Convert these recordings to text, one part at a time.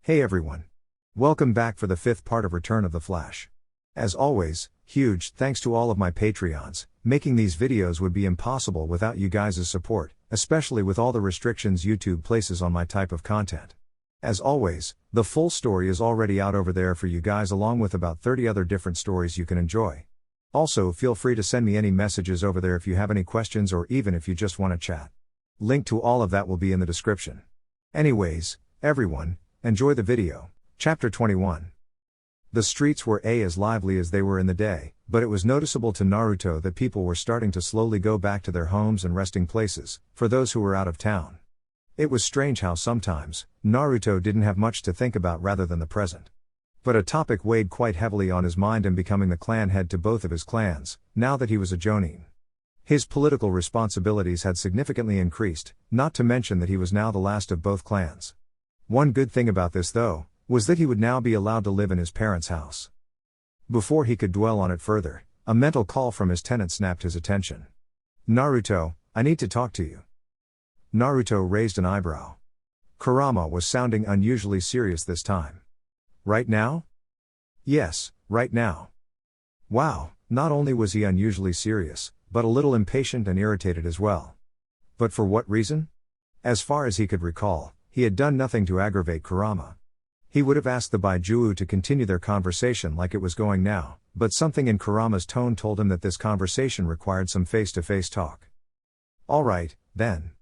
Hey everyone. Welcome back for the 5th part of Return of the Flash. As always, huge thanks to all of my Patreons. Making these videos would be impossible without you guys' support, especially with all the restrictions YouTube places on my type of content. As always, the full story is already out over there for you guys along with about 30 other different stories you can enjoy. Also, feel free to send me any messages over there if you have any questions or even if you just want to chat. Link to all of that will be in the description. Anyways, everyone, enjoy the video. Chapter 21. The streets were as lively as they were in the day, but it was noticeable to Naruto that people were starting to slowly go back to their homes and resting places, for those who were out of town. It was strange how sometimes, Naruto didn't have much to think about rather than the present. But a topic weighed quite heavily on his mind in becoming the clan head to both of his clans, now that he was a Jonin. His political responsibilities had significantly increased, not to mention that he was now the last of both clans. One good thing about this though, was that he would now be allowed to live in his parents' house. Before he could dwell on it further, a mental call from his tenant snapped his attention. "Naruto, I need to talk to you." Naruto raised an eyebrow. Kurama was sounding unusually serious this time. "Right now?" "Yes, right now." Wow, not only was he unusually serious, but a little impatient and irritated as well. But for what reason? As far as he could recall, he had done nothing to aggravate Kurama. He would have asked the Baijuu to continue their conversation like it was going now, but something in Kurama's tone told him that this conversation required some face-to-face talk. Alright, then.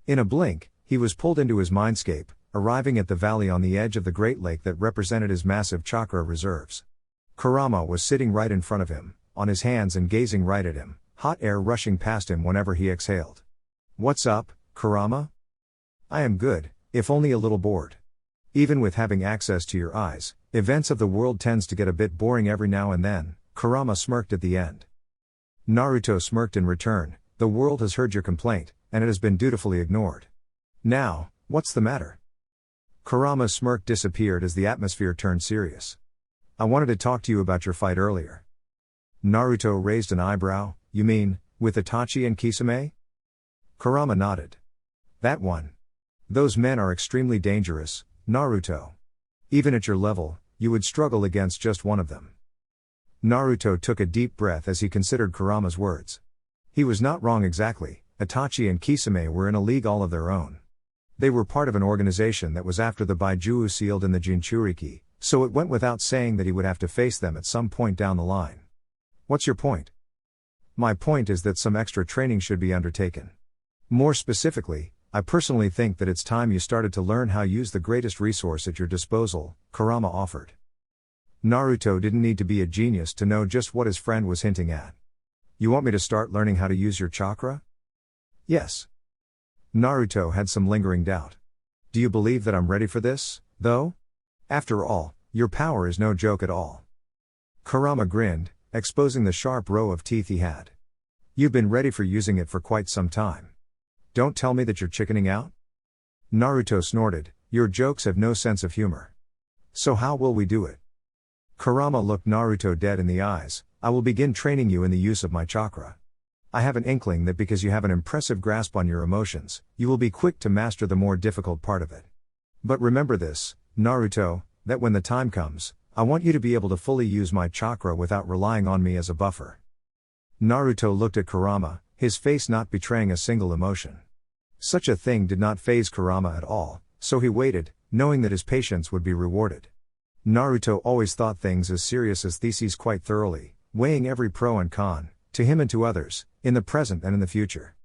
In a blink, he was pulled into his mindscape, arriving at the valley on the edge of the Great Lake that represented his massive chakra reserves. Kurama was sitting right in front of him, on his hands and gazing right at him, hot air rushing past him whenever he exhaled. "What's up, Kurama?" "I am good, if only a little bored. Even with having access to your eyes, events of the world tends to get a bit boring every now and then," Kurama smirked at the end. Naruto smirked in return. "The world has heard your complaint, and it has been dutifully ignored. Now, what's the matter?" Kurama's smirk disappeared as the atmosphere turned serious. "I wanted to talk to you about your fight earlier." Naruto raised an eyebrow. "You mean, with Itachi and Kisame?" Kurama nodded. "That one. Those men are extremely dangerous, Naruto. Even at your level, you would struggle against just one of them." Naruto took a deep breath as he considered Kurama's words. He was not wrong exactly. Itachi and Kisame were in a league all of their own. They were part of an organization that was after the Baijuu sealed in the Jinchuriki, so it went without saying that he would have to face them at some point down the line. "What's your point?" "My point is that some extra training should be undertaken. More specifically, I personally think that it's time you started to learn how to use the greatest resource at your disposal," Kurama offered. Naruto didn't need to be a genius to know just what his friend was hinting at. "You want me to start learning how to use your chakra?" "Yes." Naruto had some lingering doubt. "Do you believe that I'm ready for this, though? After all, your power is no joke at all." Kurama grinned, exposing the sharp row of teeth he had. "You've been ready for using it for quite some time. Don't tell me that you're chickening out?" Naruto snorted. "Your jokes have no sense of humor. So how will we do it?" Kurama looked Naruto dead in the eyes. "I will begin training you in the use of my chakra. I have an inkling that because you have an impressive grasp on your emotions, you will be quick to master the more difficult part of it. But remember this, Naruto, that when the time comes, I want you to be able to fully use my chakra without relying on me as a buffer." Naruto looked at Kurama, his face not betraying a single emotion. Such a thing did not faze Kurama at all, so he waited, knowing that his patience would be rewarded. Naruto always thought things as serious as theses quite thoroughly, weighing every pro and con, to him and to others, in the present and in the future.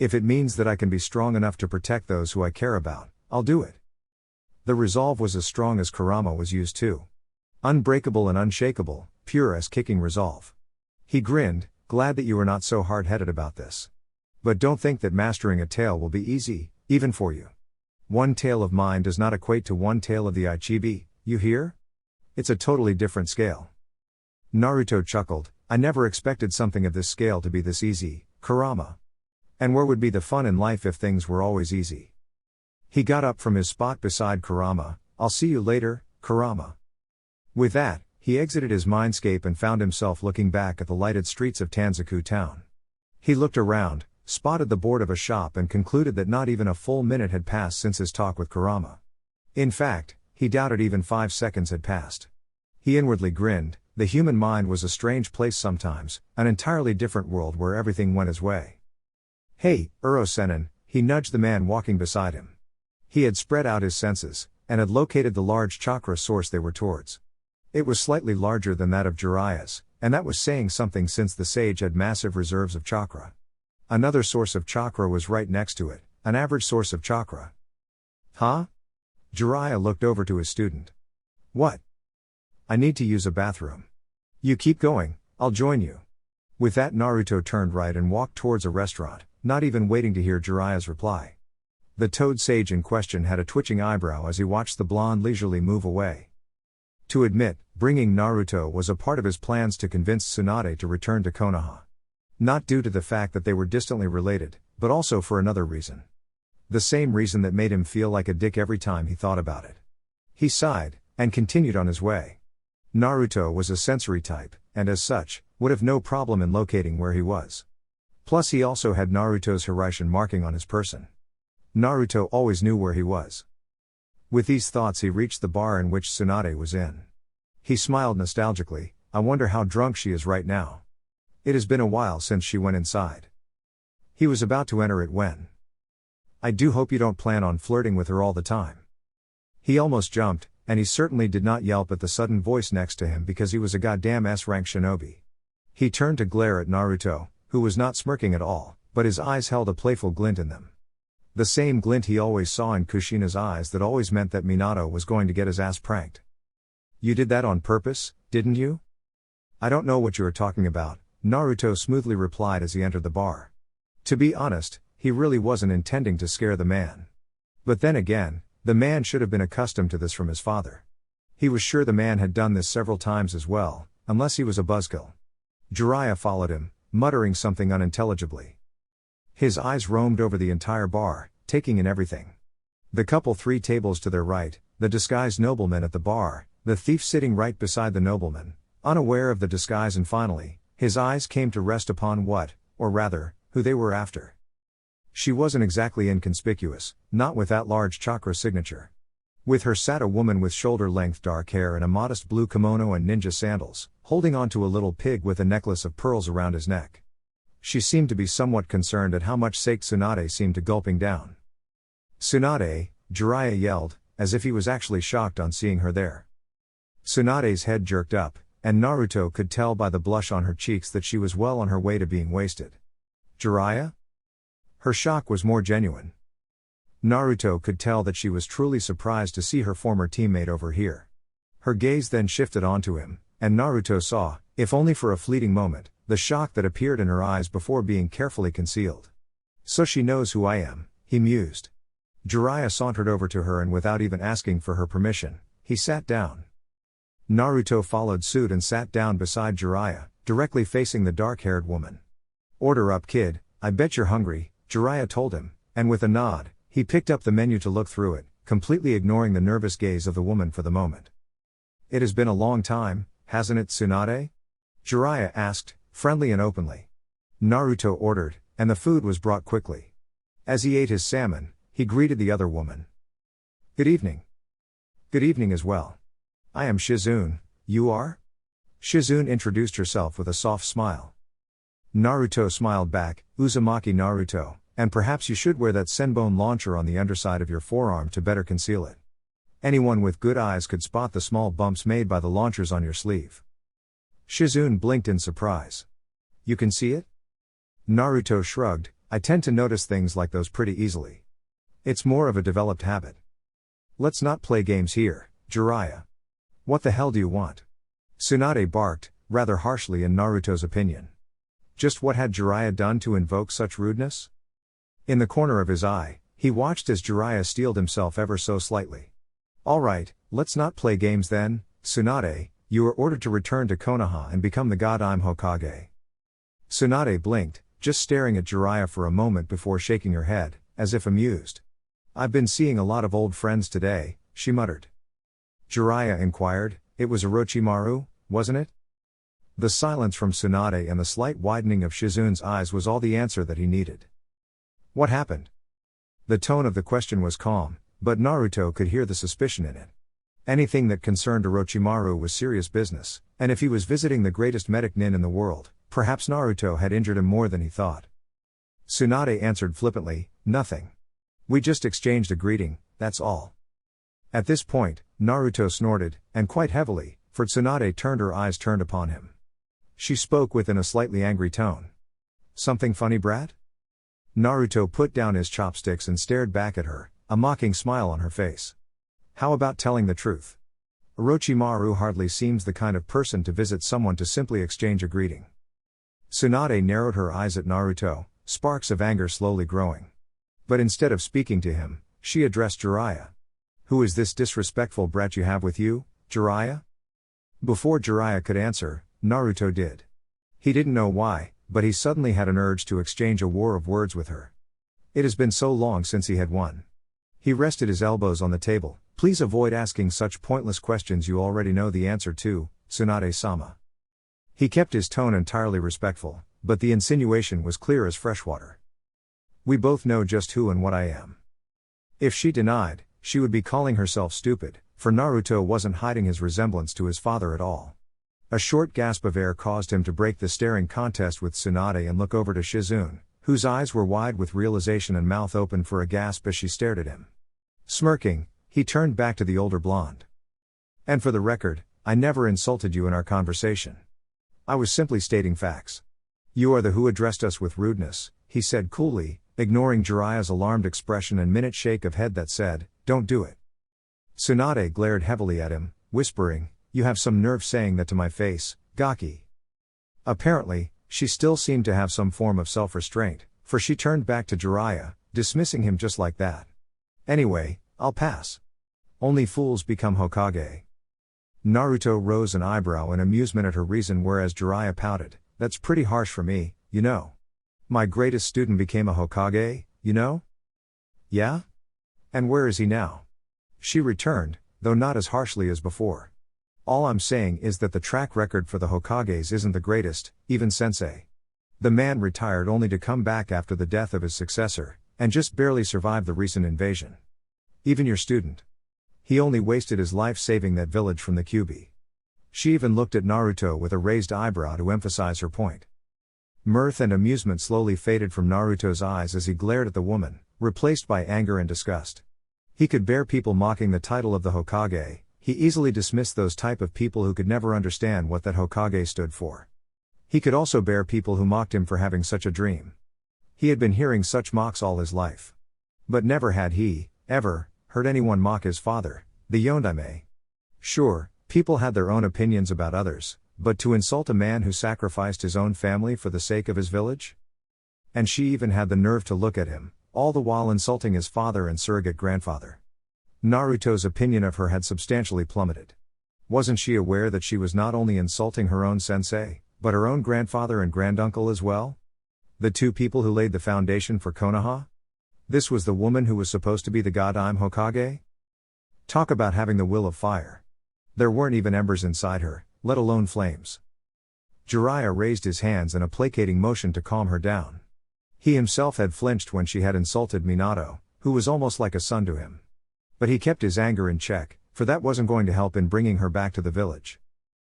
"If it means that I can be strong enough to protect those who I care about, I'll do it." The resolve was as strong as Kurama was used to. Unbreakable and unshakable, pure as kicking resolve. He grinned, "Glad that you are not so hard-headed about this. But don't think that mastering a tale will be easy, even for you. One tale of mine does not equate to one tale of the Ichibi, you hear? It's a totally different scale." Naruto chuckled. "I never expected something of this scale to be this easy, Kurama. And where would be the fun in life if things were always easy?" He got up from his spot beside Kurama. "I'll see you later, Kurama." With that, he exited his mindscape and found himself looking back at the lighted streets of Tanzaku town. He looked around, spotted the board of a shop and concluded that not even a full minute had passed since his talk with Kurama. In fact, He doubted even 5 seconds had passed. He inwardly grinned. The human mind was a strange place sometimes, an entirely different world where everything went his way. Hey, Uro-senin, he nudged the man walking beside him. He had spread out his senses, and had located the large chakra source they were towards. It was slightly larger than that of Jiraiya's, and that was saying something since the sage had massive reserves of chakra. Another source of chakra was right next to it, an average source of chakra. Huh? Jiraiya looked over to his student. What? I need to use a bathroom. You keep going, I'll join you. With that, Naruto turned right and walked towards a restaurant, not even waiting to hear Jiraiya's reply. The toad sage in question had a twitching eyebrow as he watched the blonde leisurely move away. To admit, bringing Naruto was a part of his plans to convince Tsunade to return to Konoha. Not due to the fact that they were distantly related, but also for another reason. The same reason that made him feel like a dick every time he thought about it. He sighed, and continued on his way. Naruto was a sensory type, and as such, would have no problem in locating where he was. Plus he also had Naruto's Hiraishin marking on his person. Naruto always knew where he was. With these thoughts he reached the bar in which Tsunade was in. He smiled nostalgically. I wonder how drunk she is right now. It has been a while since she went inside. He was about to enter it when. I do hope you don't plan on flirting with her all the time. He almost jumped, and he certainly did not yelp at the sudden voice next to him because he was a goddamn S-rank shinobi. He turned to glare at Naruto, who was not smirking at all, but his eyes held a playful glint in them. The same glint he always saw in Kushina's eyes that always meant that Minato was going to get his ass pranked. You did that on purpose, didn't you? I don't know what you are talking about, Naruto smoothly replied as he entered the bar. To be honest, he really wasn't intending to scare the man. But then again, the man should have been accustomed to this from his father. He was sure the man had done this several times as well, unless he was a buzzkill. Jiraiya followed him, muttering something unintelligibly. His eyes roamed over the entire bar, taking in everything. The couple 3 tables to their right, the disguised nobleman at the bar, the thief sitting right beside the nobleman, unaware of the disguise, and finally, his eyes came to rest upon what, or rather, who they were after. She wasn't exactly inconspicuous, not with that large chakra signature. With her sat a woman with shoulder-length dark hair and a modest blue kimono and ninja sandals, holding onto a little pig with a necklace of pearls around his neck. She seemed to be somewhat concerned at how much sake Tsunade seemed to gulping down. Tsunade, Jiraiya yelled, as if he was actually shocked on seeing her there. Tsunade's head jerked up, and Naruto could tell by the blush on her cheeks that she was well on her way to being wasted. Jiraiya? Her shock was more genuine. Naruto could tell that she was truly surprised to see her former teammate over here. Her gaze then shifted onto him, and Naruto saw, if only for a fleeting moment, the shock that appeared in her eyes before being carefully concealed. So she knows who I am, he mused. Jiraiya sauntered over to her and without even asking for her permission, he sat down. Naruto followed suit and sat down beside Jiraiya, directly facing the dark-haired woman. Order up, kid, I bet you're hungry, Jiraiya told him, and with a nod, he picked up the menu to look through it, completely ignoring the nervous gaze of the woman for the moment. It has been a long time, hasn't it, Tsunade? Jiraiya asked, friendly and openly. Naruto ordered, and the food was brought quickly. As he ate his salmon, he greeted the other woman. Good evening. Good evening as well. I am Shizune, you are? Shizune introduced herself with a soft smile. Naruto smiled back, Uzumaki Naruto, and perhaps you should wear that senbone launcher on the underside of your forearm to better conceal it. Anyone with good eyes could spot the small bumps made by the launchers on your sleeve. Shizune blinked in surprise. You can see it? Naruto shrugged, I tend to notice things like those pretty easily. It's more of a developed habit. Let's not play games here, Jiraiya. What the hell do you want? Tsunade barked, rather harshly in Naruto's opinion. Just what had Jiraiya done to invoke such rudeness? In the corner of his eye, he watched as Jiraiya steeled himself ever so slightly. Alright, let's not play games then, Tsunade, you are ordered to return to Konoha and become the god I'm Hokage. Tsunade blinked, just staring at Jiraiya for a moment before shaking her head, as if amused. I've been seeing a lot of old friends today, she muttered. Jiraiya inquired, it was Orochimaru, wasn't it? The silence from Tsunade and the slight widening of Shizune's eyes was all the answer that he needed. What happened? The tone of the question was calm, but Naruto could hear the suspicion in it. Anything that concerned Orochimaru was serious business, and if he was visiting the greatest medic nin in the world, perhaps Naruto had injured him more than he thought. Tsunade answered flippantly, "Nothing. We just exchanged a greeting, that's all." At this point, Naruto snorted, and quite heavily, for Tsunade turned her eyes turned upon him. She spoke within a slightly angry tone. "Something funny, brat?" Naruto put down his chopsticks and stared back at her, a mocking smile on her face. "How about telling the truth? Orochimaru hardly seems the kind of person to visit someone to simply exchange a greeting." Tsunade narrowed her eyes at Naruto, sparks of anger slowly growing. But instead of speaking to him, she addressed Jiraiya. "Who is this disrespectful brat you have with you, Jiraiya?" Before Jiraiya could answer, Naruto did. He didn't know why, but he suddenly had an urge to exchange a war of words with her. It has been so long since he had won. He rested his elbows on the table. "Please avoid asking such pointless questions you already know the answer to, Tsunade-sama." He kept his tone entirely respectful, but the insinuation was clear as freshwater. "We both know just who and what I am." If she denied, she would be calling herself stupid, for Naruto wasn't hiding his resemblance to his father at all. A short gasp of air caused him to break the staring contest with Tsunade and look over to Shizune, whose eyes were wide with realization and mouth open for a gasp as she stared at him. Smirking, he turned back to the older blonde. "And for the record, I never insulted you in our conversation. I was simply stating facts. You are the who addressed us with rudeness," he said coolly, ignoring Jiraiya's alarmed expression and minute shake of head that said, "Don't do it." Tsunade glared heavily at him, whispering, "You have some nerve saying that to my face, Gaki." Apparently, she still seemed to have some form of self-restraint, for she turned back to Jiraiya, dismissing him just like that. "Anyway, I'll pass. Only fools become Hokage." Naruto rose an eyebrow in amusement at her reason, whereas Jiraiya pouted, "That's pretty harsh for me, you know. My greatest student became a Hokage, you know?" "Yeah? And where is he now?" she returned, though not as harshly as before. "All I'm saying is that the track record for the Hokages isn't the greatest, even sensei. The man retired only to come back after the death of his successor, and just barely survived the recent invasion. Even your student. He only wasted his life saving that village from the Kyuubi." She even looked at Naruto with a raised eyebrow to emphasize her point. Mirth and amusement slowly faded from Naruto's eyes as he glared at the woman, replaced by anger and disgust. He could bear people mocking the title of the Hokage. He easily dismissed those type of people who could never understand what that Hokage stood for. He could also bear people who mocked him for having such a dream. He had been hearing such mocks all his life. But never had he, ever, heard anyone mock his father, the Yondaime. Sure, people had their own opinions about others, but to insult a man who sacrificed his own family for the sake of his village? And she even had the nerve to look at him, all the while insulting his father and surrogate grandfather. Naruto's opinion of her had substantially plummeted. Wasn't she aware that she was not only insulting her own sensei, but her own grandfather and granduncle as well? The two people who laid the foundation for Konoha? This was the woman who was supposed to be the god-I'm Hokage? Talk about having the will of fire. There weren't even embers inside her, let alone flames. Jiraiya raised his hands in a placating motion to calm her down. He himself had flinched when she had insulted Minato, who was almost like a son to him. But he kept his anger in check, for that wasn't going to help in bringing her back to the village.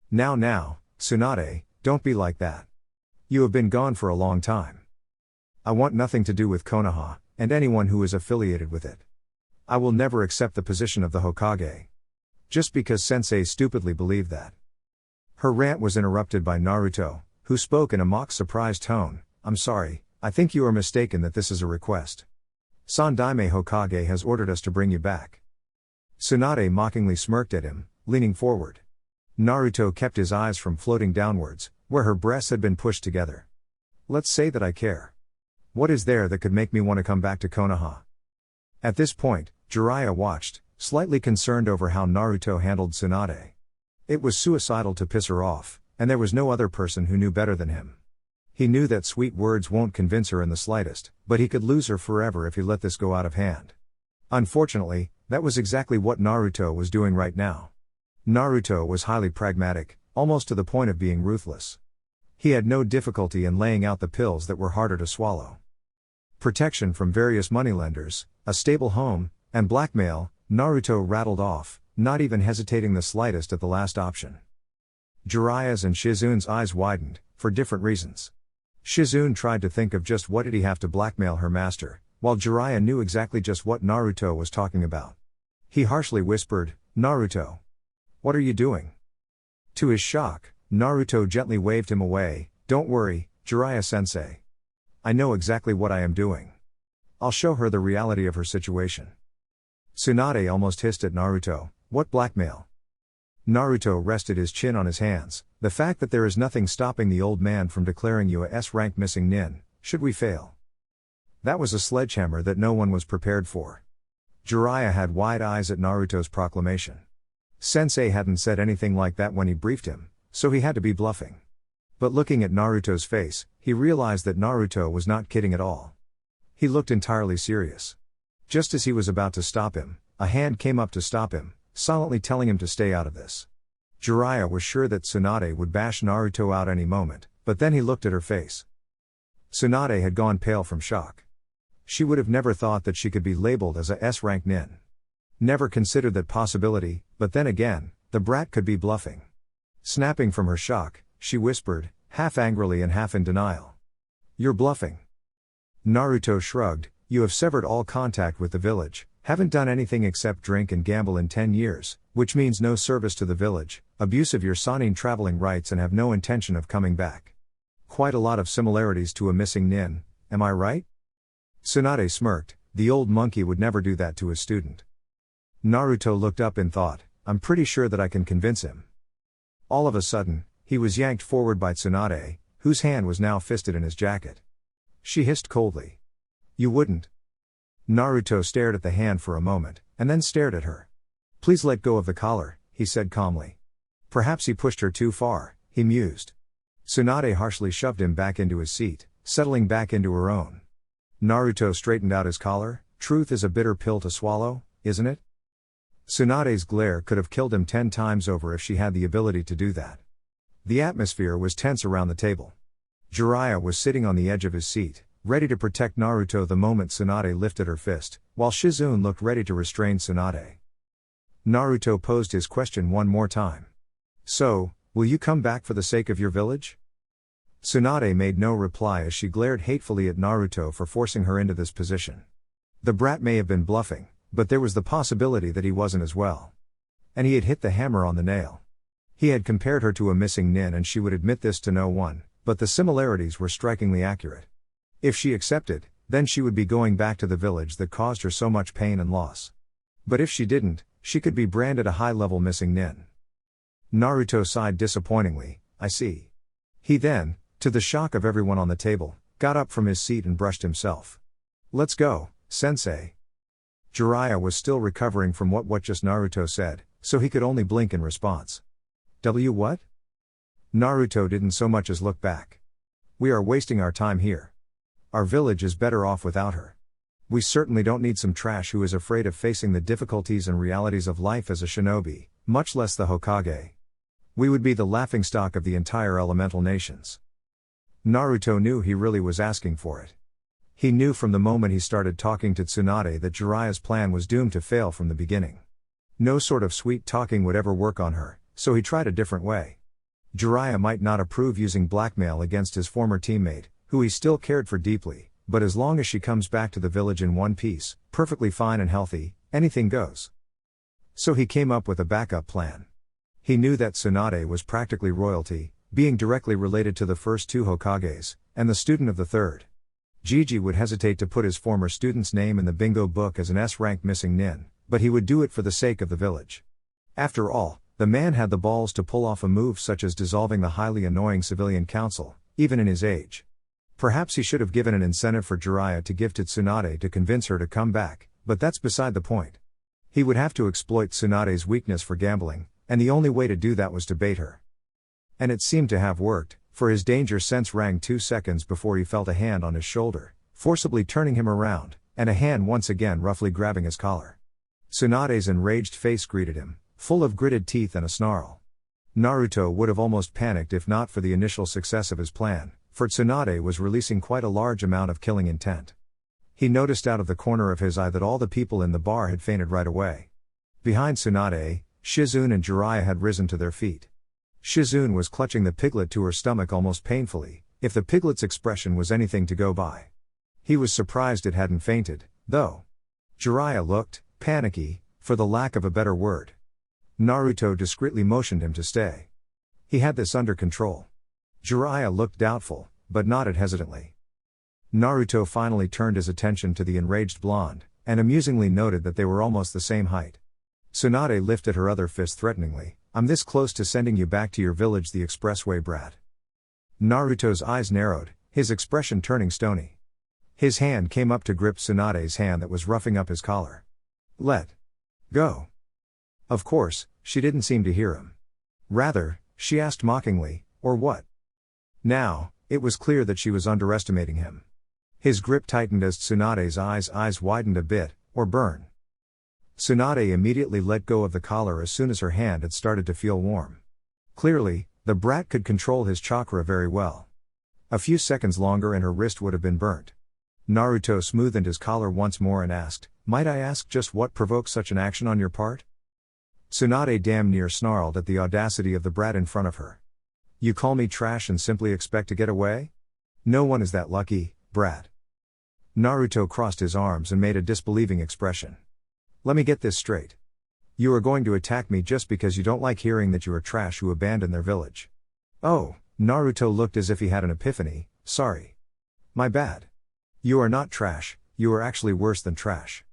Now, Tsunade, don't be like that. You have been gone for a long time. I want nothing to do with Konoha, and anyone who is affiliated with it. I will never accept the position of the Hokage. Just because sensei stupidly believed that." Her rant was interrupted by Naruto, who spoke in a mock surprised tone, "I'm sorry, I think you are mistaken that this is a request. Sandaime Hokage has ordered us to bring you back." Tsunade mockingly smirked at him, leaning forward. Naruto kept his eyes from floating downwards, where her breasts had been pushed together. "Let's say that I care. What is there that could make me want to come back to Konoha?" At this point, Jiraiya watched, slightly concerned over how Naruto handled Tsunade. It was suicidal to piss her off, and there was no other person who knew better than him. He knew that sweet words won't convince her in the slightest, but he could lose her forever if he let this go out of hand. Unfortunately, that was exactly what Naruto was doing right now. Naruto was highly pragmatic, almost to the point of being ruthless. He had no difficulty in laying out the pills that were harder to swallow. Protection from various moneylenders, a stable home, and blackmail, Naruto rattled off, not even hesitating the slightest at the last option. Jiraiya's and Shizune's eyes widened, for different reasons. Shizune tried to think of just what did he have to blackmail her master, while Jiraiya knew exactly just what Naruto was talking about. He harshly whispered, "Naruto. What are you doing?" To his shock, Naruto gently waved him away. "Don't worry, Jiraiya-sensei. I know exactly what I am doing. I'll show her the reality of her situation." Tsunade almost hissed at Naruto, "What blackmail?" Naruto rested his chin on his hands. "The fact that there is nothing stopping the old man from declaring you a S-rank missing nin, should we fail." That was a sledgehammer that no one was prepared for. Jiraiya had wide eyes at Naruto's proclamation. Sensei hadn't said anything like that when he briefed him, so he had to be bluffing. But looking at Naruto's face, he realized that Naruto was not kidding at all. He looked entirely serious. Just as he was about to stop him, a hand came up to stop him, silently telling him to stay out of this. Jiraiya was sure that Tsunade would bash Naruto out any moment, but then he looked at her face. Tsunade had gone pale from shock. She would have never thought that she could be labeled as a S-rank nin. Never considered that possibility, but then again, the brat could be bluffing. Snapping from her shock, she whispered, half angrily and half in denial, "You're bluffing." Naruto shrugged, "You have severed all contact with the village, haven't done anything except drink and gamble in 10 years, which means no service to the village, abuse of your Sannin traveling rights and have no intention of coming back. Quite a lot of similarities to a missing nin, am I right?" Tsunade smirked, the old monkey would never do that to his student. Naruto looked up in thought, "I'm pretty sure that I can convince him." All of a sudden, he was yanked forward by Tsunade, whose hand was now fisted in his jacket. She hissed coldly, "You wouldn't." Naruto stared at the hand for a moment, and then stared at her. "Please let go of the collar," he said calmly. Perhaps he pushed her too far, he mused. Tsunade harshly shoved him back into his seat, settling back into her own. Naruto straightened out his collar. "Truth is a bitter pill to swallow, isn't it?" Tsunade's glare could have killed him 10 times over if she had the ability to do that. The atmosphere was tense around the table. Jiraiya was sitting on the edge of his seat, ready to protect Naruto the moment Tsunade lifted her fist, while Shizune looked ready to restrain Tsunade. Naruto posed his question one more time. "So, will you come back for the sake of your village?" Tsunade made no reply as she glared hatefully at Naruto for forcing her into this position. The brat may have been bluffing, but there was the possibility that he wasn't as well. And he had hit the hammer on the nail. He had compared her to a missing nin and she would admit this to no one, but the similarities were strikingly accurate. If she accepted, then she would be going back to the village that caused her so much pain and loss. But if she didn't, she could be branded a high-level missing nin. Naruto sighed disappointingly, "I see." He then, to the shock of everyone on the table, got up from his seat and brushed himself. "Let's go, sensei." Jiraiya was still recovering from what just Naruto said, so he could only blink in response. What?" Naruto didn't so much as look back. "We are wasting our time here. Our village is better off without her. We certainly don't need some trash who is afraid of facing the difficulties and realities of life as a shinobi, much less the Hokage. We would be the laughingstock of the entire elemental nations." Naruto knew he really was asking for it. He knew from the moment he started talking to Tsunade that Jiraiya's plan was doomed to fail from the beginning. No sort of sweet talking would ever work on her, so he tried a different way. Jiraiya might not approve using blackmail against his former teammate, who he still cared for deeply, but as long as she comes back to the village in one piece, perfectly fine and healthy, anything goes. So he came up with a backup plan. He knew that Tsunade was practically royalty, being directly related to the first 2 Hokages, and the student of the third. Gigi would hesitate to put his former student's name in the bingo book as an S-rank missing nin, but he would do it for the sake of the village. After all, the man had the balls to pull off a move such as dissolving the highly annoying civilian council, even in his age. Perhaps he should have given an incentive for Jiraiya to give to Tsunade to convince her to come back, but that's beside the point. He would have to exploit Tsunade's weakness for gambling, and the only way to do that was to bait her. And it seemed to have worked, for his danger sense rang 2 seconds before he felt a hand on his shoulder, forcibly turning him around, and a hand once again roughly grabbing his collar. Tsunade's enraged face greeted him, full of gritted teeth and a snarl. Naruto would have almost panicked if not for the initial success of his plan, for Tsunade was releasing quite a large amount of killing intent. He noticed out of the corner of his eye that all the people in the bar had fainted right away. Behind Tsunade, Shizune and Jiraiya had risen to their feet. Shizune was clutching the piglet to her stomach almost painfully, if the piglet's expression was anything to go by. He was surprised it hadn't fainted, though. Jiraiya looked panicky, for the lack of a better word. Naruto discreetly motioned him to stay. He had this under control. Jiraiya looked doubtful, but nodded hesitantly. Naruto finally turned his attention to the enraged blonde, and amusingly noted that they were almost the same height. Tsunade lifted her other fist threateningly. "I'm this close to sending you back to your village the expressway, brat." Naruto's eyes narrowed, his expression turning stony. His hand came up to grip Tsunade's hand that was roughing up his collar. "Let go." Of course, she didn't seem to hear him. Rather, she asked mockingly, "Or what?" Now, it was clear that she was underestimating him. His grip tightened as Tsunade's eyes widened a bit, "Or burn." Tsunade immediately let go of the collar as soon as her hand had started to feel warm. Clearly, the brat could control his chakra very well. A few seconds longer and her wrist would have been burnt. Naruto smoothed his collar once more and asked, "Might I ask just what provoked such an action on your part?" Tsunade damn near snarled at the audacity of the brat in front of her. "You call me trash and simply expect to get away? No one is that lucky, brat." Naruto crossed his arms and made a disbelieving expression. "Let me get this straight. You are going to attack me just because you don't like hearing that you are trash who abandoned their village." "Oh," Naruto looked as if he had an epiphany, "sorry. My bad. You are not trash, you are actually worse than trash."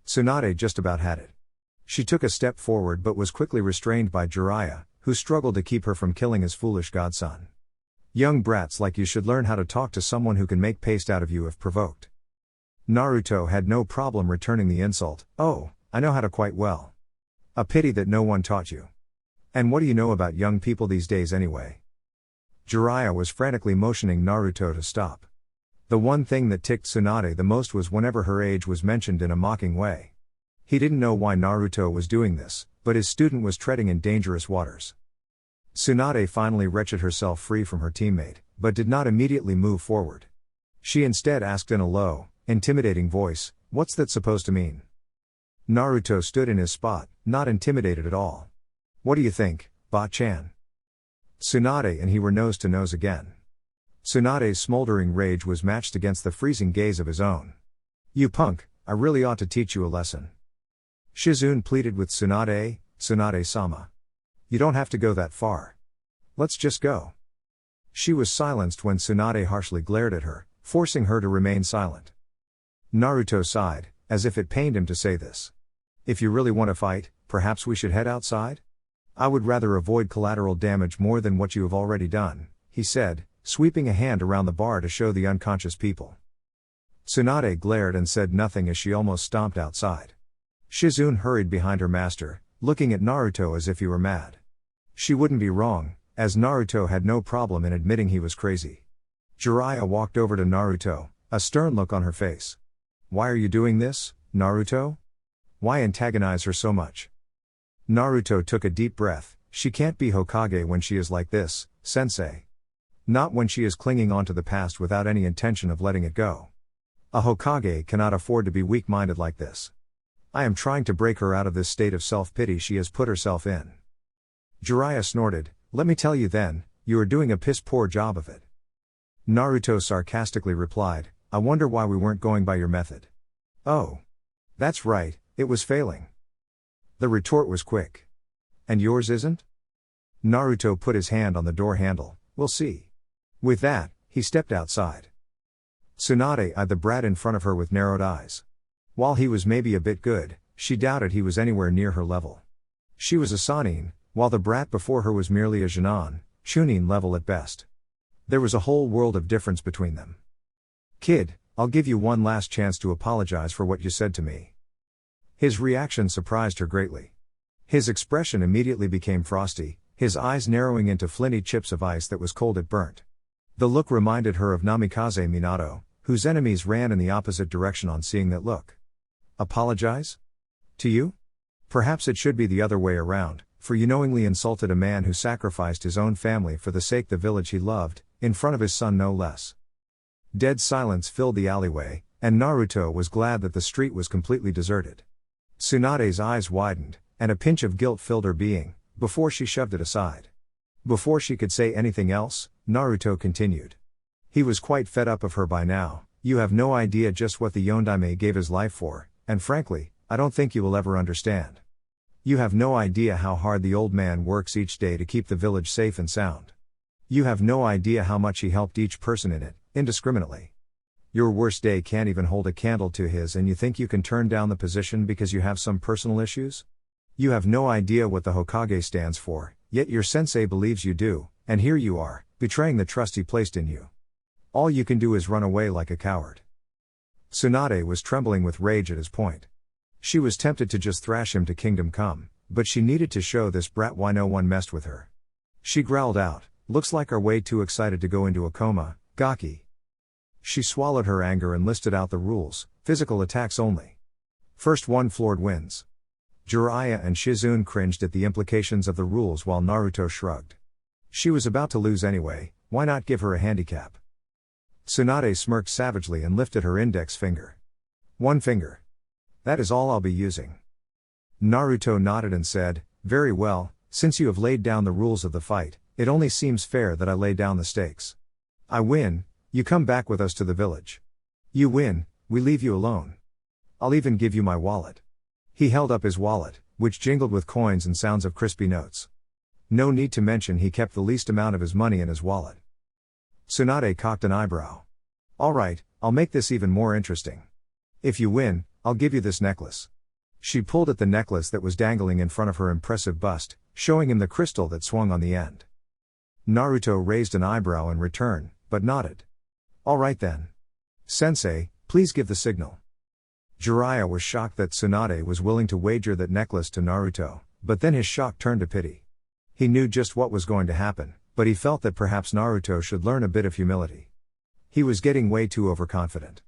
Tsunade just about had it. She took a step forward but was quickly restrained by Jiraiya, who struggled to keep her from killing his foolish godson. "Young brats like you should learn how to talk to someone who can make paste out of you if provoked." Naruto had no problem returning the insult. "Oh, I know how to quite well. A pity that no one taught you. And what do you know about young people these days anyway?" Jiraiya was frantically motioning Naruto to stop. The one thing that ticked Tsunade the most was whenever her age was mentioned in a mocking way. He didn't know why Naruto was doing this, but his student was treading in dangerous waters. Tsunade finally wrenched herself free from her teammate, but did not immediately move forward. She instead asked in a low, intimidating voice, "What's that supposed to mean?" Naruto stood in his spot, not intimidated at all. "What do you think, Ba-chan?" Tsunade and he were nose to nose again. Tsunade's smoldering rage was matched against the freezing gaze of his own. "You punk, I really ought to teach you a lesson." Shizune pleaded with Tsunade, "Tsunade-sama. You don't have to go that far. Let's just go." She was silenced when Tsunade harshly glared at her, forcing her to remain silent. Naruto sighed, as if it pained him to say this. "If you really want to fight, perhaps we should head outside? I would rather avoid collateral damage more than what you have already done," he said, sweeping a hand around the bar to show the unconscious people. Tsunade glared and said nothing as she almost stomped outside. Shizune hurried behind her master, looking at Naruto as if he were mad. She wouldn't be wrong, as Naruto had no problem in admitting he was crazy. Jiraiya walked over to Naruto, a stern look on her face. "Why are you doing this, Naruto? Why antagonize her so much?" Naruto took a deep breath. "She can't be Hokage when she is like this, sensei. Not when she is clinging onto the past without any intention of letting it go. A Hokage cannot afford to be weak-minded like this. I am trying to break her out of this state of self-pity she has put herself in." Jiraiya snorted, "Let me tell you then, you are doing a piss-poor job of it." Naruto sarcastically replied, "I wonder why we weren't going by your method." "Oh. That's right, it was failing." The retort was quick. "And yours isn't?" Naruto put his hand on the door handle. "We'll see." With that, he stepped outside. Tsunade eyed the brat in front of her with narrowed eyes. While he was maybe a bit good, she doubted he was anywhere near her level. She was a Sannin, while the brat before her was merely a Junin, Chunin level at best. There was a whole world of difference between them. "Kid, I'll give you one last chance to apologize for what you said to me." His reaction surprised her greatly. His expression immediately became frosty, his eyes narrowing into flinty chips of ice that was cold it burnt. The look reminded her of Namikaze Minato, whose enemies ran in the opposite direction on seeing that look. "Apologize? To you? Perhaps it should be the other way around, for you knowingly insulted a man who sacrificed his own family for the sake the village he loved, in front of his son no less." Dead silence filled the alleyway, and Naruto was glad that the street was completely deserted. Tsunade's eyes widened, and a pinch of guilt filled her being, before she shoved it aside. Before she could say anything else, Naruto continued. He was quite fed up of her by now. You have no idea just what the Yondaime gave his life for, and frankly, I don't think you will ever understand. You have no idea how hard the old man works each day to keep the village safe and sound. You have no idea how much he helped each person in it, indiscriminately. Your worst day can't even hold a candle to his, and you think you can turn down the position because you have some personal issues? You have no idea what the Hokage stands for, yet your sensei believes you do, and here you are, betraying the trust he placed in you. All you can do is run away like a coward. Tsunade was trembling with rage at his point. She was tempted to just thrash him to kingdom come, but she needed to show this brat why no one messed with her. She growled out, "Looks like are way too excited to go into a coma, Gaki." She swallowed her anger and listed out the rules: physical attacks only. First one floored wins. Jiraiya and Shizune cringed at the implications of the rules while Naruto shrugged. She was about to lose anyway, why not give her a handicap? Tsunade smirked savagely and lifted her index finger. One finger. That is all I'll be using. Naruto nodded and said, "Very well, since you have laid down the rules of the fight, it only seems fair that I lay down the stakes. I win, you come back with us to the village. You win, we leave you alone. I'll even give you my wallet." He held up his wallet, which jingled with coins and sounds of crispy notes. No need to mention he kept the least amount of his money in his wallet. Tsunade cocked an eyebrow. "All right, I'll make this even more interesting. If you win, I'll give you this necklace." She pulled at the necklace that was dangling in front of her impressive bust, showing him the crystal that swung on the end. Naruto raised an eyebrow in return, but nodded. "All right then. Sensei, please give the signal." Jiraiya was shocked that Tsunade was willing to wager that necklace to Naruto, but then his shock turned to pity. He knew just what was going to happen, but he felt that perhaps Naruto should learn a bit of humility. He was getting way too overconfident.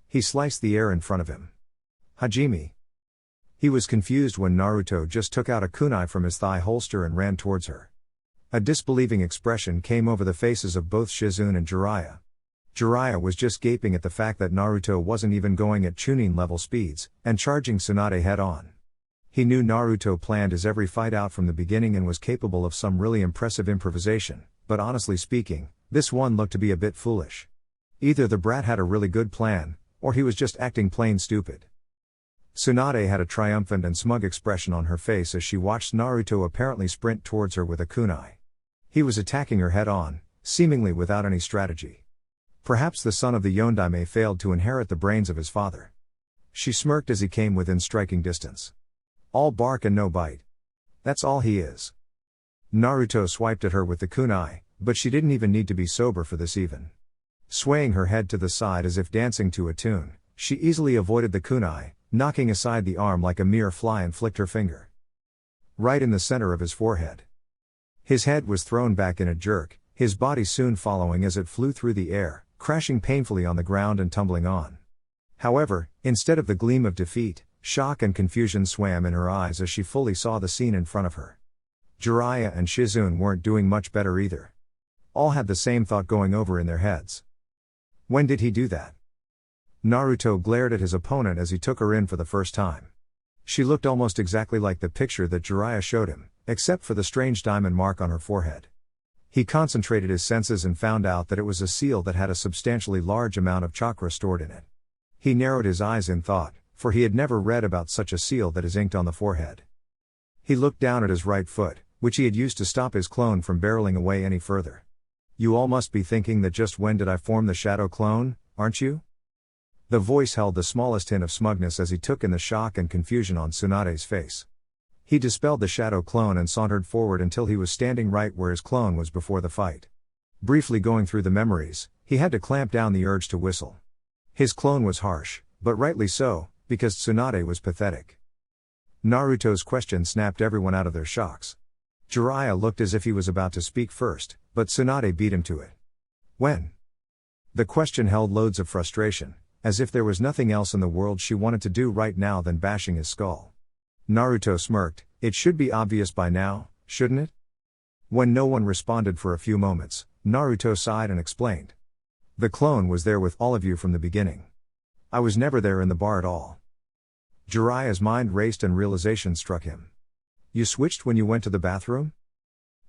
He sliced the air in front of him. "Hajime." He was confused when Naruto just took out a kunai from his thigh holster and ran towards her. A disbelieving expression came over the faces of both Shizune and Jiraiya. Jiraiya was just gaping at the fact that Naruto wasn't even going at Chunin level speeds, and charging Tsunade head on. He knew Naruto planned his every fight out from the beginning and was capable of some really impressive improvisation, but honestly speaking, this one looked to be a bit foolish. Either the brat had a really good plan, or he was just acting plain stupid. Tsunade had a triumphant and smug expression on her face as she watched Naruto apparently sprint towards her with a kunai. He was attacking her head on, seemingly without any strategy. Perhaps the son of the Yondaime failed to inherit the brains of his father. She smirked as he came within striking distance. All bark and no bite. That's all he is. Naruto swiped at her with the kunai, but she didn't even need to be sober for this even. Swaying her head to the side as if dancing to a tune, she easily avoided the kunai, knocking aside the arm like a mere fly and flicked her finger. Right in the center of his forehead. His head was thrown back in a jerk, his body soon following as it flew through the air, crashing painfully on the ground and tumbling on. However, instead of the gleam of defeat, shock and confusion swam in her eyes as she fully saw the scene in front of her. Jiraiya and Shizune weren't doing much better either. All had the same thought going over in their heads. When did he do that? Naruto glared at his opponent as he took her in for the first time. She looked almost exactly like the picture that Jiraiya showed him, except for the strange diamond mark on her forehead. He concentrated his senses and found out that it was a seal that had a substantially large amount of chakra stored in it. He narrowed his eyes in thought, for he had never read about such a seal that is inked on the forehead. He looked down at his right foot, which he had used to stop his clone from barreling away any further. You all must be thinking that just when did I form the shadow clone, aren't you? The voice held the smallest hint of smugness as he took in the shock and confusion on Tsunade's face. He dispelled the shadow clone and sauntered forward until he was standing right where his clone was before the fight. Briefly going through the memories, he had to clamp down the urge to whistle. His clone was harsh, but rightly so, because Tsunade was pathetic. Naruto's question snapped everyone out of their shocks. Jiraiya looked as if he was about to speak first, but Tsunade beat him to it. When? The question held loads of frustration, as if there was nothing else in the world she wanted to do right now than bashing his skull. Naruto smirked. It should be obvious by now, shouldn't it? When no one responded for a few moments, Naruto sighed and explained. The clone was there with all of you from the beginning. I was never there in the bar at all. Jiraiya's mind raced and realization struck him. You switched when you went to the bathroom?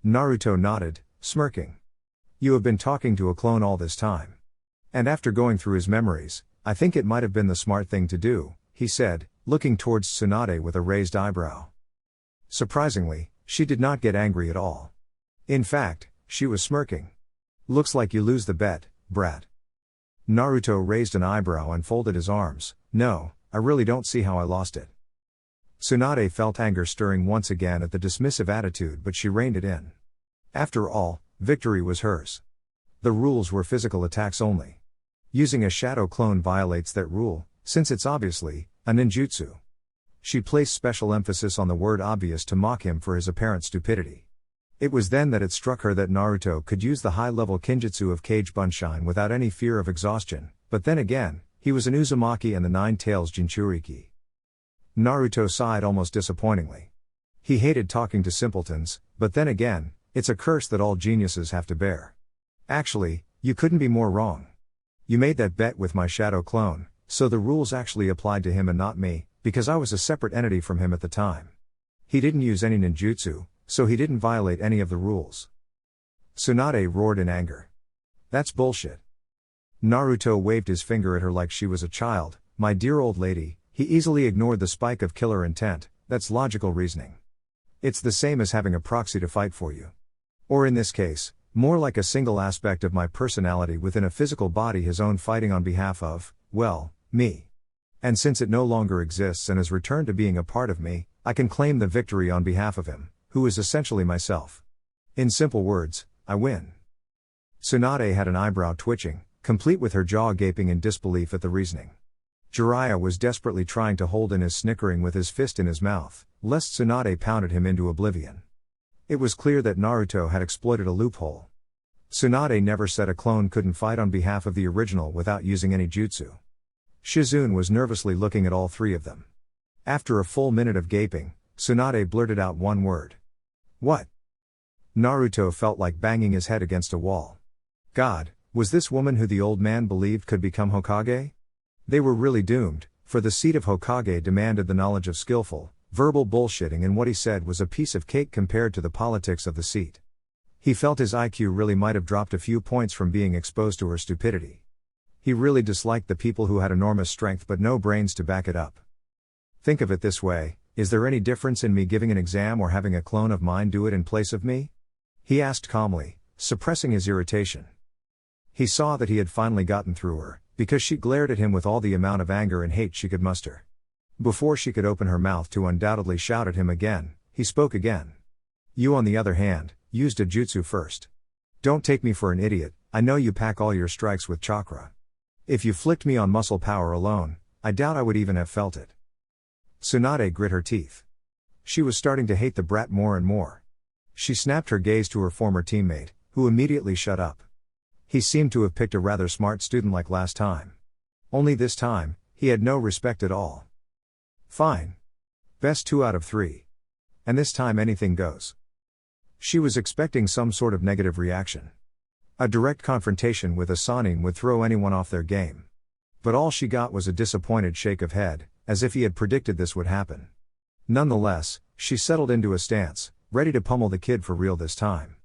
Naruto nodded, smirking. You have been talking to a clone all this time. And after going through his memories, I think it might have been the smart thing to do, he said, looking towards Tsunade with a raised eyebrow. Surprisingly, she did not get angry at all. In fact, she was smirking. Looks like you lose the bet, brat. Naruto raised an eyebrow and folded his arms. No, I really don't see how I lost it. Tsunade felt anger stirring once again at the dismissive attitude, but she reined it in. After all, victory was hers. The rules were physical attacks only. Using a shadow clone violates that rule, since it's obviously a ninjutsu. She placed special emphasis on the word obvious to mock him for his apparent stupidity. It was then that it struck her that Naruto could use the high-level kinjutsu of Cage Bunshin without any fear of exhaustion, but then again, he was an Uzumaki and the Nine Tails Jinchuriki. Naruto sighed almost disappointingly. He hated talking to simpletons, but then again, it's a curse that all geniuses have to bear. Actually, you couldn't be more wrong. You made that bet with my shadow clone, so the rules actually applied to him and not me, because I was a separate entity from him at the time. He didn't use any ninjutsu, so he didn't violate any of the rules. Tsunade roared in anger. That's bullshit. Naruto waved his finger at her like she was a child. My dear old lady, he easily ignored the spike of killer intent. That's logical reasoning. It's the same as having a proxy to fight for you. Or in this case, more like a single aspect of my personality within a physical body, his own fighting on behalf of, well, me. And since it no longer exists and has returned to being a part of me, I can claim the victory on behalf of him, who is essentially myself. In simple words, I win. Tsunade had an eyebrow twitching, complete with her jaw gaping in disbelief at the reasoning. Jiraiya was desperately trying to hold in his snickering with his fist in his mouth, lest Tsunade pounded him into oblivion. It was clear that Naruto had exploited a loophole. Tsunade never said a clone couldn't fight on behalf of the original without using any jutsu. Shizune was nervously looking at all three of them. After a full minute of gaping, Tsunade blurted out one word. What? Naruto felt like banging his head against a wall. God, was this woman who the old man believed could become Hokage? They were really doomed, for the seat of Hokage demanded the knowledge of skillful, verbal bullshitting, and what he said was a piece of cake compared to the politics of the seat. He felt his IQ really might have dropped a few points from being exposed to her stupidity. He really disliked the people who had enormous strength but no brains to back it up. Think of it this way, is there any difference in me giving an exam or having a clone of mine do it in place of me? He asked calmly, suppressing his irritation. He saw that he had finally gotten through her, because she glared at him with all the amount of anger and hate she could muster. Before she could open her mouth to undoubtedly shout at him again, he spoke again. You, on the other hand, used a jutsu first. Don't take me for an idiot, I know you pack all your strikes with chakra. If you flicked me on muscle power alone, I doubt I would even have felt it. Tsunade grit her teeth. She was starting to hate the brat more and more. She snapped her gaze to her former teammate, who immediately shut up. He seemed to have picked a rather smart student like last time. Only this time, he had no respect at all. Fine. Best 2 out of 3. And this time anything goes. She was expecting some sort of negative reaction. A direct confrontation with a Sannin would throw anyone off their game. But all she got was a disappointed shake of head, as if he had predicted this would happen. Nonetheless, she settled into a stance, ready to pummel the kid for real this time.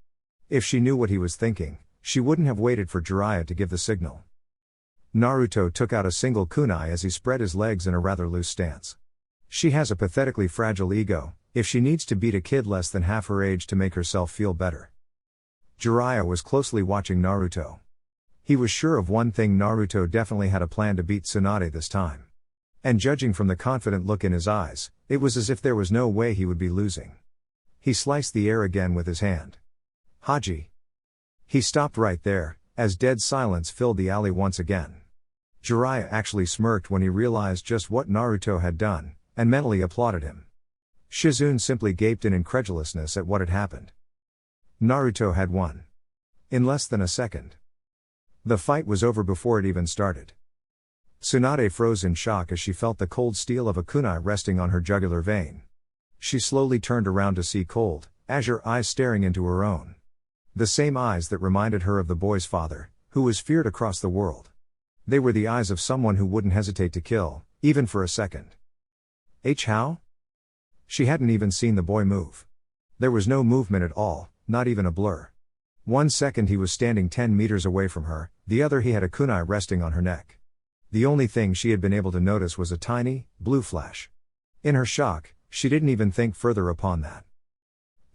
If she knew what he was thinking, she wouldn't have waited for Jiraiya to give the signal. Naruto took out a single kunai as he spread his legs in a rather loose stance. She has a pathetically fragile ego, if she needs to beat a kid less than half her age to make herself feel better. Jiraiya was closely watching Naruto. He was sure of one thing: Naruto definitely had a plan to beat Tsunade this time. And judging from the confident look in his eyes, it was as if there was no way he would be losing. He sliced the air again with his hand. Haji. He stopped right there, as dead silence filled the alley once again. Jiraiya actually smirked when he realized just what Naruto had done, and mentally applauded him. Shizune simply gaped in incredulousness at what had happened. Naruto had won. In less than a second. The fight was over before it even started. Tsunade froze in shock as she felt the cold steel of a kunai resting on her jugular vein. She slowly turned around to see cold, azure eyes staring into her own. The same eyes that reminded her of the boy's father, who was feared across the world. They were the eyes of someone who wouldn't hesitate to kill, even for a second. How? She hadn't even seen the boy move. There was no movement at all, not even a blur. 1 second he was standing 10 meters away from her, the other he had a kunai resting on her neck. The only thing she had been able to notice was a tiny, blue flash. In her shock, she didn't even think further upon that.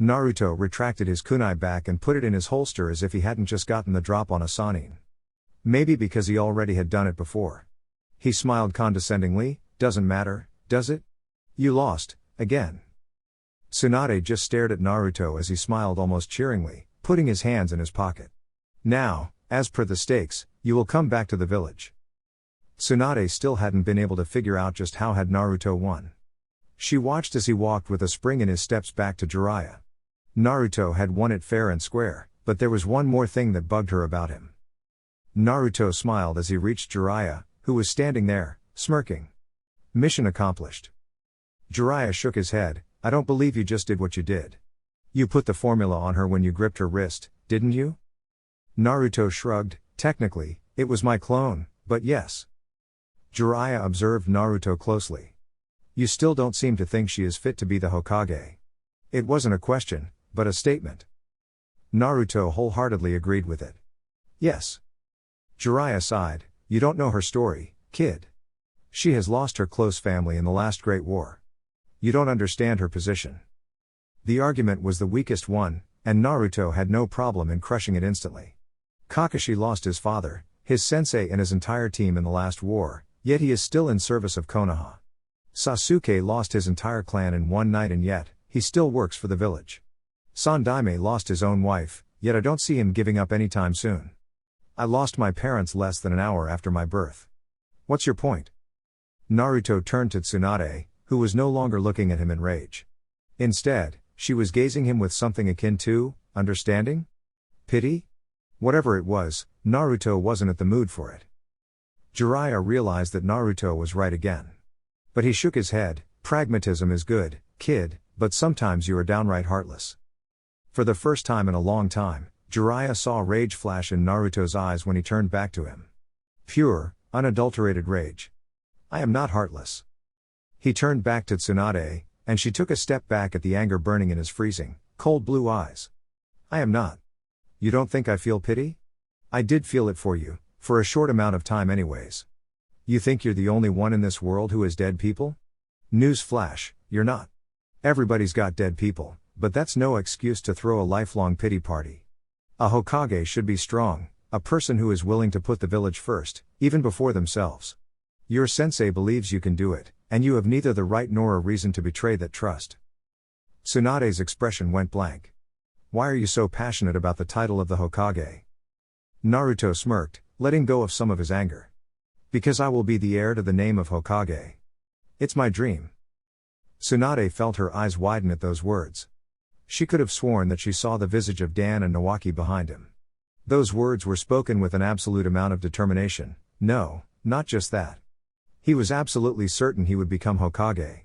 Naruto retracted his kunai back and put it in his holster as if he hadn't just gotten the drop on a Sannin. Maybe because he already had done it before. He smiled condescendingly. Doesn't matter, does it? You lost, again. Tsunade just stared at Naruto as he smiled almost cheeringly, putting his hands in his pocket. Now, as per the stakes, you will come back to the village. Tsunade still hadn't been able to figure out just how had Naruto won. She watched as he walked with a spring in his steps back to Jiraiya. Naruto had won it fair and square, but there was one more thing that bugged her about him. Naruto smiled as he reached Jiraiya, who was standing there, smirking. Mission accomplished. Jiraiya shook his head. I don't believe you just did what you did. You put the formula on her when you gripped her wrist, didn't you? Naruto shrugged. Technically, it was my clone, but yes. Jiraiya observed Naruto closely. You still don't seem to think she is fit to be the Hokage. It wasn't a question, but a statement. Naruto wholeheartedly agreed with it. Yes. Jiraiya sighed. You don't know her story, kid. She has lost her close family in the last Great War. You don't understand her position. The argument was the weakest one, and Naruto had no problem in crushing it instantly. Kakashi lost his father, his sensei and his entire team in the last war, yet he is still in service of Konoha. Sasuke lost his entire clan in one night and yet, he still works for the village. Sandaime lost his own wife, yet I don't see him giving up anytime soon. I lost my parents less than an hour after my birth. What's your point? Naruto turned to Tsunade, who was no longer looking at him in rage. Instead, she was gazing him with something akin to, understanding? Pity? Whatever it was, Naruto wasn't at the mood for it. Jiraiya realized that Naruto was right again. But he shook his head. Pragmatism is good, kid, but sometimes you are downright heartless. For the first time in a long time, Jiraiya saw rage flash in Naruto's eyes when he turned back to him. Pure, unadulterated rage. I am not heartless. He turned back to Tsunade, and she took a step back at the anger burning in his freezing, cold blue eyes. I am not. You don't think I feel pity? I did feel it for you, for a short amount of time anyways. You think you're the only one in this world who has dead people? News flash, you're not. Everybody's got dead people, but that's no excuse to throw a lifelong pity party. A Hokage should be strong, a person who is willing to put the village first, even before themselves. Your sensei believes you can do it, and you have neither the right nor a reason to betray that trust. Tsunade's expression went blank. Why are you so passionate about the title of the Hokage? Naruto smirked, letting go of some of his anger. Because I will be the heir to the name of Hokage. It's my dream. Tsunade felt her eyes widen at those words. She could have sworn that she saw the visage of Dan and Nawaki behind him. Those words were spoken with an absolute amount of determination. No, not just that. He was absolutely certain he would become Hokage.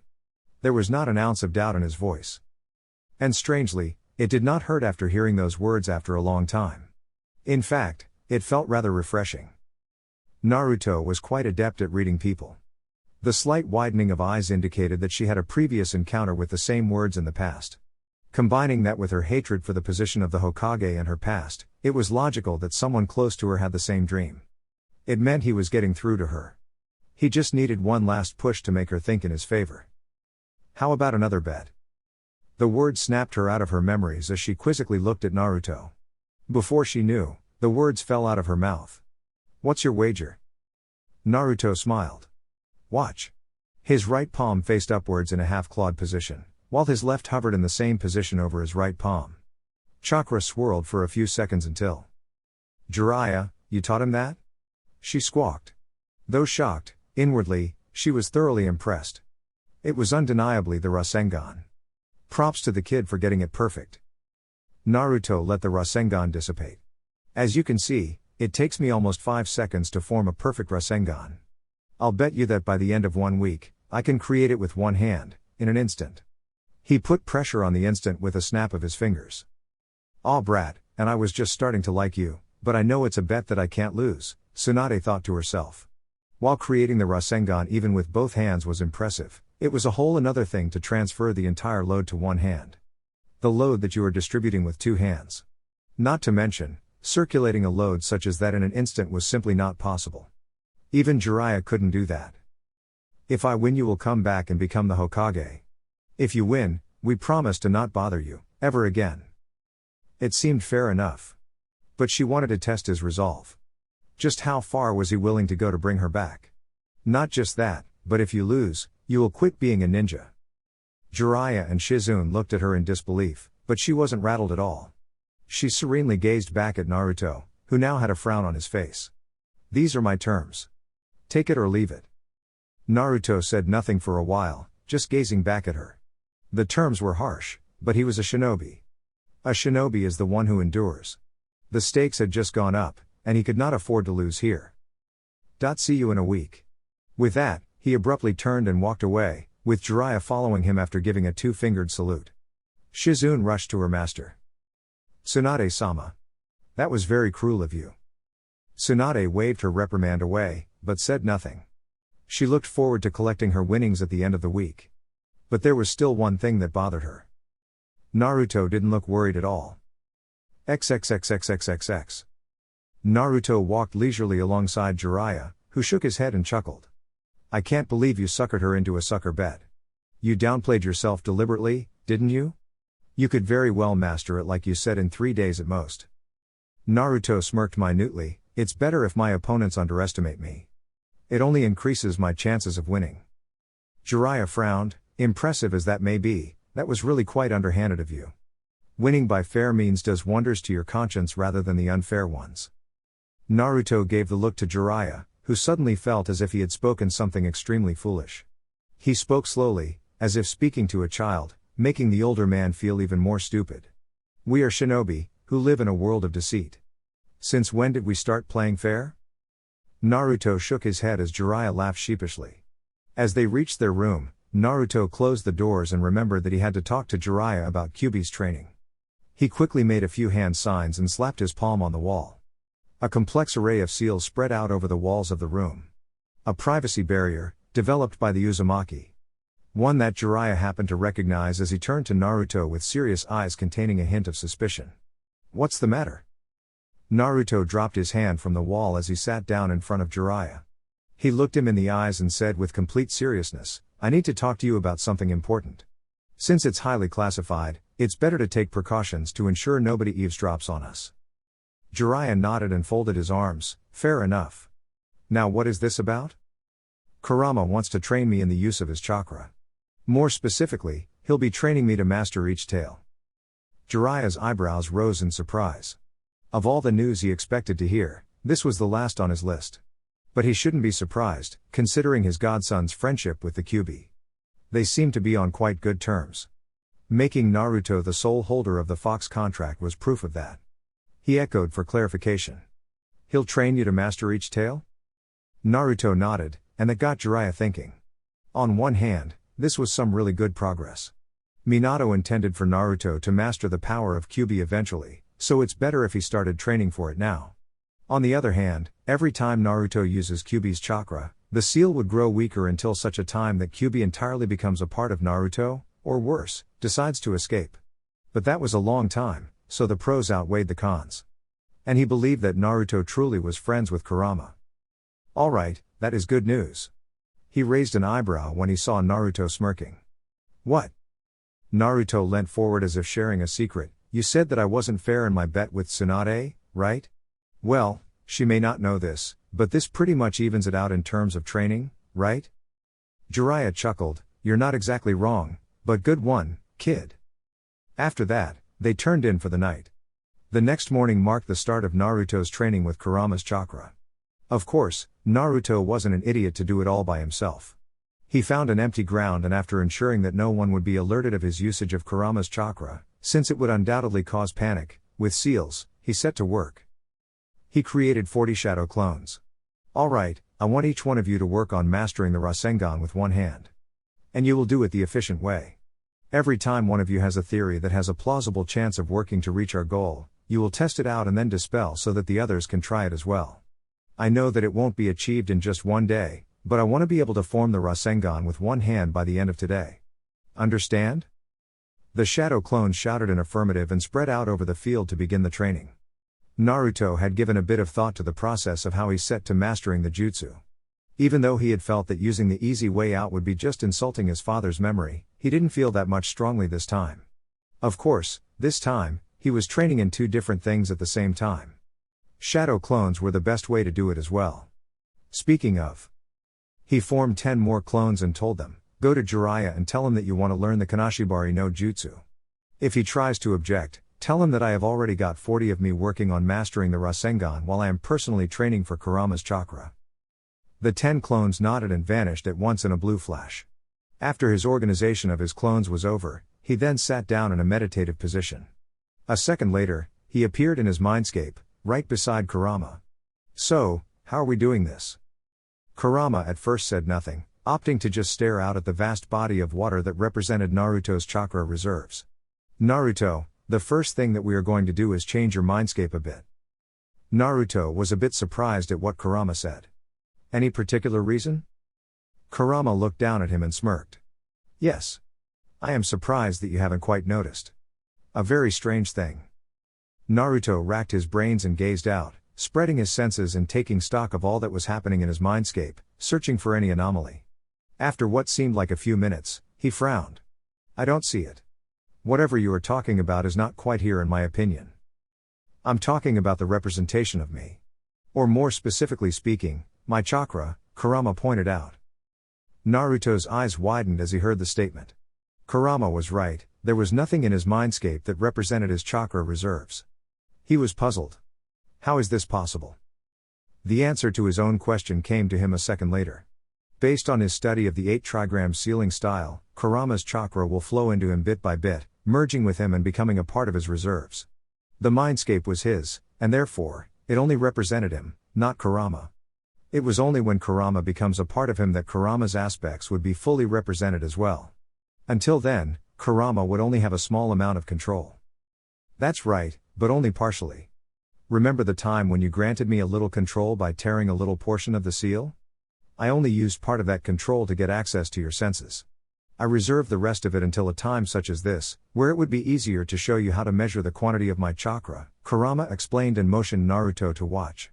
There was not an ounce of doubt in his voice. And strangely, it did not hurt after hearing those words after a long time. In fact, it felt rather refreshing. Naruto was quite adept at reading people. The slight widening of eyes indicated that she had a previous encounter with the same words in the past. Combining that with her hatred for the position of the Hokage and her past, it was logical that someone close to her had the same dream. It meant he was getting through to her. He just needed one last push to make her think in his favor. How about another bet? The words snapped her out of her memories as she quizzically looked at Naruto. Before she knew, the words fell out of her mouth. What's your wager? Naruto smiled. Watch. His right palm faced upwards in a half-clawed position, while his left hovered in the same position over his right palm. Chakra swirled for a few seconds until. Jiraiya, you taught him that? She squawked. Though shocked, inwardly, she was thoroughly impressed. It was undeniably the Rasengan. Props to the kid for getting it perfect. Naruto let the Rasengan dissipate. As you can see, it takes me almost 5 seconds to form a perfect Rasengan. I'll bet you that by the end of 1 week, I can create it with one hand, in an instant. He put pressure on the instant with a snap of his fingers. Aw brat, and I was just starting to like you, but I know it's a bet that I can't lose, Tsunade thought to herself. While creating the Rasengan even with both hands was impressive, It was a whole another thing to transfer the entire load to one hand. The load that you are distributing with two hands. Not to mention, circulating a load such as that in an instant was simply not possible. Even Jiraiya couldn't do that. If I win, you will come back and become the Hokage. If you win, we promise to not bother you, ever again. It seemed fair enough. But she wanted to test his resolve. Just how far was he willing to go to bring her back? Not just that, but if you lose, you will quit being a ninja. Jiraiya and Shizune looked at her in disbelief, but she wasn't rattled at all. She serenely gazed back at Naruto, who now had a frown on his face. These are my terms. Take it or leave it. Naruto said nothing for a while, just gazing back at her. The terms were harsh, but he was a shinobi. A shinobi is the one who endures. The stakes had just gone up, and he could not afford to lose here. See you in a week. With that, he abruptly turned and walked away, with Jiraiya following him after giving a two-fingered salute. Shizune rushed to her master. Tsunade-sama. That was very cruel of you. Tsunade waved her reprimand away, but said nothing. She looked forward to collecting her winnings at the end of the week. But there was still one thing that bothered her. Naruto didn't look worried at all. XXXXXXX. Naruto walked leisurely alongside Jiraiya, who shook his head and chuckled. I can't believe you suckered her into a sucker bet. You downplayed yourself deliberately, didn't you? You could very well master it like you said in 3 days at most. Naruto smirked minutely. It's better if my opponents underestimate me. It only increases my chances of winning. Jiraiya frowned. Impressive as that may be, that was really quite underhanded of you. Winning by fair means does wonders to your conscience rather than the unfair ones. Naruto gave the look to Jiraiya, who suddenly felt as if he had spoken something extremely foolish. He spoke slowly, as if speaking to a child, making the older man feel even more stupid. We are shinobi, who live in a world of deceit. Since when did we start playing fair? Naruto shook his head as Jiraiya laughed sheepishly. As they reached their room, Naruto closed the doors and remembered that he had to talk to Jiraiya about Kyuubi's training. He quickly made a few hand signs and slapped his palm on the wall. A complex array of seals spread out over the walls of the room. A privacy barrier, developed by the Uzumaki. One that Jiraiya happened to recognize as he turned to Naruto with serious eyes containing a hint of suspicion. What's the matter? Naruto dropped his hand from the wall as he sat down in front of Jiraiya. He looked him in the eyes and said with complete seriousness, I need to talk to you about something important. Since it's highly classified, it's better to take precautions to ensure nobody eavesdrops on us. Jiraiya nodded and folded his arms. Fair enough. Now what is this about? Kurama wants to train me in the use of his chakra. More specifically, he'll be training me to master each tale. Jiraiya's eyebrows rose in surprise. Of all the news he expected to hear, this was the last on his list. But he shouldn't be surprised, considering his godson's friendship with the Kyuubi. They seemed to be on quite good terms. Making Naruto the sole holder of the Fox contract was proof of that. He echoed for clarification. He'll train you to master each tale? Naruto nodded, and that got Jiraiya thinking. On one hand, this was some really good progress. Minato intended for Naruto to master the power of Kyuubi eventually, so it's better if he started training for it now. On the other hand, every time Naruto uses Kyuubi's chakra, the seal would grow weaker until such a time that Kyuubi entirely becomes a part of Naruto, or worse, decides to escape. But that was a long time, so the pros outweighed the cons. And he believed that Naruto truly was friends with Kurama. Alright, that is good news. He raised an eyebrow when he saw Naruto smirking. What? Naruto leant forward as if sharing a secret. You said that I wasn't fair in my bet with Tsunade, right? Well, she may not know this, but this pretty much evens it out in terms of training, right? Jiraiya chuckled. You're not exactly wrong, but good one, kid. After that, they turned in for the night. The next morning marked the start of Naruto's training with Kurama's chakra. Of course, Naruto wasn't an idiot to do it all by himself. He found an empty ground and after ensuring that no one would be alerted of his usage of Kurama's chakra, since it would undoubtedly cause panic, with seals, he set to work. He created 40 shadow clones. Alright, I want each one of you to work on mastering the Rasengan with one hand. And you will do it the efficient way. Every time one of you has a theory that has a plausible chance of working to reach our goal, you will test it out and then dispel so that the others can try it as well. I know that it won't be achieved in just one day, but I want to be able to form the Rasengan with one hand by the end of today. Understand? The shadow clones shouted an affirmative and spread out over the field to begin the training. Naruto had given a bit of thought to the process of how he set to mastering the jutsu. Even though he had felt that using the easy way out would be just insulting his father's memory, he didn't feel that much strongly this time. Of course, this time, he was training in two different things at the same time. Shadow clones were the best way to do it as well. Speaking of, he formed 10 more clones and told them, "Go to Jiraiya and tell him that you want to learn the Kanashibari no Jutsu. If he tries to object, tell him that I have already got 40 of me working on mastering the Rasengan while I am personally training for Kurama's chakra." The 10 clones nodded and vanished at once in a blue flash. After his organization of his clones was over, he then sat down in a meditative position. A second later, he appeared in his mindscape, right beside Kurama. "So, how are we doing this?" Kurama at first said nothing, opting to just stare out at the vast body of water that represented Naruto's chakra reserves. "Naruto, the first thing that we are going to do is change your mindscape a bit." Naruto was a bit surprised at what Kurama said. "Any particular reason?" Kurama looked down at him and smirked. "Yes. I am surprised that you haven't quite noticed. A very strange thing." Naruto racked his brains and gazed out, spreading his senses and taking stock of all that was happening in his mindscape, searching for any anomaly. After what seemed like a few minutes, he frowned. "I don't see it. Whatever you are talking about is not quite here in my opinion. I'm talking about the representation of me. Or more specifically speaking, my chakra," Kurama pointed out. Naruto's eyes widened as he heard the statement. Kurama was right, there was nothing in his mindscape that represented his chakra reserves. He was puzzled. How is this possible? The answer to his own question came to him a second later. Based on his study of the 8 trigram sealing style, Kurama's chakra will flow into him bit by bit, merging with him and becoming a part of his reserves. The mindscape was his, and therefore, it only represented him, not Kurama. It was only when Kurama becomes a part of him that Kurama's aspects would be fully represented as well. Until then, Kurama would only have a small amount of control. That's right, but only partially. Remember the time when you granted me a little control by tearing a little portion of the seal? I only used part of that control to get access to your senses. I reserved the rest of it until a time such as this, where it would be easier to show you how to measure the quantity of my chakra, Kurama explained and motioned Naruto to watch.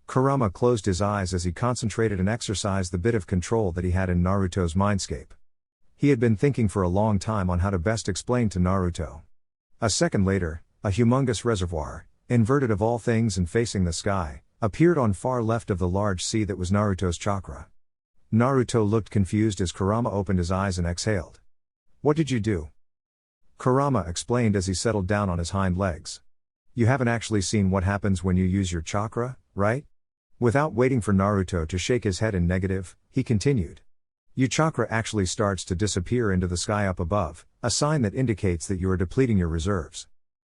Kurama closed his eyes as he concentrated and exercised the bit of control that he had in Naruto's mindscape. He had been thinking for a long time on how to best explain to Naruto. A second later, a humongous reservoir, inverted of all things and facing the sky, appeared on far left of the large sea that was Naruto's chakra. Naruto looked confused as Kurama opened his eyes and exhaled. "What did you do?" Kurama explained as he settled down on his hind legs. "You haven't actually seen what happens when you use your chakra, right?" Without waiting for Naruto to shake his head in negative, he continued. "Your chakra actually starts to disappear into the sky up above, a sign that indicates that you are depleting your reserves.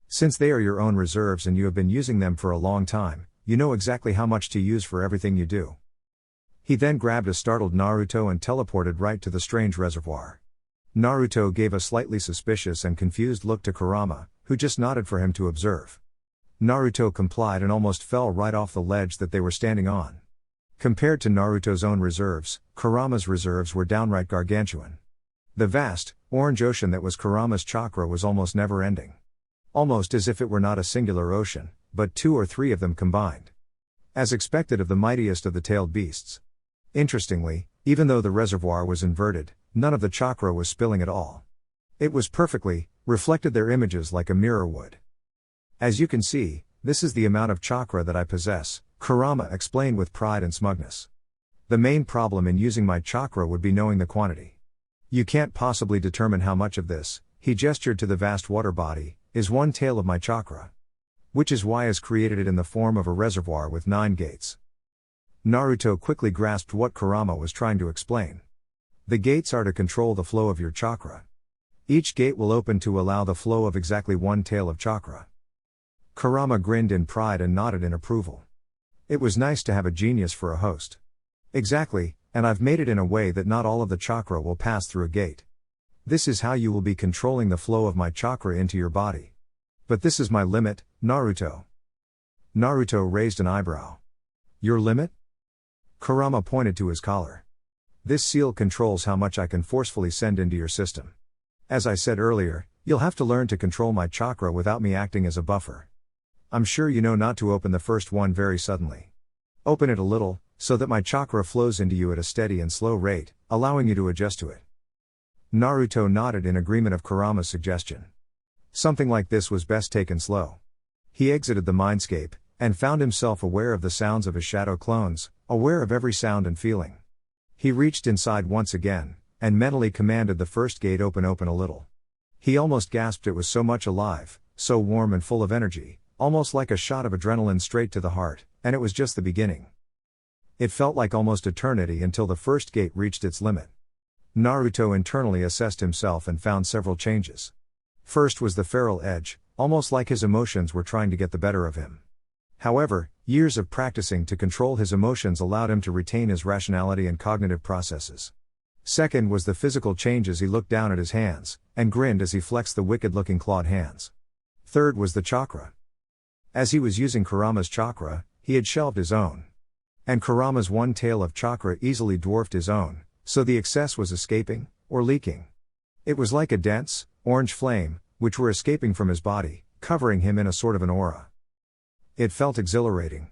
Since they are your own reserves and you have been using them for a long time, you know exactly how much to use for everything you do." He then grabbed a startled Naruto and teleported right to the strange reservoir. Naruto gave a slightly suspicious and confused look to Kurama, who just nodded for him to observe. Naruto complied and almost fell right off the ledge that they were standing on. Compared to Naruto's own reserves, Kurama's reserves were downright gargantuan. The vast, orange ocean that was Kurama's chakra was almost never-ending. Almost as if it were not a singular ocean, but 2 or 3 of them combined. As expected of the mightiest of the tailed beasts. Interestingly, even though the reservoir was inverted, none of the chakra was spilling at all. It was perfectly, reflected their images like a mirror would. "As you can see, this is the amount of chakra that I possess," Kurama explained with pride and smugness. "The main problem in using my chakra would be knowing the quantity. You can't possibly determine how much of this," he gestured to the vast water body, "is one tail of my chakra. Which is why has created it in the form of a reservoir with 9 gates." Naruto quickly grasped what Kurama was trying to explain. "The gates are to control the flow of your chakra. Each gate will open to allow the flow of exactly 1 tail of chakra." Kurama grinned in pride and nodded in approval. It was nice to have a genius for a host. "Exactly, and I've made it in a way that not all of the chakra will pass through a gate. This is how you will be controlling the flow of my chakra into your body. But this is my limit, Naruto." Naruto raised an eyebrow. "Your limit?" Kurama pointed to his collar. This seal controls how much I can forcefully send into your system. As I said earlier, you'll have to learn to control my chakra without me acting as a buffer. I'm sure you know not to open the first one very suddenly. Open it a little, so that my chakra flows into you at a steady and slow rate, allowing you to adjust to it. Naruto nodded in agreement of Kurama's suggestion. Something like this was best taken slow. He exited the mindscape, and found himself aware of the sounds of his shadow clones, aware of every sound and feeling. He reached inside once again, and mentally commanded the first gate open a little. He almost gasped, it was so much alive, so warm and full of energy, almost like a shot of adrenaline straight to the heart, and it was just the beginning. It felt like almost eternity until the first gate reached its limit. Naruto internally assessed himself and found several changes. First was the feral edge, almost like his emotions were trying to get the better of him. However, years of practicing to control his emotions allowed him to retain his rationality and cognitive processes. Second was the physical changes. He looked down at his hands, and grinned as he flexed the wicked-looking clawed hands. Third was the chakra. As he was using Kurama's chakra, he had shelved his own. And Kurama's one tail of chakra easily dwarfed his own, so the excess was escaping, or leaking. It was like a dense, orange flame, which were escaping from his body, covering him in a sort of an aura. It felt exhilarating.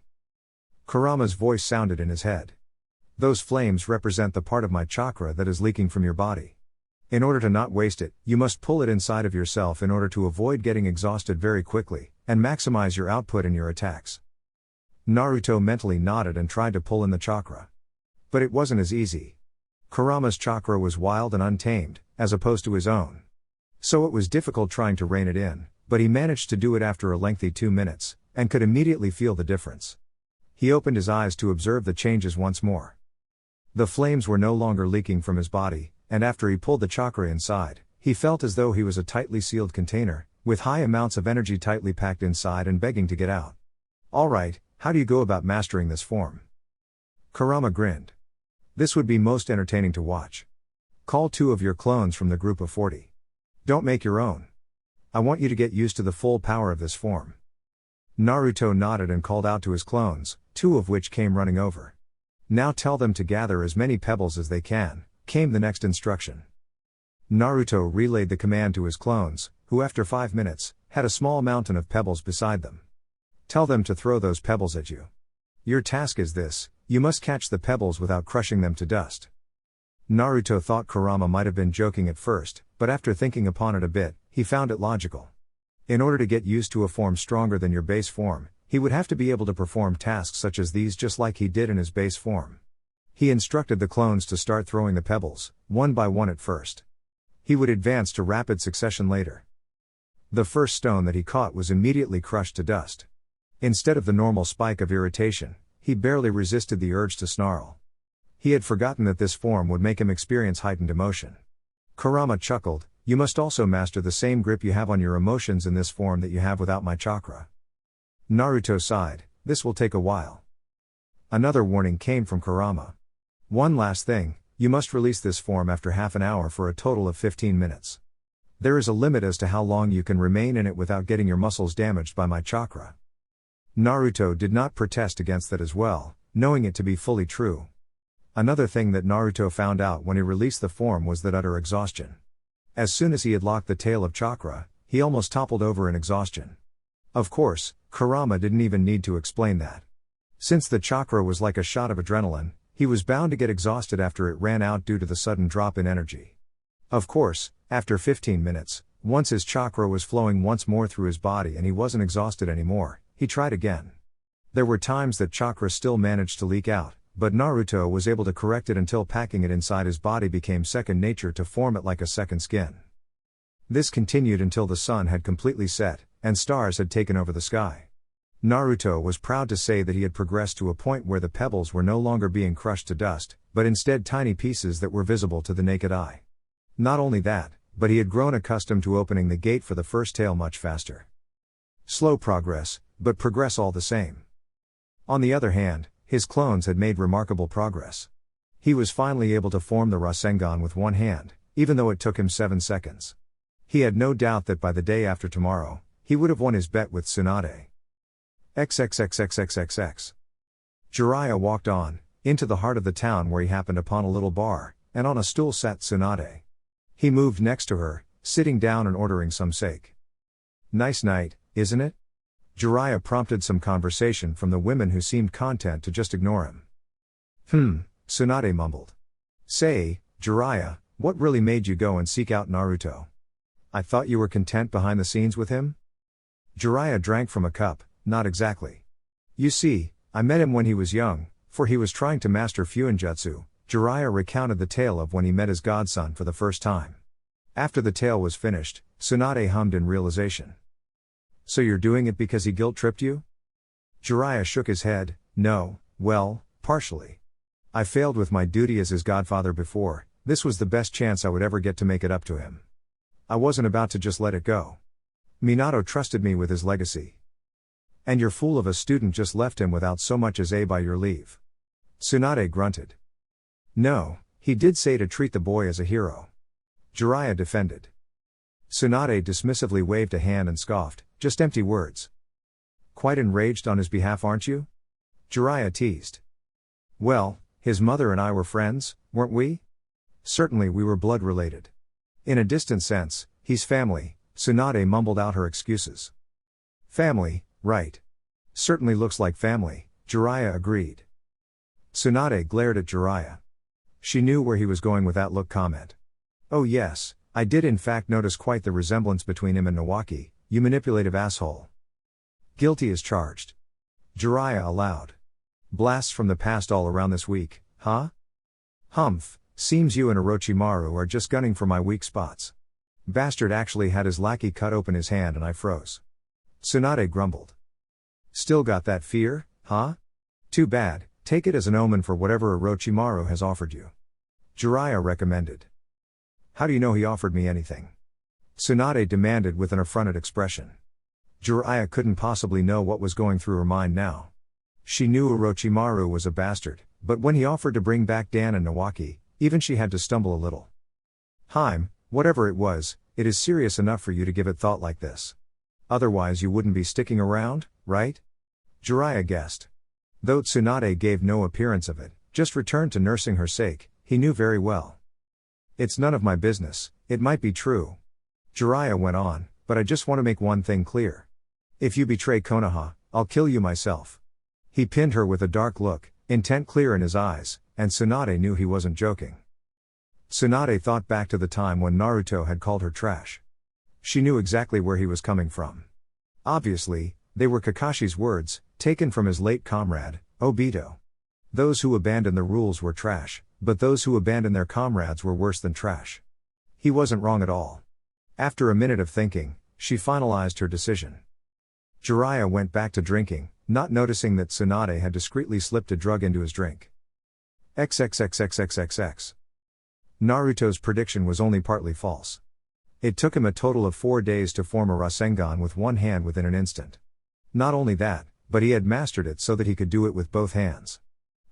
Kurama's voice sounded in his head. Those flames represent the part of my chakra that is leaking from your body. In order to not waste it, you must pull it inside of yourself in order to avoid getting exhausted very quickly, and maximize your output in your attacks. Naruto mentally nodded and tried to pull in the chakra. But it wasn't as easy. Kurama's chakra was wild and untamed, as opposed to his own. So it was difficult trying to rein it in, but he managed to do it after a lengthy 2 minutes, and could immediately feel the difference. He opened his eyes to observe the changes once more. The flames were no longer leaking from his body, and after he pulled the chakra inside, he felt as though he was a tightly sealed container, with high amounts of energy tightly packed inside and begging to get out. Alright, how do you go about mastering this form? Kurama grinned. This would be most entertaining to watch. Call 2 of your clones from the group of 40. Don't make your own. I want you to get used to the full power of this form. Naruto nodded and called out to his clones, 2 of which came running over. Now tell them to gather as many pebbles as they can, came the next instruction. Naruto relayed the command to his clones, who after 5 minutes, had a small mountain of pebbles beside them. Tell them to throw those pebbles at you. Your task is this, you must catch the pebbles without crushing them to dust. Naruto thought Kurama might have been joking at first, but after thinking upon it a bit, he found it logical. In order to get used to a form stronger than your base form, he would have to be able to perform tasks such as these just like he did in his base form. He instructed the clones to start throwing the pebbles, one by one at first. He would advance to rapid succession later. The first stone that he caught was immediately crushed to dust. Instead of the normal spike of irritation, he barely resisted the urge to snarl. He had forgotten that this form would make him experience heightened emotion. Kurama chuckled, you must also master the same grip you have on your emotions in this form that you have without my chakra. Naruto sighed, this will take a while. Another warning came from Kurama. One last thing, you must release this form after half an hour for a total of 15 minutes. There is a limit as to how long you can remain in it without getting your muscles damaged by my chakra. Naruto did not protest against that as well, knowing it to be fully true. Another thing that Naruto found out when he released the form was that utter exhaustion. As soon as he had locked the tail of chakra, he almost toppled over in exhaustion. Of course, Kurama didn't even need to explain that. Since the chakra was like a shot of adrenaline, he was bound to get exhausted after it ran out due to the sudden drop in energy. Of course, after 15 minutes, once his chakra was flowing once more through his body and he wasn't exhausted anymore, he tried again. There were times that chakra still managed to leak out, but Naruto was able to correct it until packing it inside his body became second nature to form it like a second skin. This continued until the sun had completely set, and stars had taken over the sky. Naruto was proud to say that he had progressed to a point where the pebbles were no longer being crushed to dust, but instead tiny pieces that were visible to the naked eye. Not only that, but he had grown accustomed to opening the gate for the first tail much faster. Slow progress, but progress all the same. On the other hand, his clones had made remarkable progress. He was finally able to form the Rasengan with one hand, even though it took him 7 seconds. He had no doubt that by the day after tomorrow, he would have won his bet with Tsunade. XXXXXXX. Jiraiya walked on, into the heart of the town where he happened upon a little bar, and on a stool sat Tsunade. He moved next to her, sitting down and ordering some sake. Nice night, isn't it? Jiraiya prompted some conversation from the women who seemed content to just ignore him. Tsunade mumbled. Say, Jiraiya, what really made you go and seek out Naruto? I thought you were content behind the scenes with him? Jiraiya drank from a cup. Not exactly. You see, I met him when he was young, for he was trying to master Fuinjutsu. Jiraiya recounted the tale of when he met his godson for the first time. After the tale was finished, Tsunade hummed in realization. So you're doing it because he guilt-tripped you? Jiraiya shook his head. No, well, partially. I failed with my duty as his godfather before. This was the best chance I would ever get to make it up to him. I wasn't about to just let it go. Minato trusted me with his legacy. And your fool of a student just left him without so much as a by your leave. Tsunade grunted. No, he did say to treat the boy as a hero. Jiraiya defended. Tsunade dismissively waved a hand and scoffed, just empty words. Quite enraged on his behalf, aren't you? Jiraiya teased. Well, his mother and I were friends, weren't we? Certainly we were blood related. In a distant sense, he's family. Tsunade mumbled out her excuses. Family, right. Certainly looks like family, Jiraiya agreed. Tsunade glared at Jiraiya. She knew where he was going with that look comment. Oh yes, I did in fact notice quite the resemblance between him and Nawaki, you manipulative asshole. Guilty as charged. Jiraiya allowed. Blasts from the past all around this week, huh? Humph, seems you and Orochimaru are just gunning for my weak spots. Bastard actually had his lackey cut open his hand and I froze. Tsunade grumbled. Still got that fear, huh? Too bad, take it as an omen for whatever Orochimaru has offered you. Jiraiya recommended. How do you know he offered me anything? Tsunade demanded with an affronted expression. Jiraiya couldn't possibly know what was going through her mind now. She knew Orochimaru was a bastard, but when he offered to bring back Dan and Nawaki, even she had to stumble a little. Whatever it was, it is serious enough for you to give it thought like this. Otherwise you wouldn't be sticking around, right? Jiraiya guessed. Though Tsunade gave no appearance of it, just returned to nursing her sake, he knew very well. It's none of my business, it might be true. Jiraiya went on, but I just want to make one thing clear. If you betray Konoha, I'll kill you myself. He pinned her with a dark look, intent clear in his eyes, and Tsunade knew he wasn't joking. Tsunade thought back to the time when Naruto had called her trash. She knew exactly where he was coming from. Obviously, they were Kakashi's words, taken from his late comrade, Obito. Those who abandoned the rules were trash, but those who abandoned their comrades were worse than trash. He wasn't wrong at all. After a minute of thinking, she finalized her decision. Jiraiya went back to drinking, not noticing that Tsunade had discreetly slipped a drug into his drink. XXXXXXX. Naruto's prediction was only partly false. It took him a total of 4 days to form a Rasengan with one hand within an instant. Not only that, but he had mastered it so that he could do it with both hands.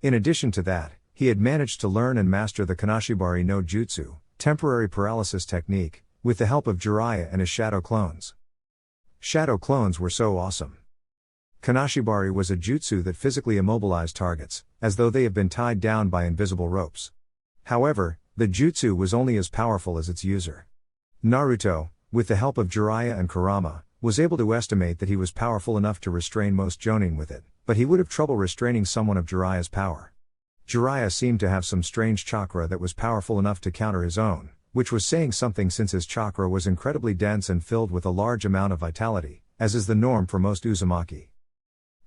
In addition to that, he had managed to learn and master the Kanashibari no Jutsu, temporary paralysis technique, with the help of Jiraiya and his shadow clones. Shadow clones were so awesome. Kanashibari was a jutsu that physically immobilized targets, as though they had been tied down by invisible ropes. However, the jutsu was only as powerful as its user. Naruto, with the help of Jiraiya and Kurama, was able to estimate that he was powerful enough to restrain most Jonin with it, but he would have trouble restraining someone of Jiraiya's power. Jiraiya seemed to have some strange chakra that was powerful enough to counter his own, which was saying something since his chakra was incredibly dense and filled with a large amount of vitality, as is the norm for most Uzumaki.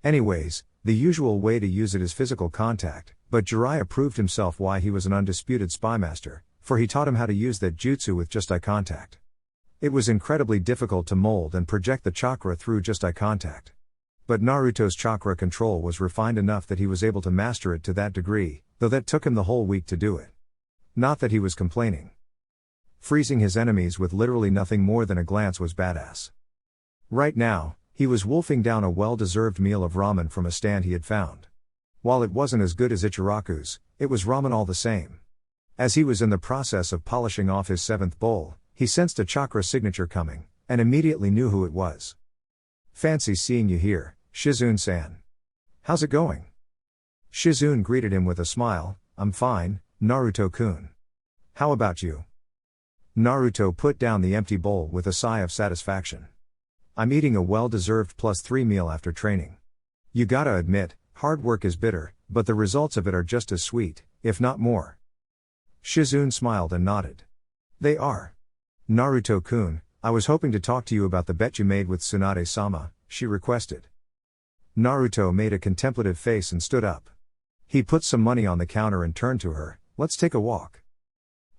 Anyways, the usual way to use it is physical contact, but Jiraiya proved himself why he was an undisputed spymaster, for he taught him how to use that jutsu with just eye contact. It was incredibly difficult to mold and project the chakra through just eye contact. But Naruto's chakra control was refined enough that he was able to master it to that degree, though that took him the whole week to do it. Not that he was complaining. Freezing his enemies with literally nothing more than a glance was badass. Right now, he was wolfing down a well-deserved meal of ramen from a stand he had found. While it wasn't as good as Ichiraku's, it was ramen all the same. As he was in the process of polishing off his 7th bowl, he sensed a chakra signature coming, and immediately knew who it was. Fancy seeing you here, Shizune-san. How's it going? Shizune greeted him with a smile. I'm fine, Naruto-kun. How about you? Naruto put down the empty bowl with a sigh of satisfaction. I'm eating a well-deserved +3 meal after training. You gotta admit, hard work is bitter, but the results of it are just as sweet, if not more. Shizune smiled and nodded. They are. Naruto-kun, I was hoping to talk to you about the bet you made with Tsunade-sama, she requested. Naruto made a contemplative face and stood up. He put some money on the counter and turned to her. Let's take a walk.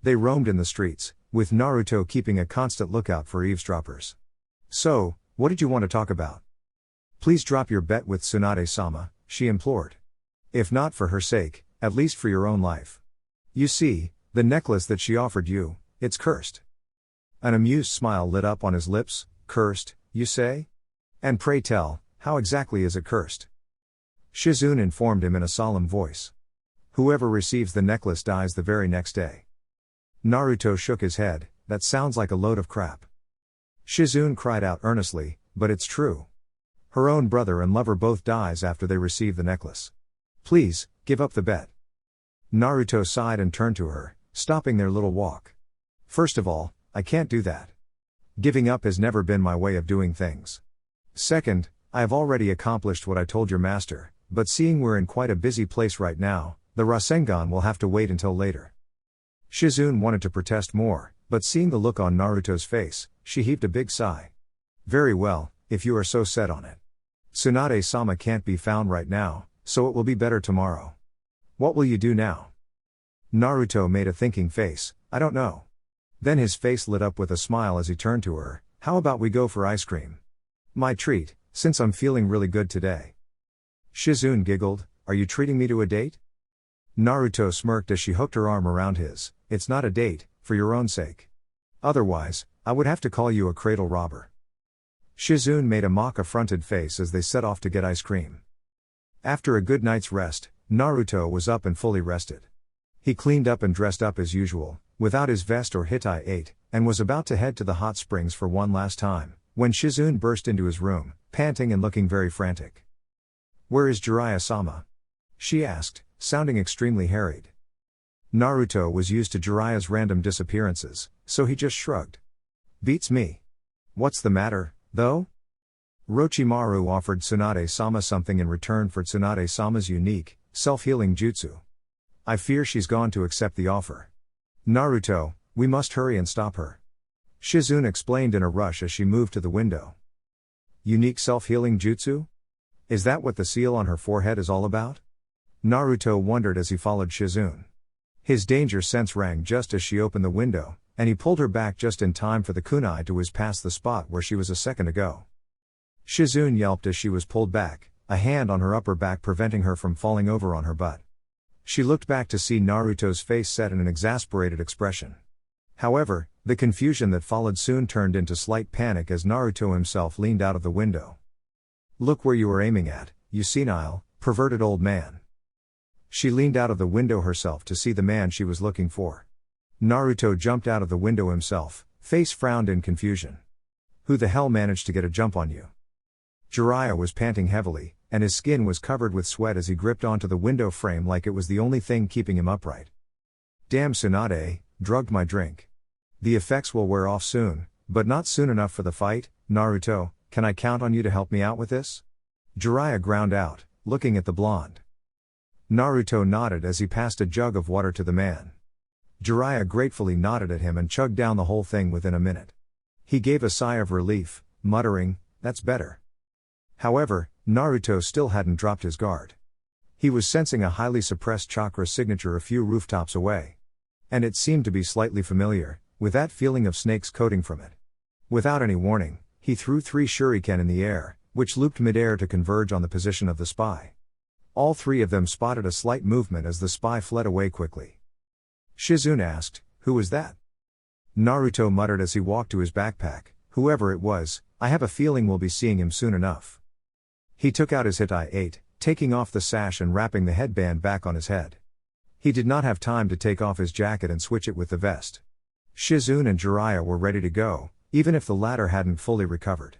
They roamed in the streets, with Naruto keeping a constant lookout for eavesdroppers. So, what did you want to talk about? Please drop your bet with Tsunade-sama, she implored. If not for her sake, at least for your own life. You see, the necklace that she offered you, it's cursed. An amused smile lit up on his lips. Cursed, you say? And pray tell, how exactly is it cursed? Shizune informed him in a solemn voice. Whoever receives the necklace dies the very next day. Naruto shook his head. That sounds like a load of crap. Shizune cried out earnestly, but it's true. Her own brother and lover both dies after they receive the necklace. Please, give up the bet. Naruto sighed and turned to her, stopping their little walk. First of all, I can't do that. Giving up has never been my way of doing things. Second, I have already accomplished what I told your master, but seeing we're in quite a busy place right now, the Rasengan will have to wait until later. Shizune wanted to protest more, but seeing the look on Naruto's face, she heaved a big sigh. Very well, if you are so set on it. Tsunade-sama can't be found right now, so it will be better tomorrow. What will you do now? Naruto made a thinking face. I don't know. Then his face lit up with a smile as he turned to her. How about we go for ice cream? My treat, since I'm feeling really good today. Shizune giggled. Are you treating me to a date? Naruto smirked as she hooked her arm around his. It's not a date, for your own sake. Otherwise, I would have to call you a cradle robber. Shizune made a mock-affronted face as they set off to get ice cream. After a good night's rest, Naruto was up and fully rested. He cleaned up and dressed up as usual, without his vest or hitai-8, and was about to head to the hot springs for one last time, when Shizune burst into his room, panting and looking very frantic. Where is Jiraiya-sama? She asked, sounding extremely harried. Naruto was used to Jiraiya's random disappearances, so he just shrugged. Beats me. What's the matter, though? Orochimaru offered Tsunade-sama something in return for Tsunade-sama's unique, self-healing jutsu. I fear she's gone to accept the offer. Naruto, we must hurry and stop her. Shizune explained in a rush as she moved to the window. Unique self-healing jutsu? Is that what the seal on her forehead is all about? Naruto wondered as he followed Shizune. His danger sense rang just as she opened the window, and he pulled her back just in time for the kunai to whiz past the spot where she was a second ago. Shizune yelped as she was pulled back, a hand on her upper back preventing her from falling over on her butt. She looked back to see Naruto's face set in an exasperated expression. However, the confusion that followed soon turned into slight panic as Naruto himself leaned out of the window. Look where you are aiming at, you senile, perverted old man. She leaned out of the window herself to see the man she was looking for. Naruto jumped out of the window himself, face frowned in confusion. Who the hell managed to get a jump on you? Jiraiya was panting heavily, and his skin was covered with sweat as he gripped onto the window frame like it was the only thing keeping him upright. Damn Tsunade, drugged my drink. The effects will wear off soon, but not soon enough for the fight. Naruto, can I count on you to help me out with this? Jiraiya ground out, looking at the blonde. Naruto nodded as he passed a jug of water to the man. Jiraiya gratefully nodded at him and chugged down the whole thing within a minute. He gave a sigh of relief, muttering, that's better. However, Naruto still hadn't dropped his guard. He was sensing a highly suppressed chakra signature a few rooftops away. And it seemed to be slightly familiar, with that feeling of snakes coating from it. Without any warning, he threw 3 shuriken in the air, which looped midair to converge on the position of the spy. All 3 of them spotted a slight movement as the spy fled away quickly. Shizune asked, who was that? Naruto muttered as he walked to his backpack, whoever it was, I have a feeling we'll be seeing him soon enough. He took out his hitai-8, taking off the sash and wrapping the headband back on his head. He did not have time to take off his jacket and switch it with the vest. Shizune and Jiraiya were ready to go, even if the latter hadn't fully recovered.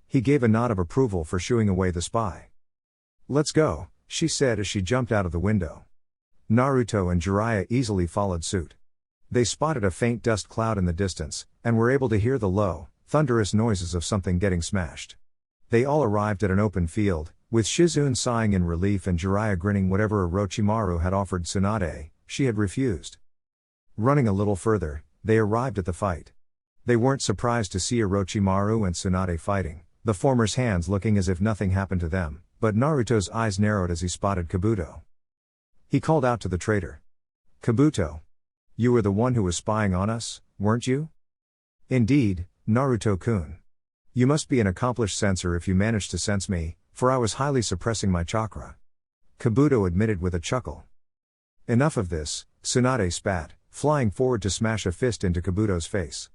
He gave a nod of approval for shooing away the spy. Let's go, she said as she jumped out of the window. Naruto and Jiraiya easily followed suit. They spotted a faint dust cloud in the distance, and were able to hear the low, thunderous noises of something getting smashed. They all arrived at an open field, with Shizune sighing in relief and Jiraiya grinning. Whatever Orochimaru had offered Tsunade, she had refused. Running a little further, they arrived at the fight. They weren't surprised to see Orochimaru and Tsunade fighting, the former's hands looking as if nothing happened to them, but Naruto's eyes narrowed as he spotted Kabuto. He called out to the traitor. "Kabuto. You were the one who was spying on us, weren't you?" "Indeed, Naruto-kun. You must be an accomplished sensor if you managed to sense me, for I was highly suppressing my chakra," Kabuto admitted with a chuckle. "Enough of this," Tsunade spat, flying forward to smash a fist into Kabuto's face.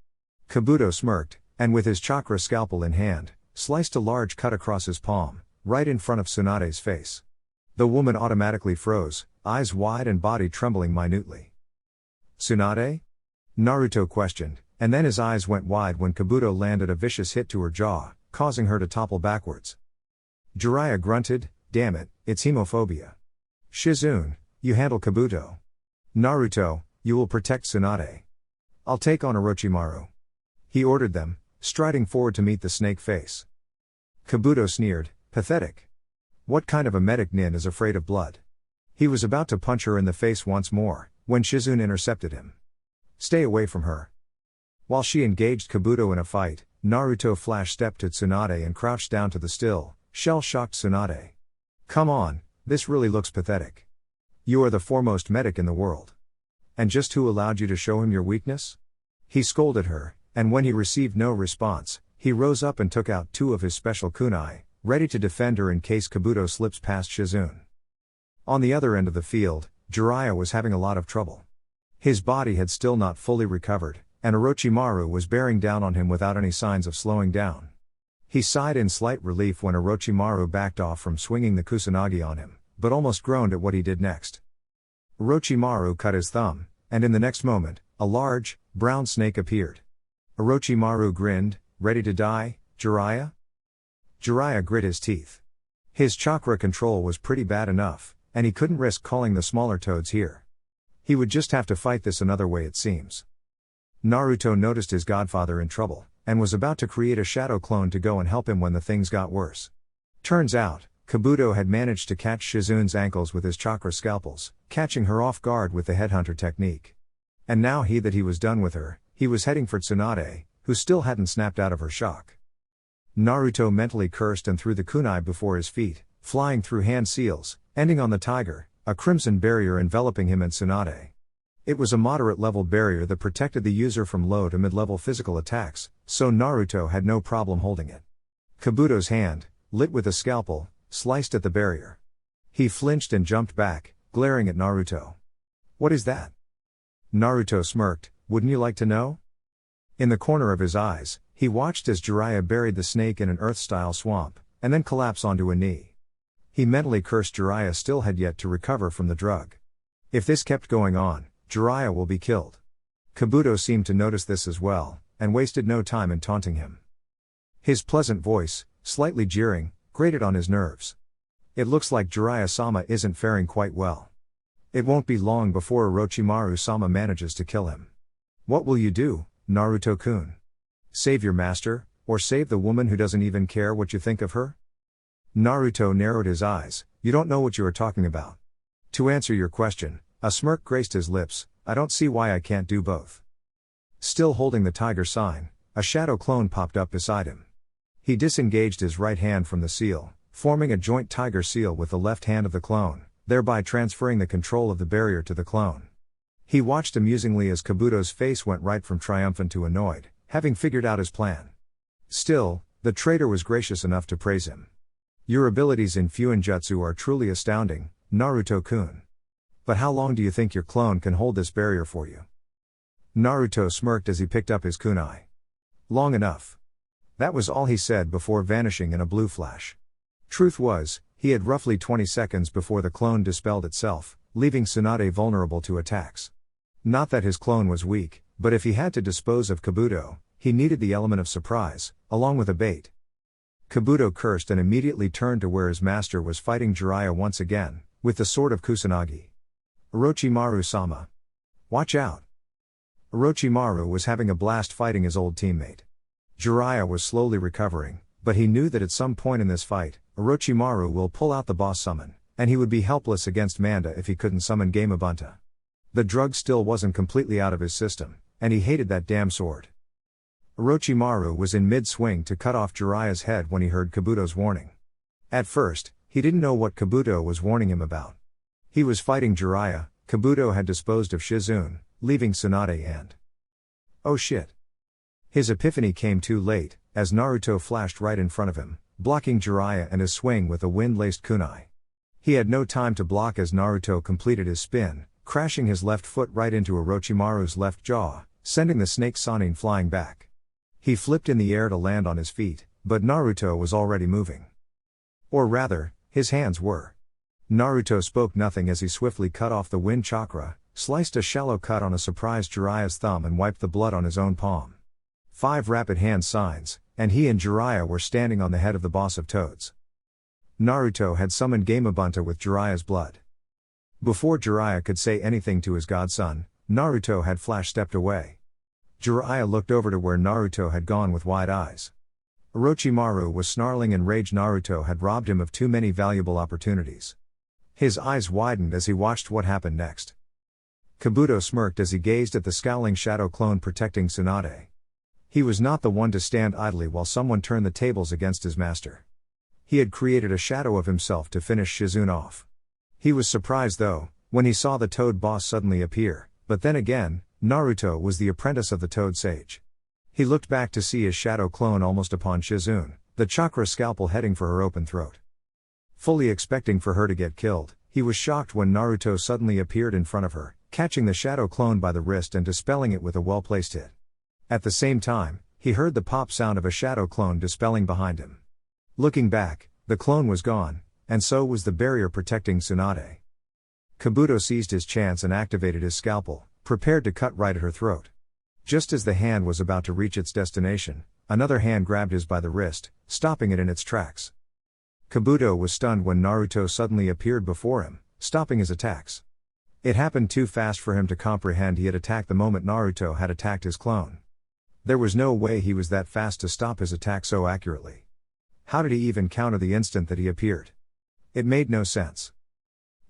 Kabuto smirked, and with his chakra scalpel in hand, sliced a large cut across his palm, right in front of Tsunade's face. The woman automatically froze, eyes wide and body trembling minutely. "Tsunade?" Naruto questioned, and then his eyes went wide when Kabuto landed a vicious hit to her jaw, causing her to topple backwards. Jiraiya grunted, "Damn it, it's hemophobia." "Shizune, you handle Kabuto. Naruto, you will protect Tsunade. I'll take on Orochimaru," he ordered them, striding forward to meet the snake face. Kabuto sneered, "Pathetic. What kind of a medic nin is afraid of blood?" He was about to punch her in the face once more, when Shizune intercepted him. "Stay away from her." While she engaged Kabuto in a fight, Naruto flash-stepped to Tsunade and crouched down to the still, shell-shocked Tsunade. "Come on, this really looks pathetic. You are the foremost medic in the world. And just who allowed you to show him your weakness?" He scolded her, and when he received no response, he rose up and took out two of his special kunai, ready to defend her in case Kabuto slips past Shizune. On the other end of the field, Jiraiya was having a lot of trouble. His body had still not fully recovered, and Orochimaru was bearing down on him without any signs of slowing down. He sighed in slight relief when Orochimaru backed off from swinging the kusanagi on him, but almost groaned at what he did next. Orochimaru cut his thumb, and in the next moment, a large, brown snake appeared. Orochimaru grinned, "Ready to die, Jiraiya?" Jiraiya grit his teeth. His chakra control was pretty bad enough, and he couldn't risk calling the smaller toads here. He would just have to fight this another way, it seems. Naruto noticed his godfather in trouble, and was about to create a shadow clone to go and help him when the things got worse. Turns out, Kabuto had managed to catch Shizune's ankles with his chakra scalpels, catching her off guard with the headhunter technique. And now he was done with her, he was heading for Tsunade, who still hadn't snapped out of her shock. Naruto mentally cursed and threw the kunai before his feet, flying through hand seals, ending on the tiger, a crimson barrier enveloping him and Tsunade. It was a moderate-level barrier that protected the user from low to mid-level physical attacks, so Naruto had no problem holding it. Kabuto's hand, lit with a scalpel, sliced at the barrier. He flinched and jumped back, glaring at Naruto. "What is that?" Naruto smirked, "Wouldn't you like to know?" In the corner of his eyes, he watched as Jiraiya buried the snake in an earth-style swamp, and then collapsed onto a knee. He mentally cursed Jiraiya still had yet to recover from the drug. If this kept going on, Jiraiya will be killed. Kabuto seemed to notice this as well, and wasted no time in taunting him. His pleasant voice, slightly jeering, grated on his nerves. It looks like Jiraiya-sama isn't faring quite well. It won't be long before Orochimaru-sama manages to kill him. What will you do, Naruto-kun? Save your master, or save the woman who doesn't even care what you think of her? Naruto narrowed his eyes. "You don't know what you are talking about." To answer your question, a smirk graced his lips. "I don't see why I can't do both." Still holding the tiger sign, a shadow clone popped up beside him. He disengaged his right hand from the seal, forming a joint tiger seal with the left hand of the clone, thereby transferring the control of the barrier to the clone. He watched amusingly as Kabuto's face went right from triumphant to annoyed, having figured out his plan. Still, the traitor was gracious enough to praise him. "Your abilities in Fuinjutsu are truly astounding, Naruto-kun. But how long do you think your clone can hold this barrier for you?" Naruto smirked as he picked up his kunai. "Long enough." That was all he said before vanishing in a blue flash. Truth was, he had roughly 20 seconds before the clone dispelled itself, leaving Tsunade vulnerable to attacks. Not that his clone was weak, but if he had to dispose of Kabuto, he needed the element of surprise, along with a bait. Kabuto cursed and immediately turned to where his master was fighting Jiraiya once again, with the sword of Kusanagi. Orochimaru-sama. Watch out! Orochimaru was having a blast fighting his old teammate. Jiraiya was slowly recovering, but he knew that at some point in this fight, Orochimaru will pull out the boss summon, and he would be helpless against Manda if he couldn't summon Gamabunta. The drug still wasn't completely out of his system, and he hated that damn sword. Orochimaru was in mid-swing to cut off Jiraiya's head when he heard Kabuto's warning. At first, he didn't know what Kabuto was warning him about. He was fighting Jiraiya. Kabuto had disposed of Shizune, leaving Tsunade and... Oh shit. His epiphany came too late, as Naruto flashed right in front of him, blocking Jiraiya and his swing with a wind-laced kunai. He had no time to block as Naruto completed his spin, crashing his left foot right into Orochimaru's left jaw, sending the snake Sannin flying back. He flipped in the air to land on his feet, but Naruto was already moving. Or rather, his hands were. Naruto spoke nothing as he swiftly cut off the wind chakra, sliced a shallow cut on a surprised Jiraiya's thumb and wiped the blood on his own palm. 5 rapid hand signs, and he and Jiraiya were standing on the head of the boss of toads. Naruto had summoned Gamabunta with Jiraiya's blood. Before Jiraiya could say anything to his godson, Naruto had flash-stepped away. Jiraiya looked over to where Naruto had gone with wide eyes. Orochimaru was snarling in rage. Naruto had robbed him of too many valuable opportunities. His eyes widened as he watched what happened next. Kabuto smirked as he gazed at the scowling shadow clone protecting Tsunade. He was not the one to stand idly while someone turned the tables against his master. He had created a shadow of himself to finish Shizune off. He was surprised though, when he saw the Toad boss suddenly appear, but then again, Naruto was the apprentice of the Toad Sage. He looked back to see his shadow clone almost upon Shizune, the chakra scalpel heading for her open throat. Fully expecting for her to get killed, he was shocked when Naruto suddenly appeared in front of her, catching the shadow clone by the wrist and dispelling it with a well-placed hit. At the same time, he heard the pop sound of a shadow clone dispelling behind him. Looking back, the clone was gone, and so was the barrier protecting Tsunade. Kabuto seized his chance and activated his scalpel, prepared to cut right at her throat. Just as the hand was about to reach its destination, another hand grabbed his by the wrist, stopping it in its tracks. Kabuto was stunned when Naruto suddenly appeared before him, stopping his attacks. It happened too fast for him to comprehend. He had attacked the moment Naruto had attacked his clone. There was no way he was that fast to stop his attack so accurately. How did he even counter the instant that he appeared? It made no sense.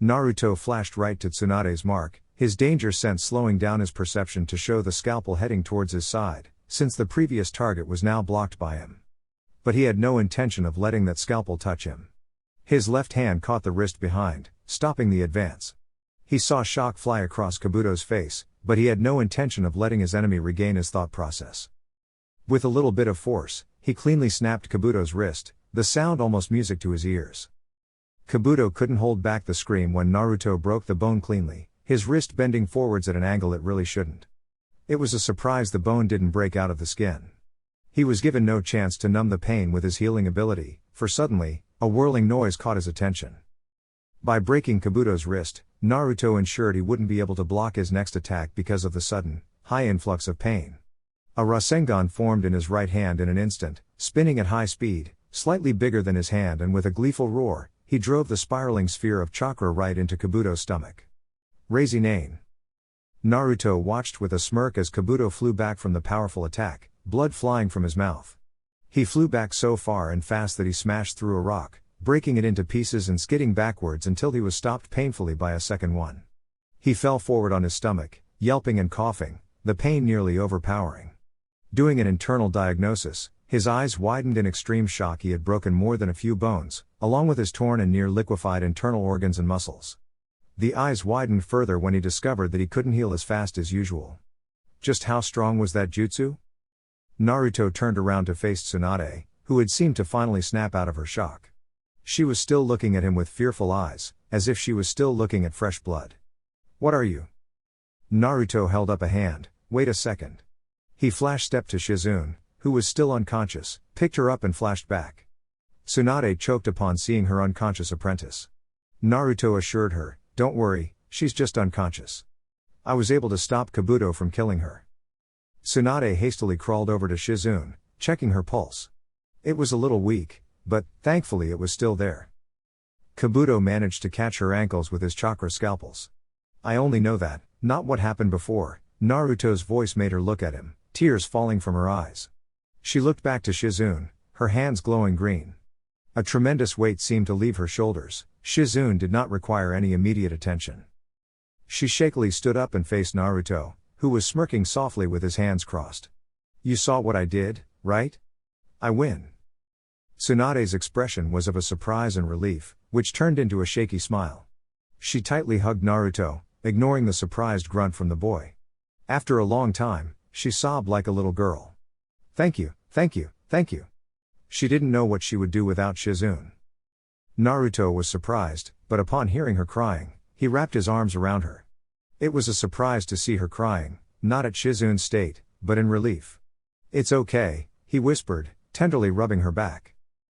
Naruto flashed right to Tsunade's mark, his danger sense slowing down his perception to show the scalpel heading towards his side, since the previous target was now blocked by him. But he had no intention of letting that scalpel touch him. His left hand caught the wrist behind, stopping the advance. He saw shock fly across Kabuto's face, but he had no intention of letting his enemy regain his thought process. With a little bit of force, he cleanly snapped Kabuto's wrist, the sound almost music to his ears. Kabuto couldn't hold back the scream when Naruto broke the bone cleanly, his wrist bending forwards at an angle it really shouldn't. It was a surprise the bone didn't break out of the skin. He was given no chance to numb the pain with his healing ability, for suddenly, a whirling noise caught his attention. By breaking Kabuto's wrist, Naruto ensured he wouldn't be able to block his next attack because of the sudden, high influx of pain. A Rasengan formed in his right hand in an instant, spinning at high speed, slightly bigger than his hand, and with a gleeful roar, he drove the spiraling sphere of chakra right into Kabuto's stomach. Rasengan. Naruto watched with a smirk as Kabuto flew back from the powerful attack, blood flying from his mouth. He flew back so far and fast that he smashed through a rock, breaking it into pieces and skidding backwards until he was stopped painfully by a second one. He fell forward on his stomach, yelping and coughing, the pain nearly overpowering. Doing an internal diagnosis, his eyes widened in extreme shock. He had broken more than a few bones, along with his torn and near liquefied internal organs and muscles. The eyes widened further when he discovered that he couldn't heal as fast as usual. Just how strong was that jutsu? Naruto turned around to face Tsunade, who had seemed to finally snap out of her shock. She was still looking at him with fearful eyes, as if she was still looking at fresh blood. "What are you?" Naruto held up a hand. "Wait a second." He flash-stepped to Shizune, who was still unconscious, picked her up and flashed back. Tsunade choked upon seeing her unconscious apprentice. Naruto assured her, "Don't worry, she's just unconscious. I was able to stop Kabuto from killing her." Tsunade hastily crawled over to Shizune, checking her pulse. It was a little weak, but, thankfully it was still there. Kabuto managed to catch her ankles with his chakra scalpels. I only know that, not what happened before. Naruto's voice made her look at him, tears falling from her eyes. She looked back to Shizune, her hands glowing green. A tremendous weight seemed to leave her shoulders. Shizune did not require any immediate attention. She shakily stood up and faced Naruto, who was smirking softly with his hands crossed. You saw what I did, right? I win. Tsunade's expression was of a surprise and relief, which turned into a shaky smile. She tightly hugged Naruto, ignoring the surprised grunt from the boy. After a long time, she sobbed like a little girl. Thank you, thank you, thank you. She didn't know what she would do without Shizune. Naruto was surprised, but upon hearing her crying, he wrapped his arms around her. It was a surprise to see her crying, not at Shizune's state, but in relief. It's okay, he whispered, tenderly rubbing her back.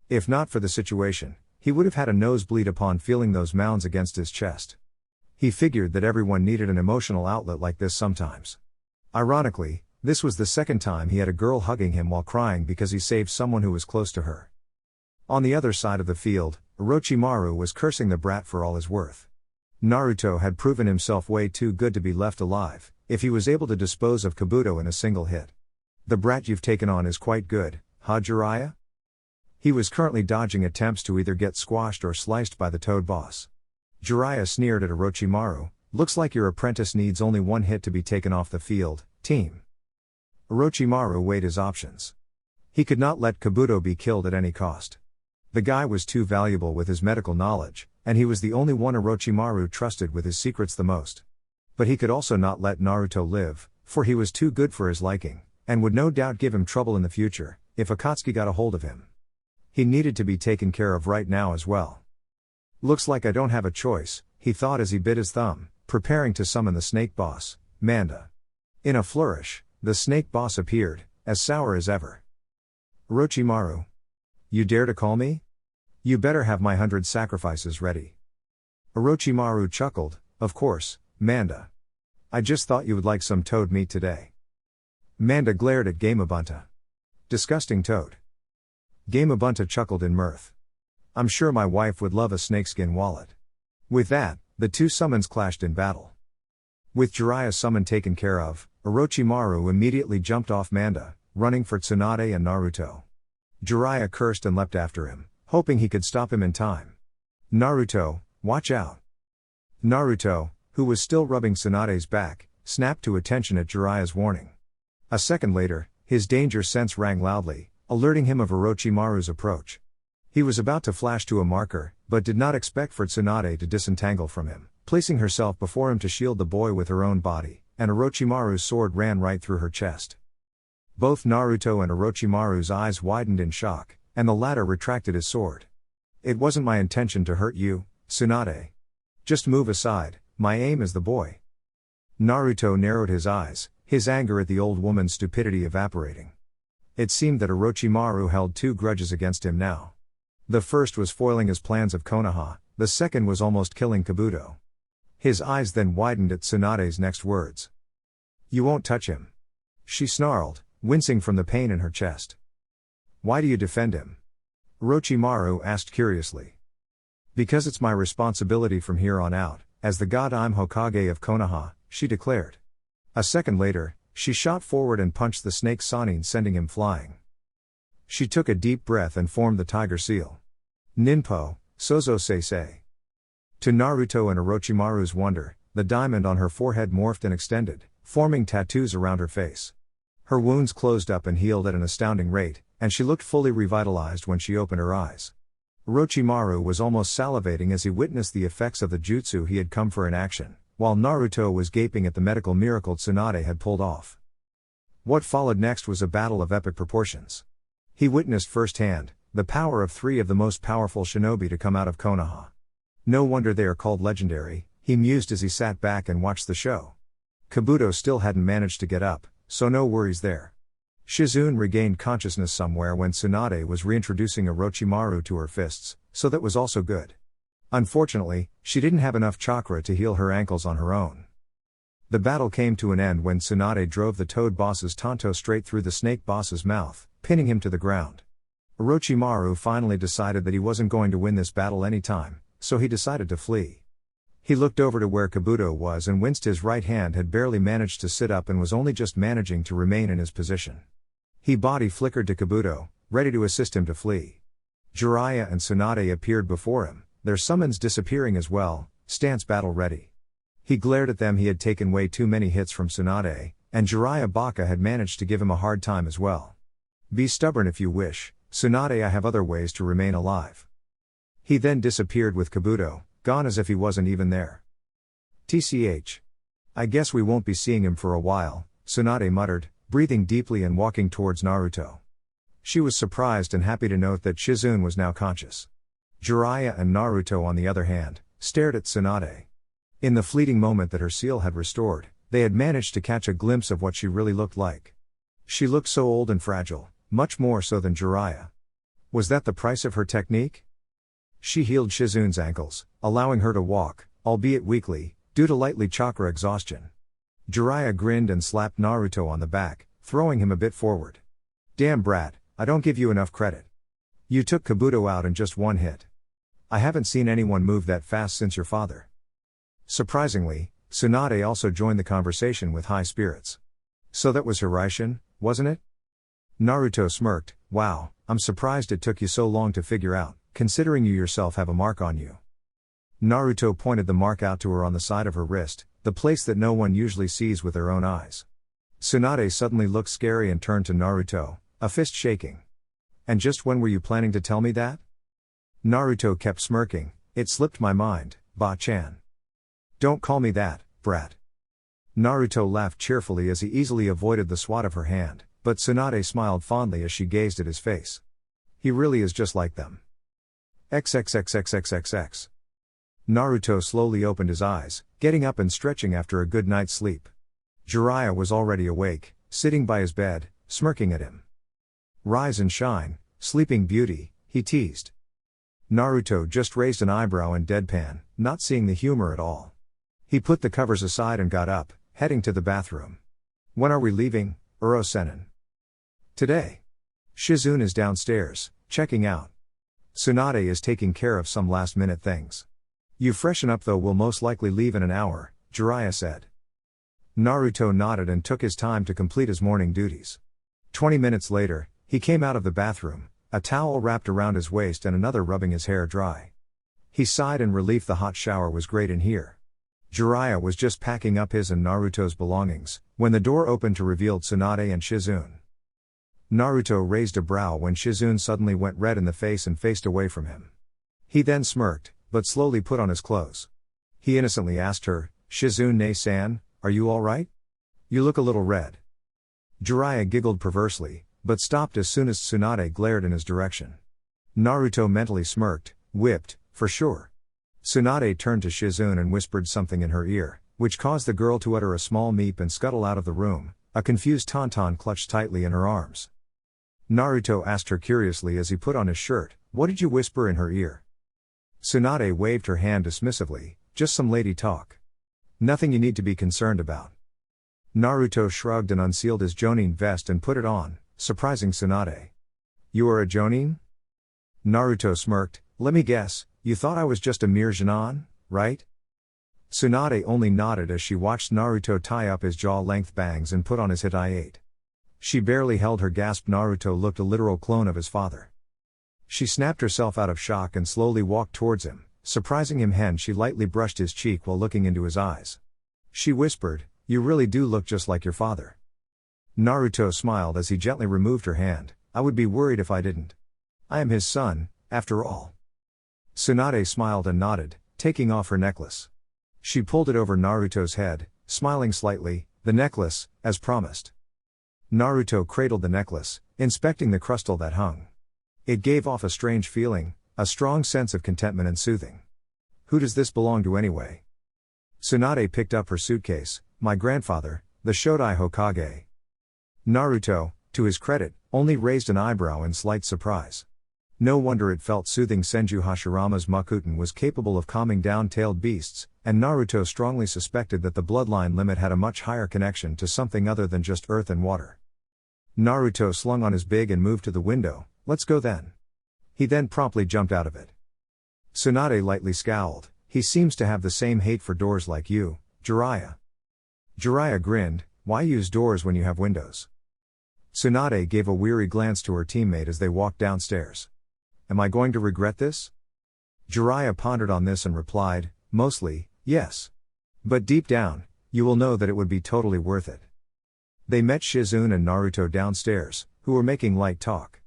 If not for the situation, he would have had a nosebleed upon feeling those mounds against his chest. He figured that everyone needed an emotional outlet like this sometimes. Ironically, this was the second time he had a girl hugging him while crying because he saved someone who was close to her. On the other side of the field, Orochimaru was cursing the brat for all his worth. Naruto had proven himself way too good to be left alive, if he was able to dispose of Kabuto in a single hit. The brat you've taken on is quite good, huh Jiraiya? He was currently dodging attempts to either get squashed or sliced by the Toad boss. Jiraiya sneered at Orochimaru, looks like your apprentice needs only one hit to be taken off the field, team. Orochimaru weighed his options. He could not let Kabuto be killed at any cost. The guy was too valuable with his medical knowledge, and he was the only one Orochimaru trusted with his secrets the most. But he could also not let Naruto live, for he was too good for his liking, and would no doubt give him trouble in the future, if Akatsuki got a hold of him. He needed to be taken care of right now as well. Looks like I don't have a choice, he thought as he bit his thumb, preparing to summon the snake boss, Manda. In a flourish, the snake boss appeared, as sour as ever. Orochimaru. You dare to call me? You better have my 100 sacrifices ready. Orochimaru chuckled, of course, Manda. I just thought you would like some toad meat today. Manda glared at Gamabunta. Disgusting toad. Gamabunta chuckled in mirth. I'm sure my wife would love a snakeskin wallet. With that, the two summons clashed in battle. With Jiraiya's summon taken care of, Orochimaru immediately jumped off Manda, running for Tsunade and Naruto. Jiraiya cursed and leapt after him, hoping he could stop him in time. Naruto, watch out. Naruto, who was still rubbing Tsunade's back, snapped to attention at Jiraiya's warning. A second later, his danger sense rang loudly, alerting him of Orochimaru's approach. He was about to flash to a marker, but did not expect for Tsunade to disentangle from him, placing herself before him to shield the boy with her own body, and Orochimaru's sword ran right through her chest. Both Naruto and Orochimaru's eyes widened in shock, and the latter retracted his sword. It wasn't my intention to hurt you, Tsunade. Just move aside, my aim is the boy. Naruto narrowed his eyes, his anger at the old woman's stupidity evaporating. It seemed that Orochimaru held two grudges against him now. The first was foiling his plans of Konoha, the second was almost killing Kabuto. His eyes then widened at Tsunade's next words. You won't touch him. She snarled, wincing from the pain in her chest. Why do you defend him? Orochimaru asked curiously. Because it's my responsibility from here on out, as the god I'm Hokage of Konoha, she declared. A second later, she shot forward and punched the snake Sannin, sending him flying. She took a deep breath and formed the tiger seal. Ninpo, Sozo Seisei. To Naruto and Orochimaru's wonder, the diamond on her forehead morphed and extended, forming tattoos around her face. Her wounds closed up and healed at an astounding rate, and she looked fully revitalized when she opened her eyes. Orochimaru was almost salivating as he witnessed the effects of the jutsu he had come for in action, while Naruto was gaping at the medical miracle Tsunade had pulled off. What followed next was a battle of epic proportions. He witnessed firsthand the power of three of the most powerful shinobi to come out of Konoha. No wonder they are called legendary, he mused as he sat back and watched the show. Kabuto still hadn't managed to get up, so no worries there. Shizune regained consciousness somewhere when Tsunade was reintroducing Orochimaru to her fists, so that was also good. Unfortunately, she didn't have enough chakra to heal her ankles on her own. The battle came to an end when Tsunade drove the Toad boss's tanto straight through the snake boss's mouth, pinning him to the ground. Orochimaru finally decided that he wasn't going to win this battle anytime, so he decided to flee. He looked over to where Kabuto was and winced. His right hand had barely managed to sit up and was only just managing to remain in his position. He body flickered to Kabuto, ready to assist him to flee. Jiraiya and Tsunade appeared before him, their summons disappearing as well, stance battle ready. He glared at them. He had taken way too many hits from Tsunade, and Jiraiya Baka had managed to give him a hard time as well. Be stubborn if you wish, Tsunade. I have other ways to remain alive. He then disappeared with Kabuto, gone as if he wasn't even there. TCH. I guess we won't be seeing him for a while, Tsunade muttered, breathing deeply and walking towards Naruto. She was surprised and happy to note that Shizune was now conscious. Jiraiya and Naruto, on the other hand, stared at Tsunade. In the fleeting moment that her seal had restored, they had managed to catch a glimpse of what she really looked like. She looked so old and fragile, much more so than Jiraiya. Was that the price of her technique? She healed Shizune's ankles, allowing her to walk, albeit weakly, due to lightly chakra exhaustion. Jiraiya grinned and slapped Naruto on the back, throwing him a bit forward. Damn brat, I don't give you enough credit. You took Kabuto out in just one hit. I haven't seen anyone move that fast since your father. Surprisingly, Tsunade also joined the conversation with high spirits. So that was Hiraishin, wasn't it? Naruto smirked. Wow, I'm surprised it took you so long to figure out, considering you yourself have a mark on you. Naruto pointed the mark out to her on the side of her wrist, the place that no one usually sees with their own eyes. Tsunade suddenly looked scary and turned to Naruto, a fist shaking. And just when were you planning to tell me that? Naruto kept smirking. It slipped my mind, Ba-chan. Don't call me that, brat. Naruto laughed cheerfully as he easily avoided the swat of her hand, but Tsunade smiled fondly as she gazed at his face. He really is just like them. XXXXXXX. Naruto slowly opened his eyes, getting up and stretching after a good night's sleep. Jiraiya was already awake, sitting by his bed, smirking at him. Rise and shine, sleeping beauty, he teased. Naruto just raised an eyebrow in deadpan, not seeing the humor at all. He put the covers aside and got up, heading to the bathroom. When are we leaving, Uro-sennin? Today. Shizune is downstairs, checking out. Tsunade is taking care of some last-minute things. You freshen up though, we'll most likely leave in an hour, Jiraiya said. Naruto nodded and took his time to complete his morning duties. 20 minutes later, he came out of the bathroom, a towel wrapped around his waist and another rubbing his hair dry. He sighed in relief. The hot shower was great in here. Jiraiya was just packing up his and Naruto's belongings, when the door opened to reveal Tsunade and Shizune. Naruto raised a brow when Shizune suddenly went red in the face and faced away from him. He then smirked, but slowly put on his clothes. He innocently asked her, Shizune-san, are you alright? You look a little red. Jiraiya giggled perversely, but stopped as soon as Tsunade glared in his direction. Naruto mentally smirked, whipped, for sure. Tsunade turned to Shizune and whispered something in her ear, which caused the girl to utter a small meep and scuttle out of the room, a confused tauntaun clutched tightly in her arms. Naruto asked her curiously as he put on his shirt, what did you whisper in her ear? Tsunade waved her hand dismissively, just some lady talk. Nothing you need to be concerned about. Naruto shrugged and unsealed his jonin vest and put it on, surprising Tsunade. You are a jonin? Naruto smirked. Let me guess, you thought I was just a mere genin, right? Tsunade only nodded as she watched Naruto tie up his jaw-length bangs and put on his hitai. She barely held her gasp. Naruto looked a literal clone of his father. She snapped herself out of shock and slowly walked towards him, surprising him. She lightly brushed his cheek while looking into his eyes. She whispered, you really do look just like your father. Naruto smiled as he gently removed her hand. I would be worried if I didn't. I am his son, after all. Tsunade smiled and nodded, taking off her necklace. She pulled it over Naruto's head, smiling slightly, the necklace, as promised. Naruto cradled the necklace, inspecting the crystal that hung. It gave off a strange feeling, a strong sense of contentment and soothing. Who does this belong to anyway? Tsunade picked up her suitcase. My grandfather, the Shodai Hokage. Naruto, to his credit, only raised an eyebrow in slight surprise. No wonder it felt soothing. Senju Hashirama's Makuten was capable of calming down tailed beasts, and Naruto strongly suspected that the bloodline limit had a much higher connection to something other than just earth and water. Naruto slung on his big and moved to the window, Let's go then. He then promptly jumped out of it. Tsunade lightly scowled. He seems to have the same hate for doors like you, Jiraiya. Jiraiya grinned, why use doors when you have windows? Tsunade gave a weary glance to her teammate as they walked downstairs. Am I going to regret this? Jiraiya pondered on this and replied, mostly, yes. But deep down, you will know that it would be totally worth it. They met Shizune and Naruto downstairs, who were making light talk.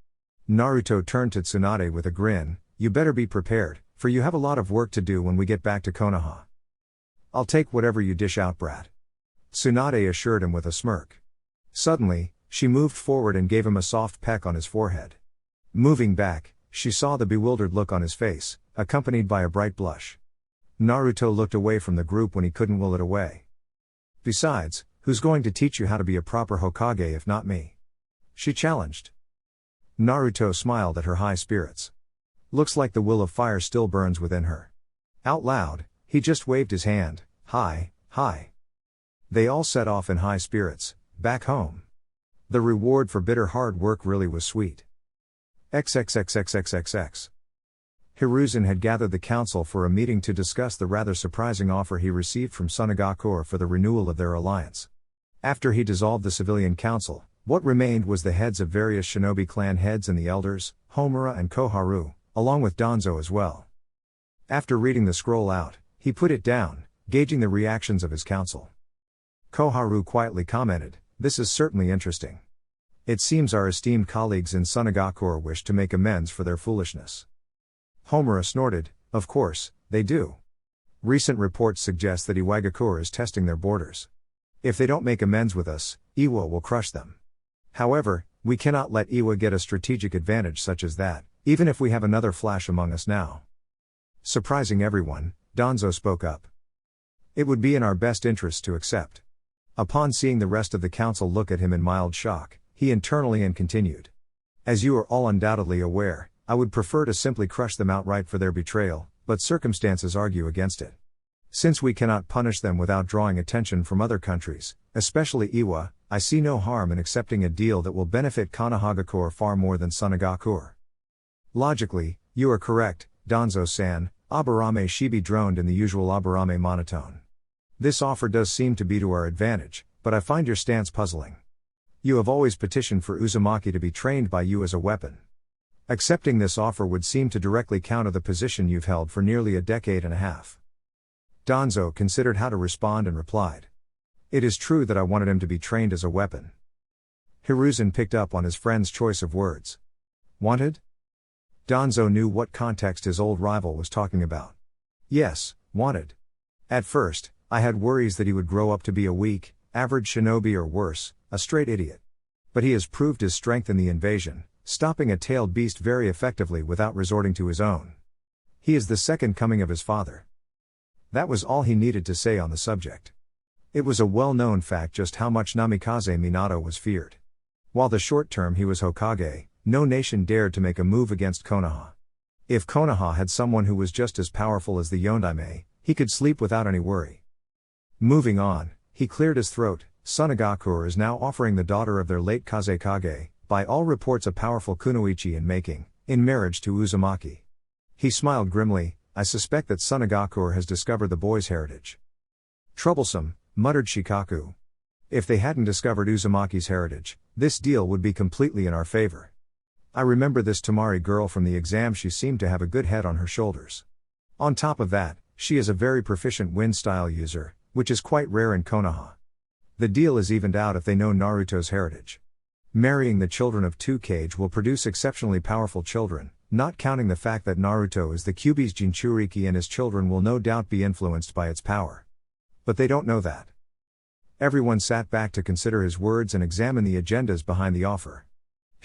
Naruto turned to Tsunade with a grin, you better be prepared, for you have a lot of work to do when we get back to Konoha. I'll take whatever you dish out, brat. Tsunade assured him with a smirk. Suddenly, she moved forward and gave him a soft peck on his forehead. Moving back, she saw the bewildered look on his face, accompanied by a bright blush. Naruto looked away from the group when he couldn't will it away. Besides, who's going to teach you how to be a proper Hokage if not me? She challenged. Naruto smiled at her high spirits. Looks like the will of fire still burns within her. Out loud, he just waved his hand, hi. They all set off in high spirits, back home. The reward for bitter hard work really was sweet. XXXXXXX. Hiruzen had gathered the council for a meeting to discuss the rather surprising offer he received from Sunagakure for the renewal of their alliance. After he dissolved the civilian council, what remained was the heads of various shinobi clan heads and the elders, Homura and Koharu, along with Danzo as well. After reading the scroll out, he put it down, gauging the reactions of his council. Koharu quietly commented, this is certainly interesting. It seems our esteemed colleagues in Sunagakure wish to make amends for their foolishness. Homura snorted, of course, they do. Recent reports suggest that Iwagakure is testing their borders. If they don't make amends with us, Iwa will crush them. However, we cannot let Iwa get a strategic advantage such as that, even if we have another flash among us now. Surprising everyone, Danzo spoke up. It would be in our best interest to accept. Upon seeing the rest of the council look at him in mild shock, he internally and continued. As you are all undoubtedly aware, I would prefer to simply crush them outright for their betrayal, but circumstances argue against it. Since we cannot punish them without drawing attention from other countries, especially Iwa, I see no harm in accepting a deal that will benefit Konohagakure far more than Sunagakure. Logically, you are correct, Danzo-san, Aburame Shibi droned in the usual Aburame monotone. This offer does seem to be to our advantage, but I find your stance puzzling. You have always petitioned for Uzumaki to be trained by you as a weapon. Accepting this offer would seem to directly counter the position you've held for nearly a decade and a half. Danzo considered how to respond and replied. It is true that I wanted him to be trained as a weapon. Hiruzen picked up on his friend's choice of words. Wanted? Danzo knew what context his old rival was talking about. Yes, wanted. At first, I had worries that he would grow up to be a weak, average shinobi or worse, a straight idiot. But he has proved his strength in the invasion, stopping a tailed beast very effectively without resorting to his own. He is the second coming of his father. That was all he needed to say on the subject. It was a well-known fact just how much Namikaze Minato was feared. While the short term he was Hokage, no nation dared to make a move against Konoha. If Konoha had someone who was just as powerful as the Yondaime, he could sleep without any worry. Moving on, he cleared his throat. Sunagakure is now offering the daughter of their late Kazekage, by all reports a powerful kunoichi in making, in marriage to Uzumaki. He smiled grimly, I suspect that Sunagakure has discovered the boy's heritage. Troublesome, muttered Shikaku. If they hadn't discovered Uzumaki's heritage, this deal would be completely in our favor. I remember this Tamari girl from the exam, she seemed to have a good head on her shoulders. On top of that, she is a very proficient wind style user, which is quite rare in Konoha. The deal is evened out if they know Naruto's heritage. Marrying the children of Hokage will produce exceptionally powerful children, not counting the fact that Naruto is the Kyuubi's Jinchuriki and his children will no doubt be influenced by its power. But they don't know that. Everyone sat back to consider his words and examine the agendas behind the offer.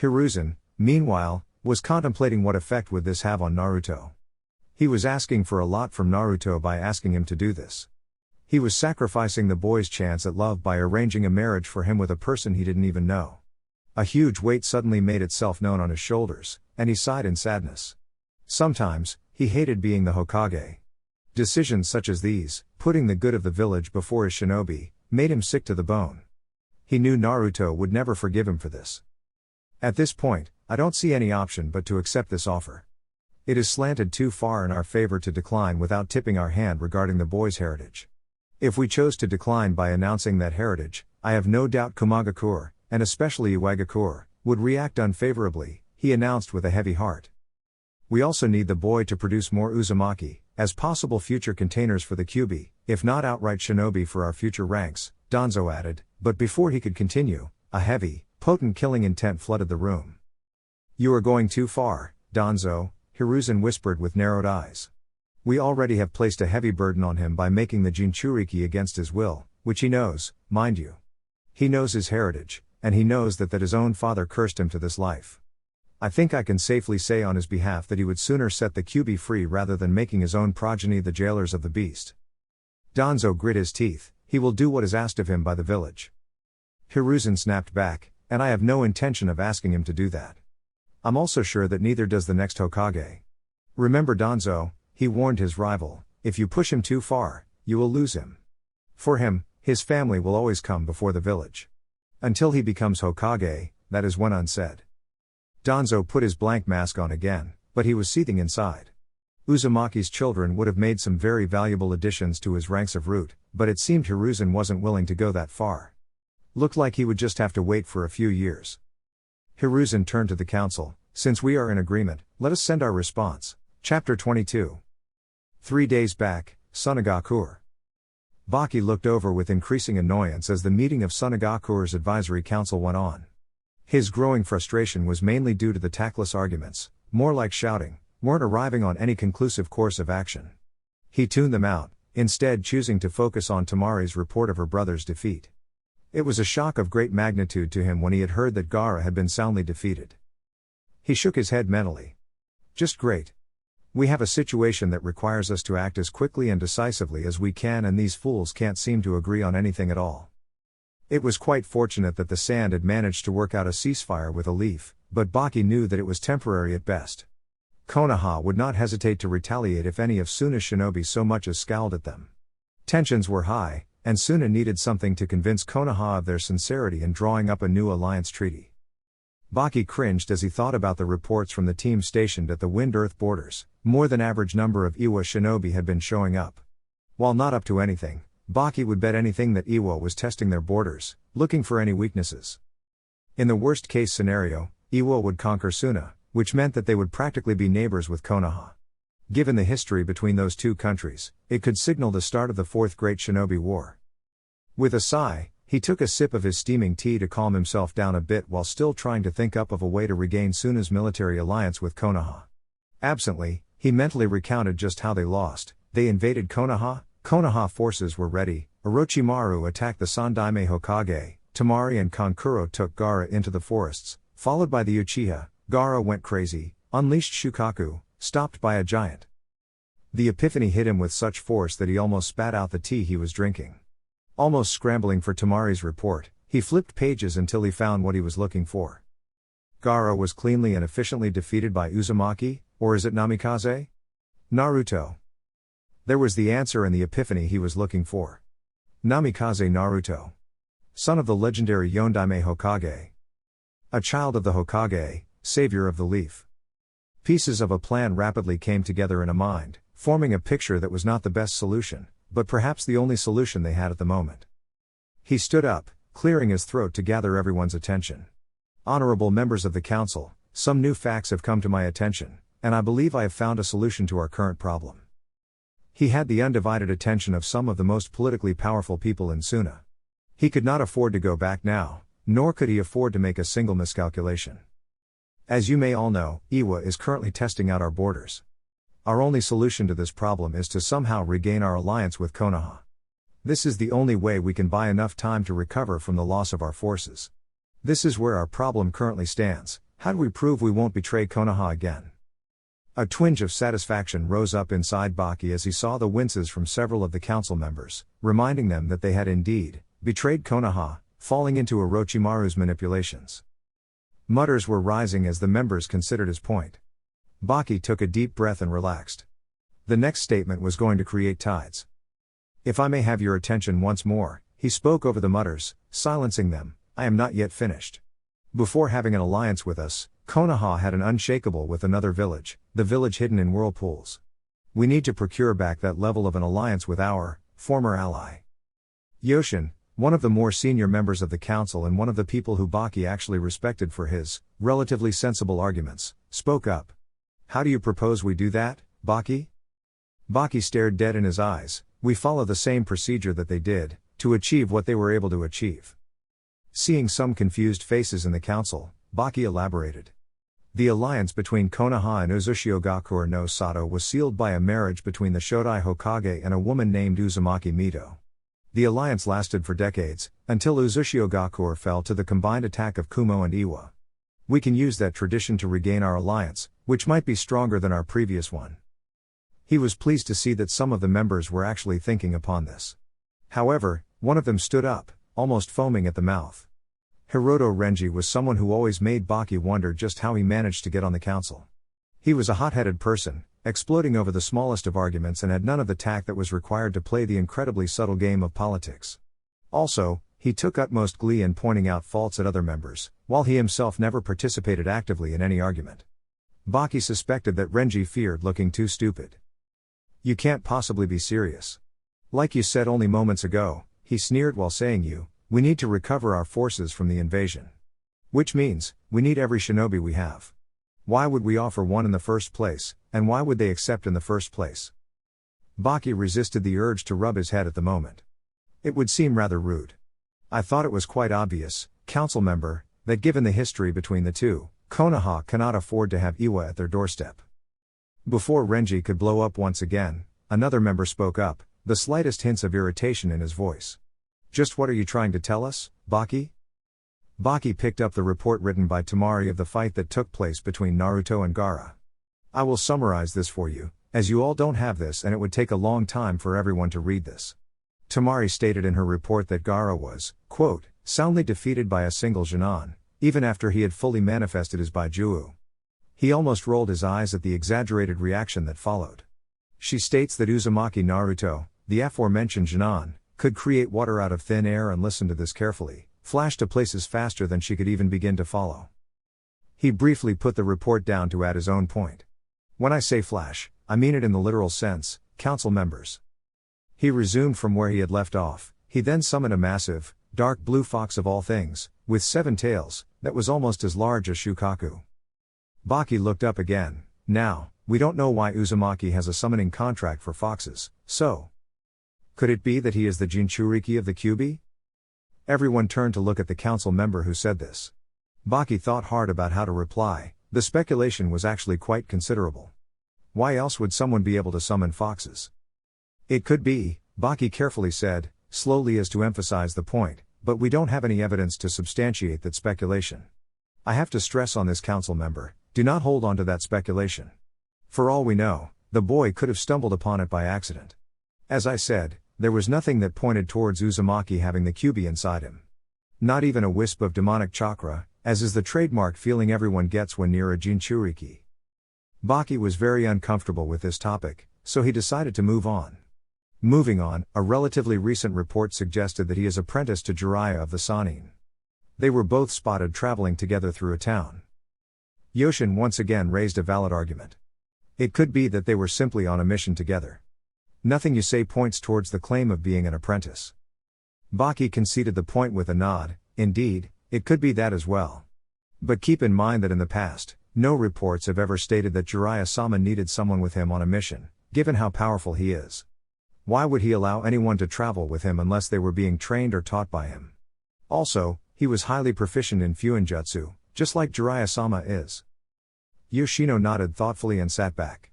Hiruzen, meanwhile, was contemplating what effect would this have on Naruto. He was asking for a lot from Naruto by asking him to do this. He was sacrificing the boy's chance at love by arranging a marriage for him with a person he didn't even know. A huge weight suddenly made itself known on his shoulders, and he sighed in sadness. Sometimes, he hated being the Hokage. Decisions such as these, putting the good of the village before his shinobi, made him sick to the bone. He knew Naruto would never forgive him for this. At this point, I don't see any option but to accept this offer. It is slanted too far in our favor to decline without tipping our hand regarding the boy's heritage. If we chose to decline by announcing that heritage, I have no doubt Sunagakure, and especially Iwagakure, would react unfavorably, he announced with a heavy heart. We also need the boy to produce more Uzumaki, as possible future containers for the Kyuubi, if not outright shinobi for our future ranks, Danzo added, but before he could continue, a heavy, potent killing intent flooded the room. You are going too far, Danzo, Hiruzen whispered with narrowed eyes. We already have placed a heavy burden on him by making the Jinchuriki against his will, which he knows, mind you. He knows his heritage, and he knows that his own father cursed him to this life. I think I can safely say on his behalf that he would sooner set the Kyuubi free rather than making his own progeny the jailers of the beast. Danzo grit his teeth, he will do what is asked of him by the village. Hiruzen snapped back, and I have no intention of asking him to do that. I'm also sure that neither does the next Hokage. Remember Danzo, he warned his rival, if you push him too far, you will lose him. For him, his family will always come before the village. Until he becomes Hokage, that is when unsaid. Danzo put his blank mask on again, but he was seething inside. Uzumaki's children would have made some very valuable additions to his ranks of root, but it seemed Hiruzen wasn't willing to go that far. Looked like he would just have to wait for a few years. Hiruzen turned to the council, since we are in agreement, let us send our response. Chapter 22. 3 days back, Sunagakure. Baki looked over with increasing annoyance as the meeting of Sunagakure's advisory council went on. His growing frustration was mainly due to the tactless arguments, more like shouting, weren't arriving on any conclusive course of action. He tuned them out, instead choosing to focus on Tamari's report of her brother's defeat. It was a shock of great magnitude to him when he had heard that Gaara had been soundly defeated. He shook his head mentally. Just great. We have a situation that requires us to act as quickly and decisively as we can, and these fools can't seem to agree on anything at all. It was quite fortunate that the sand had managed to work out a ceasefire with a leaf, but Baki knew that it was temporary at best. Konoha would not hesitate to retaliate if any of Suna's shinobi so much as scowled at them. Tensions were high, and Suna needed something to convince Konoha of their sincerity in drawing up a new alliance treaty. Baki cringed as he thought about the reports from the team stationed at the Wind-Earth borders. More than average number of Iwa shinobi had been showing up. While not up to anything, Baki would bet anything that Iwa was testing their borders, looking for any weaknesses. In the worst case scenario, Iwa would conquer Suna, which meant that they would practically be neighbors with Konoha. Given the history between those two countries, it could signal the start of the Fourth Great Shinobi War. With a sigh, he took a sip of his steaming tea to calm himself down a bit while still trying to think up of a way to regain Suna's military alliance with Konoha. Absently, he mentally recounted just how they lost. They invaded Konoha, Konoha forces were ready, Orochimaru attacked the Sandaime Hokage, Temari and Kankuro took Gaara into the forests, followed by the Uchiha. Gaara went crazy, unleashed Shukaku, stopped by a giant. The epiphany hit him with such force that he almost spat out the tea he was drinking. Almost scrambling for Tamari's report, he flipped pages until he found what he was looking for. Gaara was cleanly and efficiently defeated by Uzumaki, or is it Namikaze? Naruto. There was the answer and the epiphany he was looking for. Namikaze Naruto. Son of the legendary Yondaime Hokage. A child of the Hokage, savior of the leaf. Pieces of a plan rapidly came together in a mind, forming a picture that was not the best solution, but perhaps the only solution they had at the moment. He stood up, clearing his throat to gather everyone's attention. Honorable members of the council, some new facts have come to my attention, and I believe I have found a solution to our current problem. He had the undivided attention of some of the most politically powerful people in Suna. He could not afford to go back now, nor could he afford to make a single miscalculation. As you may all know, Iwa is currently testing out our borders. Our only solution to this problem is to somehow regain our alliance with Konoha. This is the only way we can buy enough time to recover from the loss of our forces. This is where our problem currently stands. How do we prove we won't betray Konoha again? A twinge of satisfaction rose up inside Baki as he saw the winces from several of the council members, reminding them that they had indeed betrayed Konoha, falling into Orochimaru's manipulations. Mutters were rising as the members considered his point. Baki took a deep breath and relaxed. The next statement was going to create tides. If I may have your attention once more, he spoke over the mutters, silencing them, I am not yet finished. Before having an alliance with us, Konoha had an unshakable with another village, the village hidden in whirlpools. We need to procure back that level of an alliance with our former ally. Yoshin, one of the more senior members of the council and one of the people who Baki actually respected for his relatively sensible arguments, spoke up. How do you propose we do that, Baki? Baki stared dead in his eyes. We follow the same procedure that they did, to achieve what they were able to achieve. Seeing some confused faces in the council, Baki elaborated. The alliance between Konoha and Uzushiogakure no Sato was sealed by a marriage between the Shodai Hokage and a woman named Uzumaki Mito. The alliance lasted for decades, until Uzushiogakure fell to the combined attack of Kumo and Iwa. We can use that tradition to regain our alliance, which might be stronger than our previous one. He was pleased to see that some of the members were actually thinking upon this. However, one of them stood up, almost foaming at the mouth. Hiroto Renji was someone who always made Baki wonder just how he managed to get on the council. He was a hot-headed person, exploding over the smallest of arguments and had none of the tact that was required to play the incredibly subtle game of politics. Also, he took utmost glee in pointing out faults at other members, while he himself never participated actively in any argument. Baki suspected that Renji feared looking too stupid. You can't possibly be serious. Like you said only moments ago, he sneered while saying we need to recover our forces from the invasion. Which means, we need every shinobi we have. Why would we offer one in the first place, and why would they accept in the first place? Baki resisted the urge to rub his head at the moment. It would seem rather rude. I thought it was quite obvious, council member, that given the history between the two, Konoha cannot afford to have Iwa at their doorstep. Before Renji could blow up once again, another member spoke up, the slightest hints of irritation in his voice. Just what are you trying to tell us, Baki? Baki picked up the report written by Tamari of the fight that took place between Naruto and Gaara. I will summarize this for you, as you all don't have this and it would take a long time for everyone to read this. Tamari stated in her report that Gaara was, quote, soundly defeated by a single Genon, even after he had fully manifested his Baijuu. He almost rolled his eyes at the exaggerated reaction that followed. She states that Uzumaki Naruto, the aforementioned Genon, could create water out of thin air and listen to this carefully, flash to places faster than she could even begin to follow. He briefly put the report down to add his own point. When I say flash, I mean it in the literal sense, council members. He resumed from where he had left off. He then summoned a massive, dark blue fox of all things, with 7 tails, that was almost as large as Shukaku. Baki looked up again. Now, we don't know why Uzumaki has a summoning contract for foxes, so could it be that he is the Jinchuriki of the Kyuubi? Everyone turned to look at the council member who said this. Baki thought hard about how to reply. The speculation was actually quite considerable. Why else would someone be able to summon foxes? It could be, Baki carefully said, slowly as to emphasize the point, but we don't have any evidence to substantiate that speculation. I have to stress on this council member, do not hold on to that speculation. For all we know, the boy could have stumbled upon it by accident. As I said, there was nothing that pointed towards Uzumaki having the Kyuubi inside him. Not even a wisp of demonic chakra, as is the trademark feeling everyone gets when near a Jinchuriki. Baki was very uncomfortable with this topic, so he decided to move on. Moving on, a relatively recent report suggested that he is apprenticed to Jiraiya of the Sannin. They were both spotted traveling together through a town. Yoshin once again raised a valid argument. It could be that they were simply on a mission together. Nothing you say points towards the claim of being an apprentice. Baki conceded the point with a nod. Indeed, it could be that as well. But keep in mind that in the past, no reports have ever stated that Jiraiya-sama needed someone with him on a mission, given how powerful he is. Why would he allow anyone to travel with him unless they were being trained or taught by him? Also, he was highly proficient in Fuinjutsu, just like Jiraiya-sama is. Yoshino nodded thoughtfully and sat back.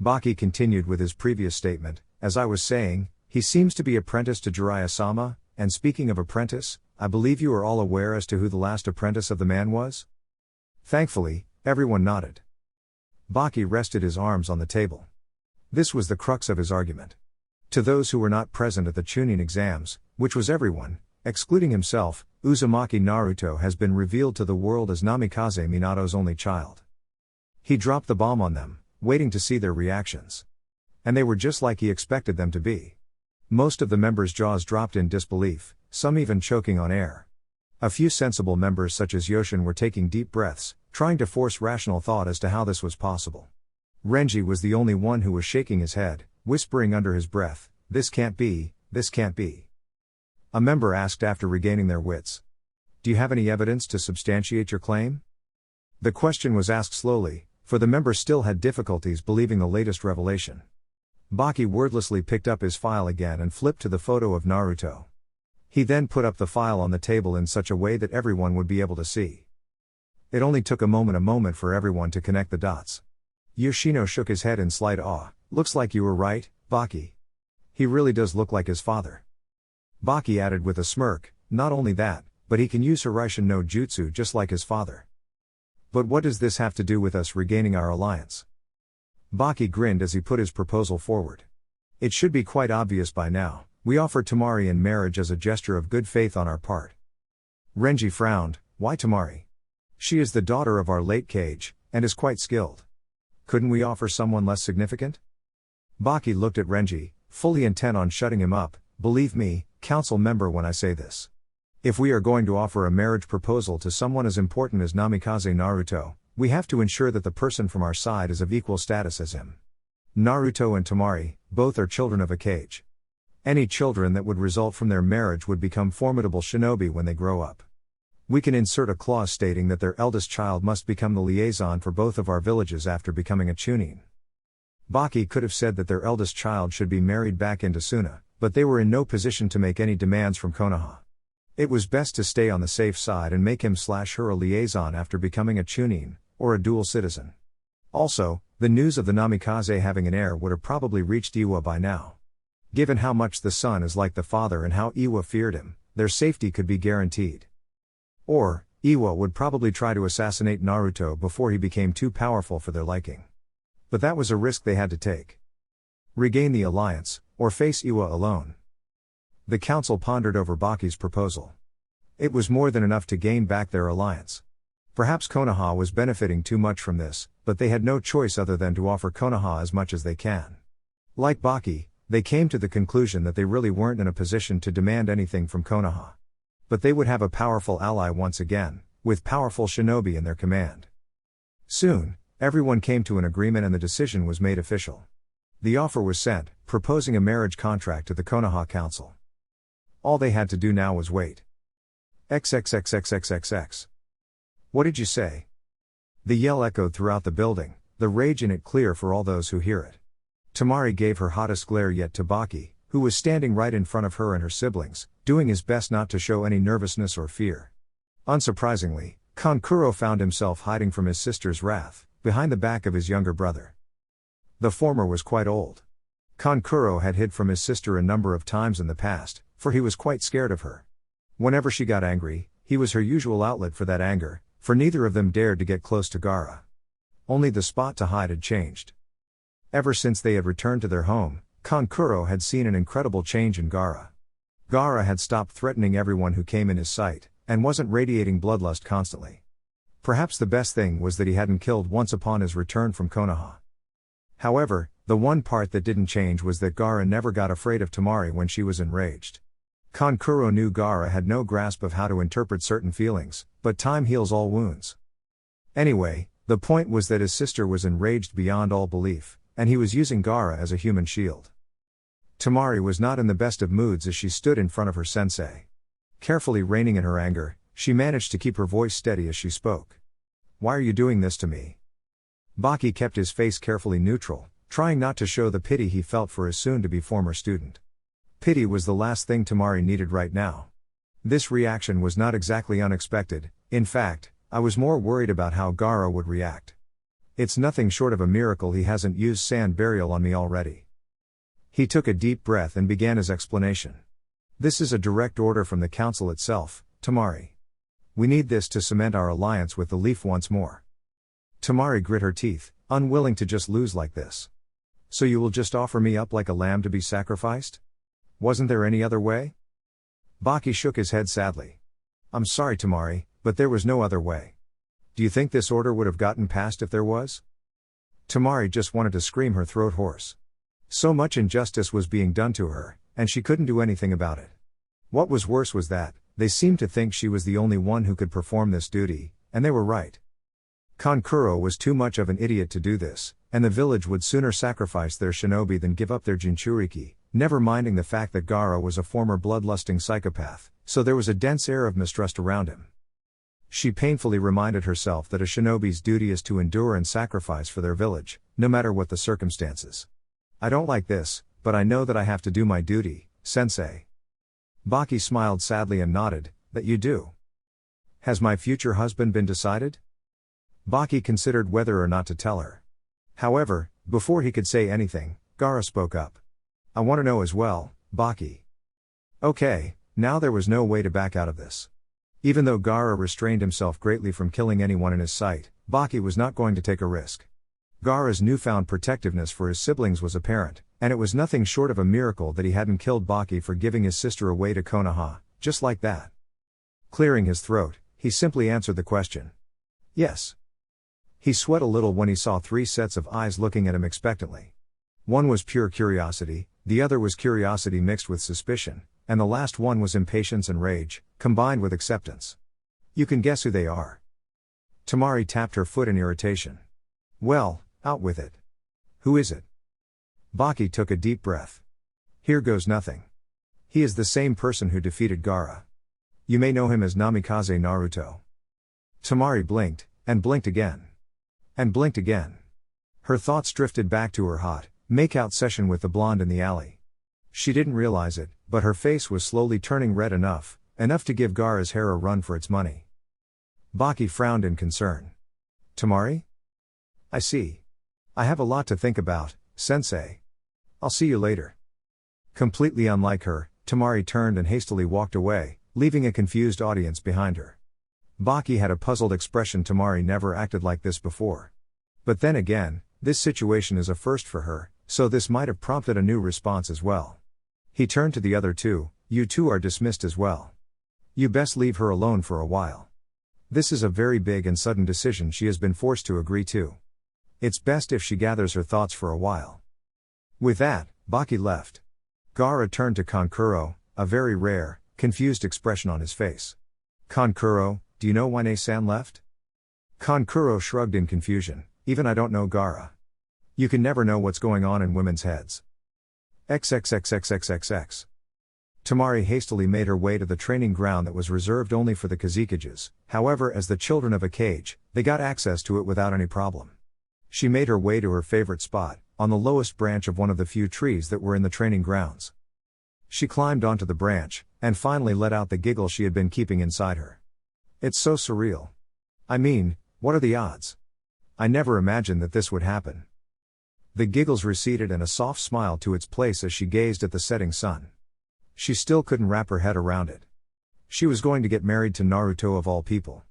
Baki continued with his previous statement. As I was saying, he seems to be apprenticed to Jiraiya-sama, and speaking of apprentice, I believe you are all aware as to who the last apprentice of the man was? Thankfully, everyone nodded. Baki rested his arms on the table. This was the crux of his argument. To those who were not present at the Chunin exams, which was everyone, excluding himself, Uzumaki Naruto has been revealed to the world as Namikaze Minato's only child. He dropped the bomb on them, waiting to see their reactions. And they were just like he expected them to be. Most of the members' jaws dropped in disbelief, some even choking on air. A few sensible members such as Yoshin were taking deep breaths, trying to force rational thought as to how this was possible. Renji was the only one who was shaking his head, whispering under his breath, "This can't be, this can't be." A member asked after regaining their wits. "Do you have any evidence to substantiate your claim?" The question was asked slowly, for the member still had difficulties believing the latest revelation. Baki wordlessly picked up his file again and flipped to the photo of Naruto. He then put up the file on the table in such a way that everyone would be able to see. It only took a moment for everyone to connect the dots. Yoshino shook his head in slight awe. "Looks like you were right, Baki. He really does look like his father." Baki added with a smirk, "Not only that, but he can use Hiraishin no Jutsu just like his father." "But what does this have to do with us regaining our alliance?" Baki grinned as he put his proposal forward. "It should be quite obvious by now. We offer Tamari in marriage as a gesture of good faith on our part." Renji frowned. "Why Tamari? She is the daughter of our late Kage, and is quite skilled. Couldn't we offer someone less significant?" Baki looked at Renji, fully intent on shutting him up. "Believe me, council member, when I say this. If we are going to offer a marriage proposal to someone as important as Namikaze Naruto, we have to ensure that the person from our side is of equal status as him. Naruto and Tamari, both are children of a Kage. Any children that would result from their marriage would become formidable shinobi when they grow up. We can insert a clause stating that their eldest child must become the liaison for both of our villages after becoming a chunin." Baki could have said that their eldest child should be married back into Suna, but they were in no position to make any demands from Konoha. It was best to stay on the safe side and make him/her a liaison after becoming a chunin, or a dual citizen. Also, the news of the Namikaze having an heir would have probably reached Iwa by now. Given how much the son is like the father and how Iwa feared him, their safety could be guaranteed. Or, Iwa would probably try to assassinate Naruto before he became too powerful for their liking. But that was a risk they had to take. Regain the alliance, or face Iwa alone. The council pondered over Baki's proposal. It was more than enough to gain back their alliance. Perhaps Konoha was benefiting too much from this, but they had no choice other than to offer Konoha as much as they can. Like Baki, they came to the conclusion that they really weren't in a position to demand anything from Konoha. But they would have a powerful ally once again, with powerful shinobi in their command. Soon, everyone came to an agreement and the decision was made official. The offer was sent, proposing a marriage contract to the Konoha Council. All they had to do now was wait. XXXXXXX. What did you say? The yell echoed throughout the building, the rage in it clear for all those who hear it. Tamari gave her hottest glare yet to Baki, who was standing right in front of her and her siblings, doing his best not to show any nervousness or fear. Unsurprisingly, Kankuro found himself hiding from his sister's wrath, behind the back of his younger brother. The former was quite old. Kankuro had hid from his sister a number of times in the past, for he was quite scared of her. Whenever she got angry, he was her usual outlet for that anger, for neither of them dared to get close to Gaara. Only the spot to hide had changed. Ever since they had returned to their home, Kankuro had seen an incredible change in Gaara. Gaara had stopped threatening everyone who came in his sight, and wasn't radiating bloodlust constantly. Perhaps the best thing was that he hadn't killed once upon his return from Konoha. However, the one part that didn't change was that Gaara never got afraid of Tamari when she was enraged. Kankuro knew Gaara had no grasp of how to interpret certain feelings, but time heals all wounds. Anyway, the point was that his sister was enraged beyond all belief, and he was using Gaara as a human shield. Tamari was not in the best of moods as she stood in front of her sensei. Carefully reining in her anger, she managed to keep her voice steady as she spoke. "Why are you doing this to me?" Baki kept his face carefully neutral, trying not to show the pity he felt for his soon-to-be former student. Pity was the last thing Tamari needed right now. This reaction was not exactly unexpected. In fact, I was more worried about how Gaara would react. It's nothing short of a miracle he hasn't used sand burial on me already. He took a deep breath and began his explanation. "This is a direct order from the council itself, Tamari. We need this to cement our alliance with the Leaf once more." Tamari grit her teeth, unwilling to just lose like this. "So you will just offer me up like a lamb to be sacrificed? Wasn't there any other way?" Baki shook his head sadly. "I'm sorry, Tamari, but there was no other way. Do you think this order would have gotten passed if there was?" Tamari just wanted to scream her throat hoarse. So much injustice was being done to her, and she couldn't do anything about it. What was worse was that, they seemed to think she was the only one who could perform this duty, and they were right. Kankuro was too much of an idiot to do this, and the village would sooner sacrifice their shinobi than give up their Jinchuriki, never minding the fact that Gaara was a former bloodlusting psychopath, so there was a dense air of mistrust around him. She painfully reminded herself that a shinobi's duty is to endure and sacrifice for their village, no matter what the circumstances. I don't like this, but I know that I have to do my duty, sensei. Baki smiled sadly and nodded, that you do. Has my future husband been decided? Baki considered whether or not to tell her. However, before he could say anything, Gaara spoke up. I want to know as well, Baki. Okay, now there was no way to back out of this. Even though Gaara restrained himself greatly from killing anyone in his sight, Baki was not going to take a risk. Gaara's newfound protectiveness for his siblings was apparent, and it was nothing short of a miracle that he hadn't killed Baki for giving his sister away to Konoha, just like that. Clearing his throat, he simply answered the question. Yes. He sweat a little when he saw 3 sets of eyes looking at him expectantly. One was pure curiosity, the other was curiosity mixed with suspicion, and the last one was impatience and rage, combined with acceptance. You can guess who they are. Tamari tapped her foot in irritation. Well, out with it. Who is it? Baki took a deep breath. Here goes nothing. He is the same person who defeated Gaara. You may know him as Namikaze Naruto. Tamari blinked, and blinked again. And blinked again. Her thoughts drifted back to her hot, make-out session with the blonde in the alley. She didn't realize it, but her face was slowly turning red enough to give Gaara's hair a run for its money. Baki frowned in concern. Tamari? I see. I have a lot to think about, sensei. I'll see you later. Completely unlike her, Tamari turned and hastily walked away, leaving a confused audience behind her. Baki had a puzzled expression. Tamari never acted like this before. But then again, this situation is a first for her, so this might have prompted a new response as well. He turned to the other two. You two are dismissed as well. You best leave her alone for a while. This is a very big and sudden decision she has been forced to agree to. It's best if she gathers her thoughts for a while. With that, Baki left. Gaara turned to Kankuro, a very rare, confused expression on his face. Kankuro, do you know why Ne-san left? Kankuro shrugged in confusion. Even I don't know, Gaara. You can never know what's going on in women's heads. XXXXXXX. Tamari hastily made her way to the training ground that was reserved only for the Kazekages. However, as the children of a cage, they got access to it without any problem. She made her way to her favorite spot, on the lowest branch of one of the few trees that were in the training grounds. She climbed onto the branch, and finally let out the giggle she had been keeping inside her. It's so surreal. I mean, what are the odds? I never imagined that this would happen. The giggles receded and a soft smile to its place as she gazed at the setting sun. She still couldn't wrap her head around it. She was going to get married to Naruto of all people.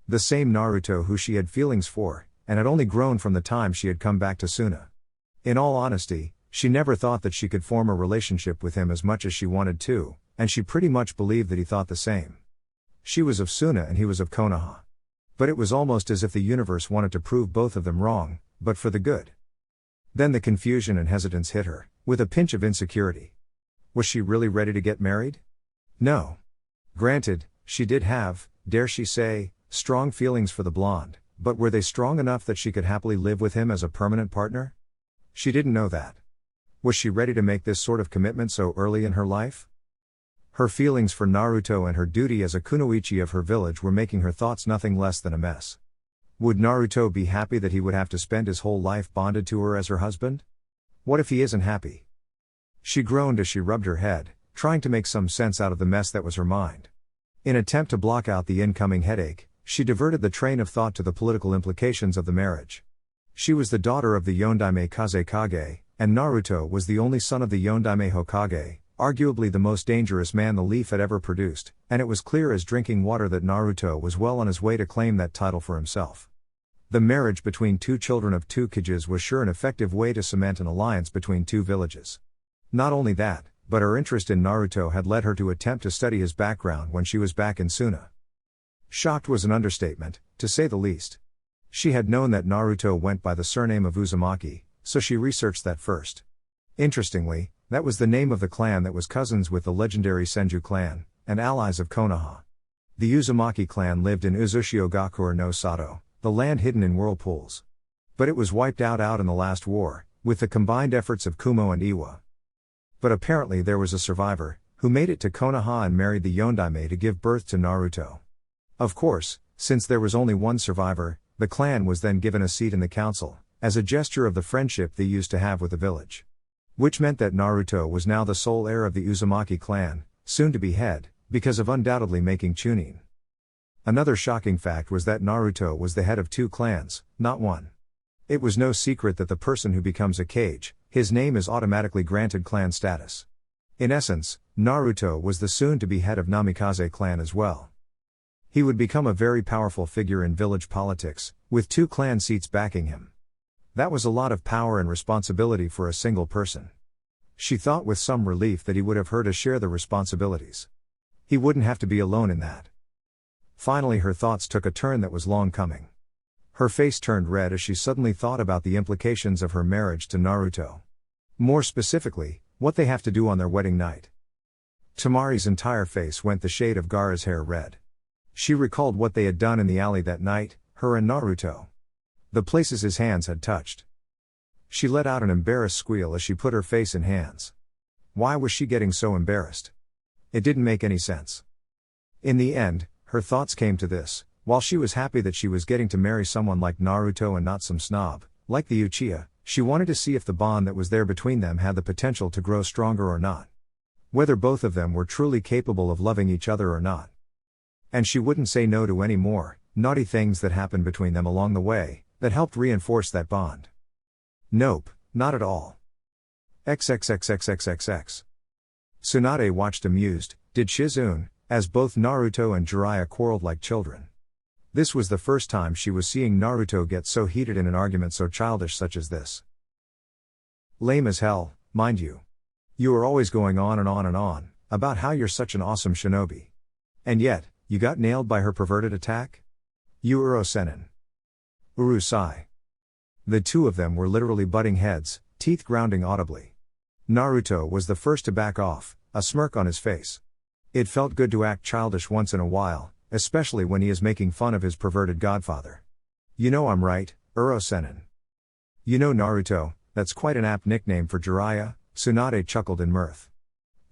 The same Naruto who she had feelings for, and had only grown from the time she had come back to Suna. In all honesty, she never thought that she could form a relationship with him as much as she wanted to, and she pretty much believed that he thought the same. She was of Suna and he was of Konoha. But it was almost as if the universe wanted to prove both of them wrong, but for the good. Then the confusion and hesitance hit her, with a pinch of insecurity. Was she really ready to get married? No. Granted, she did have, dare she say, strong feelings for the blonde, but were they strong enough that she could happily live with him as a permanent partner? She didn't know that. Was she ready to make this sort of commitment so early in her life? Her feelings for Naruto and her duty as a kunoichi of her village were making her thoughts nothing less than a mess. Would Naruto be happy that he would have to spend his whole life bonded to her as her husband? What if he isn't happy? She groaned as she rubbed her head, trying to make some sense out of the mess that was her mind. In an attempt to block out the incoming headache, she diverted the train of thought to the political implications of the marriage. She was the daughter of the Yondaime Kazekage, and Naruto was the only son of the Yondaime Hokage, arguably the most dangerous man the leaf had ever produced, and it was clear as drinking water that Naruto was well on his way to claim that title for himself. The marriage between two children of two Kages was sure an effective way to cement an alliance between two villages. Not only that, but her interest in Naruto had led her to attempt to study his background when she was back in Suna. Shocked was an understatement, to say the least. She had known that Naruto went by the surname of Uzumaki, so she researched that first. Interestingly, that was the name of the clan that was cousins with the legendary Senju clan, and allies of Konoha. The Uzumaki clan lived in Uzushio-gakure no Sato, the land hidden in whirlpools. But it was wiped out in the last war, with the combined efforts of Kumo and Iwa. But apparently there was a survivor, who made it to Konoha and married the Yondaime to give birth to Naruto. Of course, since there was only one survivor, the clan was then given a seat in the council, as a gesture of the friendship they used to have with the village. Which meant that Naruto was now the sole heir of the Uzumaki clan, soon to be head, because of undoubtedly making Chunin. Another shocking fact was that Naruto was the head of 2 clans, not one. It was no secret that the person who becomes a Kage, his name is automatically granted clan status. In essence, Naruto was the soon-to-be head of Namikaze clan as well. He would become a very powerful figure in village politics, with 2 clan seats backing him. That was a lot of power and responsibility for a single person. She thought with some relief that he would have her to share the responsibilities. He wouldn't have to be alone in that. Finally her thoughts took a turn that was long coming. Her face turned red as she suddenly thought about the implications of her marriage to Naruto. More specifically, what they have to do on their wedding night. Tamari's entire face went the shade of Gaara's hair red. She recalled what they had done in the alley that night, her and Naruto. The places his hands had touched. She let out an embarrassed squeal as she put her face in hands. Why was she getting so embarrassed? It didn't make any sense. In the end, her thoughts came to this: while she was happy that she was getting to marry someone like Naruto and not some snob, like the Uchiha, she wanted to see if the bond that was there between them had the potential to grow stronger or not. Whether both of them were truly capable of loving each other or not. And she wouldn't say no to any more naughty things that happened between them along the way, that helped reinforce that bond. Nope, not at all. XXXXXXX. Tsunade watched amused, did Shizune, as both Naruto and Jiraiya quarreled like children. This was the first time she was seeing Naruto get so heated in an argument so childish such as this. Lame as hell, mind you. You are always going on and on and on, about how you're such an awesome shinobi. And yet, you got nailed by her perverted attack? You Uro-senin. Urusai. The two of them were literally butting heads, teeth grounding audibly. Naruto was the first to back off, a smirk on his face. It felt good to act childish once in a while, especially when he is making fun of his perverted godfather. You know I'm right, Uro-senin. You know Naruto, that's quite an apt nickname for Jiraiya, Tsunade chuckled in mirth.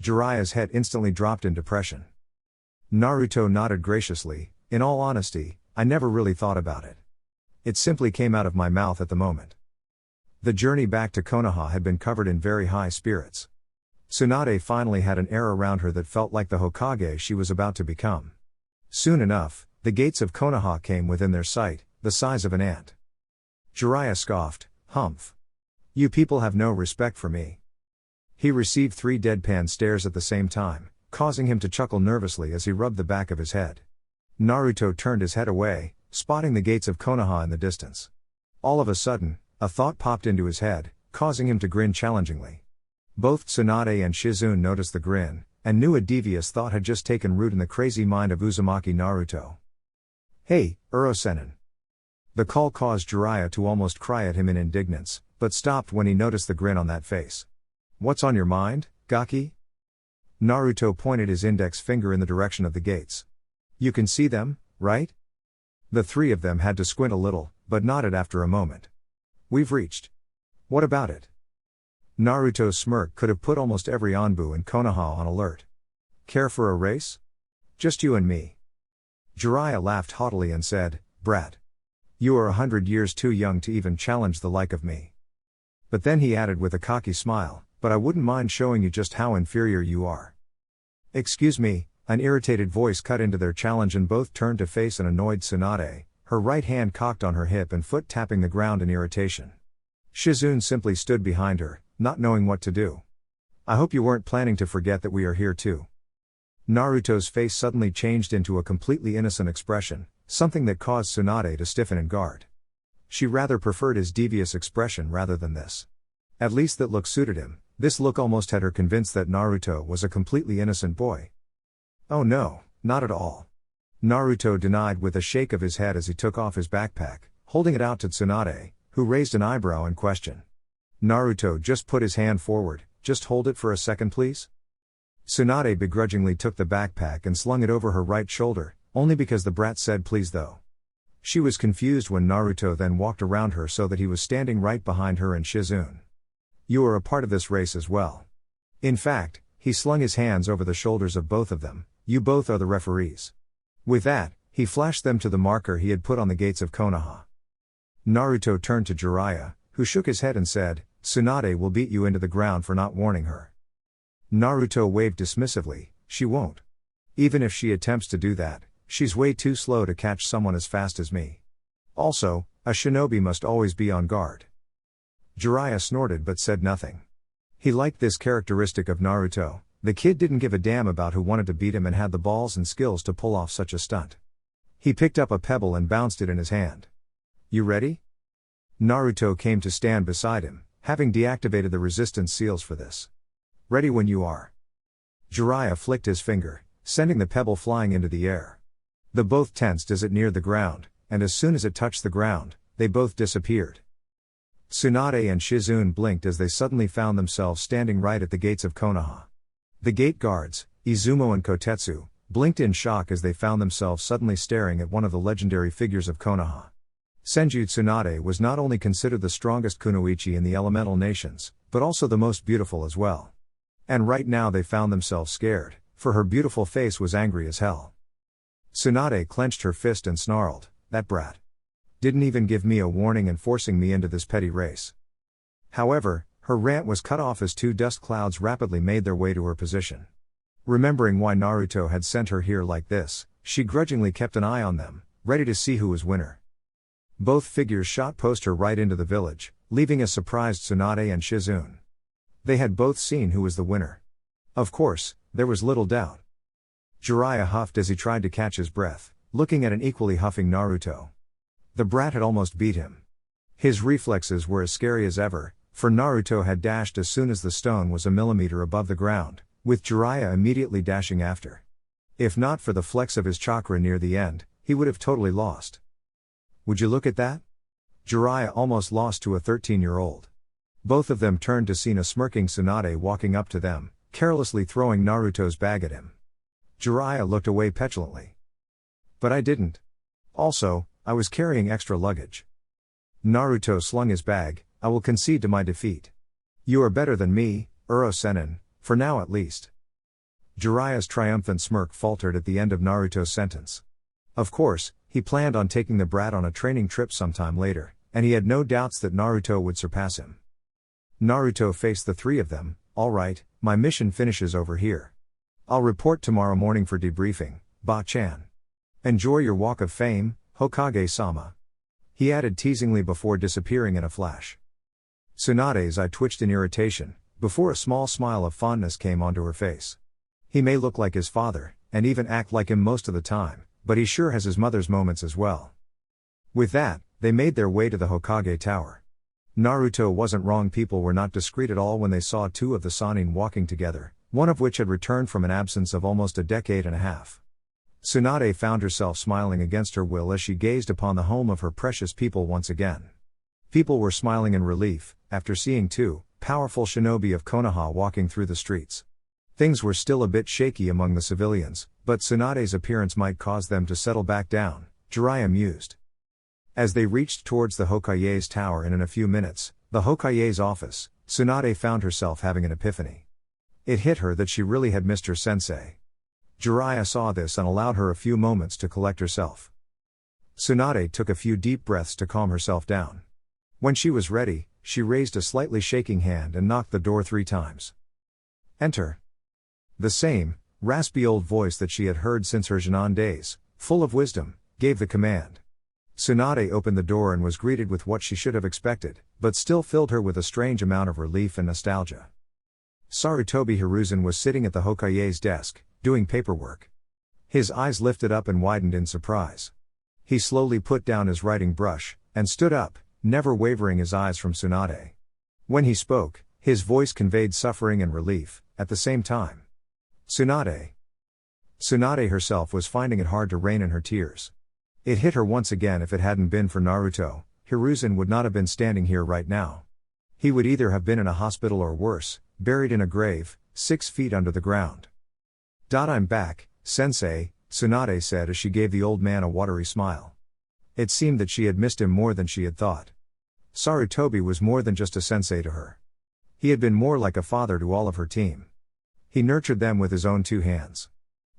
Jiraiya's head instantly dropped in depression. Naruto nodded graciously, in all honesty, I never really thought about it. It simply came out of my mouth at the moment. The journey back to Konoha had been covered in very high spirits. Tsunade finally had an air around her that felt like the Hokage she was about to become. Soon enough, the gates of Konoha came within their sight, the size of an ant. Jiraiya scoffed, humph. You people have no respect for me. He received 3 deadpan stares at the same time, causing him to chuckle nervously as he rubbed the back of his head. Naruto turned his head away, spotting the gates of Konoha in the distance. All of a sudden, a thought popped into his head, causing him to grin challengingly. Both Tsunade and Shizune noticed the grin, and knew a devious thought had just taken root in the crazy mind of Uzumaki Naruto. Hey, Uro-senin. The call caused Jiraiya to almost cry at him in indignance, but stopped when he noticed the grin on that face. What's on your mind, Gaki? Naruto pointed his index finger in the direction of the gates. You can see them, right? The 3 of them had to squint a little, but nodded after a moment. We've reached. What about it? Naruto's smirk could have put almost every Anbu in Konoha on alert. Care for a race? Just you and me. Jiraiya laughed haughtily and said, Brat. You are 100 years too young to even challenge the like of me. But then he added with a cocky smile, but I wouldn't mind showing you just how inferior you are. Excuse me, an irritated voice cut into their challenge and both turned to face an annoyed Tsunade, her right hand cocked on her hip and foot tapping the ground in irritation. Shizune simply stood behind her, not knowing what to do. I hope you weren't planning to forget that we are here too. Naruto's face suddenly changed into a completely innocent expression, something that caused Tsunade to stiffen in guard. She rather preferred his devious expression rather than this. At least that look suited him. This look almost had her convinced that Naruto was a completely innocent boy. Oh no, not at all. Naruto denied with a shake of his head as he took off his backpack, holding it out to Tsunade, who raised an eyebrow in question. Naruto just put his hand forward, just hold it for a second please. Tsunade begrudgingly took the backpack and slung it over her right shoulder, only because the brat said please though. She was confused when Naruto then walked around her so that he was standing right behind her and Shizune. You are a part of this race as well. In fact, he slung his hands over the shoulders of both of them. You both are the referees. With that, he flashed them to the marker he had put on the gates of Konoha. Naruto turned to Jiraiya, who shook his head and said, Tsunade will beat you into the ground for not warning her. Naruto waved dismissively, she won't. Even if she attempts to do that, she's way too slow to catch someone as fast as me. Also, a shinobi must always be on guard. Jiraiya snorted but said nothing. He liked this characteristic of Naruto. The kid didn't give a damn about who wanted to beat him and had the balls and skills to pull off such a stunt. He picked up a pebble and bounced it in his hand. You ready? Naruto came to stand beside him, having deactivated the resistance seals for this. Ready when you are. Jiraiya flicked his finger, sending the pebble flying into the air. The both tensed as it neared the ground, and as soon as it touched the ground, they both disappeared. Tsunade and Shizune blinked as they suddenly found themselves standing right at the gates of Konoha. The gate guards, Izumo and Kotetsu, blinked in shock as they found themselves suddenly staring at one of the legendary figures of Konoha. Senju Tsunade was not only considered the strongest kunoichi in the elemental nations, but also the most beautiful as well. And right now they found themselves scared, for her beautiful face was angry as hell. Tsunade clenched her fist and snarled, that brat. Didn't even give me a warning and forcing me into this petty race. However, her rant was cut off as two dust clouds rapidly made their way to her position. Remembering why Naruto had sent her here like this, she grudgingly kept an eye on them, ready to see who was winner. Both figures shot post her right into the village, leaving a surprised Tsunade and Shizune. They had both seen who was the winner. Of course, there was little doubt. Jiraiya huffed as he tried to catch his breath, looking at an equally huffing Naruto. The brat had almost beat him. His reflexes were as scary as ever, for Naruto had dashed as soon as the stone was a millimeter above the ground, with Jiraiya immediately dashing after. If not for the flex of his chakra near the end, he would have totally lost. Would you look at that? Jiraiya almost lost to a 13-year-old. Both of them turned to see a smirking Tsunade walking up to them, carelessly throwing Naruto's bag at him. Jiraiya looked away petulantly. But I didn't. Also, I was carrying extra luggage. Naruto slung his bag, I will concede to my defeat. You are better than me, Uro-sennin, for now at least. Jiraiya's triumphant smirk faltered at the end of Naruto's sentence. Of course, he planned on taking the brat on a training trip sometime later, and he had no doubts that Naruto would surpass him. Naruto faced the three of them. Alright, my mission finishes over here. I'll report tomorrow morning for debriefing, Ba-chan. Enjoy your walk of fame, Hokage-sama. He added teasingly before disappearing in a flash. Tsunade's eye twitched in irritation, before a small smile of fondness came onto her face. He may look like his father, and even act like him most of the time, but he sure has his mother's moments as well. With that, they made their way to the Hokage Tower. Naruto wasn't wrong, people were not discreet at all when they saw two of the Sannin walking together, one of which had returned from an absence of almost a decade and a half. Tsunade found herself smiling against her will as she gazed upon the home of her precious people once again. People were smiling in relief, after seeing two powerful shinobi of Konoha walking through the streets. Things were still a bit shaky among the civilians, but Tsunade's appearance might cause them to settle back down, Jiraiya mused. As they reached towards the Hokage's tower and in a few minutes, the Hokage's office, Tsunade found herself having an epiphany. It hit her that she really had missed her sensei. Jiraiya saw this and allowed her a few moments to collect herself. Tsunade took a few deep breaths to calm herself down. When she was ready, she raised a slightly shaking hand and knocked the door 3 times. Enter. The same, raspy old voice that she had heard since her Jinan days, full of wisdom, gave the command. Tsunade opened the door and was greeted with what she should have expected, but still filled her with a strange amount of relief and nostalgia. Sarutobi Hiruzen was sitting at the Hokage's desk, doing paperwork. His eyes lifted up and widened in surprise. He slowly put down his writing brush, and stood up, never wavering his eyes from Tsunade. When he spoke, his voice conveyed suffering and relief, at the same time. Tsunade. Tsunade herself was finding it hard to rein in her tears. It hit her once again, if it hadn't been for Naruto, Hiruzen would not have been standing here right now. He would either have been in a hospital or worse, buried in a grave, 6 feet under the ground. I'm back, sensei, Tsunade said as she gave the old man a watery smile. It seemed that she had missed him more than she had thought. Sarutobi was more than just a sensei to her. He had been more like a father to all of her team. He nurtured them with his own 2 hands.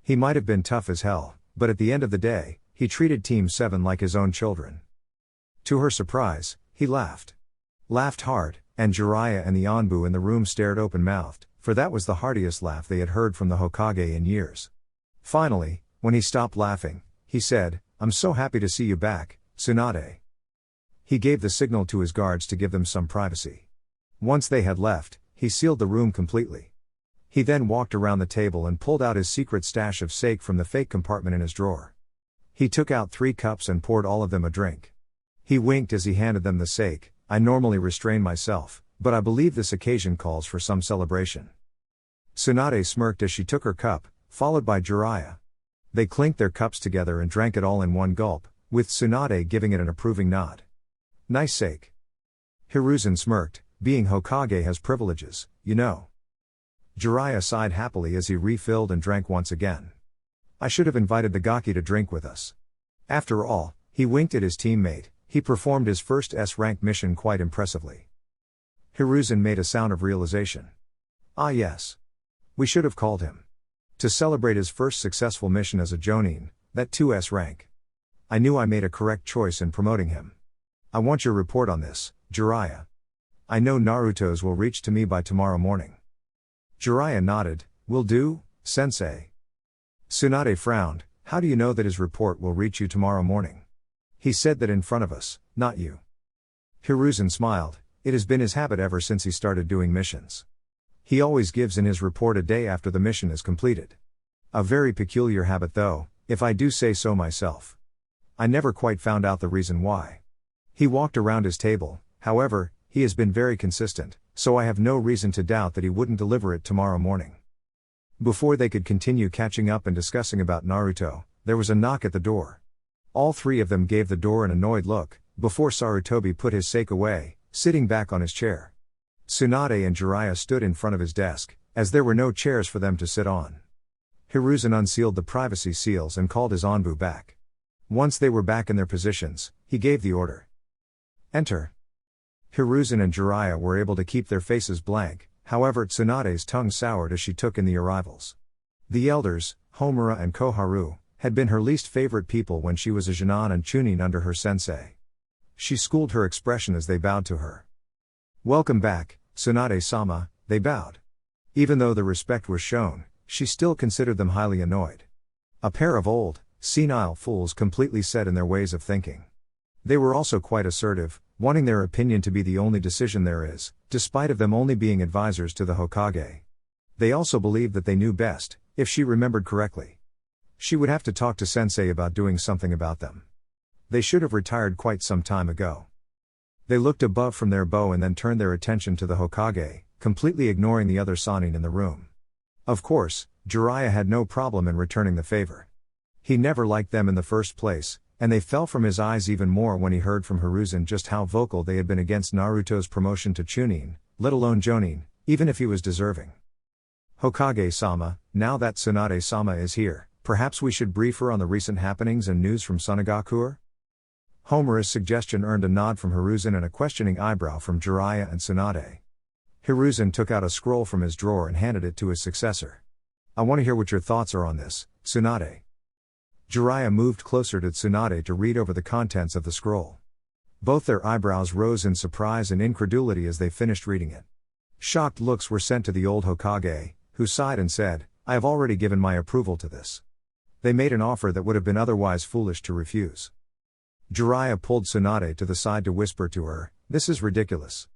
He might have been tough as hell, but at the end of the day, he treated Team 7 like his own children. To her surprise, he laughed. Laughed hard, and Jiraiya and the Anbu in the room stared open-mouthed, for that was the heartiest laugh they had heard from the Hokage in years. Finally, when he stopped laughing, he said, "I'm so happy to see you back, Tsunade." He gave the signal to his guards to give them some privacy. Once they had left, he sealed the room completely. He then walked around the table and pulled out his secret stash of sake from the fake compartment in his drawer. He took out 3 cups and poured all of them a drink. He winked as he handed them the sake. "I normally restrain myself, but I believe this occasion calls for some celebration." Tsunade smirked as she took her cup, followed by Jiraiya. They clinked their cups together and drank it all in one gulp, with Tsunade giving it an approving nod. "Nice sake." Hiruzen smirked, "Being Hokage has privileges, you know." Jiraiya sighed happily as he refilled and drank once again. "I should have invited the Gaki to drink with us." After all, he winked at his teammate, he performed his first S-rank mission quite impressively. Hiruzen made a sound of realization. "Ah yes. We should have called him. To celebrate his first successful mission as a Jonin, that 2S rank. I knew I made a correct choice in promoting him. I want your report on this, Jiraiya. I know Naruto's will reach to me by tomorrow morning." Jiraiya nodded, "Will do, sensei." Tsunade frowned, "How do you know that his report will reach you tomorrow morning? He said that in front of us, not you." Hiruzen smiled, "It has been his habit ever since he started doing missions. He always gives in his report a day after the mission is completed. A very peculiar habit though, if I do say so myself. I never quite found out the reason why. He walked around his table, however, he has been very consistent, so I have no reason to doubt that he wouldn't deliver it tomorrow morning." Before they could continue catching up and discussing about Naruto, there was a knock at the door. All 3 of them gave the door an annoyed look, before Sarutobi put his sake away, sitting back on his chair. Tsunade and Jiraiya stood in front of his desk, as there were no chairs for them to sit on. Hiruzen unsealed the privacy seals and called his Anbu back. Once they were back in their positions, he gave the order. "Enter." Hiruzen and Jiraiya were able to keep their faces blank, however Tsunade's tongue soured as she took in the arrivals. The elders, Homura and Koharu, had been her least favorite people when she was a Jonin and Chunin under her sensei. She schooled her expression as they bowed to her. "Welcome back, Tsunade-sama," they bowed. Even though the respect was shown, she still considered them highly annoyed. A pair of old, senile fools completely set in their ways of thinking. They were also quite assertive, wanting their opinion to be the only decision there is, despite of them only being advisors to the Hokage. They also believed that they knew best, if she remembered correctly. She would have to talk to Sensei about doing something about them. They should have retired quite some time ago. They looked above from their bow and then turned their attention to the Hokage, completely ignoring the other Sannin in the room. Of course, Jiraiya had no problem in returning the favor. He never liked them in the first place, and they fell from his eyes even more when he heard from Hiruzen just how vocal they had been against Naruto's promotion to Chunin, let alone Jonin, even if he was deserving. "Hokage-sama, now that Tsunade-sama is here, perhaps we should brief her on the recent happenings and news from Sunagakure?" Homura's suggestion earned a nod from Hiruzen and a questioning eyebrow from Jiraiya and Tsunade. Hiruzen took out a scroll from his drawer and handed it to his successor. "I want to hear what your thoughts are on this, Tsunade." Jiraiya moved closer to Tsunade to read over the contents of the scroll. Both their eyebrows rose in surprise and incredulity as they finished reading it. Shocked looks were sent to the old Hokage, who sighed and said, "I have already given my approval to this." They made an offer that would have been otherwise foolish to refuse. Jiraiya pulled Tsunade to the side to whisper to her, "This is ridiculous.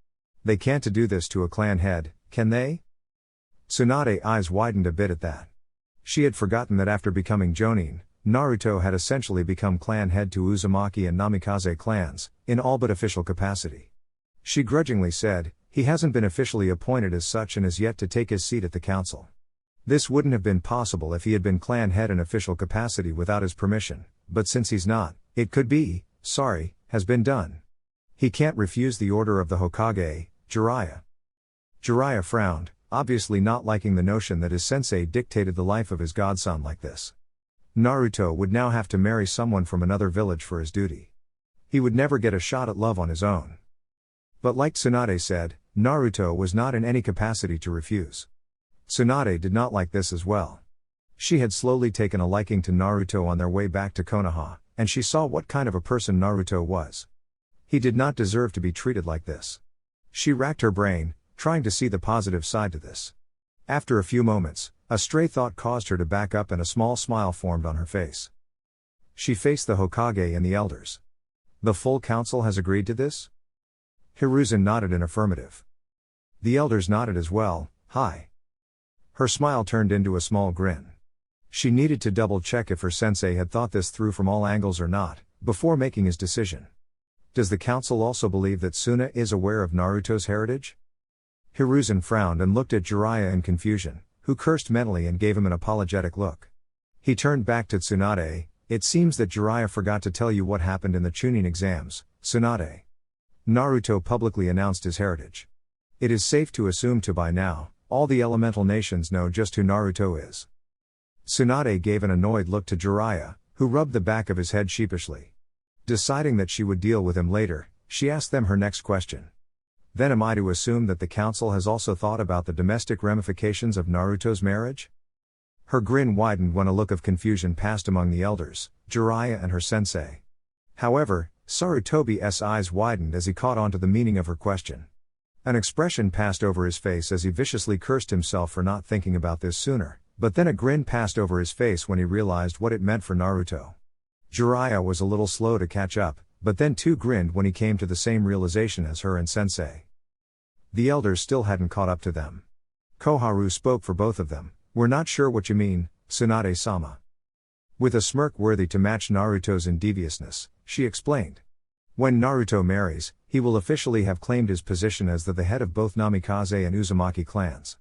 They can't do this to a clan head, can they?" Tsunade's eyes widened a bit at that. She had forgotten that after becoming Jonin, Naruto had essentially become clan head to Uzumaki and Namikaze clans, in all but official capacity. She grudgingly said, "He hasn't been officially appointed as such and has yet to take his seat at the council. This wouldn't have been possible if he had been clan head in official capacity without his permission, but since he's not, it could be, has been done. He can't refuse the order of the Hokage, Jiraiya." Jiraiya frowned, obviously not liking the notion that his sensei dictated the life of his godson like this. Naruto would now have to marry someone from another village for his duty. He would never get a shot at love on his own. But like Tsunade said, Naruto was not in any capacity to refuse. Tsunade did not like this as well. She had slowly taken a liking to Naruto on their way back to Konoha, and she saw what kind of a person Naruto was. He did not deserve to be treated like this. She racked her brain, trying to see the positive side to this. After a few moments, a stray thought caused her to back up and a small smile formed on her face. She faced the Hokage and the elders. The full council has agreed to this? Hiraishin nodded in affirmative. The elders nodded as well. Hi. Her smile turned into a small grin. She needed to double-check if her sensei had thought this through from all angles or not, before making his decision. Does the council also believe that Suna is aware of Naruto's heritage? Hiraishin frowned and looked at Jiraiya in confusion, who cursed mentally and gave him an apologetic look. He turned back to Tsunade. It seems that Jiraiya forgot to tell you what happened in the Chunin exams, Tsunade. Naruto publicly announced his heritage. It is safe to assume by now, all the elemental nations know just who Naruto is. Tsunade gave an annoyed look to Jiraiya, who rubbed the back of his head sheepishly. Deciding that she would deal with him later, she asked them her next question. Then am I to assume that the council has also thought about the domestic ramifications of Naruto's marriage? Her grin widened when a look of confusion passed among the elders, Jiraiya and her sensei. However, Sarutobi's eyes widened as he caught on to the meaning of her question. An expression passed over his face as he viciously cursed himself for not thinking about this sooner, but then a grin passed over his face when he realized what it meant for Naruto. Jiraiya was a little slow to catch up, but then too grinned when he came to the same realization as her and sensei. The elders still hadn't caught up to them. Koharu spoke for both of them. We're not sure what you mean, Tsunade-sama. With a smirk worthy to match Naruto's deviousness, she explained. When Naruto marries, he will officially have claimed his position as the head of both Namikaze and Uzumaki clans.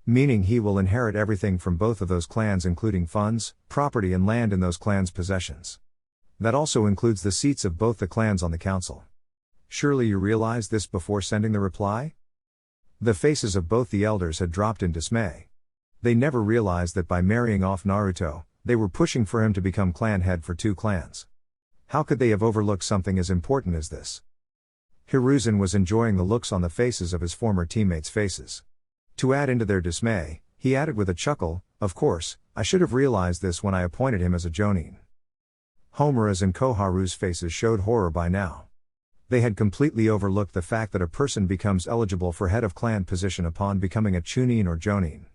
Meaning he will inherit everything from both of those clans, including funds, property and land in those clans' possessions. That also includes the seats of both the clans on the council. Surely you realized this before sending the reply? The faces of both the elders had dropped in dismay. They never realized that by marrying off Naruto, they were pushing for him to become clan head for two clans. How could they have overlooked something as important as this? Hiraishin was enjoying the looks on the faces of his former teammates' faces. To add into their dismay, he added with a chuckle, of course, I should have realized this when I appointed him as a jonin. Homura's and Koharu's faces showed horror by now. They had completely overlooked the fact that a person becomes eligible for head of clan position upon becoming a chunin or jonin.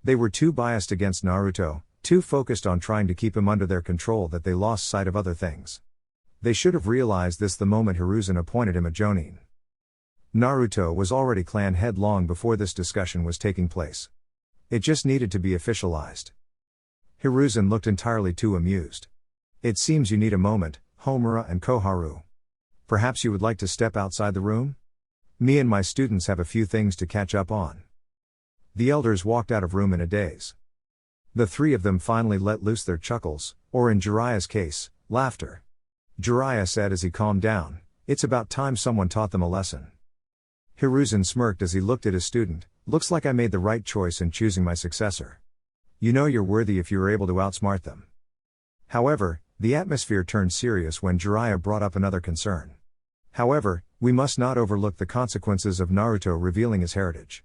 They were too biased against Naruto, too focused on trying to keep him under their control that they lost sight of other things. They should have realized this the moment Hiraishin appointed him a jonin. Naruto was already clan head long before this discussion was taking place. It just needed to be officialized. Hiraishin looked entirely too amused. It seems you need a moment, Homura and Koharu. Perhaps you would like to step outside the room? Me and my students have a few things to catch up on. The elders walked out of room in a daze. The three of them finally let loose their chuckles, or in Jiraiya's case, laughter. Jiraiya said as he calmed down, it's about time someone taught them a lesson. Hiraishin smirked as he looked at his student, looks like I made the right choice in choosing my successor. You know you're worthy if you are able to outsmart them. However, the atmosphere turned serious when Jiraiya brought up another concern. However, we must not overlook the consequences of Naruto revealing his heritage.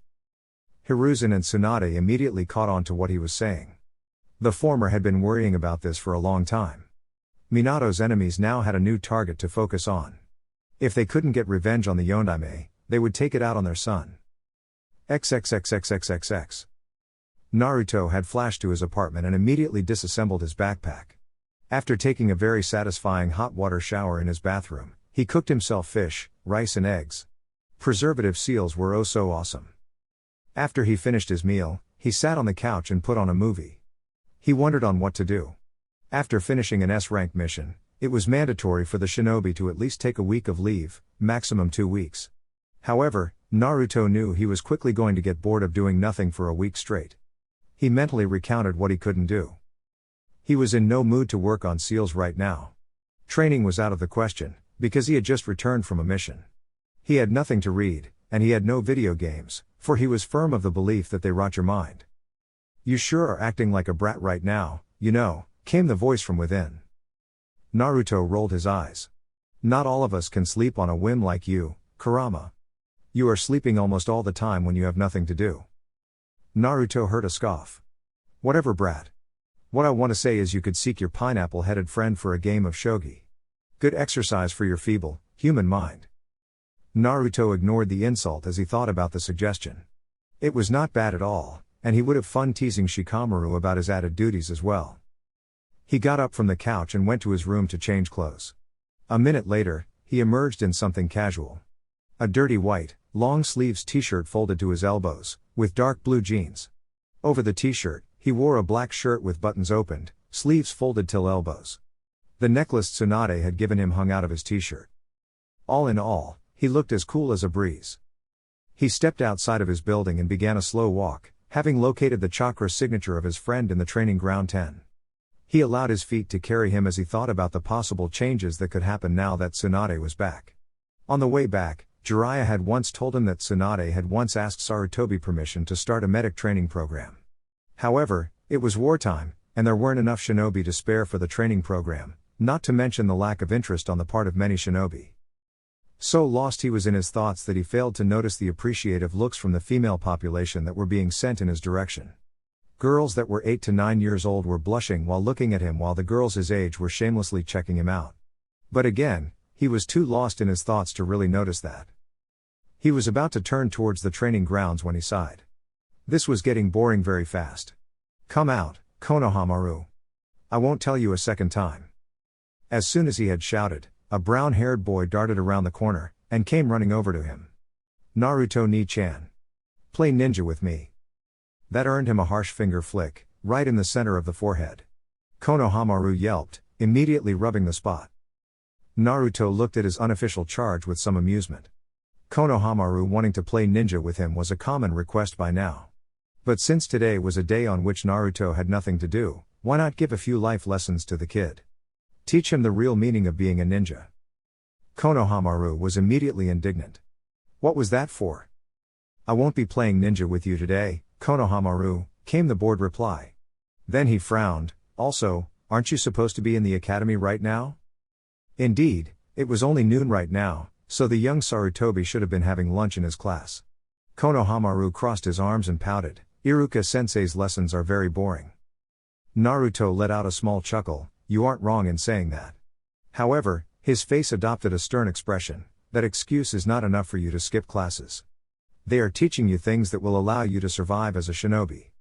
Hiraishin and Tsunade immediately caught on to what he was saying. The former had been worrying about this for a long time. Minato's enemies now had a new target to focus on. If they couldn't get revenge on the Yondaime, they would take it out on their son. XXXXXXX. Naruto had flashed to his apartment and immediately disassembled his backpack. After taking a very satisfying hot water shower in his bathroom, he cooked himself fish, rice and eggs. Preservative seals were oh so awesome. After he finished his meal, he sat on the couch and put on a movie. He wondered on what to do. After finishing an S-rank mission, it was mandatory for the shinobi to at least take a week of leave, maximum 2 weeks. However, Naruto knew he was quickly going to get bored of doing nothing for a week straight. He mentally recounted what he couldn't do. He was in no mood to work on seals right now. Training was out of the question, because he had just returned from a mission. He had nothing to read, and he had no video games, for he was firm of the belief that they rot your mind. You sure are acting like a brat right now, you know, came the voice from within. Naruto rolled his eyes. Not all of us can sleep on a whim like you, Kurama. You are sleeping almost all the time when you have nothing to do. Naruto heard a scoff. Whatever, brat. What I want to say is you could seek your pineapple-headed friend for a game of shogi. Good exercise for your feeble, human mind. Naruto ignored the insult as he thought about the suggestion. It was not bad at all, and he would have fun teasing Shikamaru about his added duties as well. He got up from the couch and went to his room to change clothes. A minute later, he emerged in something casual. A dirty white, long-sleeves t-shirt folded to his elbows, with dark blue jeans. Over the t-shirt, he wore a black shirt with buttons opened, sleeves folded till elbows. The necklace Tsunade had given him hung out of his t-shirt. All in all, he looked as cool as a breeze. He stepped outside of his building and began a slow walk, having located the chakra signature of his friend in the training ground 10. He allowed his feet to carry him as he thought about the possible changes that could happen now that Tsunade was back. On the way back, Jiraiya had once told him that Tsunade had once asked Sarutobi permission to start a medic training program. However, it was wartime, and there weren't enough shinobi to spare for the training program, not to mention the lack of interest on the part of many shinobi. So lost he was in his thoughts that he failed to notice the appreciative looks from the female population that were being sent in his direction. Girls that were 8 to 9 years old were blushing while looking at him, while the girls his age were shamelessly checking him out. But again, he was too lost in his thoughts to really notice that. He was about to turn towards the training grounds when he sighed. This was getting boring very fast. Come out, Konoha. I won't tell you a second time. As soon as he had shouted, a brown-haired boy darted around the corner, and came running over to him. Naruto ni-chan. Play ninja with me. That earned him a harsh finger flick, right in the center of the forehead. Konoha yelped, immediately rubbing the spot. Naruto looked at his unofficial charge with some amusement. Konoha wanting to play ninja with him was a common request by now. But since today was a day on which Naruto had nothing to do, why not give a few life lessons to the kid? Teach him the real meaning of being a ninja. Konoha was immediately indignant. What was that for? I won't be playing ninja with you today, Konoha, came the bored reply. Then he frowned. Also, aren't you supposed to be in the academy right now? Indeed, it was only noon right now, so the young Sarutobi should have been having lunch in his class. Konoha crossed his arms and pouted. Iruka-sensei's lessons are very boring. Naruto let out a small chuckle. You aren't wrong in saying that. However, his face adopted a stern expression. That excuse is not enough for you to skip classes. They are teaching you things that will allow you to survive as a shinobi.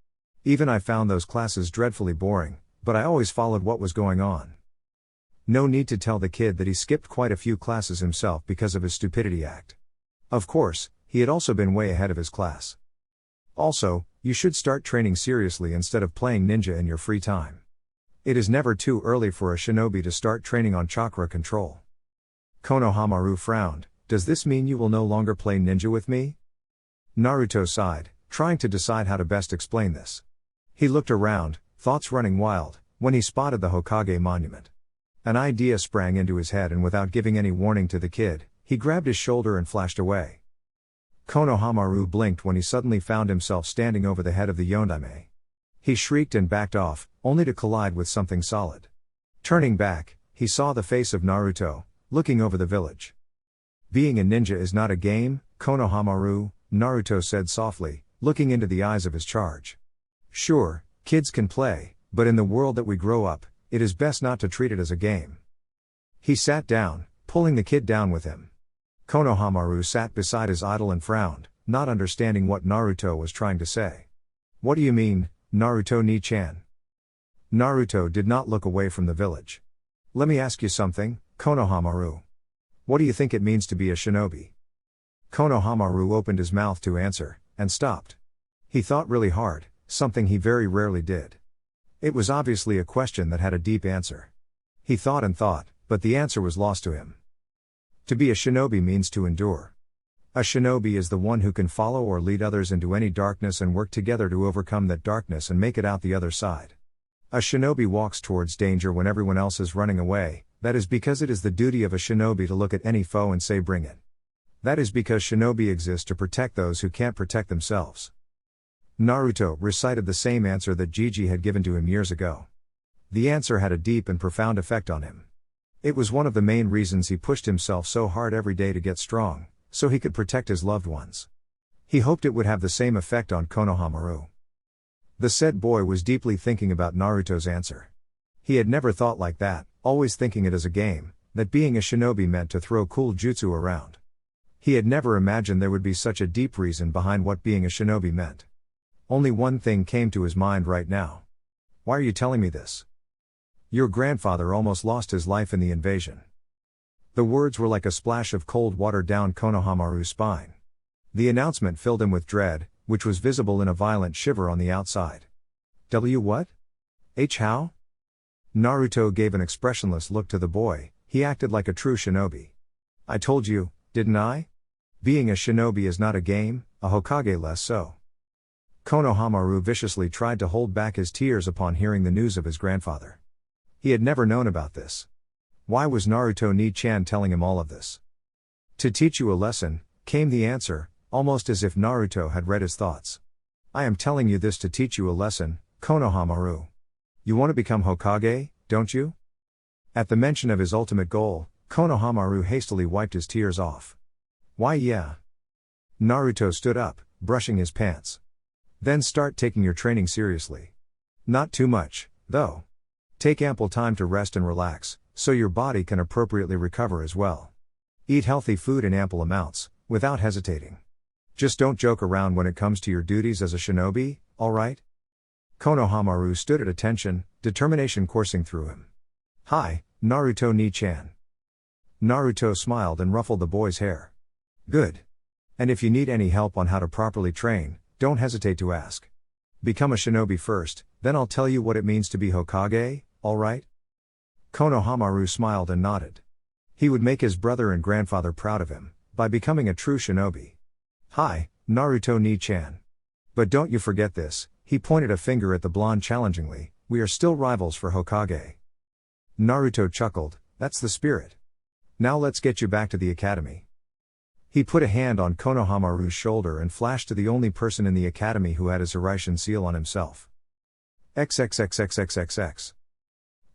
Even I found those classes dreadfully boring, but I always followed what was going on. No need to tell the kid that he skipped quite a few classes himself because of his stupidity act. Of course, he had also been way ahead of his class. Also, you should start training seriously instead of playing ninja in your free time. It is never too early for a shinobi to start training on chakra control. Konoha frowned. Does this mean you will no longer play ninja with me? Naruto sighed, trying to decide how to best explain this. He looked around, thoughts running wild, when he spotted the Hokage monument. An idea sprang into his head, and without giving any warning to the kid, he grabbed his shoulder and flashed away. Konoha blinked when he suddenly found himself standing over the head of the Yondaime. He shrieked and backed off, only to collide with something solid. Turning back, he saw the face of Naruto, looking over the village. Being a ninja is not a game, Konoha, Naruto said softly, looking into the eyes of his charge. Sure, kids can play, but in the world that we grow up, it is best not to treat it as a game. He sat down, pulling the kid down with him. Konoha sat beside his idol and frowned, not understanding what Naruto was trying to say. What do you mean, Naruto ni-chan? Naruto did not look away from the village. Let me ask you something, Konoha. What do you think it means to be a shinobi? Konoha opened his mouth to answer, and stopped. He thought really hard, something he very rarely did. It was obviously a question that had a deep answer. He thought and thought, but the answer was lost to him. To be a shinobi means to endure. A shinobi is the one who can follow or lead others into any darkness and work together to overcome that darkness and make it out the other side. A shinobi walks towards danger when everyone else is running away. That is because it is the duty of a shinobi to look at any foe and say bring it. That is because shinobi exist to protect those who can't protect themselves. Naruto recited the same answer that Gigi had given to him years ago. The answer had a deep and profound effect on him. It was one of the main reasons he pushed himself so hard every day to get strong, so he could protect his loved ones. He hoped it would have the same effect on Konoha. The said boy was deeply thinking about Naruto's answer. He had never thought like that, always thinking it as a game, that being a shinobi meant to throw cool jutsu around. He had never imagined there would be such a deep reason behind what being a shinobi meant. Only one thing came to his mind right now. Why are you telling me this? Your grandfather almost lost his life in the invasion. The words were like a splash of cold water down Konohamaru's spine. The announcement filled him with dread, which was visible in a violent shiver on the outside. What? How? Naruto gave an expressionless look to the boy. He acted like a true shinobi. I told you, didn't I? Being a shinobi is not a game, a Hokage less so. Konohamaru viciously tried to hold back his tears upon hearing the news of his grandfather. He had never known about this. Why was Naruto Ni-chan telling him all of this? To teach you a lesson, came the answer, almost as if Naruto had read his thoughts. I am telling you this to teach you a lesson, Konohamaru. You want to become Hokage, don't you? At the mention of his ultimate goal, Konohamaru hastily wiped his tears off. Why yeah. Naruto stood up, brushing his pants. Then start taking your training seriously. Not too much, though. Take ample time to rest and relax, so your body can appropriately recover as well. Eat healthy food in ample amounts, without hesitating. Just don't joke around when it comes to your duties as a shinobi, alright? Konohamaru stood at attention, determination coursing through him. Hi, Naruto Ni-chan. Naruto smiled and ruffled the boy's hair. Good. And if you need any help on how to properly train, don't hesitate to ask. Become a shinobi first, then I'll tell you what it means to be Hokage, alright? Konohamaru smiled and nodded. He would make his brother and grandfather proud of him, by becoming a true shinobi. Hi, Naruto Ni-chan. But don't you forget this, he pointed a finger at the blonde challengingly, we are still rivals for Hokage. Naruto chuckled, that's the spirit. Now let's get you back to the academy. He put a hand on Konohamaru's shoulder and flashed to the only person in the academy who had his Hiraishin seal on himself. XXXXXXX.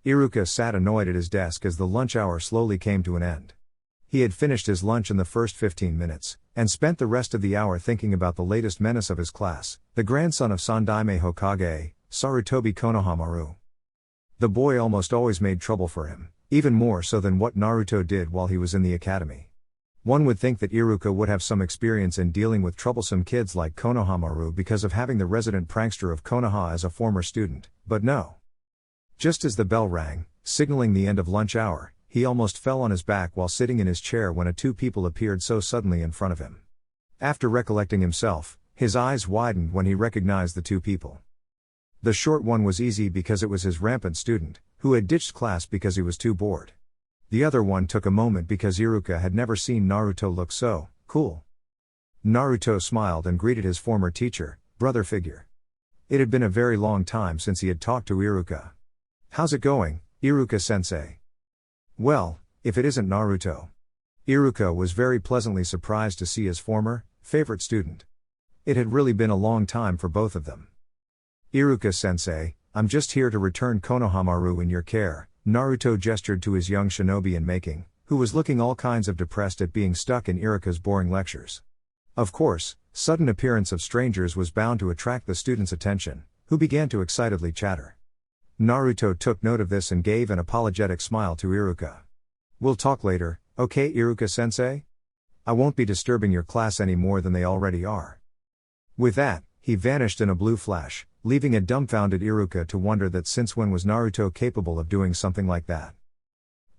Iruka sat annoyed at his desk as the lunch hour slowly came to an end. He had finished his lunch in the first 15 minutes, and spent the rest of the hour thinking about the latest menace of his class, the grandson of Sandaime Hokage, Sarutobi Konohamaru. The boy almost always made trouble for him, even more so than what Naruto did while he was in the academy. One would think that Iruka would have some experience in dealing with troublesome kids like Konohamaru because of having the resident prankster of Konoha as a former student, but no. Just as the bell rang, signaling the end of lunch hour, he almost fell on his back while sitting in his chair when two people appeared so suddenly in front of him. After recollecting himself, his eyes widened when he recognized the two people. The short one was easy because it was his rampant student, who had ditched class because he was too bored. The other one took a moment because Iruka had never seen Naruto look so cool. Naruto smiled and greeted his former teacher, brother figure. It had been a very long time since he had talked to Iruka. How's it going, Iruka-sensei? Well, if it isn't Naruto. Iruka was very pleasantly surprised to see his former, favorite student. It had really been a long time for both of them. Iruka-sensei, I'm just here to return Konohamaru in your care. Naruto gestured to his young shinobi in making, who was looking all kinds of depressed at being stuck in Iruka's boring lectures. Of course, sudden appearance of strangers was bound to attract the student's attention, who began to excitedly chatter. Naruto took note of this and gave an apologetic smile to Iruka. We'll talk later, okay Iruka-sensei? I won't be disturbing your class any more than they already are. With that, he vanished in a blue flash, leaving a dumbfounded Iruka to wonder that since when was Naruto capable of doing something like that.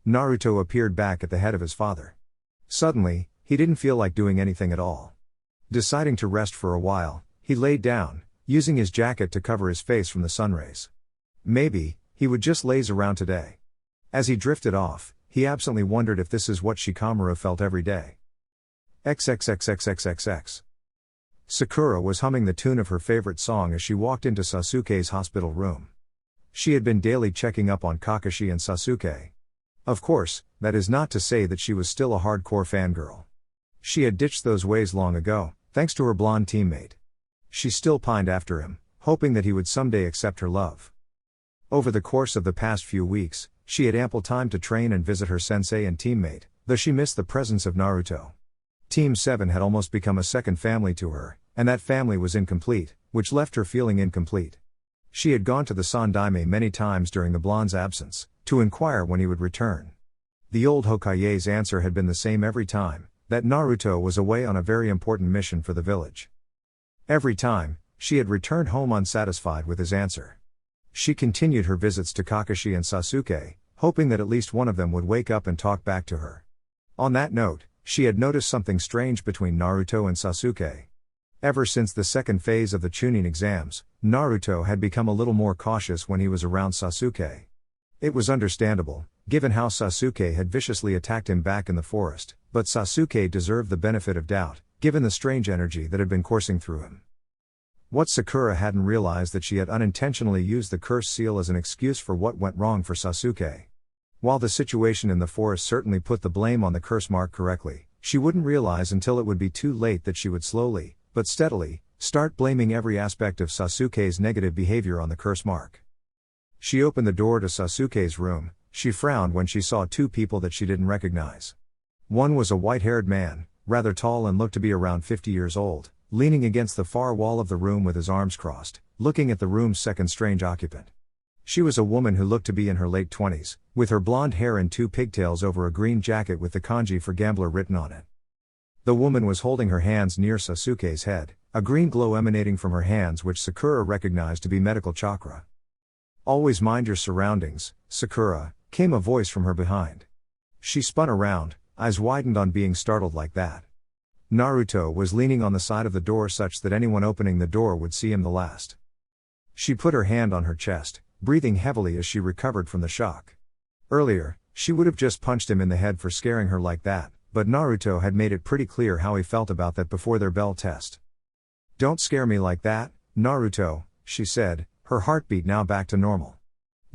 Naruto appeared back at the head of his father. Suddenly, he didn't feel like doing anything at all. Deciding to rest for a while, he laid down, using his jacket to cover his face from the sunrays. Maybe, he would just laze around today. As he drifted off, he absently wondered if this is what Shikamaru felt every day. XXXXXXX. Sakura was humming the tune of her favorite song as she walked into Sasuke's hospital room. She had been daily checking up on Kakashi and Sasuke. Of course, that is not to say that she was still a hardcore fangirl. She had ditched those ways long ago, thanks to her blonde teammate. She still pined after him, hoping that he would someday accept her love. Over the course of the past few weeks, she had ample time to train and visit her sensei and teammate, though she missed the presence of Naruto. Team 7 had almost become a second family to her, and that family was incomplete, which left her feeling incomplete. She had gone to the Sandaime many times during the blonde's absence, to inquire when he would return. The old Hokage's answer had been the same every time, that Naruto was away on a very important mission for the village. Every time, she had returned home unsatisfied with his answer. She continued her visits to Kakashi and Sasuke, hoping that at least one of them would wake up and talk back to her. On that note, she had noticed something strange between Naruto and Sasuke. Ever since the second phase of the Chunin exams, Naruto had become a little more cautious when he was around Sasuke. It was understandable, given how Sasuke had viciously attacked him back in the forest, but Sasuke deserved the benefit of doubt, given the strange energy that had been coursing through him. What Sakura hadn't realized that she had unintentionally used the curse seal as an excuse for what went wrong for Sasuke. While the situation in the forest certainly put the blame on the curse mark correctly, she wouldn't realize until it would be too late that she would slowly, but steadily, start blaming every aspect of Sasuke's negative behavior on the curse mark. She opened the door to Sasuke's room. She frowned when she saw two people that she didn't recognize. One was a white-haired man, rather tall and looked to be around 50 years old, leaning against the far wall of the room with his arms crossed, looking at the room's second strange occupant. She was a woman who looked to be in her late 20s, with her blonde hair and two pigtails over a green jacket with the kanji for gambler written on it. The woman was holding her hands near Sasuke's head, a green glow emanating from her hands which Sakura recognized to be medical chakra. "Always mind your surroundings, Sakura," came a voice from her behind. She spun around, eyes widened on being startled like that. Naruto was leaning on the side of the door such that anyone opening the door would see him the last. She put her hand on her chest, breathing heavily as she recovered from the shock. Earlier, she would have just punched him in the head for scaring her like that, but Naruto had made it pretty clear how he felt about that before their bell test. "Don't scare me like that, Naruto," she said, her heartbeat now back to normal.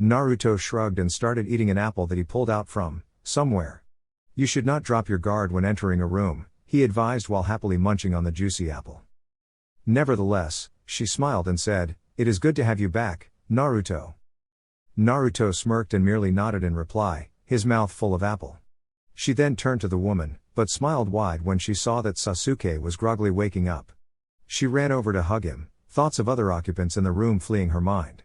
Naruto shrugged and started eating an apple that he pulled out from somewhere. "You should not drop your guard when entering a room," he advised while happily munching on the juicy apple. Nevertheless, she smiled and said, "It is good to have you back, Naruto." Naruto smirked and merely nodded in reply, his mouth full of apple. She then turned to the woman, but smiled wide when she saw that Sasuke was groggily waking up. She ran over to hug him, thoughts of other occupants in the room fleeing her mind.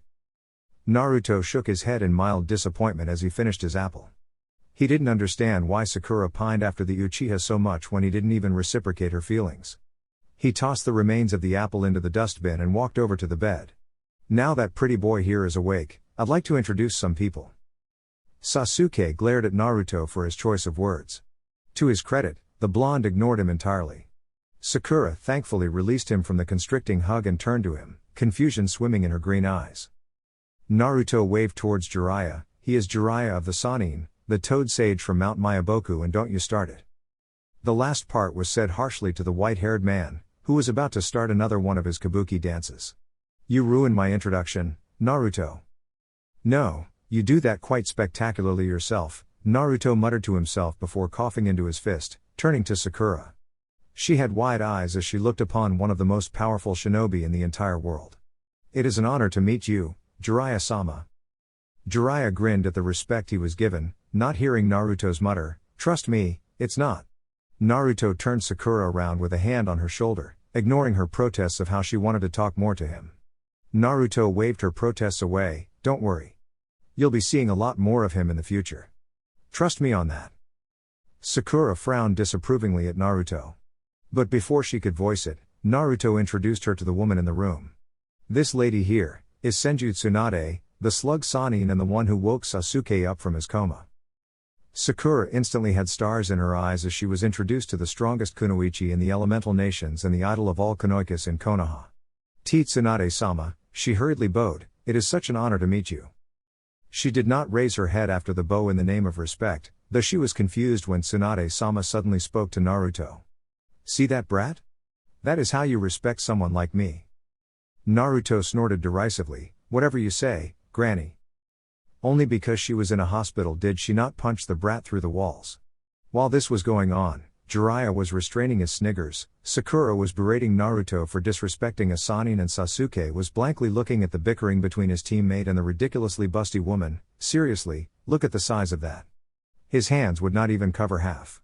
Naruto shook his head in mild disappointment as he finished his apple. He didn't understand why Sakura pined after the Uchiha so much when he didn't even reciprocate her feelings. He tossed the remains of the apple into the dustbin and walked over to the bed. "Now that pretty boy here is awake, I'd like to introduce some people." Sasuke glared at Naruto for his choice of words. To his credit, the blonde ignored him entirely. Sakura thankfully released him from the constricting hug and turned to him, confusion swimming in her green eyes. Naruto waved towards Jiraiya. "He is Jiraiya of the Sannin, the toad sage from Mount Myaboku, and don't you start it." The last part was said harshly to the white-haired man, who was about to start another one of his kabuki dances. "You ruined my introduction, Naruto." "No. You do that quite spectacularly yourself," Naruto muttered to himself before coughing into his fist, turning to Sakura. She had wide eyes as she looked upon one of the most powerful shinobi in the entire world. "It is an honor to meet you, Jiraiya-sama." Jiraiya grinned at the respect he was given, not hearing Naruto's mutter, "Trust me, it's not." Naruto turned Sakura around with a hand on her shoulder, ignoring her protests of how she wanted to talk more to him. Naruto waved her protests away. "Don't worry. You'll be seeing a lot more of him in the future. Trust me on that." Sakura frowned disapprovingly at Naruto. But before she could voice it, Naruto introduced her to the woman in the room. "This lady here is Senju Tsunade, the slug Sannin and the one who woke Sasuke up from his coma." Sakura instantly had stars in her eyes as she was introduced to the strongest kunoichi in the elemental nations and the idol of all kunoikas in Konoha. "Tsunade-sama," she hurriedly bowed, "it is such an honor to meet you." She did not raise her head after the bow in the name of respect, though she was confused when Tsunade-sama suddenly spoke to Naruto. "See that brat? That is how you respect someone like me." Naruto snorted derisively, "Whatever you say, Granny." Only because she was in a hospital did she not punch the brat through the walls. While this was going on, Jiraiya was restraining his sniggers, Sakura was berating Naruto for disrespecting a Sannin, and Sasuke was blankly looking at the bickering between his teammate and the ridiculously busty woman. "Seriously, Look at the size of that. His hands would not even cover half.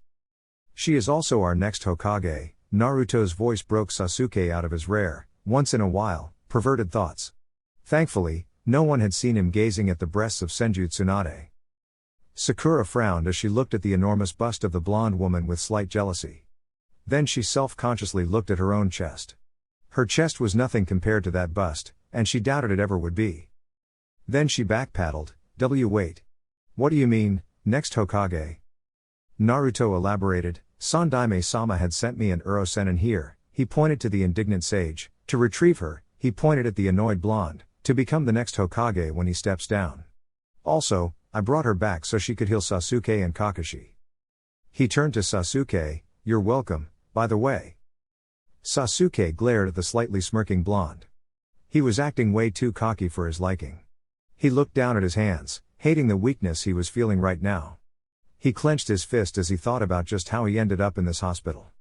She is also our next Hokage. Naruto's voice broke Sasuke out of his rare, once in a while, perverted thoughts. Thankfully, no one had seen him gazing at the breasts of Senju Tsunade. Sakura frowned as she looked at the enormous bust of the blonde woman with slight jealousy. Then she self-consciously looked at her own chest. Her chest was nothing compared to that bust, and she doubted it ever would be. Then she backpedaled. Wait. What do you mean, next Hokage? Naruto elaborated. Sandaime-sama had sent me an Urosenin here, he pointed to the indignant sage, to retrieve her, he pointed at the annoyed blonde, to become the next Hokage when he steps down. Also, I brought her back so she could heal Sasuke and Kakashi. He turned to Sasuke, you're welcome, by the way. Sasuke glared at the slightly smirking blonde. He was acting way too cocky for his liking. He looked down at his hands, hating the weakness he was feeling right now. He clenched his fist as he thought about just how he ended up in this hospital.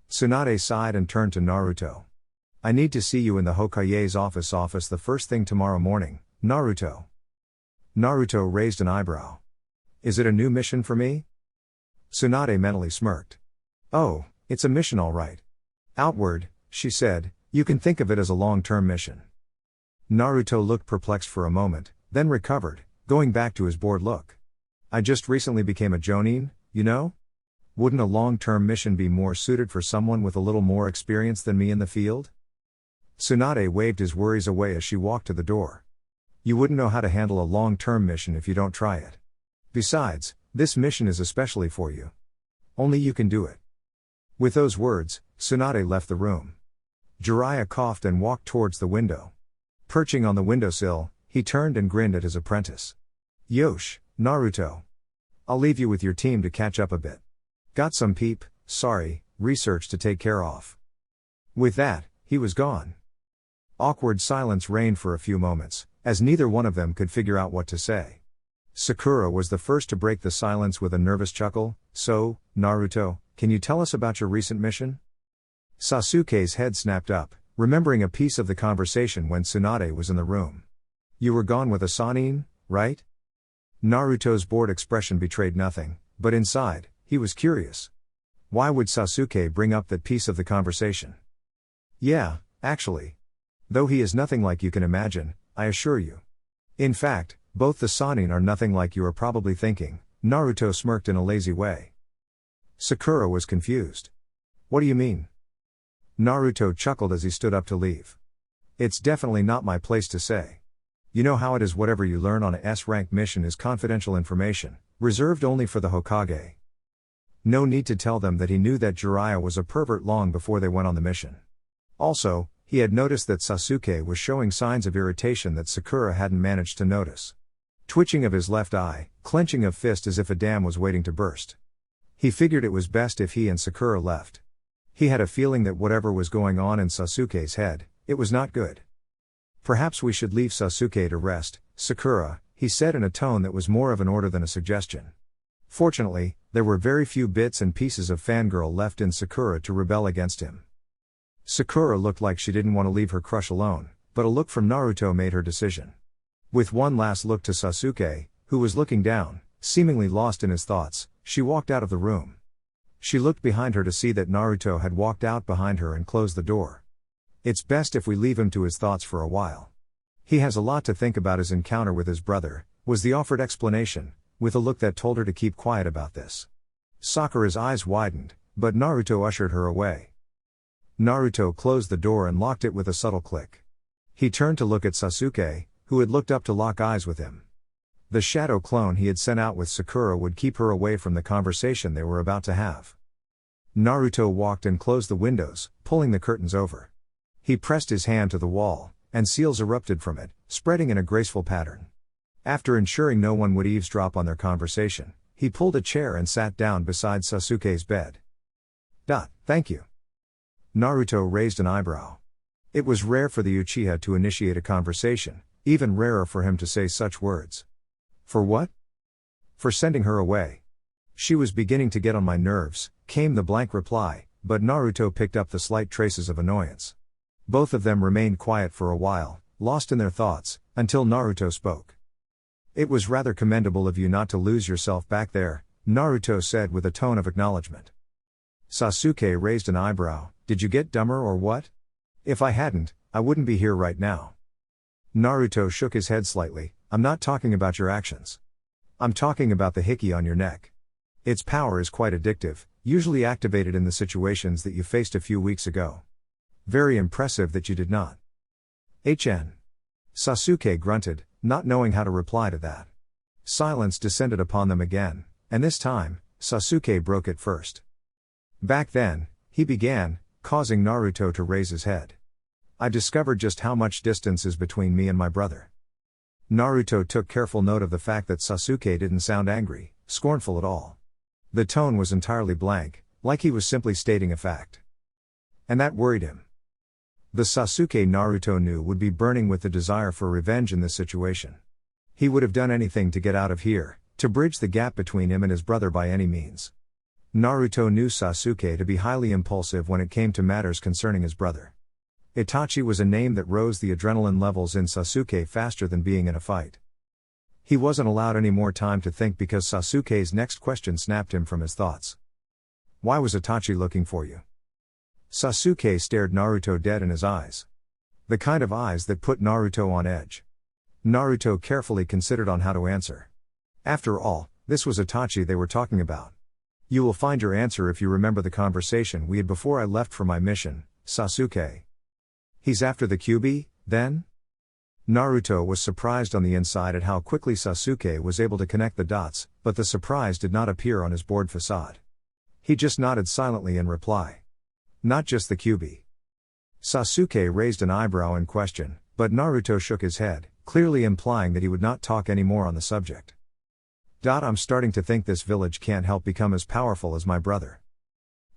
Tsunade sighed and turned to Naruto. I need to see you in the Hokage's office the first thing tomorrow morning, Naruto. Naruto raised an eyebrow. Is it a new mission for me? Tsunade mentally smirked. Oh, it's a mission all right. Outward, she said, you can think of it as a long-term mission. Naruto looked perplexed for a moment, then recovered, going back to his bored look. I just recently became a jonin, you know? Wouldn't a long-term mission be more suited for someone with a little more experience than me in the field? Tsunade waved his worries away as she walked to the door. You wouldn't know how to handle a long-term mission if you don't try it. Besides, this mission is especially for you. Only you can do it. With those words, Tsunade left the room. Jiraiya coughed and walked towards the window. Perching on the windowsill, he turned and grinned at his apprentice. Yosh, Naruto. I'll leave you with your team to catch up a bit. Got some research to take care of. With that, he was gone. Awkward silence reigned for a few moments, as neither one of them could figure out what to say. Sakura was the first to break the silence with a nervous chuckle. So, Naruto, can you tell us about your recent mission? Sasuke's head snapped up, remembering a piece of the conversation when Tsunade was in the room. You were gone with a Sannin, right? Naruto's bored expression betrayed nothing, but inside, he was curious. Why would Sasuke bring up that piece of the conversation? Yeah, actually. Though he is nothing like you can imagine, I assure you. In fact, both the Sannin are nothing like you are probably thinking, Naruto smirked in a lazy way. Sakura was confused. What do you mean? Naruto chuckled as he stood up to leave. It's definitely not my place to say. You know how it is, whatever you learn on a S-rank mission is confidential information, reserved only for the Hokage. No need to tell them that he knew that Jiraiya was a pervert long before they went on the mission. Also, he had noticed that Sasuke was showing signs of irritation that Sakura hadn't managed to notice. Twitching of his left eye, clenching of fist as if a dam was waiting to burst. He figured it was best if he and Sakura left. He had a feeling that whatever was going on in Sasuke's head, it was not good. Perhaps we should leave Sasuke to rest, Sakura, he said in a tone that was more of an order than a suggestion. Fortunately, there were very few bits and pieces of fangirl left in Sakura to rebel against him. Sakura looked like she didn't want to leave her crush alone, but a look from Naruto made her decision. With one last look to Sasuke, who was looking down, seemingly lost in his thoughts, she walked out of the room. She looked behind her to see that Naruto had walked out behind her and closed the door. It's best if we leave him to his thoughts for a while. He has a lot to think about his encounter with his brother, was the offered explanation, with a look that told her to keep quiet about this. Sakura's eyes widened, but Naruto ushered her away. Naruto closed the door and locked it with a subtle click. He turned to look at Sasuke, who had looked up to lock eyes with him. The shadow clone he had sent out with Sakura would keep her away from the conversation they were about to have. Naruto walked and closed the windows, pulling the curtains over. He pressed his hand to the wall, and seals erupted from it, spreading in a graceful pattern. After ensuring no one would eavesdrop on their conversation, he pulled a chair and sat down beside Sasuke's bed. Thank you. Naruto raised an eyebrow. It was rare for the Uchiha to initiate a conversation, even rarer for him to say such words. For what? For sending her away. She was beginning to get on my nerves, came the blank reply, but Naruto picked up the slight traces of annoyance. Both of them remained quiet for a while, lost in their thoughts, until Naruto spoke. It was rather commendable of you not to lose yourself back there, Naruto said with a tone of acknowledgement. Sasuke raised an eyebrow. Did you get dumber or what? If I hadn't, I wouldn't be here right now. Naruto shook his head slightly. I'm not talking about your actions. I'm talking about the hiki on your neck. Its power is quite addictive, usually activated in the situations that you faced a few weeks ago. Very impressive that you did not. Sasuke grunted, not knowing how to reply to that. Silence descended upon them again, and this time, Sasuke broke it first. Back then, he began, causing Naruto to raise his head. I discovered just how much distance is between me and my brother. Naruto took careful note of the fact that Sasuke didn't sound angry, scornful at all. The tone was entirely blank, like he was simply stating a fact. And that worried him. The Sasuke Naruto knew would be burning with the desire for revenge in this situation. He would have done anything to get out of here, to bridge the gap between him and his brother by any means. Naruto knew Sasuke to be highly impulsive when it came to matters concerning his brother. Itachi was a name that rose the adrenaline levels in Sasuke faster than being in a fight. He wasn't allowed any more time to think because Sasuke's next question snapped him from his thoughts. Why was Itachi looking for you? Sasuke stared Naruto dead in his eyes. The kind of eyes that put Naruto on edge. Naruto carefully considered on how to answer. After all, this was Itachi they were talking about. You will find your answer if you remember the conversation we had before I left for my mission, Sasuke. He's after the Kyuubi, then? Naruto was surprised on the inside at how quickly Sasuke was able to connect the dots, but the surprise did not appear on his bored facade. He just nodded silently in reply. Not just the Kyuubi. Sasuke raised an eyebrow in question, but Naruto shook his head, clearly implying that he would not talk any more on the subject. I'm starting to think this village can't help become as powerful as my brother.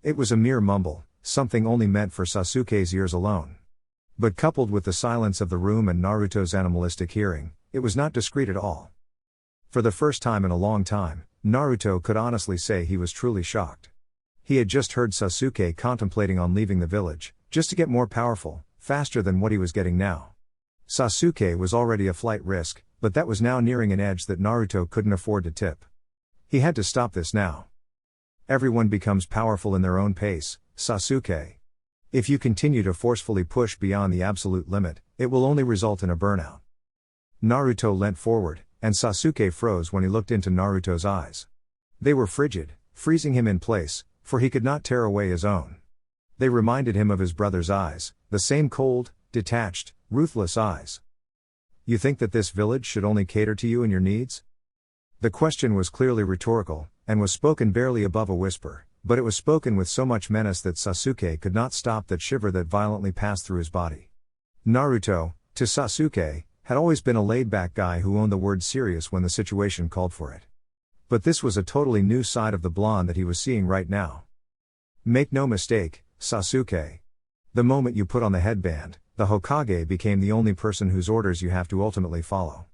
It was a mere mumble, something only meant for Sasuke's ears alone. But coupled with the silence of the room and Naruto's animalistic hearing, it was not discreet at all. For the first time in a long time, Naruto could honestly say he was truly shocked. He had just heard Sasuke contemplating on leaving the village, just to get more powerful, faster than what he was getting now. Sasuke was already a flight risk, but that was now nearing an edge that Naruto couldn't afford to tip. He had to stop this now. Everyone becomes powerful in their own pace, Sasuke. If you continue to forcefully push beyond the absolute limit, it will only result in a burnout. Naruto leant forward, and Sasuke froze when he looked into Naruto's eyes. They were frigid, freezing him in place, for he could not tear away his own. They reminded him of his brother's eyes, the same cold, detached, ruthless eyes. You think that this village should only cater to you and your needs? The question was clearly rhetorical, and was spoken barely above a whisper. But it was spoken with so much menace that Sasuke could not stop that shiver that violently passed through his body. Naruto, to Sasuke, had always been a laid-back guy who owned the word serious when the situation called for it. But this was a totally new side of the blonde that he was seeing right now. Make no mistake, Sasuke. The moment you put on the headband, the Hokage became the only person whose orders you have to ultimately follow.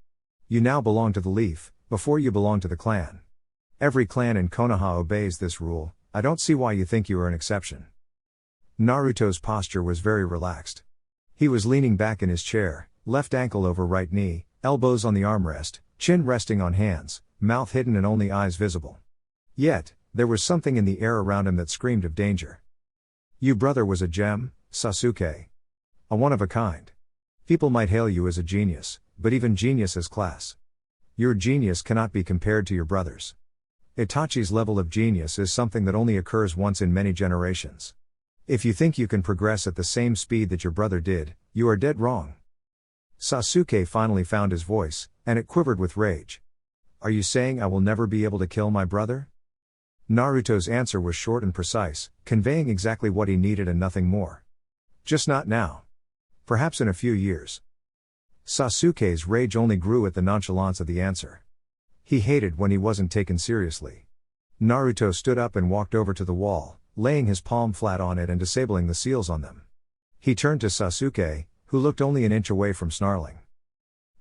You now belong to the Leaf, before you belong to the clan. Every clan in Konoha obeys this rule. I don't see why you think you are an exception. Naruto's posture was very relaxed. He was leaning back in his chair, left ankle over right knee, elbows on the armrest, chin resting on hands, mouth hidden and only eyes visible. Yet, there was something in the air around him that screamed of danger. Your brother was a gem, Sasuke. A one of a kind. People might hail you as a genius, but even genius has class. Your genius cannot be compared to your brother's. Itachi's level of genius is something that only occurs once in many generations. If you think you can progress at the same speed that your brother did, you are dead wrong. Sasuke finally found his voice, and it quivered with rage. Are you saying I will never be able to kill my brother? Naruto's answer was short and precise, conveying exactly what he needed and nothing more. Just not now. Perhaps in a few years. Sasuke's rage only grew at the nonchalance of the answer. He hated when he wasn't taken seriously. Naruto stood up and walked over to the wall, laying his palm flat on it and disabling the seals on them. He turned to Sasuke, who looked only an inch away from snarling.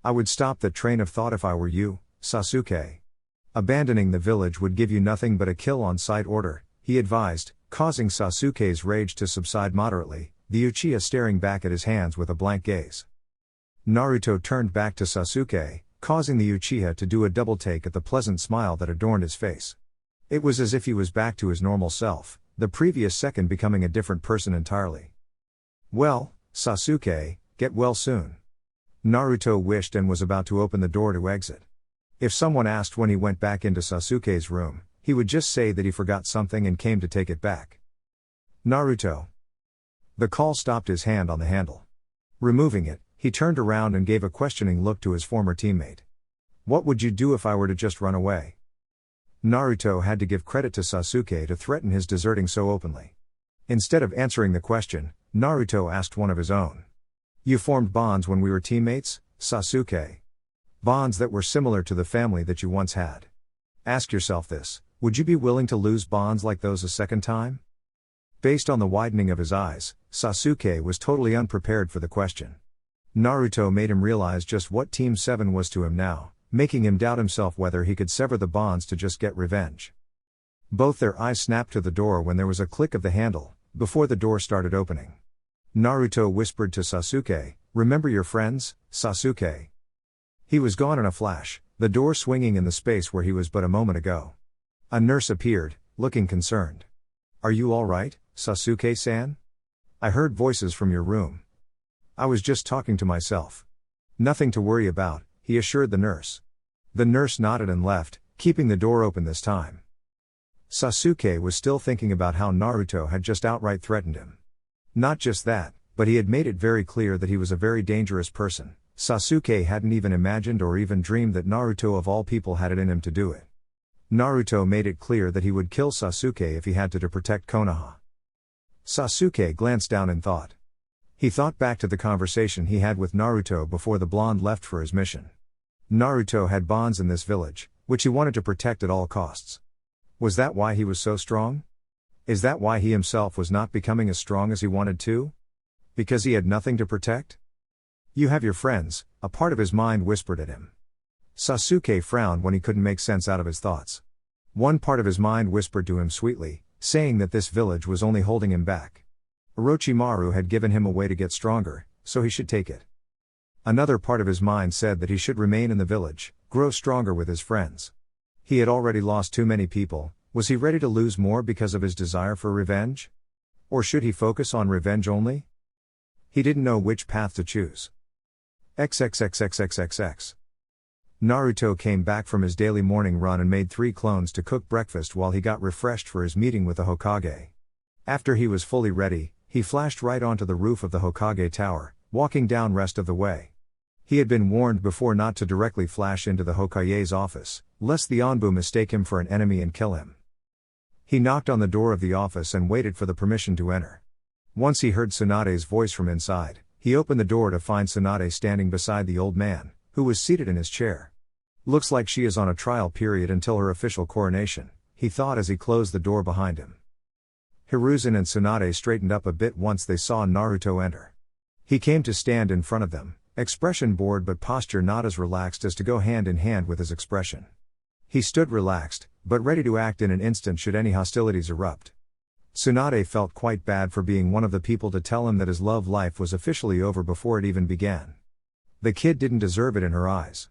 I would stop that train of thought if I were you, Sasuke. Abandoning the village would give you nothing but a kill on sight order, he advised, causing Sasuke's rage to subside moderately, the Uchiha staring back at his hands with a blank gaze. Naruto turned back to Sasuke, causing the Uchiha to do a double take at the pleasant smile that adorned his face. It was as if he was back to his normal self, the previous second becoming a different person entirely. "Well, Sasuke, get well soon." Naruto wished and was about to open the door to exit. If someone asked when he went back into Sasuke's room, he would just say that he forgot something and came to take it back. "Naruto." The call stopped his hand on the handle. Removing it, he turned around and gave a questioning look to his former teammate. "What would you do if I were to just run away?" Naruto had to give credit to Sasuke to threaten his deserting so openly. Instead of answering the question, Naruto asked one of his own. "You formed bonds when we were teammates, Sasuke. Bonds that were similar to the family that you once had. Ask yourself this, would you be willing to lose bonds like those a second time?" Based on the widening of his eyes, Sasuke was totally unprepared for the question. Naruto made him realize just what Team 7 was to him now, making him doubt himself whether he could sever the bonds to just get revenge. Both their eyes snapped to the door when there was a click of the handle, before the door started opening. Naruto whispered to Sasuke, "Remember your friends, Sasuke?" He was gone in a flash, the door swinging in the space where he was but a moment ago. A nurse appeared, looking concerned. "Are you all right, Sasuke-san? I heard voices from your room." "I was just talking to myself." "Nothing to worry about," he assured the nurse. The nurse nodded and left, keeping the door open this time. Sasuke was still thinking about how Naruto had just outright threatened him. Not just that, but he had made it very clear that he was a very dangerous person. Sasuke hadn't even imagined or even dreamed that Naruto of all people had it in him to do it. Naruto made it clear that he would kill Sasuke if he had to protect Konoha. Sasuke glanced down in thought. He thought back to the conversation he had with Naruto before the blonde left for his mission. Naruto had bonds in this village, which he wanted to protect at all costs. Was that why he was so strong? Is that why he himself was not becoming as strong as he wanted to? Because he had nothing to protect? "You have your friends," a part of his mind whispered at him. Sasuke frowned when he couldn't make sense out of his thoughts. One part of his mind whispered to him sweetly, saying that this village was only holding him back. Orochimaru had given him a way to get stronger, so he should take it. Another part of his mind said that he should remain in the village, grow stronger with his friends. He had already lost too many people. Was he ready to lose more because of his desire for revenge? Or should he focus on revenge only? He didn't know which path to choose. XXXXXXX. Naruto came back from his daily morning run and made 3 clones to cook breakfast while he got refreshed for his meeting with the Hokage. After he was fully ready, he flashed right onto the roof of the Hokage tower, walking down rest of the way. He had been warned before not to directly flash into the Hokage's office, lest the Anbu mistake him for an enemy and kill him. He knocked on the door of the office and waited for the permission to enter. Once he heard Tsunade's voice from inside, he opened the door to find Tsunade standing beside the old man, who was seated in his chair. "Looks like she is on a trial period until her official coronation," he thought as he closed the door behind him. Hiruzen and Tsunade straightened up a bit once they saw Naruto enter. He came to stand in front of them, expression bored but posture not as relaxed as to go hand in hand with his expression. He stood relaxed, but ready to act in an instant should any hostilities erupt. Tsunade felt quite bad for being one of the people to tell him that his love life was officially over before it even began. The kid didn't deserve it in her eyes.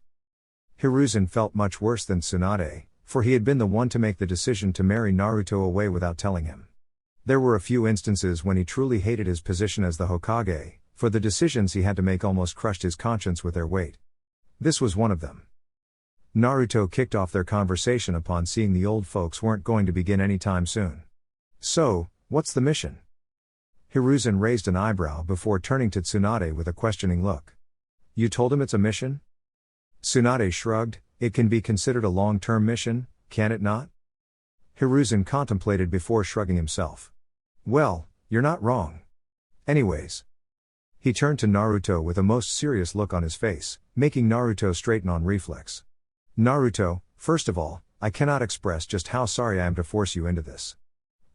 Hiruzen felt much worse than Tsunade, for he had been the one to make the decision to marry Naruto away without telling him. There were a few instances when he truly hated his position as the Hokage, for the decisions he had to make almost crushed his conscience with their weight. This was one of them. Naruto kicked off their conversation upon seeing the old folks weren't going to begin anytime soon. "So, what's the mission?" Hiruzen raised an eyebrow before turning to Tsunade with a questioning look. "You told him it's a mission?" Tsunade shrugged. "It can be considered a long-term mission, can it not?" Hiruzen contemplated before shrugging himself. "Well, you're not wrong. Anyways." He turned to Naruto with a most serious look on his face, making Naruto straighten on reflex. "Naruto, first of all, I cannot express just how sorry I am to force you into this.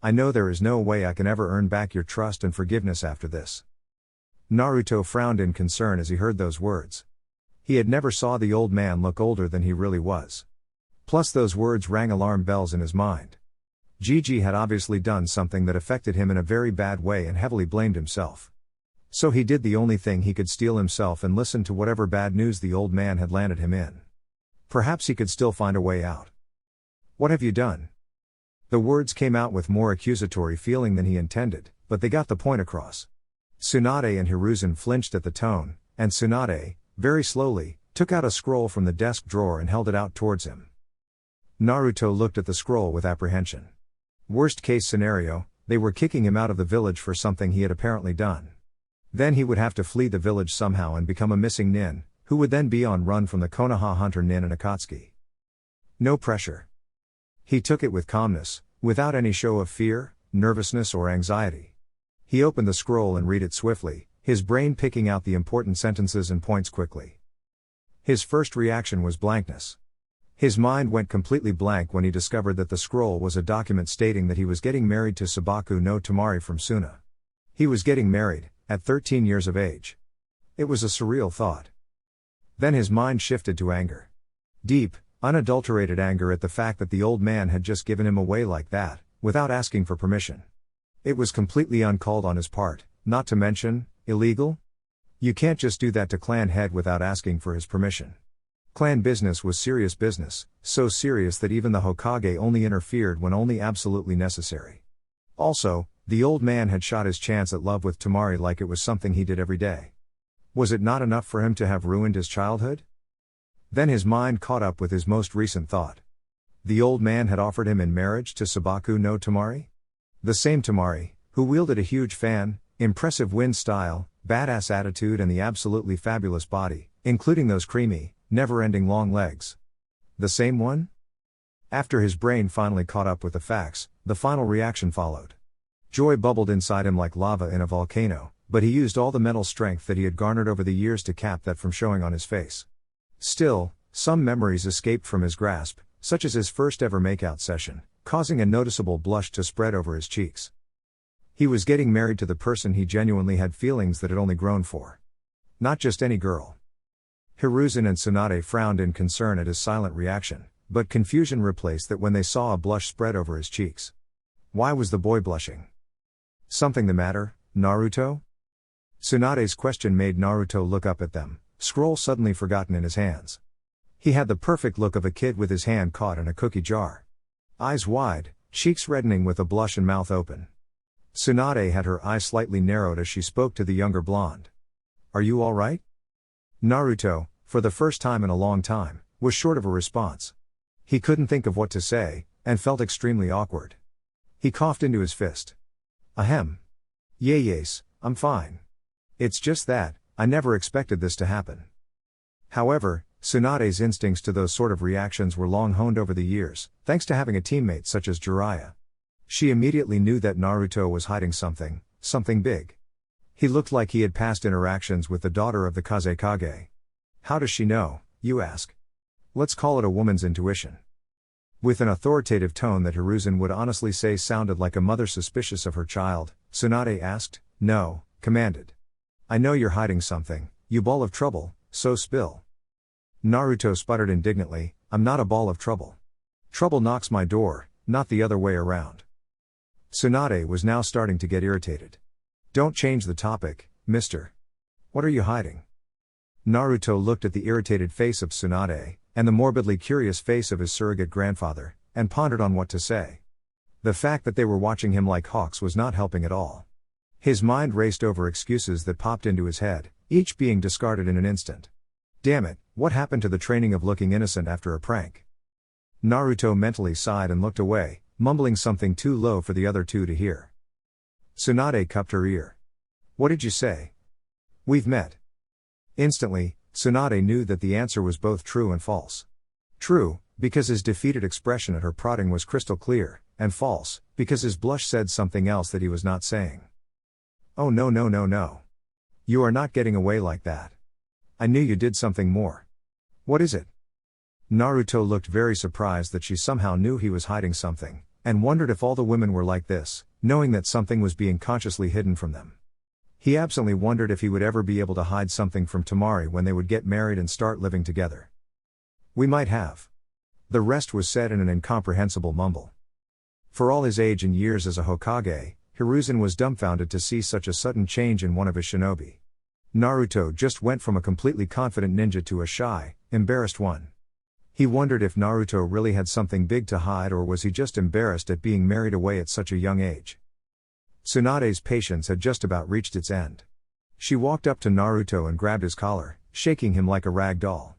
I know there is no way I can ever earn back your trust and forgiveness after this." Naruto frowned in concern as he heard those words. He had never saw the old man look older than he really was. Plus those words rang alarm bells in his mind. Gigi had obviously done something that affected him in a very bad way and heavily blamed himself. So he did the only thing he could, steel himself and listen to whatever bad news the old man had landed him in. Perhaps he could still find a way out. What have you done? The words came out with more accusatory feeling than he intended, but they got the point across. Tsunade and Hiraishin flinched at the tone, and Tsunade, very slowly, took out a scroll from the desk drawer and held it out towards him. Naruto looked at the scroll with apprehension. Worst case scenario, they were kicking him out of the village for something he had apparently done. Then he would have to flee the village somehow and become a missing nin, who would then be on run from the Konoha hunter nin and Akatsuki. No pressure. He took it with calmness, without any show of fear, nervousness or anxiety. He opened the scroll and read it swiftly, his brain picking out the important sentences and points quickly. His first reaction was blankness. His mind went completely blank when he discovered that the scroll was a document stating that he was getting married to Sabaku no Tamari from Suna. He was getting married, at 13 years of age. It was a surreal thought. Then his mind shifted to anger. Deep, unadulterated anger at the fact that the old man had just given him away like that, without asking for permission. It was completely uncalled on his part, not to mention, illegal? You can't just do that to clan head without asking for his permission. Clan business was serious business, so serious that even the Hokage only interfered when only absolutely necessary. Also, the old man had shot his chance at love with Tamari like it was something he did every day. Was it not enough for him to have ruined his childhood? Then his mind caught up with his most recent thought. The old man had offered him in marriage to Sabaku no Tamari? The same Tamari, who wielded a huge fan, impressive wind style, badass attitude and the absolutely fabulous body, including those creamy, never-ending long legs. The same one? After his brain finally caught up with the facts, the final reaction followed. Joy bubbled inside him like lava in a volcano, but he used all the mental strength that he had garnered over the years to cap that from showing on his face. Still, some memories escaped from his grasp, such as his first ever makeout session, causing a noticeable blush to spread over his cheeks. He was getting married to the person he genuinely had feelings that had only grown for. Not just any girl. Hiraishin and Tsunade frowned in concern at his silent reaction, but confusion replaced that when they saw a blush spread over his cheeks. Why was the boy blushing? Something the matter, Naruto? Tsunade's question made Naruto look up at them, scroll suddenly forgotten in his hands. He had the perfect look of a kid with his hand caught in a cookie jar. Eyes wide, cheeks reddening with a blush and mouth open. Tsunade had her eyes slightly narrowed as she spoke to the younger blonde. Are you all right? Naruto, for the first time in a long time, was short of a response. He couldn't think of what to say, and felt extremely awkward. He coughed into his fist. Ahem. Yes, I'm fine. It's just that, I never expected this to happen. However, Tsunade's instincts to those sort of reactions were long honed over the years, thanks to having a teammate such as Jiraiya. She immediately knew that Naruto was hiding something big. He looked like he had past interactions with the daughter of the Kazekage. How does she know, you ask? Let's call it a woman's intuition. With an authoritative tone that Hiraishin would honestly say sounded like a mother suspicious of her child, Tsunade asked, no, commanded. I know you're hiding something, you ball of trouble, so spill. Naruto sputtered indignantly, I'm not a ball of trouble. Trouble knocks my door, not the other way around. Tsunade was now starting to get irritated. Don't change the topic, mister. What are you hiding? Naruto looked at the irritated face of Tsunade, and the morbidly curious face of his surrogate grandfather, and pondered on what to say. The fact that they were watching him like hawks was not helping at all. His mind raced over excuses that popped into his head, each being discarded in an instant. Damn it, what happened to the training of looking innocent after a prank? Naruto mentally sighed and looked away, mumbling something too low for the other two to hear. Tsunade cupped her ear. What did you say? We've met. Instantly, Tsunade knew that the answer was both true and false. True, because his defeated expression at her prodding was crystal clear, and false, because his blush said something else that he was not saying. Oh no. You are not getting away like that. I knew you did something more. What is it? Naruto looked very surprised that she somehow knew he was hiding something, and wondered if all the women were like this, knowing that something was being consciously hidden from them. He absently wondered if he would ever be able to hide something from Tamari when they would get married and start living together. We might have. The rest was said in an incomprehensible mumble. For all his age and years as a Hokage, Hiraishin was dumbfounded to see such a sudden change in one of his shinobi. Naruto just went from a completely confident ninja to a shy, embarrassed one. He wondered if Naruto really had something big to hide, or was he just embarrassed at being married away at such a young age. Tsunade's patience had just about reached its end. She walked up to Naruto and grabbed his collar, shaking him like a rag doll.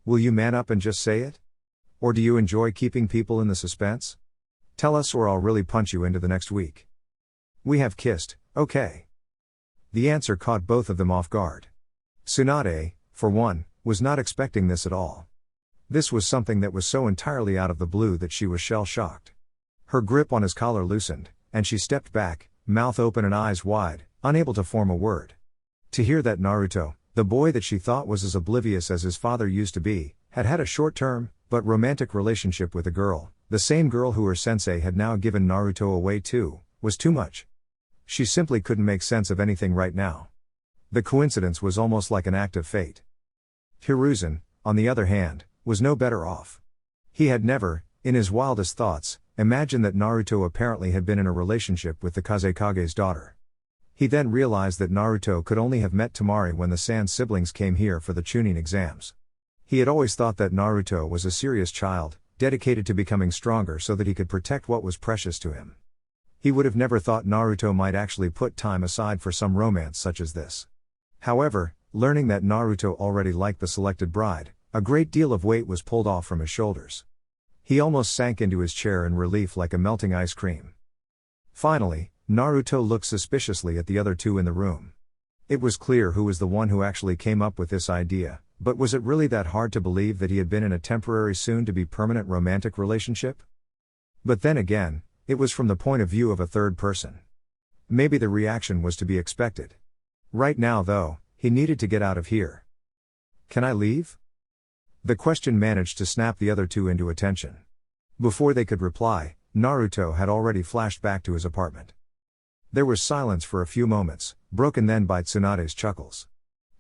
"Will you man up and just say it? Or do you enjoy keeping people in the suspense? Tell us, or I'll really punch you into the next week." "We have kissed, okay?" The answer caught both of them off guard. Tsunade, for one, was not expecting this at all. This was something that was so entirely out of the blue that she was shell-shocked. Her grip on his collar loosened, and she stepped back, mouth open and eyes wide, unable to form a word. To hear that Naruto, the boy that she thought was as oblivious as his father used to be, had had a short-term, but romantic relationship with a girl, the same girl who her sensei had now given Naruto away to, was too much. She simply couldn't make sense of anything right now. The coincidence was almost like an act of fate. Hiraishin, on the other hand, was no better off. He had never, in his wildest thoughts, imagined that Naruto apparently had been in a relationship with the Kazekage's daughter. He then realized that Naruto could only have met Tamari when the Sand siblings came here for the Chunin exams. He had always thought that Naruto was a serious child, dedicated to becoming stronger so that he could protect what was precious to him. He would have never thought Naruto might actually put time aside for some romance such as this. However, learning that Naruto already liked the selected bride, a great deal of weight was pulled off from his shoulders. He almost sank into his chair in relief like a melting ice cream. Finally, Naruto looked suspiciously at the other two in the room. It was clear who was the one who actually came up with this idea, but was it really that hard to believe that he had been in a temporary soon-to-be permanent romantic relationship? But then again, it was from the point of view of a third person. Maybe the reaction was to be expected. Right now though, he needed to get out of here. "Can I leave?" The question managed to snap the other two into attention. Before they could reply, Naruto had already flashed back to his apartment. There was silence for a few moments, broken then by Tsunade's chuckles.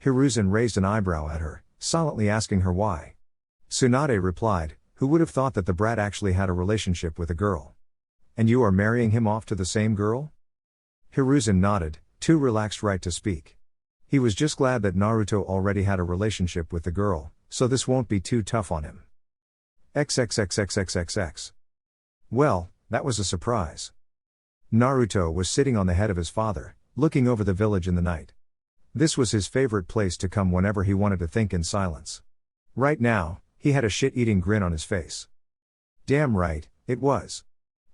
Hiraishin raised an eyebrow at her, silently asking her why. Tsunade replied, "Who would have thought that the brat actually had a relationship with a girl? And you are marrying him off to the same girl?" Hiraishin nodded, too relaxed right to speak. He was just glad that Naruto already had a relationship with the girl, so this won't be too tough on him. XXXXXXX. Well, that was a surprise. Naruto was sitting on the head of his father, looking over the village in the night. This was his favorite place to come whenever he wanted to think in silence. Right now, he had a shit-eating grin on his face. Damn right, it was.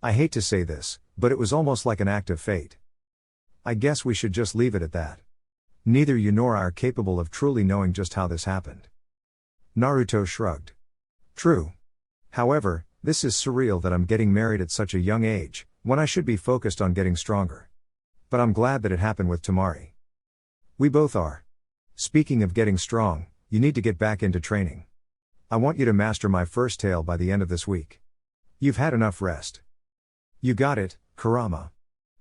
I hate to say this, but it was almost like an act of fate. I guess we should just leave it at that. Neither you nor I are capable of truly knowing just how this happened. Naruto shrugged. True. However, this is surreal that I'm getting married at such a young age, when I should be focused on getting stronger. But I'm glad that it happened with Tamari. We both are. Speaking of getting strong, you need to get back into training. I want you to master my first tale by the end of this week. You've had enough rest. You got it, Kurama.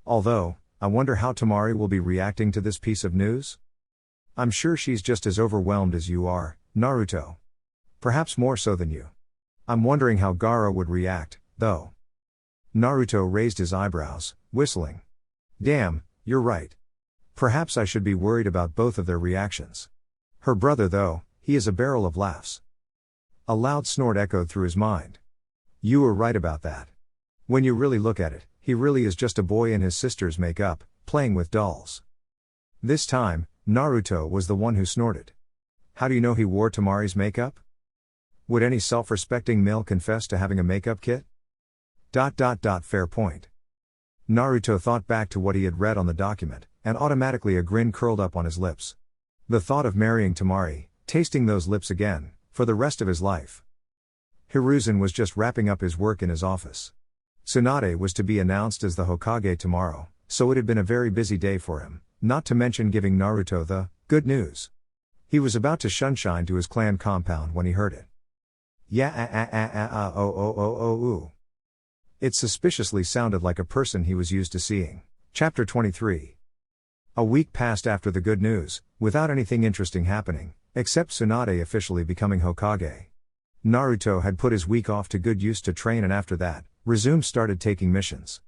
Although, I wonder how Tamari will be reacting to this piece of news? I'm sure she's just as overwhelmed as you are, Naruto. Perhaps more so than you. I'm wondering how Gaara would react, though. Naruto raised his eyebrows, whistling. Damn, you're right. Perhaps I should be worried about both of their reactions. Her brother though, he is a barrel of laughs. A loud snort echoed through his mind. You were right about that. When you really look at it, he really is just a boy in his sister's makeup, playing with dolls. This time, Naruto was the one who snorted. How do you know he wore Tamari's makeup? Would any self-respecting male confess to having a makeup kit? ... Fair point. Naruto thought back to what he had read on the document, and automatically a grin curled up on his lips. The thought of marrying Tamari, tasting those lips again, for the rest of his life. Hiraishin was just wrapping up his work in his office. Tsunade was to be announced as the Hokage tomorrow, so it had been a very busy day for him, not to mention giving Naruto the good news. He was about to shunshine to his clan compound when he heard it. It suspiciously sounded like a person he was used to seeing. Chapter 23. A week passed after the good news, without anything interesting happening, except Tsunade officially becoming Hokage. Naruto had put his week off to good use to train, and after that, started taking missions.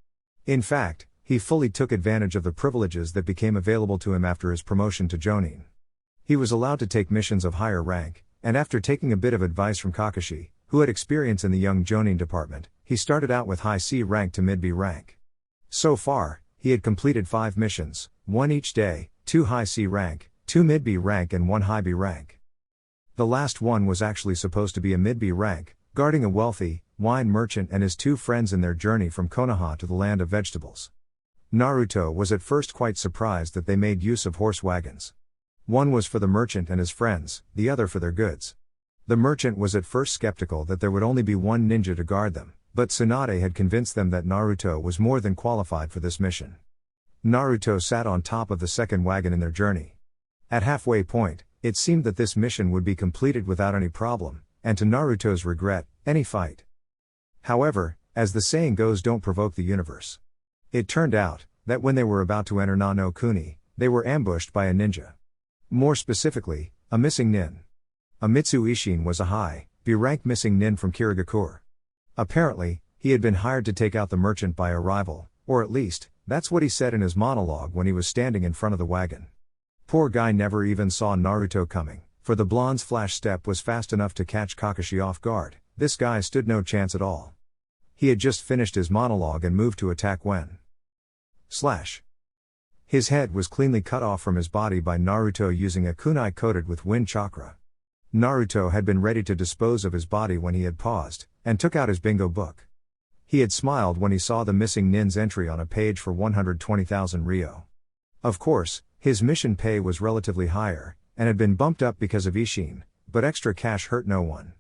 In fact, he fully took advantage of the privileges that became available to him after his promotion to Jonin. He was allowed to take missions of higher rank, and after taking a bit of advice from Kakashi, who had experience in the young Jonin department, he started out with high C rank to mid B rank. So far, he had completed 5 missions, 1 each day, 2 high C rank, 2 mid B rank and 1 high B rank. The last one was actually supposed to be a mid B rank, guarding a wealthy wine merchant and his 2 friends in their journey from Konoha to the land of vegetables. Naruto was at first quite surprised that they made use of horse wagons. One was for the merchant and his friends, the other for their goods. The merchant was at first skeptical that there would only be 1 ninja to guard them, but Tsunade had convinced them that Naruto was more than qualified for this mission. Naruto sat on top of the second wagon in their journey. At halfway point, it seemed that this mission would be completed without any problem, and to Naruto's regret, any fight. However, as the saying goes, don't provoke the universe. It turned out that when they were about to enter no Kuni, they were ambushed by a ninja. More specifically, a missing nin. Amitsu Ishin was a high B rank missing nin from Kirigakure. Apparently, he had been hired to take out the merchant by arrival, or at least, that's what he said in his monologue when he was standing in front of the wagon. Poor guy never even saw Naruto coming, for the blonde's flash step was fast enough to catch Kakashi off guard. This guy stood no chance at all. He had just finished his monologue and moved to attack when his head was cleanly cut off from his body by Naruto using a kunai coated with wind chakra. Naruto had been ready to dispose of his body when he had paused, and took out his bingo book. He had smiled when he saw the missing nin's entry on a page for 120,000 ryo. Of course, his mission pay was relatively higher, and had been bumped up because of Ishin, but extra cash hurt no one.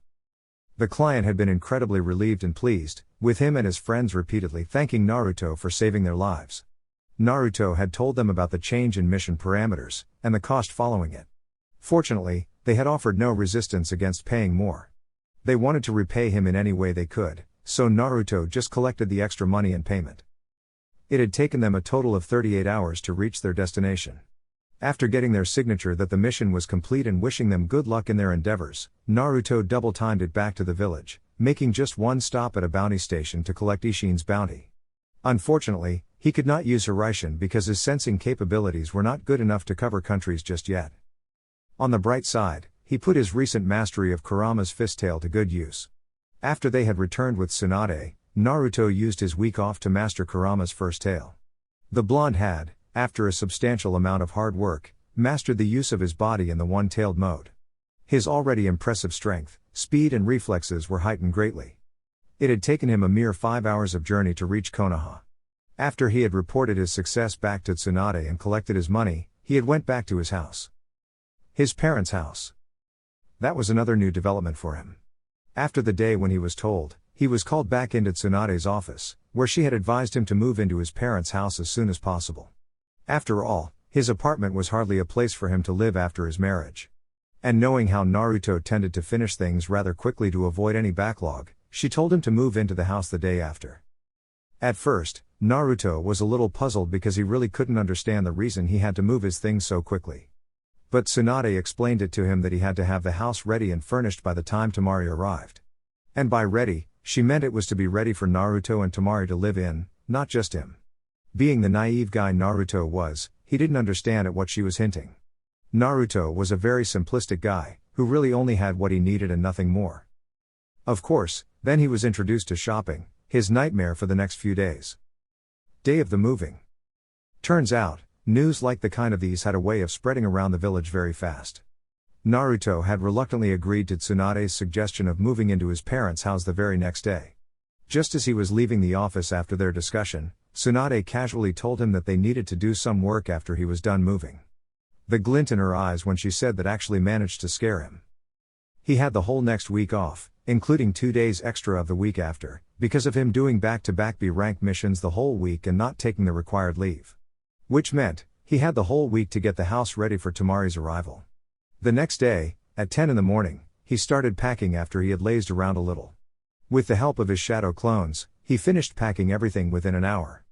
The client had been incredibly relieved and pleased, with him and his friends repeatedly thanking Naruto for saving their lives. Naruto had told them about the change in mission parameters, and the cost following it. Fortunately, they had offered no resistance against paying more. They wanted to repay him in any way they could, so Naruto just collected the extra money in payment. It had taken them a total of 38 hours to reach their destination. After getting their signature that the mission was complete and wishing them good luck in their endeavors, Naruto double-timed it back to the village, making just one stop at a bounty station to collect Ishin's bounty. Unfortunately, he could not use Hiraishin because his sensing capabilities were not good enough to cover countries just yet. On the bright side, he put his recent mastery of Kurama's fishtail to good use. After they had returned with Tsunade, Naruto used his week off to master Kurama's first tail. The blonde had, after a substantial amount of hard work, mastered the use of his body in the one-tailed mode. His already impressive strength, speed and reflexes were heightened greatly. It had taken him a mere 5 hours of journey to reach Konoha. After he had reported his success back to Tsunade and collected his money, he had went back to his house. His parents' house. That was another new development for him. After the day when he was told, he was called back into Tsunade's office, where she had advised him to move into his parents' house as soon as possible. After all, his apartment was hardly a place for him to live after his marriage. And knowing how Naruto tended to finish things rather quickly to avoid any backlog, she told him to move into the house the day after. At first, Naruto was a little puzzled because he really couldn't understand the reason he had to move his things so quickly. But Tsunade explained it to him that he had to have the house ready and furnished by the time Tamari arrived. And by ready, she meant it was to be ready for Naruto and Tamari to live in, not just him. Being the naive guy Naruto was, he didn't understand at what she was hinting. Naruto was a very simplistic guy, who really only had what he needed and nothing more. Of course, then he was introduced to shopping, his nightmare for the next few days. Day of the moving. Turns out, news like the kind of these had a way of spreading around the village very fast. Naruto had reluctantly agreed to Tsunade's suggestion of moving into his parents' house the very next day. Just as he was leaving the office after their discussion, Tsunade casually told him that they needed to do some work after he was done moving. The glint in her eyes when she said that actually managed to scare him. He had the whole next week off, including 2 days extra of the week after, because of him doing back-to-back B-rank missions the whole week and not taking the required leave. Which meant, he had the whole week to get the house ready for Tamari's arrival. The next day, at 10 in the morning, he started packing after he had lazed around a little. With the help of his shadow clones, he finished packing everything within an hour.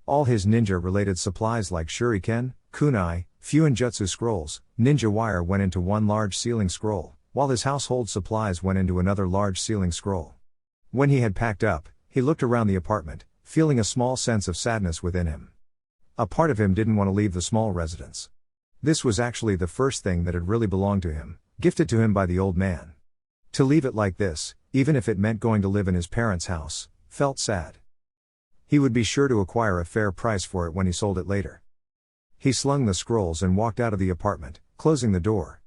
All his ninja-related supplies like shuriken, kunai, fuinjutsu scrolls, ninja wire went into one large sealing scroll, while his household supplies went into another large sealing scroll. When he had packed up, he looked around the apartment, feeling a small sense of sadness within him. A part of him didn't want to leave the small residence. This was actually the first thing that had really belonged to him, gifted to him by the old man. To leave it like this, even if it meant going to live in his parents' house, felt sad. He would be sure to acquire a fair price for it when he sold it later. He slung the scrolls and walked out of the apartment, closing the door.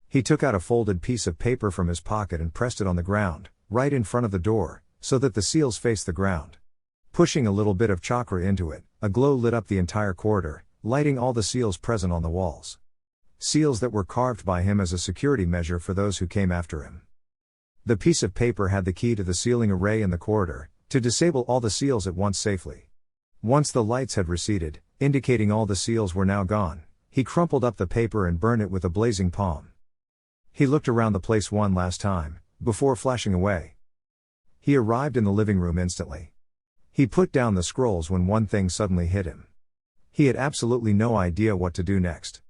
He took out a folded piece of paper from his pocket and pressed it on the ground, right in front of the door, so that the seals faced the ground. Pushing a little bit of chakra into it, a glow lit up the entire corridor, lighting all the seals present on the walls. Seals that were carved by him as a security measure for those who came after him. The piece of paper had the key to the sealing array in the corridor, to disable all the seals at once safely. Once the lights had receded, indicating all the seals were now gone, he crumpled up the paper and burned it with a blazing palm. He looked around the place one last time, before flashing away. He arrived in the living room instantly. He put down the scrolls when one thing suddenly hit him. He had absolutely no idea what to do next.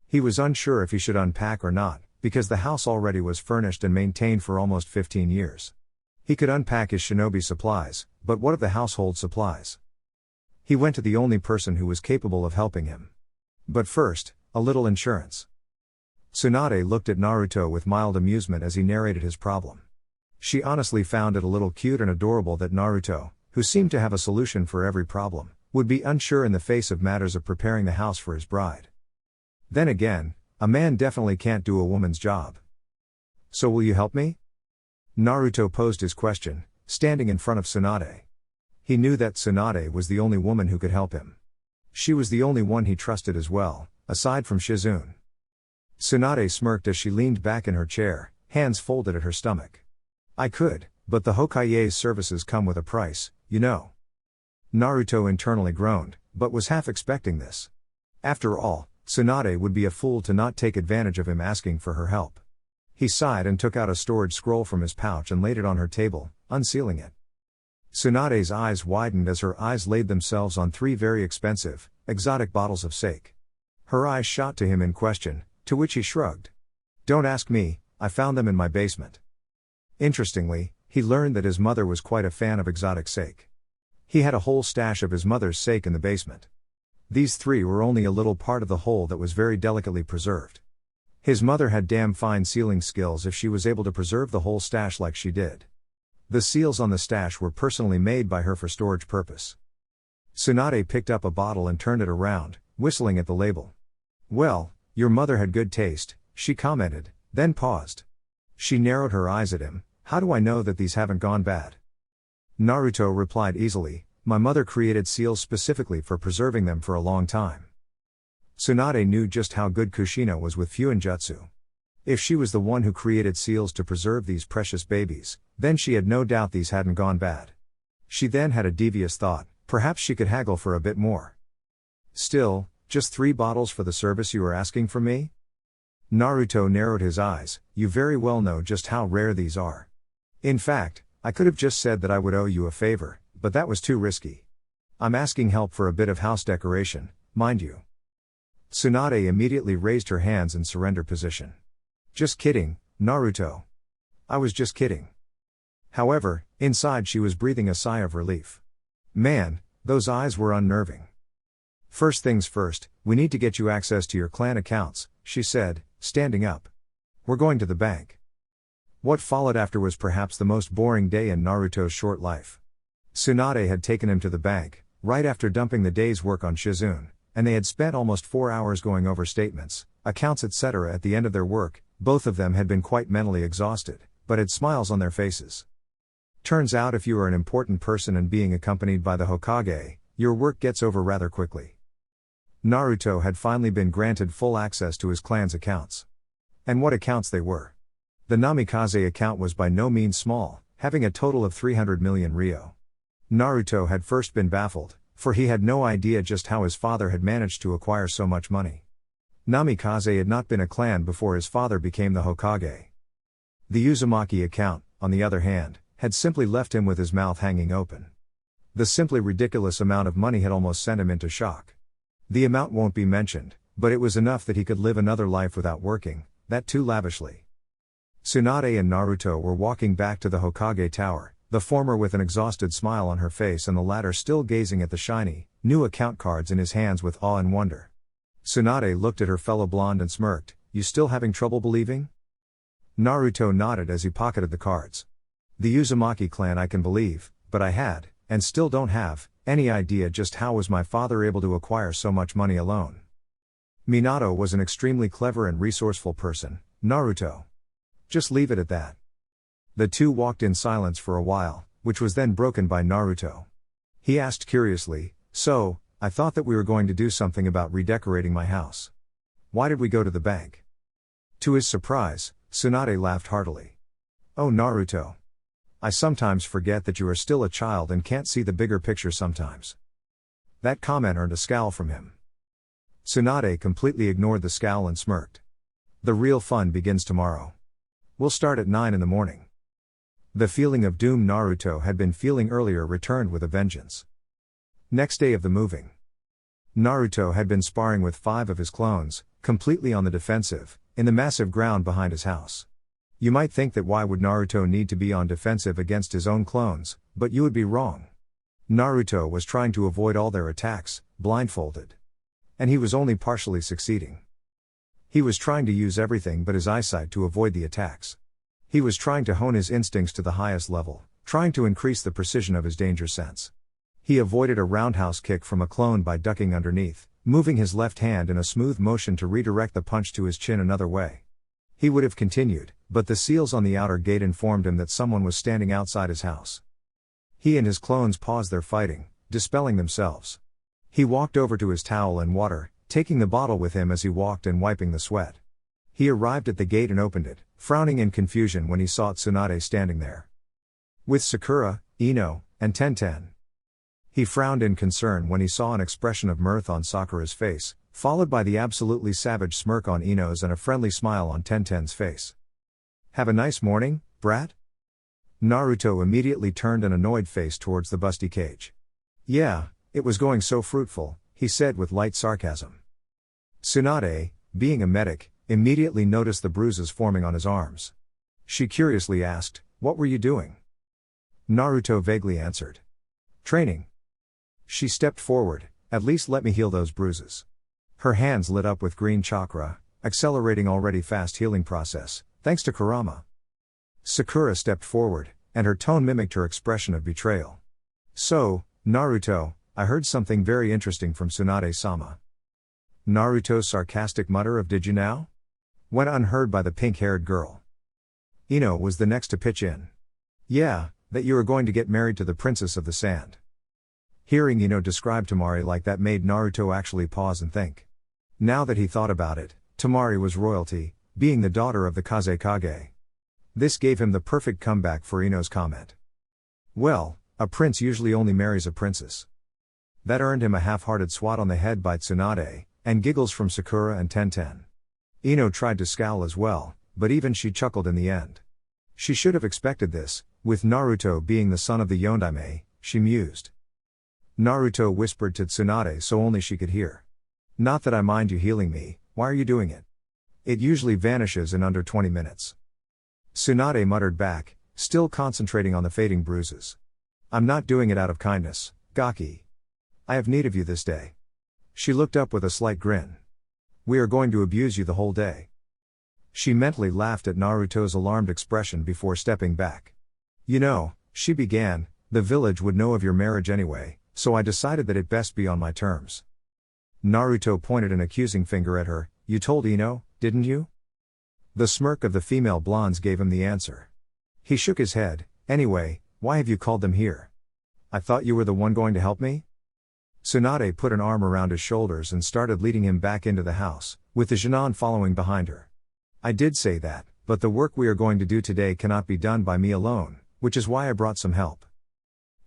He was unsure if he should unpack or not, because the house already was furnished and maintained for almost 15 years. He could unpack his shinobi supplies, but what of the household supplies? He went to the only person who was capable of helping him. But first, a little insurance. Tsunade looked at Naruto with mild amusement as he narrated his problem. She honestly found it a little cute and adorable that Naruto, who seemed to have a solution for every problem, would be unsure in the face of matters of preparing the house for his bride. Then again, a man definitely can't do a woman's job. So will you help me? Naruto posed his question, standing in front of Tsunade. He knew that Tsunade was the only woman who could help him. She was the only one he trusted as well, aside from Shizune. Tsunade smirked as she leaned back in her chair, hands folded at her stomach. I could, but the Hokage's services come with a price, you know. Naruto internally groaned, but was half expecting this. After all, Tsunade would be a fool to not take advantage of him asking for her help. He sighed and took out a storage scroll from his pouch and laid it on her table, unsealing it. Tsunade's eyes widened as her eyes laid themselves on 3 very expensive, exotic bottles of sake. Her eyes shot to him in question, to which he shrugged. Don't ask me, I found them in my basement. Interestingly, he learned that his mother was quite a fan of exotic sake. He had a whole stash of his mother's sake in the basement. These 3 were only a little part of the whole that was very delicately preserved. His mother had damn fine sealing skills if she was able to preserve the whole stash like she did. The seals on the stash were personally made by her for storage purpose. Tsunade picked up a bottle and turned it around, whistling at the label. Well, your mother had good taste, she commented, then paused. She narrowed her eyes at him. How do I know that these haven't gone bad? Naruto replied easily, my mother created seals specifically for preserving them for a long time. Tsunade knew just how good Kushina was with Fuinjutsu. If she was the one who created seals to preserve these precious babies, then she had no doubt these hadn't gone bad. She then had a devious thought, perhaps she could haggle for a bit more. Still, just 3 bottles for the service you are asking from me? Naruto narrowed his eyes, you very well know just how rare these are. In fact, I could have just said that I would owe you a favor, but that was too risky. I'm asking help for a bit of house decoration, mind you. Tsunade immediately raised her hands in surrender position. Just kidding, Naruto. I was just kidding. However, inside she was breathing a sigh of relief. Man, those eyes were unnerving. First things first, we need to get you access to your clan accounts, she said, standing up. We're going to the bank. What followed after was perhaps the most boring day in Naruto's short life. Tsunade had taken him to the bank, right after dumping the day's work on Shizune, and they had spent almost 4 hours going over statements, accounts etc. At the end of their work, both of them had been quite mentally exhausted, but had smiles on their faces. Turns out if you are an important person and being accompanied by the Hokage, your work gets over rather quickly. Naruto had finally been granted full access to his clan's accounts. And what accounts they were. The Namikaze account was by no means small, having a total of 300 million ryo. Naruto had first been baffled, for he had no idea just how his father had managed to acquire so much money. Namikaze had not been a clan before his father became the Hokage. The Uzumaki account, on the other hand, had simply left him with his mouth hanging open. The simply ridiculous amount of money had almost sent him into shock. The amount won't be mentioned, but it was enough that he could live another life without working, that too lavishly. Tsunade and Naruto were walking back to the Hokage Tower, the former with an exhausted smile on her face and the latter still gazing at the shiny, new account cards in his hands with awe and wonder. Tsunade looked at her fellow blonde and smirked, you still having trouble believing? Naruto nodded as he pocketed the cards. The Uzumaki clan I can believe, but I had, and still don't have, any idea just how was my father able to acquire so much money alone. Minato was an extremely clever and resourceful person, Naruto. Just leave it at that. The two walked in silence for a while, which was then broken by Naruto. He asked curiously, "So, I thought that we were going to do something about redecorating my house. Why did we go to the bank?" To his surprise, Tsunade laughed heartily. "Oh Naruto. I sometimes forget that you are still a child and can't see the bigger picture sometimes." That comment earned a scowl from him. Tsunade completely ignored the scowl and smirked. "The real fun begins tomorrow. We'll start at 9 in the morning." The feeling of doom Naruto had been feeling earlier returned with a vengeance. Next day of the moving. Naruto had been sparring with 5 of his clones, completely on the defensive, in the massive ground behind his house. You might think that why would Naruto need to be on defensive against his own clones, but you would be wrong. Naruto was trying to avoid all their attacks, blindfolded. And he was only partially succeeding. He was trying to use everything but his eyesight to avoid the attacks. He was trying to hone his instincts to the highest level, trying to increase the precision of his danger sense. He avoided a roundhouse kick from a clone by ducking underneath, moving his left hand in a smooth motion to redirect the punch to his chin another way. He would have continued, but the seals on the outer gate informed him that someone was standing outside his house. He and his clones paused their fighting, dispelling themselves. He walked over to his towel and water, taking the bottle with him as he walked and wiping the sweat. He arrived at the gate and opened it, frowning in confusion when he saw Tsunade standing there. With Sakura, Ino, and Tenten. He frowned in concern when he saw an expression of mirth on Sakura's face, followed by the absolutely savage smirk on Ino's and a friendly smile on Tenten's face. "Have a nice morning, brat?" Naruto immediately turned an annoyed face towards the busty cage. "Yeah, it was going so fruitful," he said with light sarcasm. Tsunade, being a medic, immediately noticed the bruises forming on his arms. She curiously asked, "What were you doing?" Naruto vaguely answered, "Training." She stepped forward, "At least let me heal those bruises." Her hands lit up with green chakra, accelerating already fast healing process, thanks to Kurama. Sakura stepped forward, and her tone mimicked her expression of betrayal. "So, Naruto, I heard something very interesting from Tsunade-sama." Naruto's sarcastic mutter of "Did you now?" went unheard by the pink-haired girl. Ino was the next to pitch in. "Yeah, that you are going to get married to the Princess of the Sand." Hearing Ino describe Tamari like that made Naruto actually pause and think. Now that he thought about it, Tamari was royalty, being the daughter of the Kazekage. This gave him the perfect comeback for Ino's comment. Well, a prince usually only marries a princess. That earned him a half-hearted swat on the head by Tsunade, and giggles from Sakura and Tenten. Ino tried to scowl as well, but even she chuckled in the end. She should have expected this, with Naruto being the son of the Yondaime, she mused. Naruto whispered to Tsunade so only she could hear. "Not that I mind you healing me, why are you doing it? It usually vanishes in under 20 minutes. Tsunade muttered back, still concentrating on the fading bruises. "I'm not doing it out of kindness, Gaki. I have need of you this day." She looked up with a slight grin. "We are going to abuse you the whole day." She mentally laughed at Naruto's alarmed expression before stepping back. "You know," she began, "the village would know of your marriage anyway, so I decided that it best be on my terms." Naruto pointed an accusing finger at her. "You told Ino, didn't you?" The smirk of the female blondes gave him the answer. He shook his head. "Anyway, why have you called them here? I thought you were the one going to help me?" Tsunade put an arm around his shoulders and started leading him back into the house, with the Jinan following behind her. "I did say that, but the work we are going to do today cannot be done by me alone, which is why I brought some help."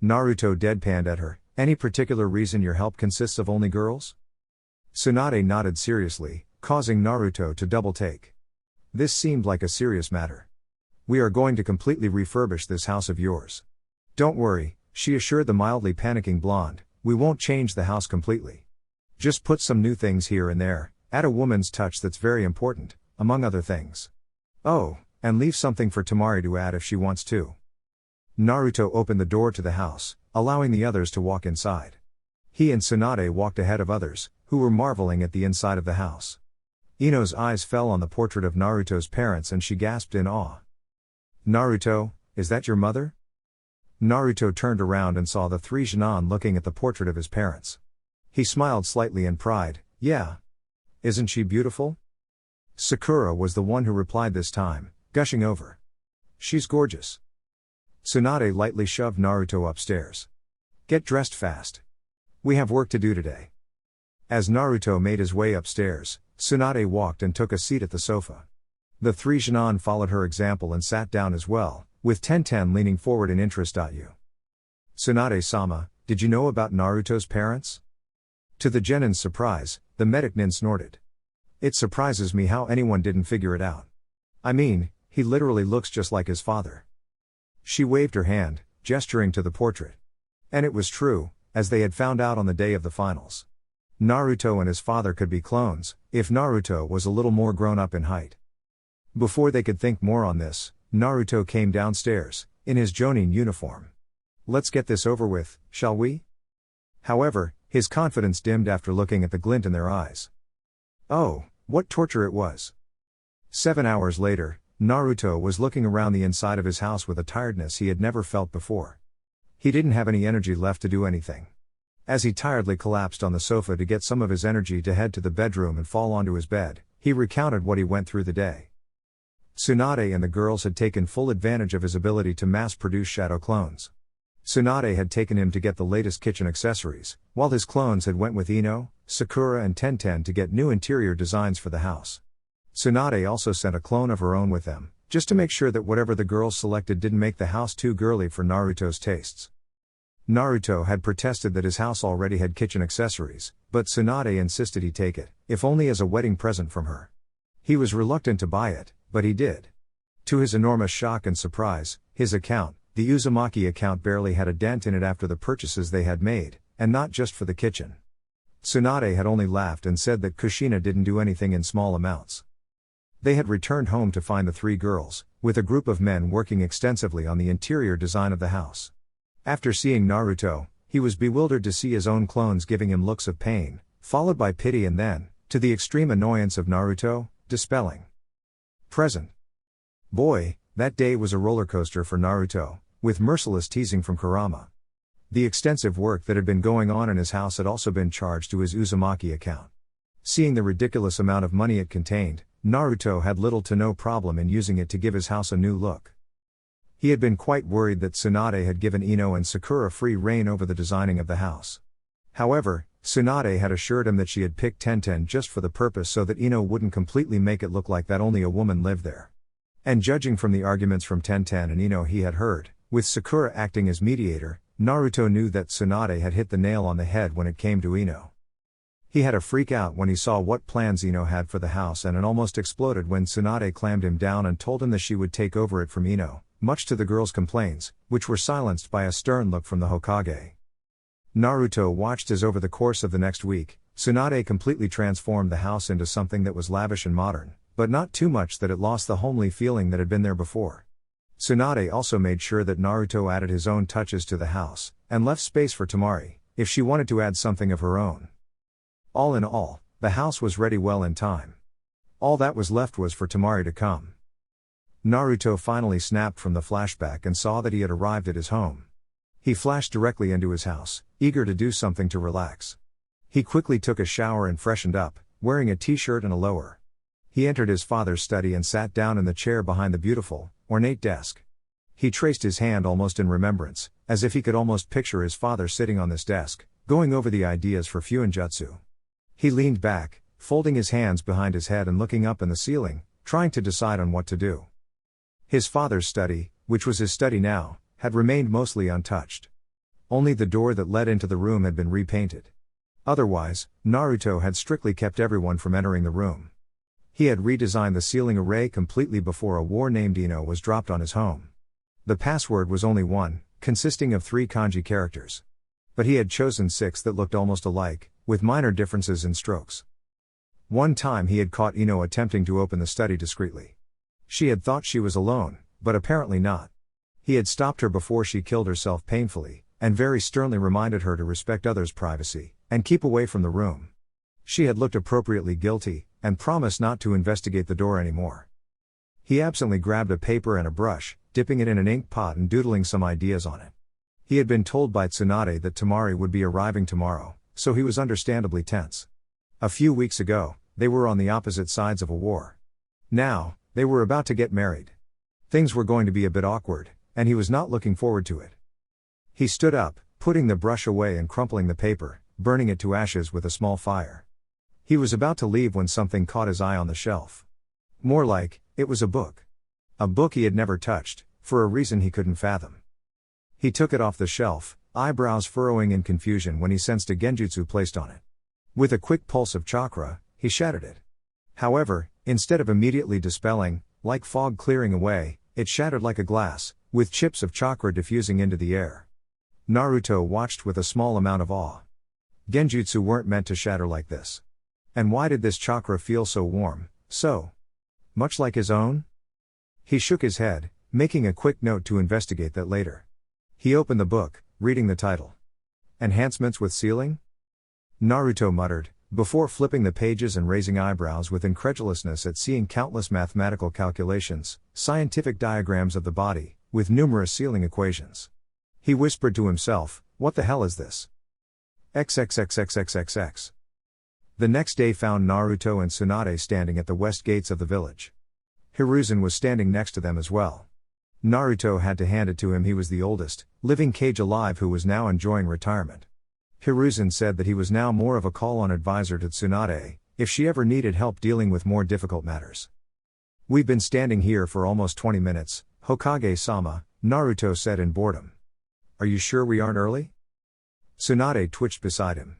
Naruto deadpanned at her. "Any particular reason your help consists of only girls?" Tsunade nodded seriously, causing Naruto to double take. This seemed like a serious matter. "We are going to completely refurbish this house of yours. Don't worry," she assured the mildly panicking blonde, "we won't change the house completely. Just put some new things here and there, add a woman's touch that's very important, among other things. Oh, and leave something for Tamari to add if she wants to." Naruto opened the door to the house, allowing the others to walk inside. He and Tsunade walked ahead of others, who were marveling at the inside of the house. Ino's eyes fell on the portrait of Naruto's parents and she gasped in awe. "Naruto, is that your mother? Naruto turned around and saw the three genin looking at the portrait of his parents. He smiled slightly in pride. Yeah. Isn't she beautiful? Sakura was the one who replied this time, gushing over. She's gorgeous. Tsunade lightly shoved Naruto upstairs. Get dressed fast. We have work to do today. As Naruto made his way upstairs, Tsunade walked and took a seat at the sofa. The three genin followed her example and sat down as well, with Tenten leaning forward in interest. You. Tsunade-sama, did you know about Naruto's parents? To the genin's surprise, the medic nin snorted. It surprises me how anyone didn't figure it out. I mean, he literally looks just like his father. She waved her hand, gesturing to the portrait. And it was true, as they had found out on the day of the finals. Naruto and his father could be clones, if Naruto was a little more grown up in height. Before they could think more on this, Naruto came downstairs, in his Jonin uniform. Let's get this over with, shall we? However, his confidence dimmed after looking at the glint in their eyes. Oh, what torture it was. 7 hours later, Naruto was looking around the inside of his house with a tiredness he had never felt before. He didn't have any energy left to do anything. As he tiredly collapsed on the sofa to get some of his energy to head to the bedroom and fall onto his bed, he recounted what he went through the day. Tsunade and the girls had taken full advantage of his ability to mass-produce shadow clones. Tsunade had taken him to get the latest kitchen accessories, while his clones had went with Ino, Sakura and Tenten to get new interior designs for the house. Tsunade also sent a clone of her own with them, just to make sure that whatever the girls selected didn't make the house too girly for Naruto's tastes. Naruto had protested that his house already had kitchen accessories, but Tsunade insisted he take it, if only as a wedding present from her. He was reluctant to buy it, but he did. To his enormous shock and surprise, his account, the Uzumaki account, barely had a dent in it after the purchases they had made, and not just for the kitchen. Tsunade had only laughed and said that Kushina didn't do anything in small amounts. They had returned home to find the three girls, with a group of men working extensively on the interior design of the house. After seeing Naruto, he was bewildered to see his own clones giving him looks of pain, followed by pity and then, to the extreme annoyance of Naruto, dispelling. Present. Boy, that day was a roller coaster for Naruto, with merciless teasing from Kurama. The extensive work that had been going on in his house had also been charged to his Uzumaki account. Seeing the ridiculous amount of money it contained, Naruto had little to no problem in using it to give his house a new look. He had been quite worried that Tsunade had given Ino and Sakura free rein over the designing of the house. However, Tsunade had assured him that she had picked Tenten just for the purpose so that Ino wouldn't completely make it look like that only a woman lived there. And judging from the arguments from Tenten and Ino he had heard, with Sakura acting as mediator, Naruto knew that Tsunade had hit the nail on the head when it came to Ino. He had a freak out when he saw what plans Ino had for the house, and it almost exploded when Tsunade clammed him down and told him that she would take over it from Ino, much to the girls' complaints, which were silenced by a stern look from the Hokage. Naruto watched as over the course of the next week, Tsunade completely transformed the house into something that was lavish and modern, but not too much that it lost the homely feeling that had been there before. Tsunade also made sure that Naruto added his own touches to the house, and left space for Tamari, if she wanted to add something of her own. All in all, the house was ready well in time. All that was left was for Tamari to come. Naruto finally snapped from the flashback and saw that he had arrived at his home. He flashed directly into his house, eager to do something to relax. He quickly took a shower and freshened up, wearing a t-shirt and a lower. He entered his father's study and sat down in the chair behind the beautiful, ornate desk. He traced his hand almost in remembrance, as if he could almost picture his father sitting on this desk, going over the ideas for Fuinjutsu. He leaned back, folding his hands behind his head and looking up in the ceiling, trying to decide on what to do. His father's study, which was his study now, had remained mostly untouched. Only the door that led into the room had been repainted. Otherwise, Naruto had strictly kept everyone from entering the room. He had redesigned the ceiling array completely before a war named Ino was dropped on his home. The password was only one, consisting of 3 kanji characters. But he had chosen 6 that looked almost alike, with minor differences in strokes. One time he had caught Ino attempting to open the study discreetly. She had thought she was alone, but apparently not. He had stopped her before she killed herself painfully, and very sternly reminded her to respect others' privacy, and keep away from the room. She had looked appropriately guilty, and promised not to investigate the door anymore. He absently grabbed a paper and a brush, dipping it in an ink pot and doodling some ideas on it. He had been told by Tsunade that Tamari would be arriving tomorrow, so he was understandably tense. A few weeks ago, they were on the opposite sides of a war. Now, they were about to get married. Things were going to be a bit awkward, and he was not looking forward to it. He stood up, putting the brush away and crumpling the paper, burning it to ashes with a small fire. He was about to leave when something caught his eye on the shelf. More like, it was a book. A book he had never touched, for a reason he couldn't fathom. He took it off the shelf, eyebrows furrowing in confusion when he sensed a genjutsu placed on it. With a quick pulse of chakra, he shattered it. However, instead of immediately dispelling, like fog clearing away, it shattered like a glass, with chips of chakra diffusing into the air. Naruto watched with a small amount of awe. Genjutsu weren't meant to shatter like this. And why did this chakra feel so warm, so much like his own? He shook his head, making a quick note to investigate that later. He opened the book, reading the title. Enhancements with Sealing? Naruto muttered, before flipping the pages and raising eyebrows with incredulousness at seeing countless mathematical calculations, scientific diagrams of the body, with numerous sealing equations. He whispered to himself, what the hell is this? XXXXXXX. The next day found Naruto and Tsunade standing at the west gates of the village. Hiruzen was standing next to them as well. Naruto had to hand it to him, he was the oldest, living Kage alive who was now enjoying retirement. Hiruzen said that he was now more of a call-on advisor to Tsunade, if she ever needed help dealing with more difficult matters. We've been standing here for almost 20 minutes, Hokage-sama, Naruto said in boredom. Are you sure we aren't early? Tsunade twitched beside him.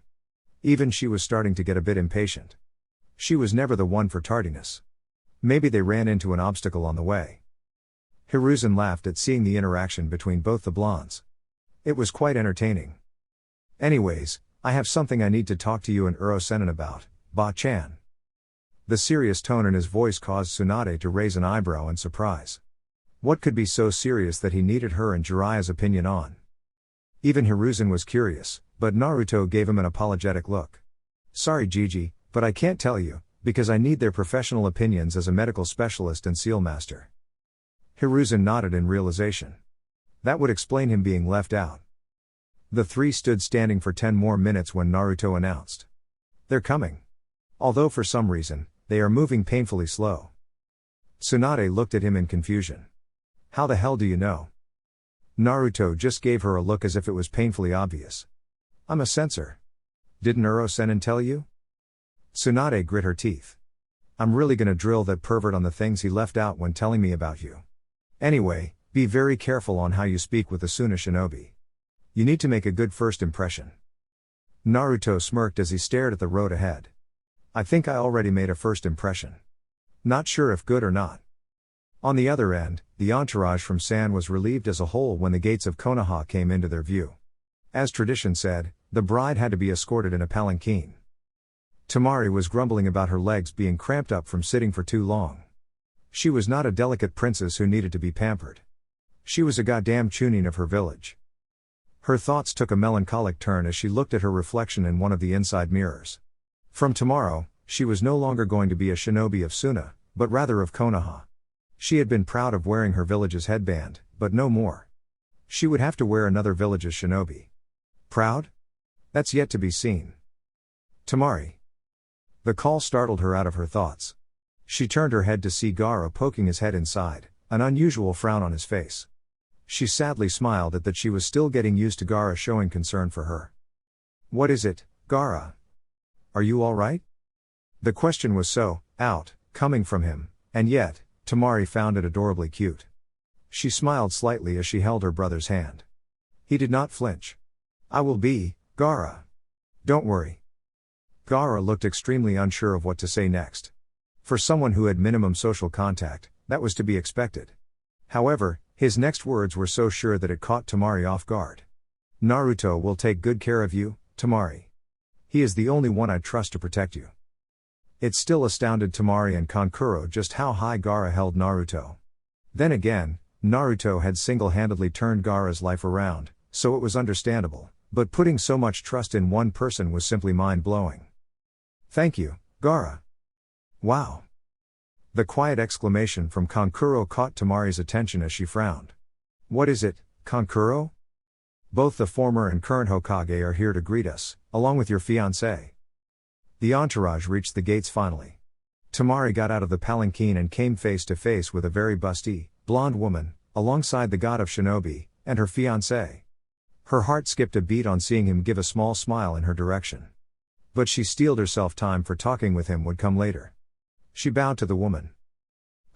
Even she was starting to get a bit impatient. She was never the one for tardiness. Maybe they ran into an obstacle on the way. Hiruzen laughed at seeing the interaction between both the blondes. It was quite entertaining. Anyways, I have something I need to talk to you and Uro-sennin about, Ba-chan. The serious tone in his voice caused Tsunade to raise an eyebrow in surprise. What could be so serious that he needed her and Jiraiya's opinion on? Even Hiruzen was curious, but Naruto gave him an apologetic look. Sorry Gigi, but I can't tell you, because I need their professional opinions as a medical specialist and seal master. Hiruzen nodded in realization. That would explain him being left out. The three stood standing for 10 more minutes when Naruto announced. They're coming. Although for some reason, they are moving painfully slow. Tsunade looked at him in confusion. How the hell do you know? Naruto just gave her a look as if it was painfully obvious. I'm a censor. Didn't Uro-sennin tell you? Tsunade grit her teeth. I'm really gonna drill that pervert on the things he left out when telling me about you. Anyway, be very careful on how you speak with the Suna shinobi. You need to make a good first impression. Naruto smirked as he stared at the road ahead. I think I already made a first impression. Not sure if good or not. On the other end, the entourage from San was relieved as a whole when the gates of Konoha came into their view. As tradition said, the bride had to be escorted in a palanquin. Tamari was grumbling about her legs being cramped up from sitting for too long. She was not a delicate princess who needed to be pampered. She was a goddamn chunin of her village. Her thoughts took a melancholic turn as she looked at her reflection in one of the inside mirrors. From tomorrow, she was no longer going to be a shinobi of Suna, but rather of Konoha. She had been proud of wearing her village's headband, but no more. She would have to wear another village's shinobi. Proud? That's yet to be seen. Tamari. The call startled her out of her thoughts. She turned her head to see Gaara poking his head inside, an unusual frown on his face. She sadly smiled at that she was still getting used to Gaara showing concern for her. What is it, Gaara? Are you all right? The question was so out, coming from him, and yet, Tamari found it adorably cute. She smiled slightly as she held her brother's hand. He did not flinch. I will be, Gaara. Don't worry. Gaara looked extremely unsure of what to say next. For someone who had minimum social contact, that was to be expected. However, his next words were so sure that it caught Tamari off guard. Naruto will take good care of you, Tamari. He is the only one I trust to protect you. It still astounded Tamari and Kankuro just how high Gaara held Naruto. Then again, Naruto had single-handedly turned Gaara's life around, so it was understandable, but putting so much trust in one person was simply mind-blowing. Thank you, Gaara. Wow. The quiet exclamation from Kankuro caught Tamari's attention as she frowned. What is it, Kankuro? Both the former and current Hokage are here to greet us, along with your fiancé. The entourage reached the gates finally. Tamari got out of the palanquin and came face to face with a very busty, blonde woman, alongside the god of shinobi, and her fiancé. Her heart skipped a beat on seeing him give a small smile in her direction. But she steeled herself. Time for talking with him would come later. She bowed to the woman.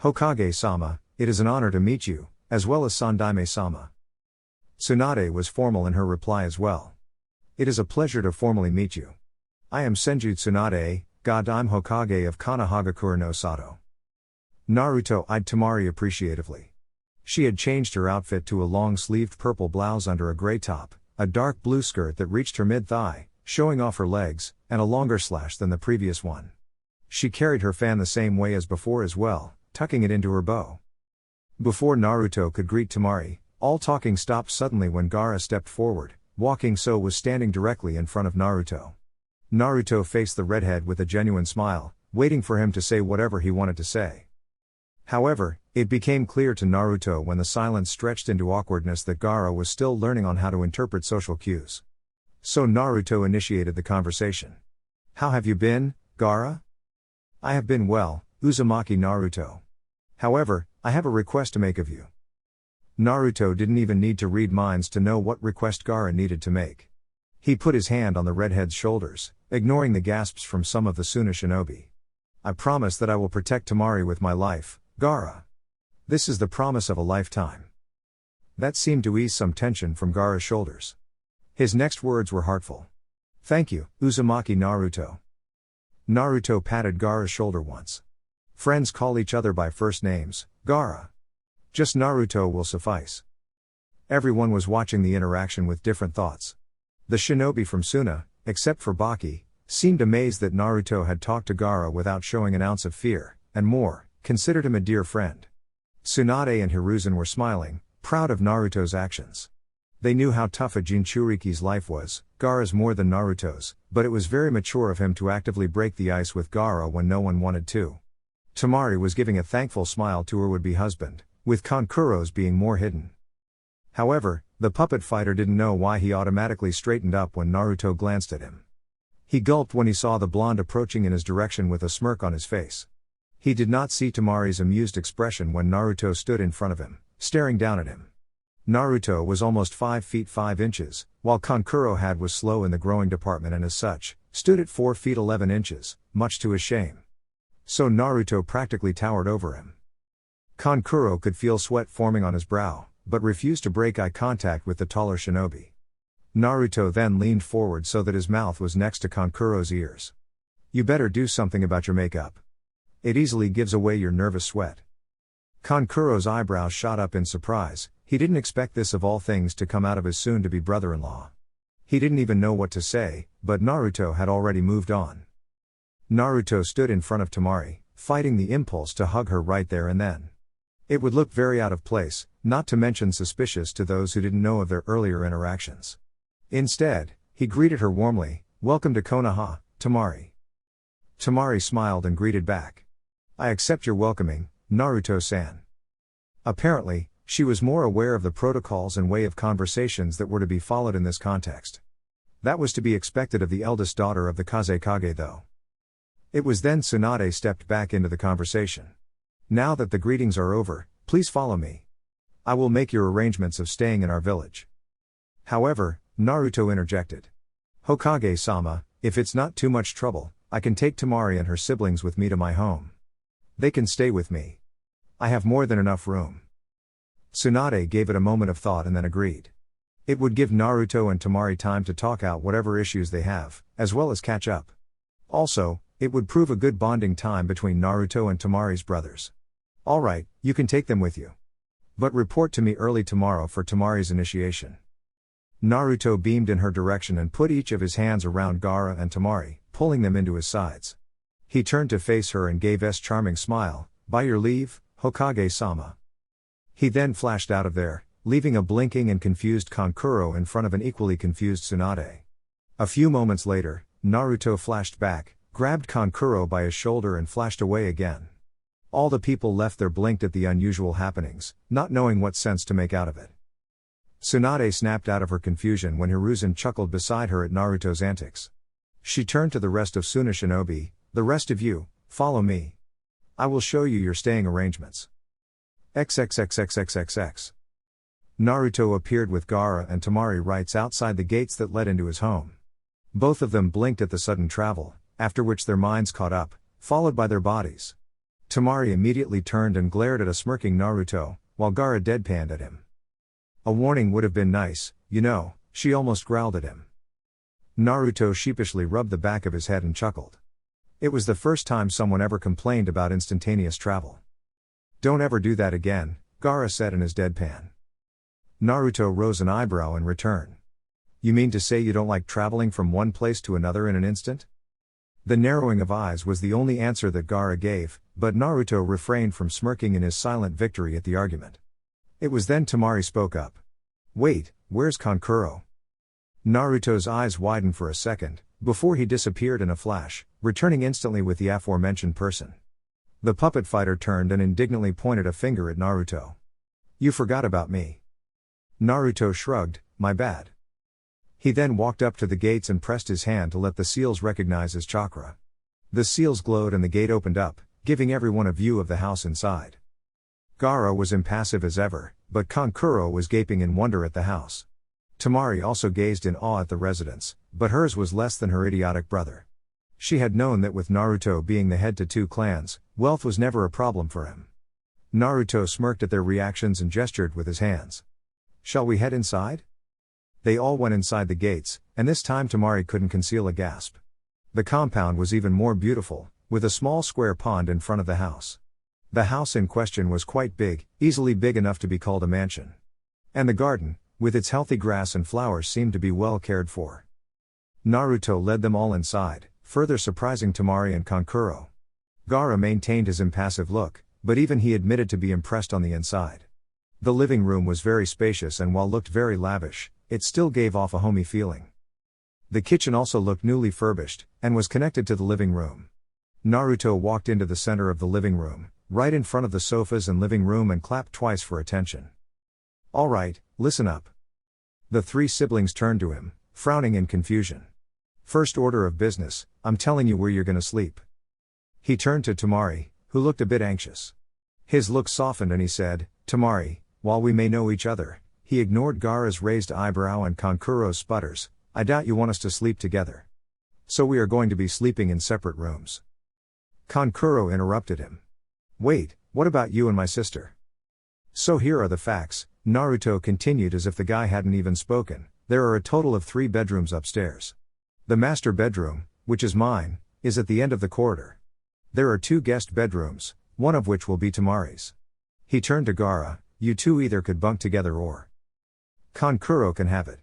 Hokage-sama, it is an honor to meet you, as well as Sandaime-sama. Tsunade was formal in her reply as well. It is a pleasure to formally meet you. I am Senju Tsunade, God-I'm Hokage of Konoha no Sato. Naruto eyed Tamari appreciatively. She had changed her outfit to a long-sleeved purple blouse under a gray top, a dark blue skirt that reached her mid-thigh, showing off her legs, and a longer slash than the previous one. She carried her fan the same way as before as well, tucking it into her bow. Before Naruto could greet Tamari, all talking stopped suddenly when Gaara stepped forward. Walking so was standing directly in front of Naruto. Naruto faced the redhead with a genuine smile, waiting for him to say whatever he wanted to say. However, it became clear to Naruto when the silence stretched into awkwardness that Gaara was still learning on how to interpret social cues. So Naruto initiated the conversation. How have you been, Gaara? I have been well, Uzumaki Naruto. However, I have a request to make of you. Naruto didn't even need to read minds to know what request Gaara needed to make. He put his hand on the redhead's shoulders, ignoring the gasps from some of the Suna shinobi. I promise that I will protect Tamari with my life, Gaara. This is the promise of a lifetime. That seemed to ease some tension from Gaara's shoulders. His next words were heartful. Thank you, Uzumaki Naruto. Naruto patted Gaara's shoulder once. Friends call each other by first names, Gaara. Just Naruto will suffice. Everyone was watching the interaction with different thoughts. The shinobi from Suna, except for Baki, seemed amazed that Naruto had talked to Gaara without showing an ounce of fear, and more, considered him a dear friend. Tsunade and Hiruzen were smiling, proud of Naruto's actions. They knew how tough a Jinchuriki's life was, Gaara's more than Naruto's, but it was very mature of him to actively break the ice with Gaara when no one wanted to. Tamari was giving a thankful smile to her would-be husband, with Kankuro's being more hidden. However, the puppet fighter didn't know why he automatically straightened up when Naruto glanced at him. He gulped when he saw the blonde approaching in his direction with a smirk on his face. He did not see Tamari's amused expression when Naruto stood in front of him, staring down at him. Naruto was almost 5 feet 5 inches, while Kankuro was slow in the growing department and as such, stood at 4 feet 11 inches, much to his shame. So Naruto practically towered over him. Kankuro could feel sweat forming on his brow, but refused to break eye contact with the taller shinobi. Naruto then leaned forward so that his mouth was next to Kankuro's ears. You better do something about your makeup. It easily gives away your nervous sweat. Kankuro's eyebrows shot up in surprise. He didn't expect this of all things to come out of his soon-to-be brother-in-law. He didn't even know what to say, but Naruto had already moved on. Naruto stood in front of Tamari, fighting the impulse to hug her right there and then. It would look very out of place, not to mention suspicious to those who didn't know of their earlier interactions. Instead, he greeted her warmly, "Welcome to Konoha, Tamari." Tamari smiled and greeted back. "I accept your welcoming, Naruto-san." Apparently, she was more aware of the protocols and way of conversations that were to be followed in this context. That was to be expected of the eldest daughter of the Kazekage though. It was then Tsunade stepped back into the conversation. Now that the greetings are over, please follow me. I will make your arrangements of staying in our village. However, Naruto interjected. Hokage-sama, if it's not too much trouble, I can take Tamari and her siblings with me to my home. They can stay with me. I have more than enough room. Tsunade gave it a moment of thought and then agreed. It would give Naruto and Tamari time to talk out whatever issues they have, as well as catch up. Also, it would prove a good bonding time between Naruto and Tamari's brothers. Alright, you can take them with you. But report to me early tomorrow for Tamari's initiation. Naruto beamed in her direction and put each of his hands around Gaara and Tamari, pulling them into his sides. He turned to face her and gave a charming smile, "By your leave, Hokage-sama." He then flashed out of there, leaving a blinking and confused Kankuro in front of an equally confused Tsunade. A few moments later, Naruto flashed back, grabbed Kankuro by his shoulder and flashed away again. All the people left there blinked at the unusual happenings, not knowing what sense to make out of it. Tsunade snapped out of her confusion when Hiruzen chuckled beside her at Naruto's antics. She turned to the rest of Suna Shinobi, "The rest of you, follow me. I will show you your staying arrangements." XXXXXXX. Naruto appeared with Gaara and Tamari right outside the gates that led into his home. Both of them blinked at the sudden travel, after which their minds caught up, followed by their bodies. Tamari immediately turned and glared at a smirking Naruto, while Gaara deadpanned at him. "A warning would have been nice, you know," she almost growled at him. Naruto sheepishly rubbed the back of his head and chuckled. It was the first time someone ever complained about instantaneous travel. "Don't ever do that again," Gaara said in his deadpan. Naruto rose an eyebrow in return. "You mean to say you don't like traveling from one place to another in an instant?" The narrowing of eyes was the only answer that Gaara gave, but Naruto refrained from smirking in his silent victory at the argument. It was then Tamari spoke up. "Wait, where's Kankuro?" Naruto's eyes widened for a second, before he disappeared in a flash, returning instantly with the aforementioned person. The puppet fighter turned and indignantly pointed a finger at Naruto. "You forgot about me." Naruto shrugged, "My bad." He then walked up to the gates and pressed his hand to let the seals recognize his chakra. The seals glowed and the gate opened up, giving everyone a view of the house inside. Gaara was impassive as ever, but Kankuro was gaping in wonder at the house. Tamari also gazed in awe at the residence, but hers was less than her idiotic brother. She had known that with Naruto being the head to two clans, wealth was never a problem for him. Naruto smirked at their reactions and gestured with his hands. "Shall we head inside?" They all went inside the gates, and this time Tamari couldn't conceal a gasp. The compound was even more beautiful, with a small square pond in front of the house. The house in question was quite big, easily big enough to be called a mansion. And the garden, with its healthy grass and flowers, seemed to be well cared for. Naruto led them all inside, further surprising Tamari and Kankuro. Gaara maintained his impassive look, but even he admitted to be impressed on the inside. The living room was very spacious and while looked very lavish, it still gave off a homey feeling. The kitchen also looked newly furbished, and was connected to the living room. Naruto walked into the center of the living room, right in front of the sofas and living room, and clapped twice for attention. "All right, listen up." The three siblings turned to him, frowning in confusion. "First order of business, I'm telling you where you're gonna sleep." He turned to Tamari, who looked a bit anxious. His look softened and he said, "Tamari, while we may know each other," he ignored Gaara's raised eyebrow and Kankuro's sputters, "I doubt you want us to sleep together. So we are going to be sleeping in separate rooms." Kankuro interrupted him. "Wait, what about you and my sister?" "So here are the facts," Naruto continued as if the guy hadn't even spoken. "There are a total of 3 bedrooms upstairs. The master bedroom, which is mine, is at the end of the corridor. There are 2 guest bedrooms, one of which will be Tamari's." He turned to Gaara, "You two either could bunk together or Kankuro can have it."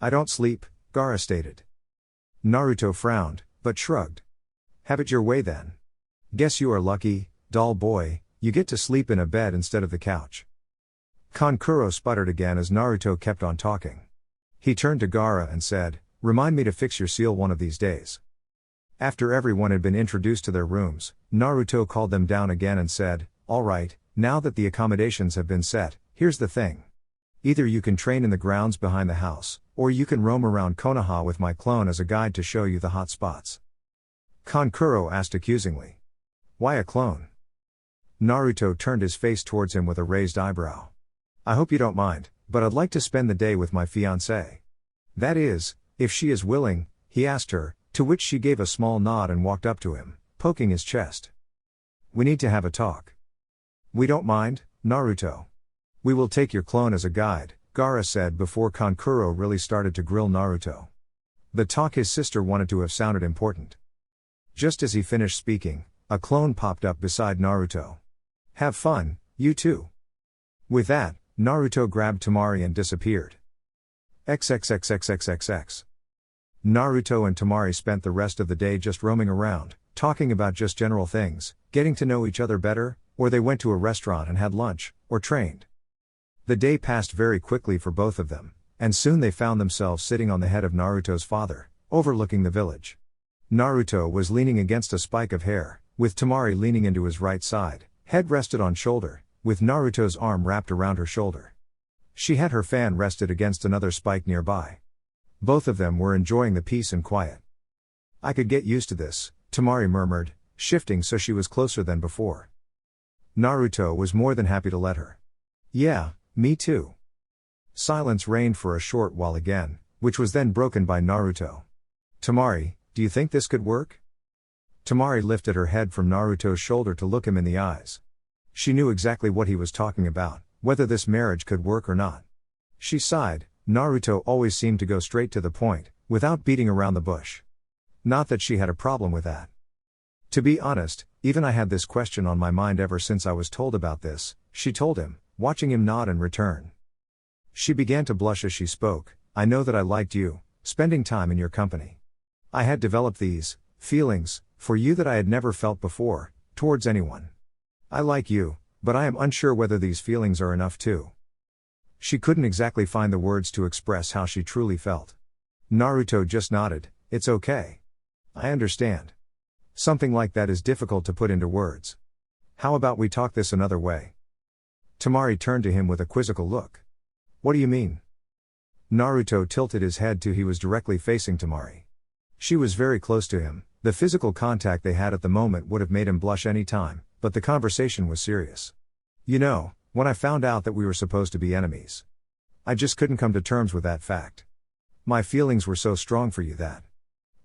"I don't sleep," Gaara stated. Naruto frowned, but shrugged. "Have it your way then. Guess you are lucky, doll boy, you get to sleep in a bed instead of the couch." Kankuro sputtered again as Naruto kept on talking. He turned to Gaara and said, "Remind me to fix your seal one of these days." After everyone had been introduced to their rooms, Naruto called them down again and said, "All right, now that the accommodations have been set, here's the thing. Either you can train in the grounds behind the house, or you can roam around Konoha with my clone as a guide to show you the hot spots." Kankuro asked accusingly. "Why a clone?" Naruto turned his face towards him with a raised eyebrow. "I hope you don't mind, but I'd like to spend the day with my fiancée. That is, if she is willing," he asked her, to which she gave a small nod and walked up to him, poking his chest. "We need to have a talk." "We don't mind, Naruto. We will take your clone as a guide," Gaara said before Kankuro really started to grill Naruto. The talk his sister wanted to have sounded important. Just as he finished speaking, a clone popped up beside Naruto. "Have fun, you two." With that, Naruto grabbed Tamari and disappeared. XXXXXXX. Naruto and Tamari spent the rest of the day just roaming around, talking about just general things, getting to know each other better, or they went to a restaurant and had lunch, or trained. The day passed very quickly for both of them, and soon they found themselves sitting on the head of Naruto's father, overlooking the village. Naruto was leaning against a spike of hair, with Tamari leaning into his right side, Head rested on shoulder, with Naruto's arm wrapped around her shoulder. She had her fan rested against another spike nearby. Both of them were enjoying the peace and quiet. I could get used to this, Tamari murmured, shifting so she was closer than before. Naruto was more than happy to let her. Yeah, me too. Silence reigned for a short while again, which was then broken by Naruto. Tamari, do you think this could work? Tamari lifted her head from Naruto's shoulder to look him in the eyes. She knew exactly what he was talking about, whether this marriage could work or not. She sighed. Naruto always seemed to go straight to the point, without beating around the bush. Not that she had a problem with that. To be honest, even I had this question on my mind ever since I was told about this, she told him, watching him nod in return. She began to blush as she spoke. I know that I liked you, spending time in your company. I had developed these feelings for you that I had never felt before, towards anyone. I like you, but I am unsure whether these feelings are enough too. She couldn't exactly find the words to express how she truly felt. Naruto just nodded. It's okay. I understand. Something like that is difficult to put into words. How about we talk this another way? Tamari turned to him with a quizzical look. What do you mean? Naruto tilted his head till he was directly facing Tamari. She was very close to him. The physical contact they had at the moment would have made him blush any time, but the conversation was serious. You know, when I found out that we were supposed to be enemies, I just couldn't come to terms with that fact. My feelings were so strong for you that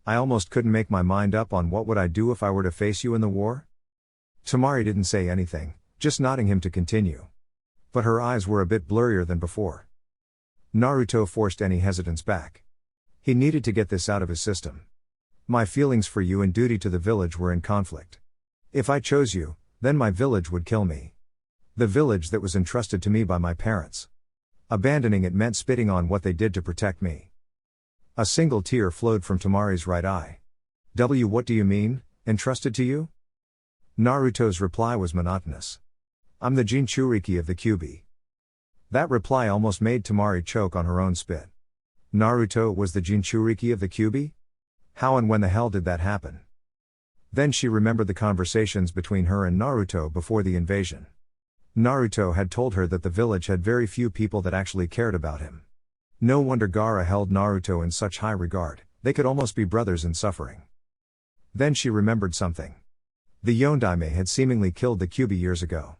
I almost couldn't make my mind up on what would I do if I were to face you in the war? Tamari didn't say anything, just nodding him to continue. But her eyes were a bit blurrier than before. Naruto forced any hesitance back. He needed to get this out of his system. My feelings for you and duty to the village were in conflict. If I chose you, then my village would kill me. The village that was entrusted to me by my parents. Abandoning it meant spitting on what they did to protect me. A single tear flowed from Tamari's right eye. What do you mean, entrusted to you? Naruto's reply was monotonous. I'm the Jinchuriki of the Kyuubi. That reply almost made Tamari choke on her own spit. Naruto was the Jinchuriki of the Kyuubi? How and when the hell did that happen? Then she remembered the conversations between her and Naruto before the invasion. Naruto had told her that the village had very few people that actually cared about him. No wonder Gaara held Naruto in such high regard, they could almost be brothers in suffering. Then she remembered something. The Yondaime had seemingly killed the Kyuubi years ago.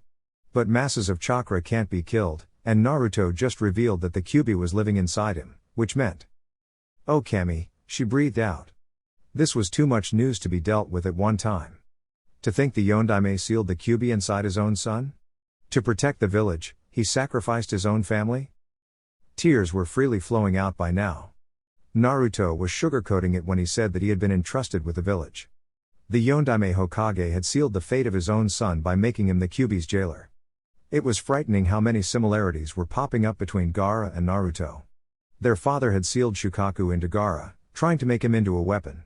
But masses of chakra can't be killed, and Naruto just revealed that the Kyuubi was living inside him, which meant... Oh Kami, she breathed out. This was too much news to be dealt with at one time. To think the Yondaime sealed the Kyuubi inside his own son? To protect the village, he sacrificed his own family? Tears were freely flowing out by now. Naruto was sugarcoating it when he said that he had been entrusted with the village. The Yondaime Hokage had sealed the fate of his own son by making him the Kyuubi's jailer. It was frightening how many similarities were popping up between Gaara and Naruto. Their father had sealed Shukaku into Gaara, trying to make him into a weapon.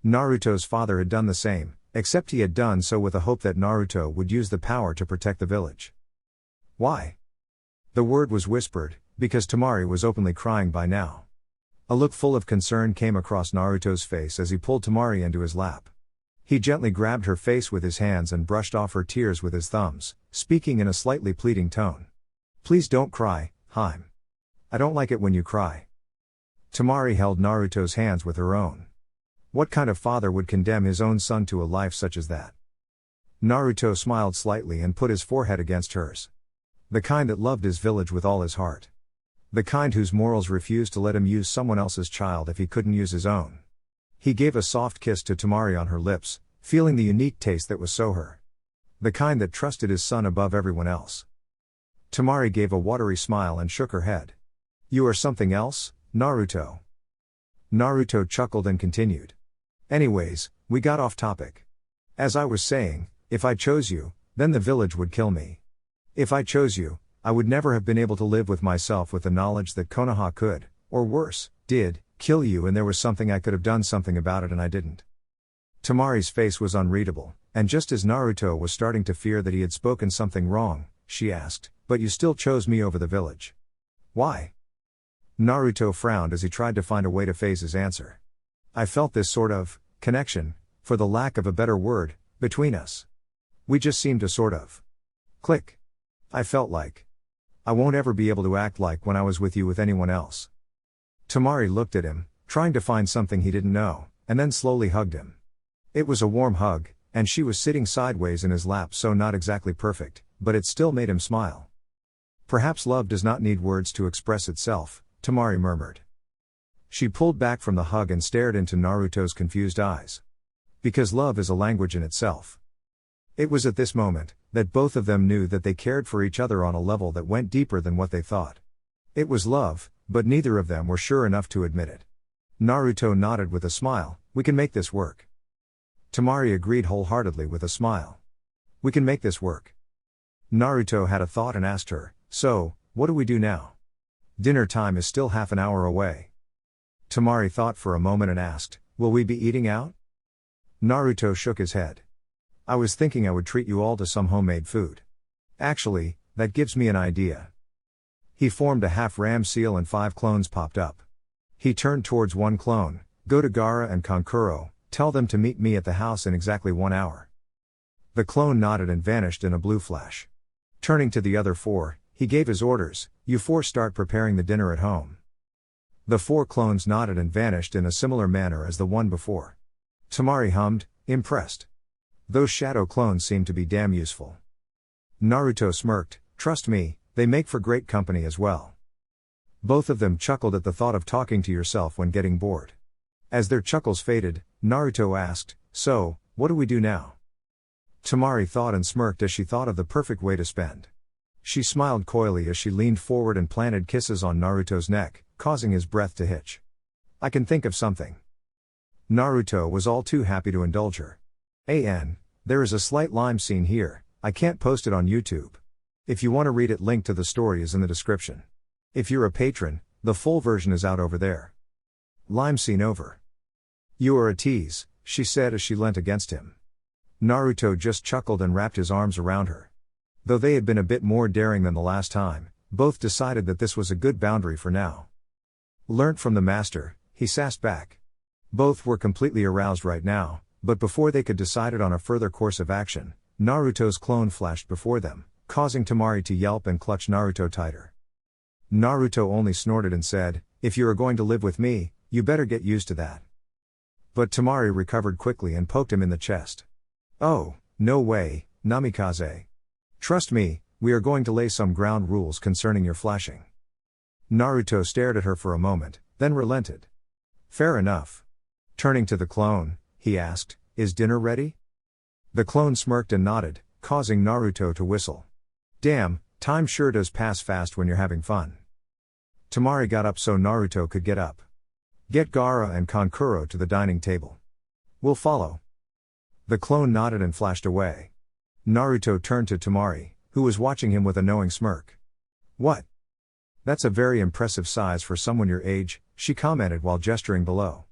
Naruto's father had done the same, except he had done so with the hope that Naruto would use the power to protect the village. Why? The word was whispered, because Tamari was openly crying by now. A look full of concern came across Naruto's face as he pulled Tamari into his lap. He gently grabbed her face with his hands and brushed off her tears with his thumbs, speaking in a slightly pleading tone. Please don't cry, Haim. I don't like it when you cry. Tamari held Naruto's hands with her own. What kind of father would condemn his own son to a life such as that? Naruto smiled slightly and put his forehead against hers. The kind that loved his village with all his heart. The kind whose morals refused to let him use someone else's child if he couldn't use his own. He gave a soft kiss to Tamari on her lips, feeling the unique taste that was so her. The kind that trusted his son above everyone else. Tamari gave a watery smile and shook her head. You are something else, Naruto. Naruto chuckled and continued. Anyways, we got off topic. As I was saying, if I chose you, then the village would kill me. If I chose you, I would never have been able to live with myself with the knowledge that Konoha could, or worse, did, kill you, and there was something I could have done something about it and I didn't. Tamari's face was unreadable, and just as Naruto was starting to fear that he had spoken something wrong, she asked, but you still chose me over the village. Why? Naruto frowned as he tried to find a way to phase his answer. I felt this sort of connection, for the lack of a better word, between us. We just seemed to sort of Click. I felt like I won't ever be able to act like when I was with you with anyone else. Tamari looked at him, trying to find something he didn't know, and then slowly hugged him. It was a warm hug, and she was sitting sideways in his lap, so not exactly perfect, but it still made him smile. Perhaps love does not need words to express itself, Tamari murmured. She pulled back from the hug and stared into Naruto's confused eyes. Because love is a language in itself. It was at this moment that both of them knew that they cared for each other on a level that went deeper than what they thought. It was love, but neither of them were sure enough to admit it. Naruto nodded with a smile. We can make this work. Tamari agreed wholeheartedly with a smile. We can make this work. Naruto had a thought and asked her, so, what do we do now? Dinner time is still half an hour away. Tamari thought for a moment and asked, will we be eating out? Naruto shook his head. I was thinking I would treat you all to some homemade food. Actually, that gives me an idea. He formed a half ram seal and 5 clones popped up. He turned towards one clone. Go to Gaara and Kankuro, tell them to meet me at the house in exactly 1 hour. The clone nodded and vanished in a blue flash. Turning to the other 4, he gave his orders, you 4 start preparing the dinner at home. The 4 clones nodded and vanished in a similar manner as the one before. Tamari hummed, impressed. Those shadow clones seem to be damn useful. Naruto smirked, trust me, they make for great company as well. Both of them chuckled at the thought of talking to yourself when getting bored. As their chuckles faded, Naruto asked, so, what do we do now? Tamari thought and smirked as she thought of the perfect way to spend. She smiled coyly as she leaned forward and planted kisses on Naruto's neck, causing his breath to hitch. I can think of something. Naruto was all too happy to indulge her. There is a slight lime scene here, I can't post it on YouTube. If you want to read it, link to the story is in the description. If you're a patron, the full version is out over there. Lime scene over. You are a tease, she said as she leant against him. Naruto just chuckled and wrapped his arms around her. Though they had been a bit more daring than the last time, both decided that this was a good boundary for now. Learnt from the master, he sassed back. Both were completely aroused right now, but before they could decide on a further course of action, Naruto's clone flashed before them, causing Tamari to yelp and clutch Naruto tighter. Naruto only snorted and said, if you are going to live with me, you better get used to that. But Tamari recovered quickly and poked him in the chest. Oh, no way, Namikaze. Trust me, we are going to lay some ground rules concerning your flashing. Naruto stared at her for a moment, then relented. Fair enough. Turning to the clone, he asked, is dinner ready? The clone smirked and nodded, causing Naruto to whistle. Damn, time sure does pass fast when you're having fun. Tamari got up so Naruto could get up. Get Gaara and Kankuro to the dining table. We'll follow. The clone nodded and flashed away. Naruto turned to Tamari, who was watching him with a knowing smirk. What? That's a very impressive size for someone your age, she commented while gesturing below.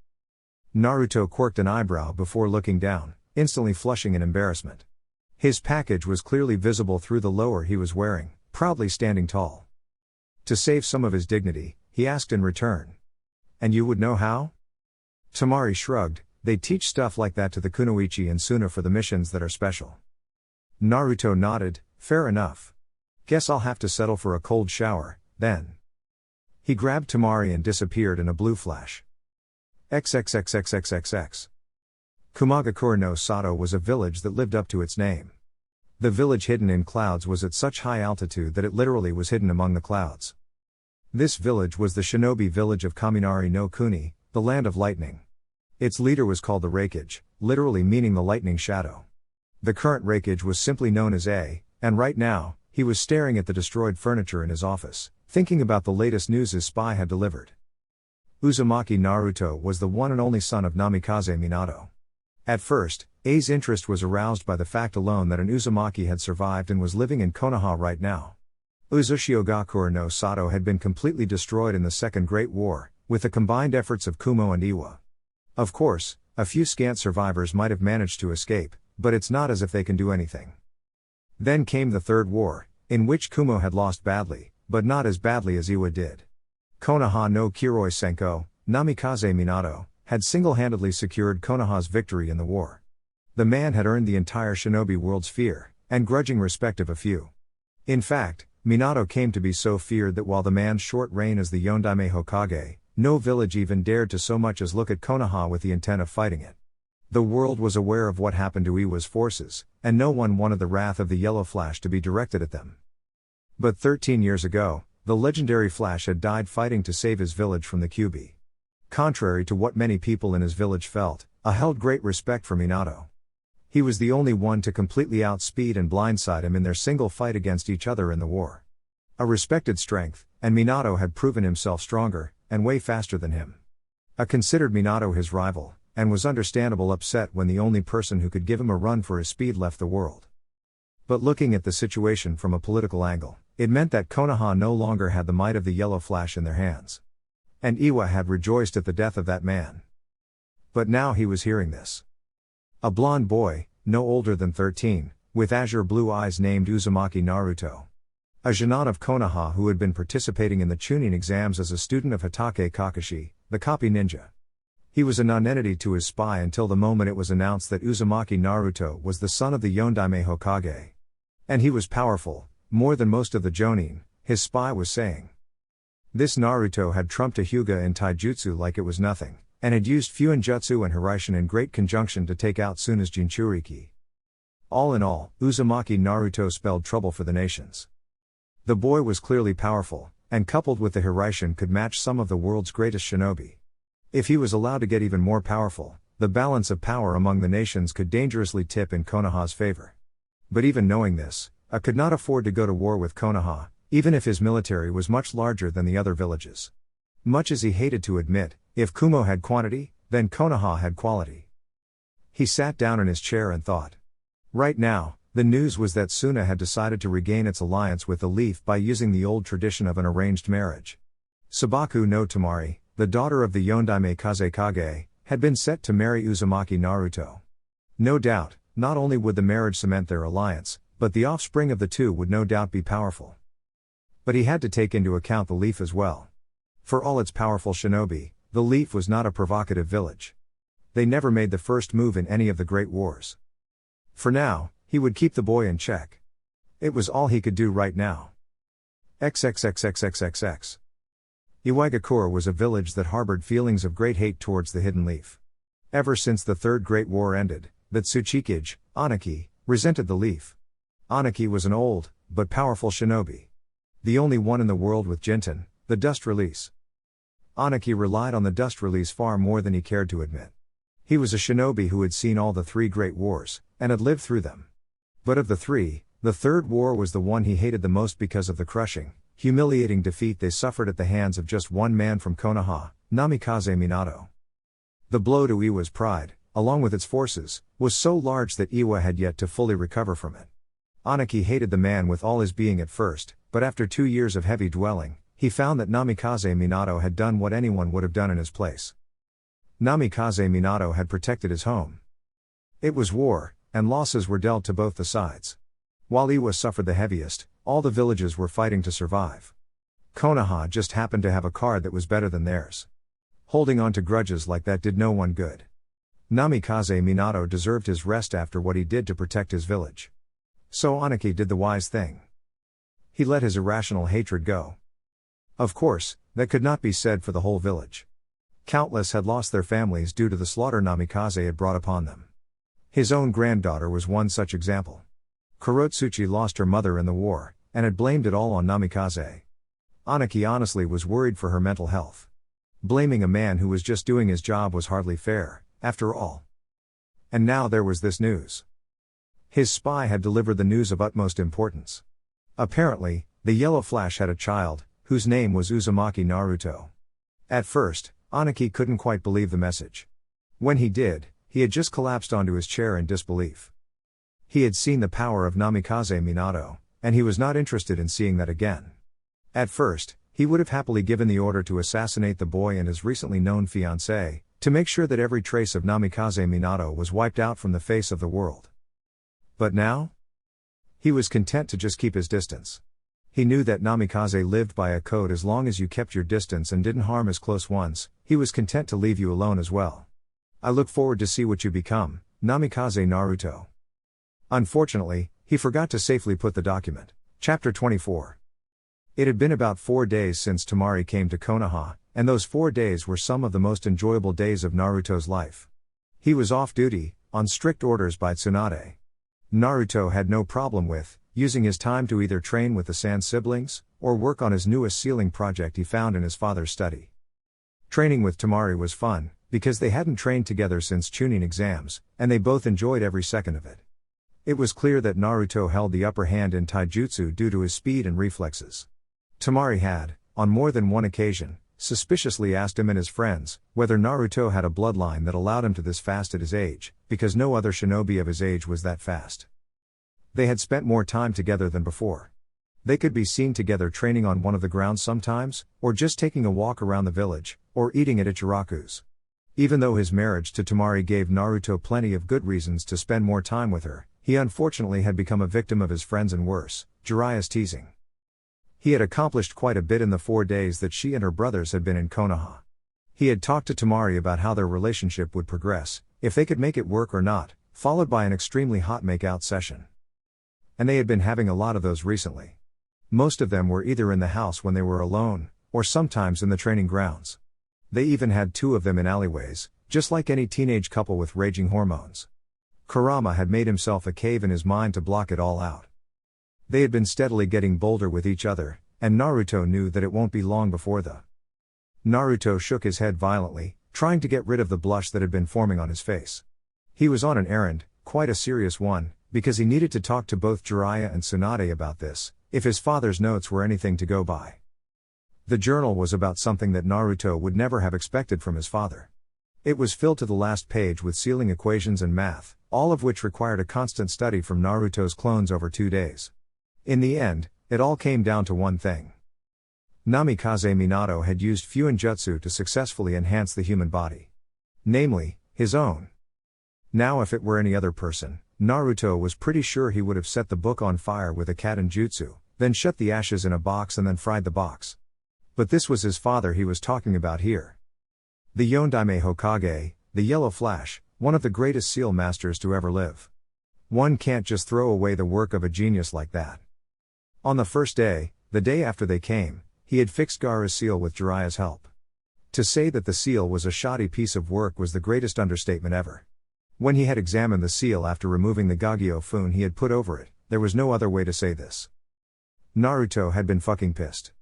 Naruto quirked an eyebrow before looking down, instantly flushing in embarrassment. His package was clearly visible through the lower he was wearing, proudly standing tall. To save some of his dignity, he asked in return. And you would know how? Tamari shrugged, they teach stuff like that to the kunoichi and Suna for the missions that are special. Naruto nodded, fair enough. Guess I'll have to settle for a cold shower, then. He grabbed Tamari and disappeared in a blue flash. XXXXXXX. Sunagakure no Sato was a village that lived up to its name. The village hidden in clouds was at such high altitude that it literally was hidden among the clouds. This village was the shinobi village of Kaminari no Kuni, the land of lightning. Its leader was called the Raikage, literally meaning the lightning shadow. The current Raikage was simply known as A, and right now, he was staring at the destroyed furniture in his office, thinking about the latest news his spy had delivered. Uzumaki Naruto was the one and only son of Namikaze Minato. At first, A's interest was aroused by the fact alone that an Uzumaki had survived and was living in Konoha right now. Uzushiogakure no Sato had been completely destroyed in the Second Great War, with the combined efforts of Kumo and Iwa. Of course, a few scant survivors might have managed to escape, but it's not as if they can do anything. Then came the Third War, in which Kumo had lost badly, but not as badly as Iwa did. Konoha no Kiroi Senko, Namikaze Minato, had single-handedly secured Konoha's victory in the war. The man had earned the entire shinobi world's fear, and grudging respect of a few. In fact, Minato came to be so feared that while the man's short reign as the Yondaime Hokage, no village even dared to so much as look at Konoha with the intent of fighting it. The world was aware of what happened to Iwa's forces, and no one wanted the wrath of the Yellow Flash to be directed at them. But 13 years ago, the legendary Flash had died fighting to save his village from the Kyuubi. Contrary to what many people in his village felt, I held great respect for Minato. He was the only one to completely outspeed and blindside him in their single fight against each other in the war. A respected strength, and Minato had proven himself stronger, and way faster than him. I considered Minato his rival, and was understandable upset when the only person who could give him a run for his speed left the world. But looking at the situation from a political angle, it meant that Konoha no longer had the might of the Yellow Flash in their hands. And Iwa had rejoiced at the death of that man. But now he was hearing this. A blonde boy, no older than 13, with azure blue eyes named Uzumaki Naruto. A Genin of Konoha who had been participating in the Chunin exams as a student of Hatake Kakashi, the copy ninja. He was a nonentity to his spy until the moment it was announced that Uzumaki Naruto was the son of the Yondaime Hokage. And he was powerful, more than most of the Jonin, his spy was saying. This Naruto had trumped a Hyuga in taijutsu like it was nothing, and had used Fuinjutsu and Hiraishin in great conjunction to take out Tsunade's Jinchuriki. All in all, Uzumaki Naruto spelled trouble for the nations. The boy was clearly powerful, and coupled with the Hiraishin could match some of the world's greatest shinobi. If he was allowed to get even more powerful, the balance of power among the nations could dangerously tip in Konoha's favor. But even knowing this, I could not afford to go to war with Konoha, even if his military was much larger than the other villages. Much as he hated to admit, if Kumo had quantity, then Konoha had quality. He sat down in his chair and thought. Right now, the news was that Suna had decided to regain its alliance with the Leaf by using the old tradition of an arranged marriage. Sabaku no Tamari, the daughter of the Yondaime Kazekage, had been set to marry Uzumaki Naruto. No doubt, not only would the marriage cement their alliance, but the offspring of the two would no doubt be powerful. But he had to take into account the Leaf as well. For all its powerful shinobi, the Leaf was not a provocative village. They never made the first move in any of the great wars. For now, he would keep the boy in check. It was all he could do right now. XXXXXXX. Iwagakure was a village that harbored feelings of great hate towards the Hidden Leaf. Ever since the Third Great War ended, that Tsuchikage, Aniki, resented the Leaf. Aniki was an old, but powerful shinobi. The only one in the world with Jinten, the dust release. Aniki relied on the dust release far more than he cared to admit. He was a shinobi who had seen all the three great wars, and had lived through them. But of the three, the third war was the one he hated the most because of the crushing, humiliating defeat they suffered at the hands of just one man from Konoha, Namikaze Minato. The blow to Iwa's pride, along with its forces, was so large that Iwa had yet to fully recover from it. Aniki hated the man with all his being at first, but after 2 years of heavy dwelling, he found that Namikaze Minato had done what anyone would have done in his place. Namikaze Minato had protected his home. It was war, and losses were dealt to both the sides. While Iwa suffered the heaviest, all the villages were fighting to survive. Konoha just happened to have a card that was better than theirs. Holding on to grudges like that did no one good. Namikaze Minato deserved his rest after what he did to protect his village. So Aniki did the wise thing. He let his irrational hatred go. Of course, that could not be said for the whole village. Countless had lost their families due to the slaughter Namikaze had brought upon them. His own granddaughter was one such example. Kurotsuchi lost her mother in the war, and had blamed it all on Namikaze. Aniki honestly was worried for her mental health. Blaming a man who was just doing his job was hardly fair, after all. And now there was this news. His spy had delivered the news of utmost importance. Apparently, the Yellow Flash had a child, whose name was Uzumaki Naruto. At first, Aniki couldn't quite believe the message. When he did, he had just collapsed onto his chair in disbelief. He had seen the power of Namikaze Minato, and he was not interested in seeing that again. At first, he would have happily given the order to assassinate the boy and his recently known fiancée, to make sure that every trace of Namikaze Minato was wiped out from the face of the world. But now? He was content to just keep his distance. He knew that Namikaze lived by a code: as long as you kept your distance and didn't harm his close ones, he was content to leave you alone as well. I look forward to see what you become, Namikaze Naruto. Unfortunately, he forgot to safely put the document. Chapter 24. It had been about 4 days since Tamari came to Konoha, and those 4 days were some of the most enjoyable days of Naruto's life. He was off duty, on strict orders by Tsunade. Naruto had no problem with using his time to either train with the Sand siblings, or work on his newest sealing project he found in his father's study. Training with Tamari was fun, because they hadn't trained together since Chunin exams, and they both enjoyed every second of it. It was clear that Naruto held the upper hand in taijutsu due to his speed and reflexes. Tamari had, on more than one occasion, suspiciously asked him and his friends whether Naruto had a bloodline that allowed him to this fast at his age, because no other shinobi of his age was that fast. They had spent more time together than before. They could be seen together training on one of the grounds sometimes, or just taking a walk around the village, or eating at Ichiraku's. Even though his marriage to Tamari gave Naruto plenty of good reasons to spend more time with her, he unfortunately had become a victim of his friends and worse, Jiraiya's teasing. He had accomplished quite a bit in the 4 days that she and her brothers had been in Konoha. He had talked to Tamari about how their relationship would progress, if they could make it work or not, followed by an extremely hot make-out session. And they had been having a lot of those recently. Most of them were either in the house when they were alone, or sometimes in the training grounds. They even had 2 of them in alleyways, just like any teenage couple with raging hormones. Kurama had made himself a cave in his mind to block it all out. They had been steadily getting bolder with each other, and Naruto knew that it won't be long before the. Naruto shook his head violently, trying to get rid of the blush that had been forming on his face. He was on an errand, quite a serious one, because he needed to talk to both Jiraiya and Tsunade about this, if his father's notes were anything to go by. The journal was about something that Naruto would never have expected from his father. It was filled to the last page with sealing equations and math, all of which required a constant study from Naruto's clones over 2 days. In the end, it all came down to one thing. Namikaze Minato had used Fuinjutsu to successfully enhance the human body. Namely, his own. Now if it were any other person, Naruto was pretty sure he would have set the book on fire with a canon jutsu, then shut the ashes in a box and then fried the box. But this was his father he was talking about here. The Yondaime Hokage, the Yellow Flash, one of the greatest seal masters to ever live. One can't just throw away the work of a genius like that. On the first day, the day after they came, he had fixed Gaara's seal with Jiraiya's help. To say that the seal was a shoddy piece of work was the greatest understatement ever. When he had examined the seal after removing the Gagyo Fun he had put over it, there was no other way to say this. Naruto had been fucking pissed.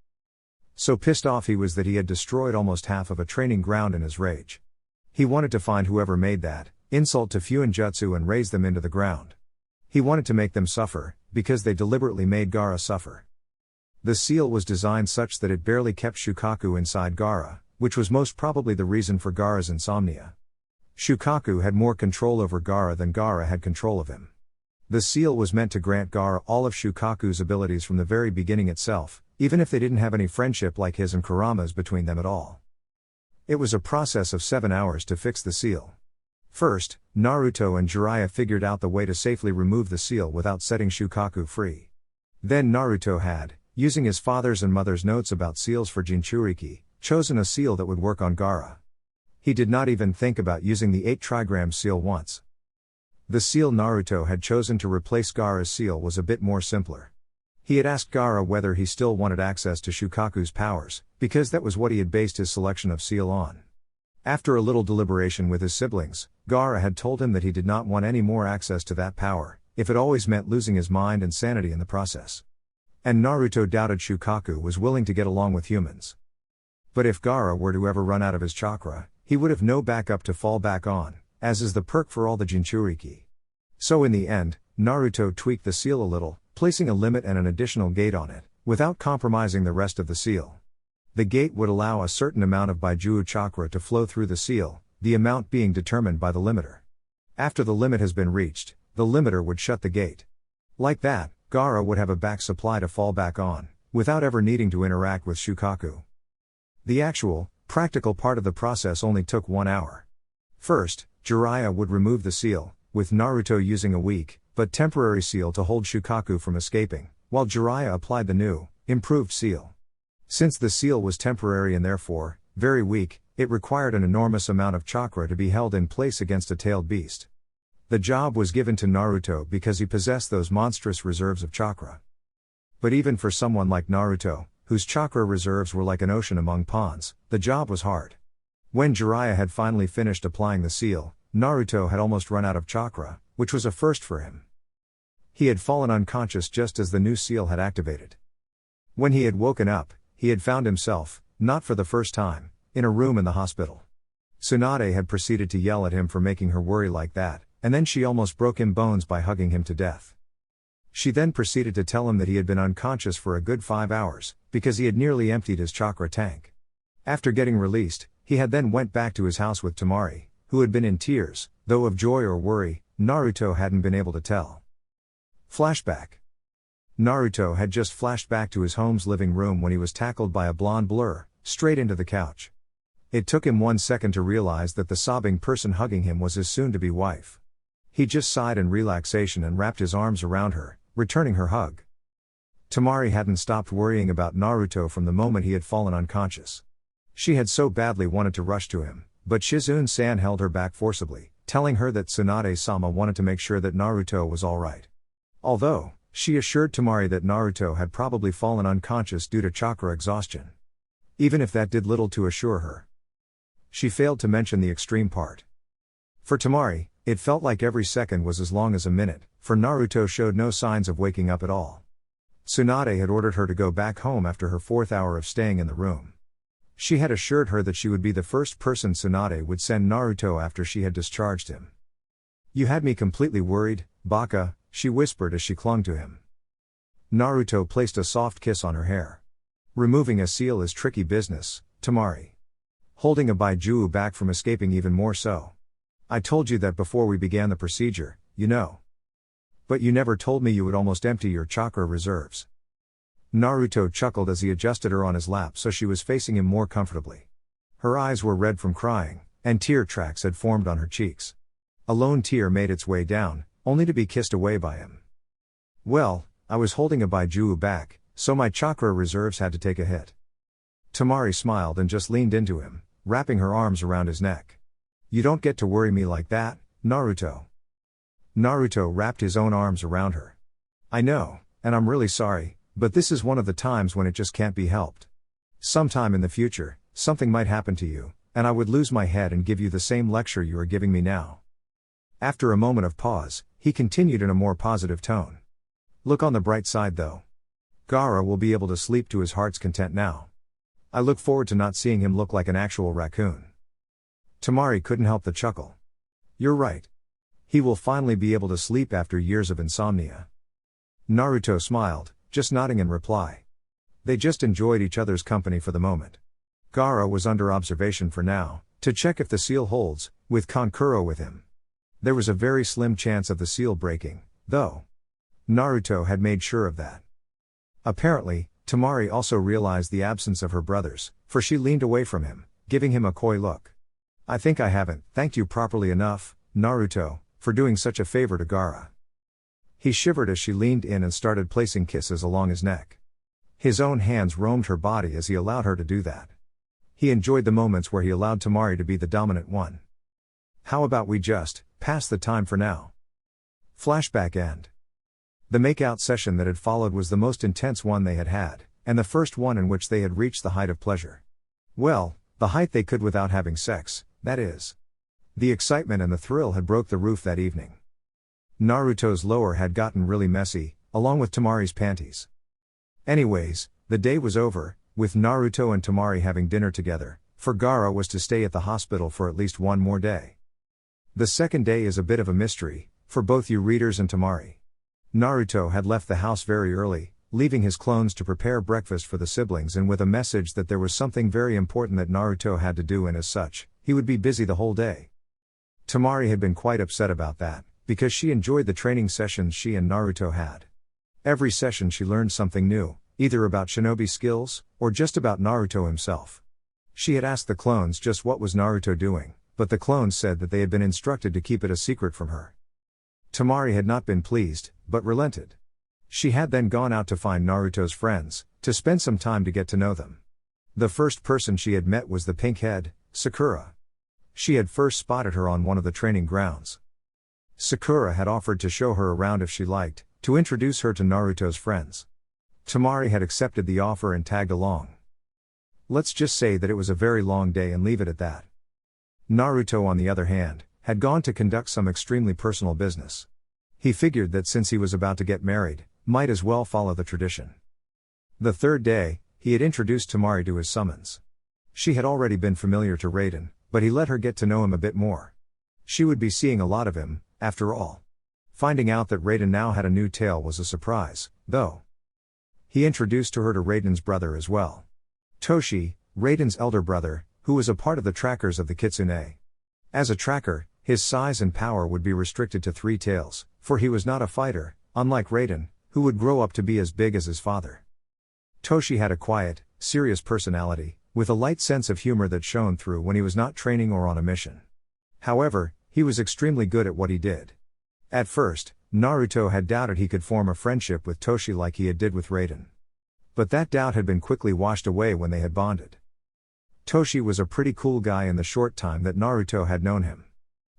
So pissed off he was that he had destroyed almost half of a training ground in his rage. He wanted to find whoever made that insult to Fuinjutsu and raze them into the ground. He wanted to make them suffer, because they deliberately made Gaara suffer. The seal was designed such that it barely kept Shukaku inside Gaara, which was most probably the reason for Gaara's insomnia. Shukaku had more control over Gaara than Gaara had control of him. The seal was meant to grant Gaara all of Shukaku's abilities from the very beginning itself, even if they didn't have any friendship like his and Kurama's between them at all. It was a process of 7 hours to fix the seal. First, Naruto and Jiraiya figured out the way to safely remove the seal without setting Shukaku free. Then Naruto had, using his father's and mother's notes about seals for Jinchuriki, chosen a seal that would work on Gaara. He did not even think about using the 8 trigram seal once. The seal Naruto had chosen to replace Gaara's seal was a bit more simpler. He had asked Gaara whether he still wanted access to Shukaku's powers, because that was what he had based his selection of seal on. After a little deliberation with his siblings, Gaara had told him that he did not want any more access to that power, if it always meant losing his mind and sanity in the process. And Naruto doubted Shukaku was willing to get along with humans. But if Gaara were to ever run out of his chakra, he would have no backup to fall back on, as is the perk for all the Jinchuriki. So in the end, Naruto tweaked the seal a little, placing a limit and an additional gate on it, without compromising the rest of the seal. The gate would allow a certain amount of Baijuu chakra to flow through the seal, the amount being determined by the limiter. After the limit has been reached, the limiter would shut the gate. Like that, Gaara would have a back supply to fall back on, without ever needing to interact with Shukaku. The actual, practical part of the process only took 1 hour. First, Jiraiya would remove the seal, with Naruto using a weak, but temporary seal to hold Shukaku from escaping, while Jiraiya applied the new, improved seal. Since the seal was temporary and therefore, very weak, it required an enormous amount of chakra to be held in place against a tailed beast. The job was given to Naruto because he possessed those monstrous reserves of chakra. But even for someone like Naruto, whose chakra reserves were like an ocean among ponds, the job was hard. When Jiraiya had finally finished applying the seal, Naruto had almost run out of chakra, which was a first for him. He had fallen unconscious just as the new seal had activated. When he had woken up, he had found himself, not for the first time, in a room in the hospital. Tsunade had proceeded to yell at him for making her worry like that, and then she almost broke him bones by hugging him to death. She then proceeded to tell him that he had been unconscious for a good 5 hours, because he had nearly emptied his chakra tank. After getting released, he had then went back to his house with Tamari, who had been in tears, though of joy or worry, Naruto hadn't been able to tell. Flashback. Naruto had just flashed back to his home's living room when he was tackled by a blonde blur, straight into the couch. It took him 1 second to realize that the sobbing person hugging him was his soon-to-be wife. He just sighed in relaxation and wrapped his arms around her, returning her hug. Tamari hadn't stopped worrying about Naruto from the moment he had fallen unconscious. She had so badly wanted to rush to him, but Shizune-san held her back forcibly, telling her that Tsunade-sama wanted to make sure that Naruto was alright. Although, she assured Tamari that Naruto had probably fallen unconscious due to chakra exhaustion. Even if that did little to assure her. She failed to mention the extreme part. For Tamari, it felt like every second was as long as a minute, for Naruto showed no signs of waking up at all. Tsunade had ordered her to go back home after her 4th hour of staying in the room. She had assured her that she would be the first person Tsunade would send Naruto after she had discharged him. "You had me completely worried, Baka," she whispered as she clung to him. Naruto placed a soft kiss on her hair. "Removing a seal is tricky business, Tamari. Holding a Baijuu back from escaping even more so. I told you that before we began the procedure, you know. But you never told me you would almost empty your chakra reserves." Naruto chuckled as he adjusted her on his lap so she was facing him more comfortably. Her eyes were red from crying, and tear tracks had formed on her cheeks. A lone tear made its way down, only to be kissed away by him. "Well, I was holding a Baijuu back, so my chakra reserves had to take a hit." Tamari smiled and just leaned into him, wrapping her arms around his neck. "You don't get to worry me like that, Naruto." Naruto wrapped his own arms around her. "I know, and I'm really sorry, but this is one of the times when it just can't be helped. Sometime in the future, something might happen to you, and I would lose my head and give you the same lecture you are giving me now." After a moment of pause, he continued in a more positive tone. "Look on the bright side though. Gaara will be able to sleep to his heart's content now. I look forward to not seeing him look like an actual raccoon." Tamari couldn't help the chuckle. "You're right. He will finally be able to sleep after years of insomnia." Naruto smiled, just nodding in reply. They just enjoyed each other's company for the moment. Gaara was under observation for now, to check if the seal holds, with Kankuro with him. There was a very slim chance of the seal breaking, though. Naruto had made sure of that. Apparently, Tamari also realized the absence of her brothers, for she leaned away from him, giving him a coy look. "I think I haven't thanked you properly enough, Naruto, for doing such a favor to Gaara." He shivered as she leaned in and started placing kisses along his neck. His own hands roamed her body as he allowed her to do that. He enjoyed the moments where he allowed Tamari to be the dominant one. "How about we just pass the time for now?" Flashback end. The make-out session that had followed was the most intense one they had had, and the first one in which they had reached the height of pleasure. Well, the height they could without having sex, that is. The excitement and the thrill had broke the roof that evening. Naruto's lower had gotten really messy, along with Tamari's panties. Anyways, the day was over, with Naruto and Tamari having dinner together, for Gaara was to stay at the hospital for at least one more day. The second day is a bit of a mystery, for both you readers and Tamari. Naruto had left the house very early, leaving his clones to prepare breakfast for the siblings and with a message that there was something very important that Naruto had to do and as such, he would be busy the whole day. Tamari had been quite upset about that, because she enjoyed the training sessions she and Naruto had. Every session she learned something new, either about shinobi skills, or just about Naruto himself. She had asked the clones just what was Naruto doing, but the clones said that they had been instructed to keep it a secret from her. Tamari had not been pleased, but relented. She had then gone out to find Naruto's friends, to spend some time to get to know them. The first person she had met was the pink-head, Sakura. She had first spotted her on one of the training grounds. Sakura had offered to show her around if she liked, to introduce her to Naruto's friends. Tamari had accepted the offer and tagged along. Let's just say that it was a very long day and leave it at that. Naruto, on the other hand, had gone to conduct some extremely personal business. He figured that since he was about to get married, might as well follow the tradition. The third day, he had introduced Tamari to his summons. She had already been familiar to Raiden, but he let her get to know him a bit more. She would be seeing a lot of him, after all. Finding out that Raiden now had a new tail was a surprise, though. He introduced her to Raiden's brother as well. Toshi, Raiden's elder brother, who was a part of the trackers of the Kitsune. As a tracker, his size and power would be restricted to 3 tails, for he was not a fighter, unlike Raiden, who would grow up to be as big as his father. Toshi had a quiet, serious personality, with a light sense of humor that shone through when he was not training or on a mission. However, he was extremely good at what he did. At first, Naruto had doubted he could form a friendship with Toshi like he had did with Raiden. But that doubt had been quickly washed away when they had bonded. Toshi was a pretty cool guy in the short time that Naruto had known him.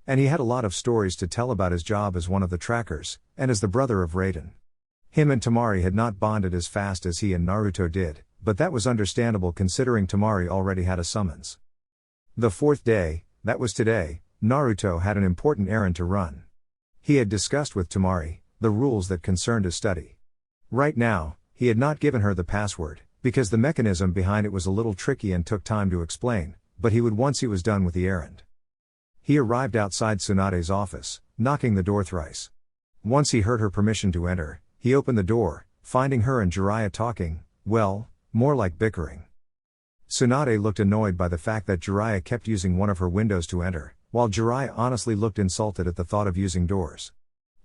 And he had a lot of stories to tell about his job as one of the trackers, and as the brother of Raiden. Him and Tamari had not bonded as fast as he and Naruto did, but that was understandable considering Tamari already had a summons. The fourth day, that was today, Naruto had an important errand to run. He had discussed with Tamari the rules that concerned his study. Right now, he had not given her the password, because the mechanism behind it was a little tricky and took time to explain, but he would once he was done with the errand. He arrived outside Tsunade's office, knocking the door thrice. Once he heard her permission to enter, he opened the door, finding her and Jiraiya talking, well, more like bickering. Tsunade looked annoyed by the fact that Jiraiya kept using one of her windows to enter, while Jiraiya honestly looked insulted at the thought of using doors.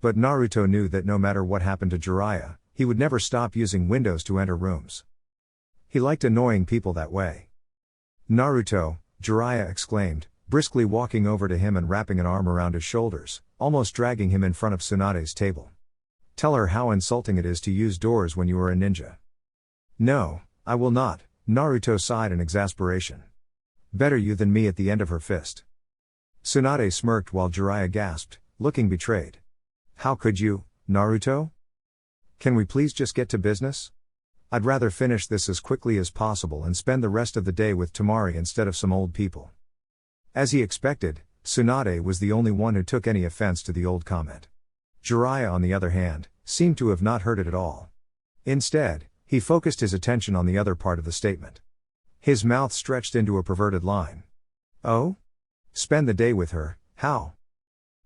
But Naruto knew that no matter what happened to Jiraiya, he would never stop using windows to enter rooms. He liked annoying people that way. Naruto, Jiraiya exclaimed, briskly walking over to him and wrapping an arm around his shoulders, almost dragging him in front of Tsunade's table. Tell her how insulting it is to use doors when you are a ninja. No, I will not, Naruto sighed in exasperation. Better you than me at the end of her fist. Tsunade smirked while Jiraiya gasped, looking betrayed. How could you, Naruto? Can we please just get to business? I'd rather finish this as quickly as possible and spend the rest of the day with Tamari instead of some old people. As he expected, Tsunade was the only one who took any offense to the old comment. Jiraiya, on the other hand, seemed to have not heard it at all. Instead, he focused his attention on the other part of the statement. His mouth stretched into a perverted line. Oh? Spend the day with her, how?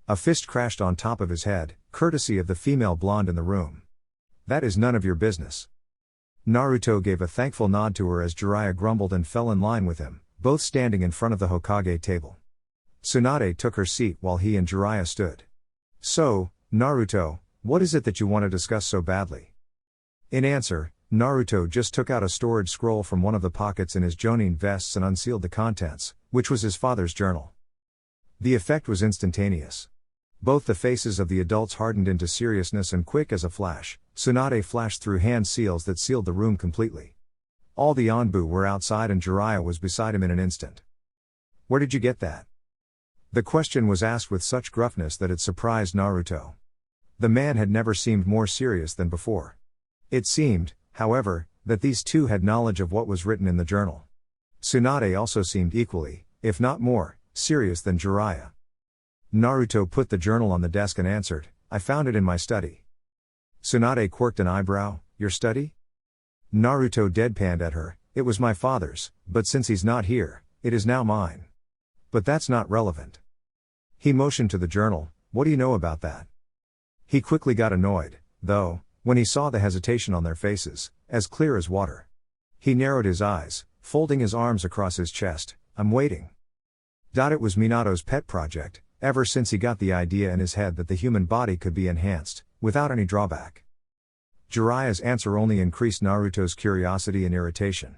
A fist crashed on top of his head, courtesy of the female blonde in the room. That is none of your business. Naruto gave a thankful nod to her as Jiraiya grumbled and fell in line with him, both standing in front of the Hokage table. Tsunade took her seat while he and Jiraiya stood. So, Naruto, what is it that you want to discuss so badly? In answer, Naruto just took out a storage scroll from one of the pockets in his Jonin vests and unsealed the contents, which was his father's journal. The effect was instantaneous. Both the faces of the adults hardened into seriousness, and quick as a flash, Tsunade flashed through hand seals that sealed the room completely. All the Anbu were outside and Jiraiya was beside him in an instant. Where did you get that? The question was asked with such gruffness that it surprised Naruto. The man had never seemed more serious than before. It seemed, however, that these two had knowledge of what was written in the journal. Tsunade also seemed equally, if not more, serious than Jiraiya. Naruto put the journal on the desk and answered, I found it in my study. Tsunade quirked an eyebrow, your study? Naruto deadpanned at her, it was my father's, but since he's not here, it is now mine. But that's not relevant. He motioned to the journal, what do you know about that? He quickly got annoyed, though, when he saw the hesitation on their faces, as clear as water. He narrowed his eyes, folding his arms across his chest, I'm waiting. It was Minato's pet project, ever since he got the idea in his head that the human body could be enhanced, without any drawback. Jiraiya's answer only increased Naruto's curiosity and irritation.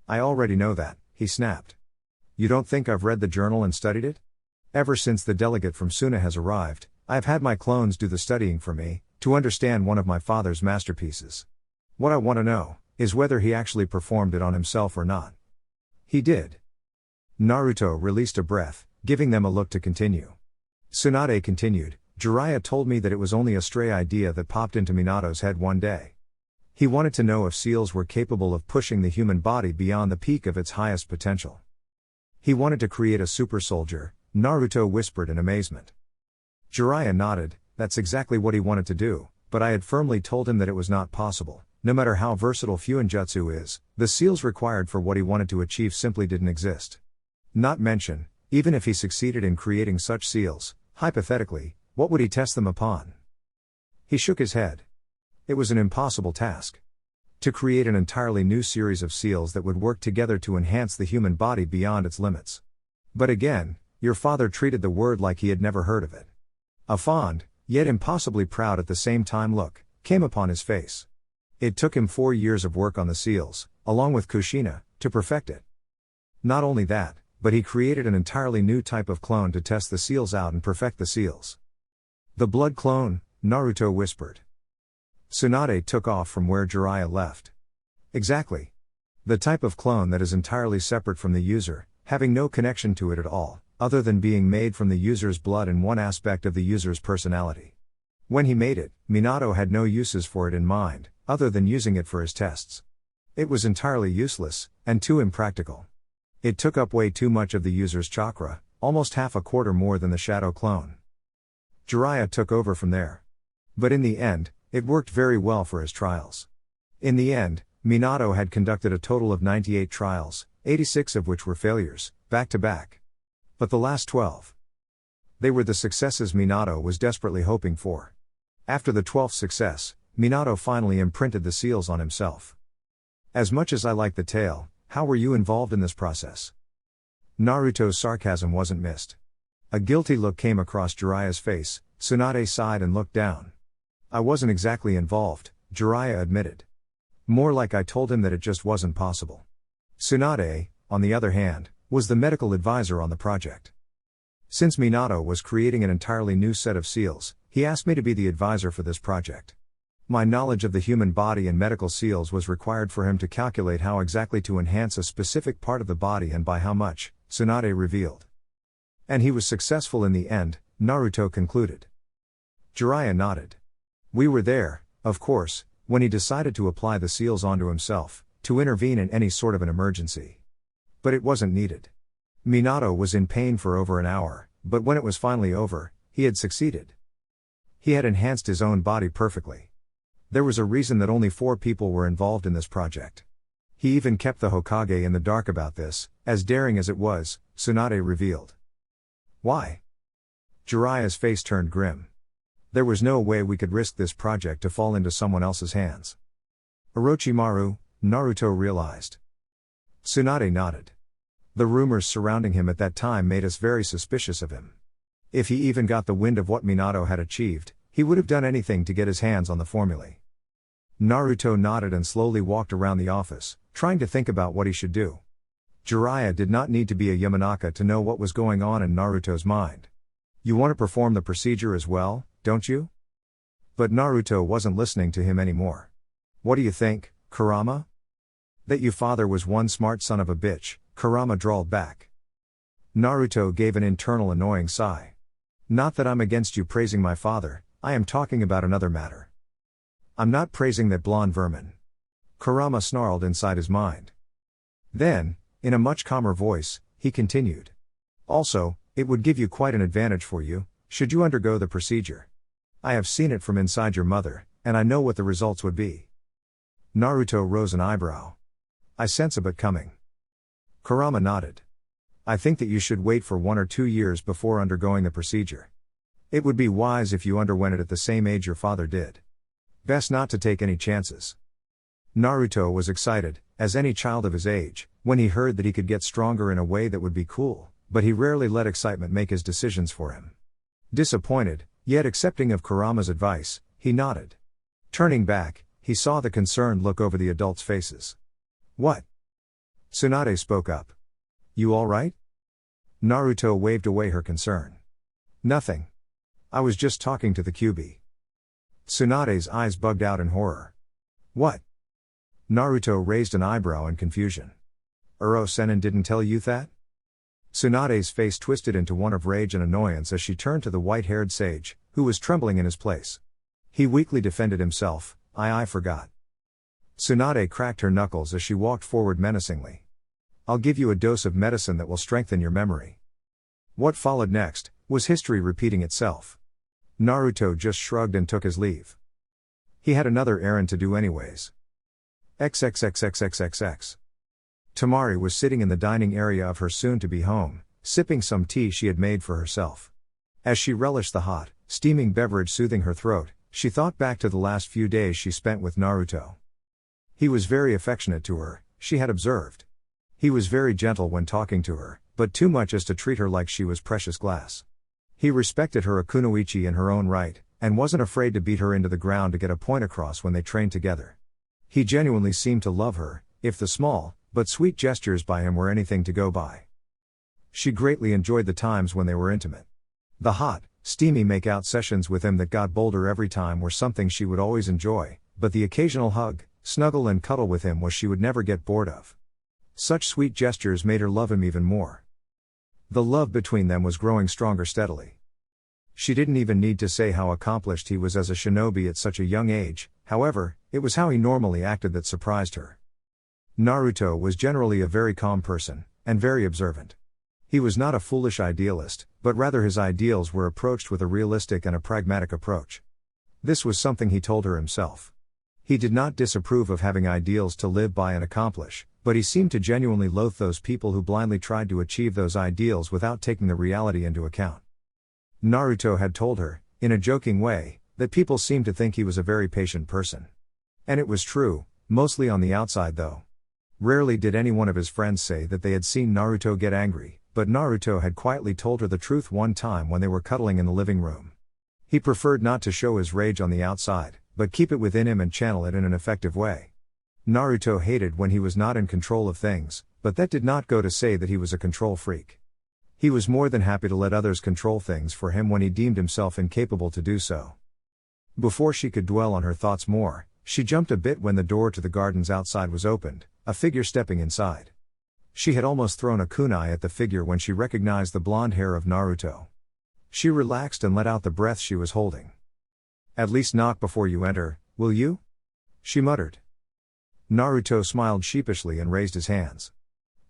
I already know that, he snapped. You don't think I've read the journal and studied it? Ever since the delegate from Suna has arrived, I've had my clones do the studying for me, to understand one of my father's masterpieces. What I want to know, is whether he actually performed it on himself or not. He did. Naruto released a breath, giving them a look to continue. Tsunade continued, Jiraiya told me that it was only a stray idea that popped into Minato's head one day. He wanted to know if seals were capable of pushing the human body beyond the peak of its highest potential. He wanted to create a super soldier, Naruto whispered in amazement. Jiraiya nodded, that's exactly what he wanted to do, but I had firmly told him that it was not possible. No matter how versatile Fuinjutsu is, the seals required for what he wanted to achieve simply didn't exist. Not mention, even if he succeeded in creating such seals, hypothetically, what would he test them upon? He shook his head. It was an impossible task. To create an entirely new series of seals that would work together to enhance the human body beyond its limits. But again, your father treated the word like he had never heard of it. A fond, yet impossibly proud at the same time look, came upon his face. It took him 4 years of work on the seals, along with Kushina, to perfect it. Not only that, but he created an entirely new type of clone to test the seals out and perfect the seals. The blood clone, Naruto whispered. Tsunade took off from where Jiraiya left. Exactly. The type of clone that is entirely separate from the user, having no connection to it at all, other than being made from the user's blood and one aspect of the user's personality. When he made it, Minato had no uses for it in mind, other than using it for his tests. It was entirely useless, and too impractical. It took up way too much of the user's chakra, almost half a quarter more than the shadow clone. Jiraiya took over from there. But in the end, it worked very well for his trials. In the end, Minato had conducted a total of 98 trials, 86 of which were failures, back to back. But the last 12. They were the successes Minato was desperately hoping for. After the 12th success, Minato finally imprinted the seals on himself. As much as I like the tale, how were you involved in this process? Naruto's sarcasm wasn't missed. A guilty look came across Jiraiya's face. Tsunade sighed and looked down. I wasn't exactly involved, Jiraiya admitted. More like I told him that it just wasn't possible. Tsunade, on the other hand, was the medical advisor on the project. Since Minato was creating an entirely new set of seals, he asked me to be the advisor for this project. My knowledge of the human body and medical seals was required for him to calculate how exactly to enhance a specific part of the body and by how much, Tsunade revealed. And he was successful in the end, Naruto concluded. Jiraiya nodded. We were there, of course, when he decided to apply the seals onto himself, to intervene in any sort of an emergency. But it wasn't needed. Minato was in pain for over an hour, but when it was finally over, he had succeeded. He had enhanced his own body perfectly. There was a reason that only 4 people were involved in this project. He even kept the Hokage in the dark about this, as daring as it was, Tsunade revealed. Why? Jiraiya's face turned grim. There was no way we could risk this project to fall into someone else's hands. Orochimaru, Naruto realized. Tsunade nodded. The rumors surrounding him at that time made us very suspicious of him. If he even got the wind of what Minato had achieved, he would have done anything to get his hands on the formulae. Naruto nodded and slowly walked around the office, trying to think about what he should do. Jiraiya did not need to be a Yamanaka to know what was going on in Naruto's mind. You want to perform the procedure as well, don't you? But Naruto wasn't listening to him anymore. What do you think, Kurama? That your father was one smart son of a bitch, Kurama drawled back. Naruto gave an internal annoying sigh. Not that I'm against you praising my father, I am talking about another matter. I'm not praising that blonde vermin. Kurama snarled inside his mind. Then, in a much calmer voice, he continued. Also, it would give you quite an advantage for you, should you undergo the procedure. I have seen it from inside your mother, and I know what the results would be. Naruto rose an eyebrow. I sense a bit coming. Kurama nodded. I think that you should wait for 1 or 2 years before undergoing the procedure. It would be wise if you underwent it at the same age your father did. Best not to take any chances. Naruto was excited, as any child of his age, when he heard that he could get stronger in a way that would be cool, but he rarely let excitement make his decisions for him. Disappointed, yet accepting of Kurama's advice, he nodded. Turning back, he saw the concerned look over the adults' faces. What? Tsunade spoke up. You all right? Naruto waved away her concern. Nothing. I was just talking to the QB. Tsunade's eyes bugged out in horror. What? Naruto raised an eyebrow in confusion. Uro-sennin didn't tell you that? Tsunade's face twisted into one of rage and annoyance as she turned to the white-haired sage, who was trembling in his place. He weakly defended himself, I forgot. Tsunade cracked her knuckles as she walked forward menacingly. I'll give you a dose of medicine that will strengthen your memory. What followed next was history repeating itself. Naruto just shrugged and took his leave. He had another errand to do anyways. XXXXXXX. Tamari was sitting in the dining area of her soon-to-be home, sipping some tea she had made for herself. As she relished the hot, steaming beverage soothing her throat, she thought back to the last few days she spent with Naruto. He was very affectionate to her, she had observed. He was very gentle when talking to her, but too much as to treat her like she was precious glass. He respected her akunoichi in her own right, and wasn't afraid to beat her into the ground to get a point across when they trained together. He genuinely seemed to love her, if the small, but sweet gestures by him were anything to go by. She greatly enjoyed the times when they were intimate. The hot, steamy make-out sessions with him that got bolder every time were something she would always enjoy, but the occasional hug, snuggle and cuddle with him was she would never get bored of. Such sweet gestures made her love him even more. The love between them was growing stronger steadily. She didn't even need to say how accomplished he was as a shinobi at such a young age, however, it was how he normally acted that surprised her. Naruto was generally a very calm person, and very observant. He was not a foolish idealist, but rather his ideals were approached with a realistic and a pragmatic approach. This was something he told her himself. He did not disapprove of having ideals to live by and accomplish, but he seemed to genuinely loathe those people who blindly tried to achieve those ideals without taking the reality into account. Naruto had told her, in a joking way, that people seemed to think he was a very patient person. And it was true, mostly on the outside though. Rarely did any one of his friends say that they had seen Naruto get angry, but Naruto had quietly told her the truth one time when they were cuddling in the living room. He preferred not to show his rage on the outside, but keep it within him and channel it in an effective way. Naruto hated when he was not in control of things, but that did not go to say that he was a control freak. He was more than happy to let others control things for him when he deemed himself incapable to do so. Before she could dwell on her thoughts more, she jumped a bit when the door to the gardens outside was opened, a figure stepping inside. She had almost thrown a kunai at the figure when she recognized the blonde hair of Naruto. She relaxed and let out the breath she was holding. At least knock before you enter, will you? She muttered. Naruto smiled sheepishly and raised his hands.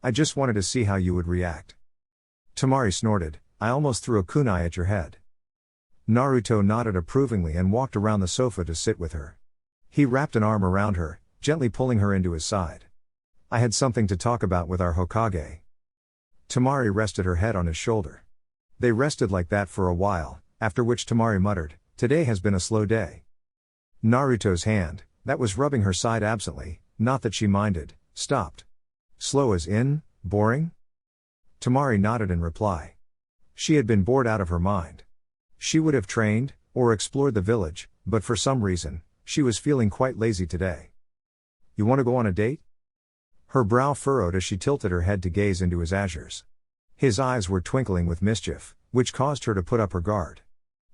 I just wanted to see how you would react. Tamari snorted, I almost threw a kunai at your head. Naruto nodded approvingly and walked around the sofa to sit with her. He wrapped an arm around her, gently pulling her into his side. I had something to talk about with our Hokage. Tamari rested her head on his shoulder. They rested like that for a while, after which Tamari muttered, today has been a slow day. Naruto's hand, that was rubbing her side absently, not that she minded, stopped. Slow as in, boring? Tamari nodded in reply. She had been bored out of her mind. She would have trained, or explored the village, but for some reason, she was feeling quite lazy today. You want to go on a date? Her brow furrowed as she tilted her head to gaze into his azures. His eyes were twinkling with mischief, which caused her to put up her guard.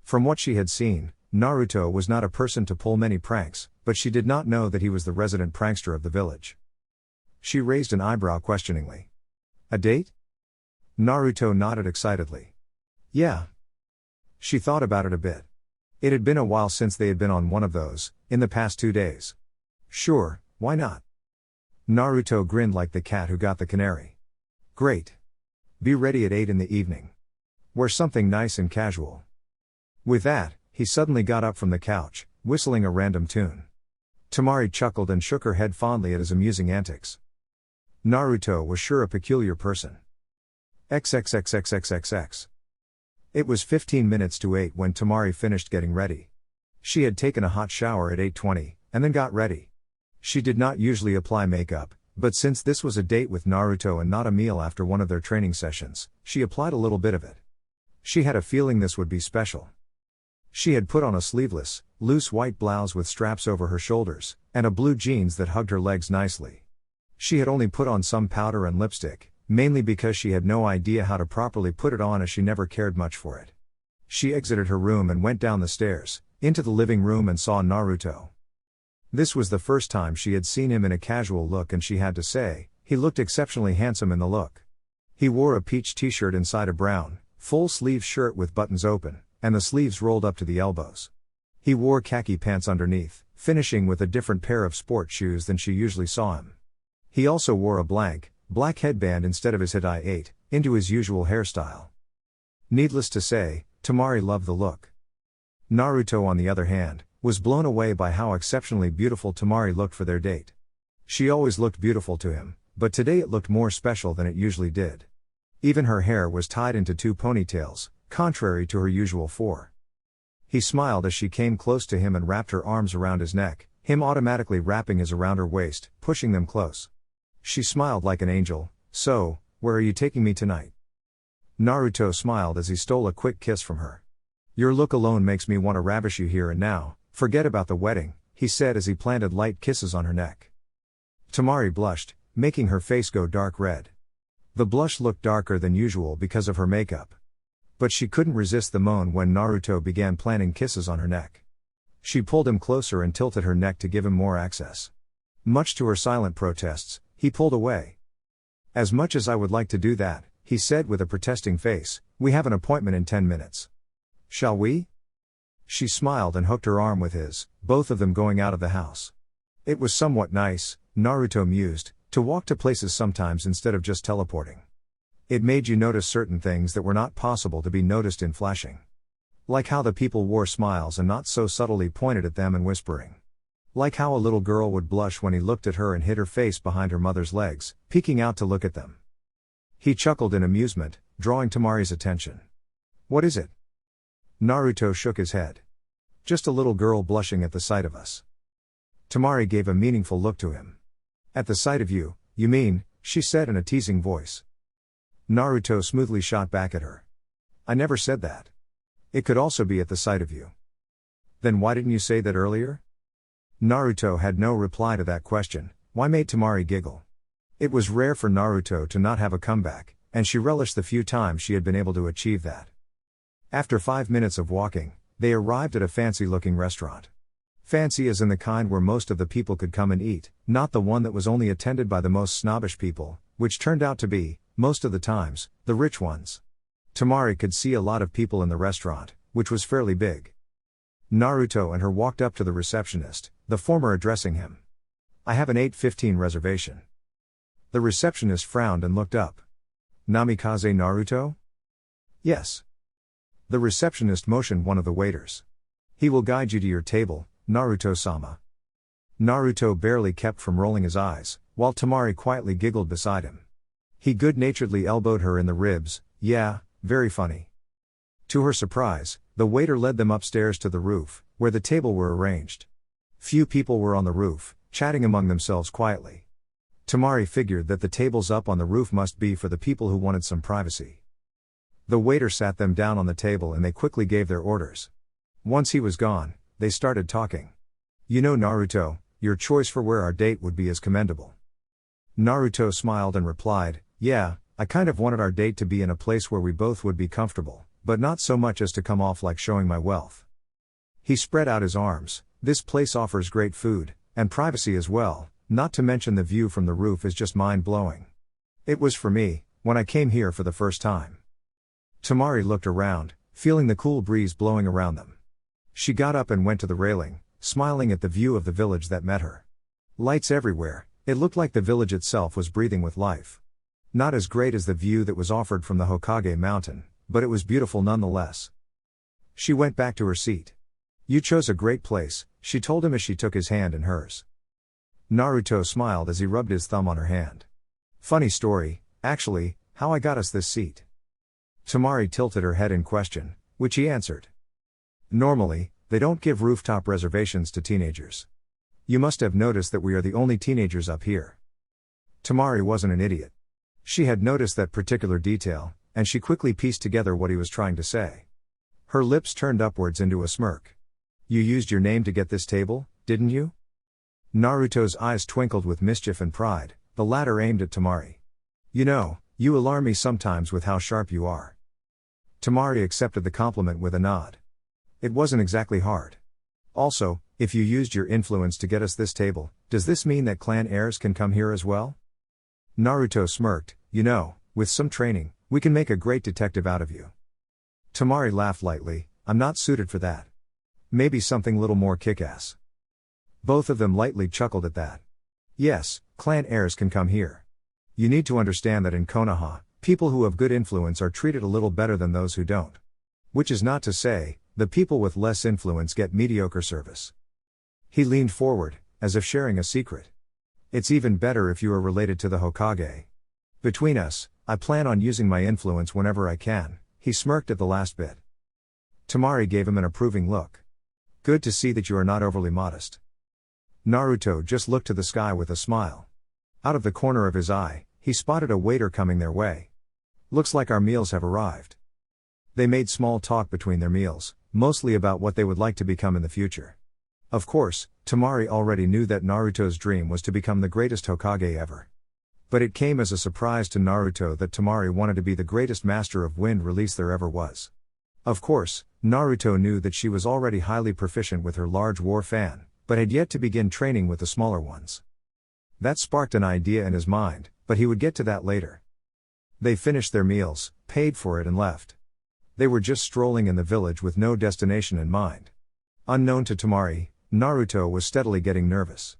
From what she had seen, Naruto was not a person to pull many pranks, but she did not know that he was the resident prankster of the village. She raised an eyebrow questioningly. A date? Naruto nodded excitedly. Yeah. She thought about it a bit. It had been a while since they had been on one of those, in the past 2 days. Sure, why not? Naruto grinned like the cat who got the canary. Great. Be ready at 8 in the evening. Wear something nice and casual. With that, he suddenly got up from the couch, whistling a random tune. Tamari chuckled and shook her head fondly at his amusing antics. Naruto was sure a peculiar person. XXXXXXX. It was 15 minutes to 8 when Tamari finished getting ready. She had taken a hot shower at 8:20, and then got ready. She did not usually apply makeup, but since this was a date with Naruto and not a meal after one of their training sessions, she applied a little bit of it. She had a feeling this would be special. She had put on a sleeveless, loose white blouse with straps over her shoulders, and a blue jeans that hugged her legs nicely. She had only put on some powder and lipstick, mainly because she had no idea how to properly put it on as she never cared much for it. She exited her room and went down the stairs, into the living room and saw Naruto. This was the first time she had seen him in a casual look and she had to say, he looked exceptionally handsome in the look. He wore a peach t-shirt inside a brown, full-sleeve shirt with buttons open, and the sleeves rolled up to the elbows. He wore khaki pants underneath, finishing with a different pair of sport shoes than she usually saw him. He also wore a black headband instead of his Hirai into his usual hairstyle. Needless to say, Tamari loved the look. Naruto, on the other hand, was blown away by how exceptionally beautiful Tamari looked for their date. She always looked beautiful to him, but today it looked more special than it usually did. Even her hair was tied into 2 ponytails, contrary to her usual 4. He smiled as she came close to him and wrapped her arms around his neck, him automatically wrapping his around her waist, pushing them close. She smiled like an angel. "So, where are you taking me tonight?" Naruto smiled as he stole a quick kiss from her. "Your look alone makes me want to ravish you here and now, forget about the wedding," he said as he planted light kisses on her neck. Tamari blushed, making her face go dark red. The blush looked darker than usual because of her makeup. But she couldn't resist the moan when Naruto began planting kisses on her neck. She pulled him closer and tilted her neck to give him more access. Much to her silent protests, he pulled away. "As much as I would like to do that," he said with a protesting face, "we have an appointment in 10 minutes. Shall we?" She smiled and hooked her arm with his, both of them going out of the house. It was somewhat nice, Naruto mused, to walk to places sometimes instead of just teleporting. It made you notice certain things that were not possible to be noticed in flashing. Like how the people wore smiles and not so subtly pointed at them and whispering. Like how a little girl would blush when he looked at her and hid her face behind her mother's legs, peeking out to look at them. He chuckled in amusement, drawing Tamari's attention. "What is it?" Naruto shook his head. "Just a little girl blushing at the sight of us." Tamari gave a meaningful look to him. "At the sight of you, you mean," she said in a teasing voice. Naruto smoothly shot back at her. "I never said that. It could also be at the sight of you." "Then why didn't you say that earlier?" Naruto had no reply to that question. Why made Tamari giggle? It was rare for Naruto to not have a comeback, and she relished the few times she had been able to achieve that. After 5 minutes of walking, they arrived at a fancy-looking restaurant. Fancy as in the kind where most of the people could come and eat, not the one that was only attended by the most snobbish people, which turned out to be, most of the times, the rich ones. Tamari could see a lot of people in the restaurant, which was fairly big. Naruto and her walked up to the receptionist, the former addressing him. "I have an 8:15 reservation." The receptionist frowned and looked up. "Namikaze Naruto?" "Yes." The receptionist motioned one of the waiters. "He will guide you to your table, Naruto-sama." Naruto barely kept from rolling his eyes, while Tamari quietly giggled beside him. He good-naturedly elbowed her in the ribs. "Yeah, very funny." To her surprise, the waiter led them upstairs to the roof, where the tables were arranged. Few people were on the roof, chatting among themselves quietly. Tamari figured that the tables up on the roof must be for the people who wanted some privacy. The waiter sat them down on the table and they quickly gave their orders. Once he was gone, they started talking. "You know, Naruto, your choice for where our date would be is commendable." Naruto smiled and replied, "Yeah, I kind of wanted our date to be in a place where we both would be comfortable, but not so much as to come off like showing my wealth." He spread out his arms. "This place offers great food, and privacy as well, not to mention the view from the roof is just mind-blowing. It was for me, when I came here for the first time." Tamari looked around, feeling the cool breeze blowing around them. She got up and went to the railing, smiling at the view of the village that met her. Lights everywhere, it looked like the village itself was breathing with life. Not as great as the view that was offered from the Hokage mountain, but it was beautiful nonetheless. She went back to her seat. "You chose a great place," she told him as she took his hand in hers. Naruto smiled as he rubbed his thumb on her hand. "Funny story, actually, how I got us this seat." Tamari tilted her head in question, which he answered. "Normally, they don't give rooftop reservations to teenagers. You must have noticed that we are the only teenagers up here." Tamari wasn't an idiot. She had noticed that particular detail, and she quickly pieced together what he was trying to say. Her lips turned upwards into a smirk. "You used your name to get this table, didn't you?" Naruto's eyes twinkled with mischief and pride, the latter aimed at Tamari. "You know, you alarm me sometimes with how sharp you are." Tamari accepted the compliment with a nod. "It wasn't exactly hard. Also, if you used your influence to get us this table, does this mean that clan heirs can come here as well?" Naruto smirked. "You know, with some training, we can make a great detective out of you." Tamari laughed lightly. "I'm not suited for that." Maybe something little more kick-ass. Both of them lightly chuckled at that. Yes, clan heirs can come here. You need to understand that in Konoha, people who have good influence are treated a little better than those who don't. Which is not to say, the people with less influence get mediocre service. He leaned forward, as if sharing a secret. It's even better if you are related to the Hokage. Between us, I plan on using my influence whenever I can. He smirked at the last bit. Tamari gave him an approving look. Good to see that you are not overly modest. Naruto just looked to the sky with a smile. Out of the corner of his eye, he spotted a waiter coming their way. Looks like our meals have arrived. They made small talk between their meals, mostly about what they would like to become in the future. Of course, Temari already knew that Naruto's dream was to become the greatest Hokage ever. But it came as a surprise to Naruto that Temari wanted to be the greatest master of wind release there ever was. Of course, Naruto knew that she was already highly proficient with her large war fan, but had yet to begin training with the smaller ones. That sparked an idea in his mind, but he would get to that later. They finished their meals, paid for it and left. They were just strolling in the village with no destination in mind. Unknown to Temari, Naruto was steadily getting nervous.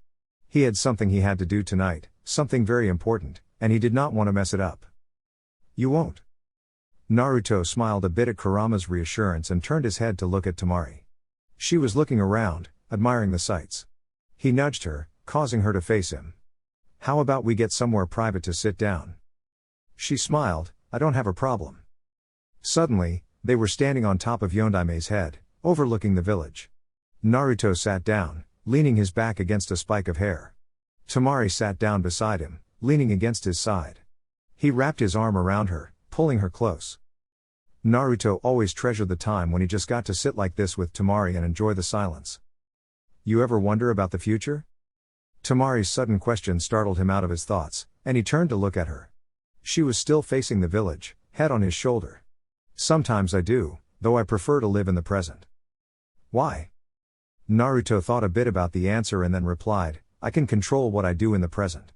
He had something he had to do tonight, something very important, and he did not want to mess it up. You won't. Naruto smiled a bit at Kurama's reassurance and turned his head to look at Temari. She was looking around, admiring the sights. He nudged her, causing her to face him. How about we get somewhere private to sit down? She smiled, I don't have a problem. Suddenly, they were standing on top of Yondaime's head, overlooking the village. Naruto sat down, leaning his back against a spike of hair. Tamari sat down beside him, leaning against his side. He wrapped his arm around her, pulling her close. Naruto always treasured the time when he just got to sit like this with Tamari and enjoy the silence. You ever wonder about the future? Tamari's sudden question startled him out of his thoughts, and he turned to look at her. She was still facing the village, head on his shoulder. Sometimes I do, though I prefer to live in the present. Why? Naruto thought a bit about the answer and then replied, I can control what I do in the present.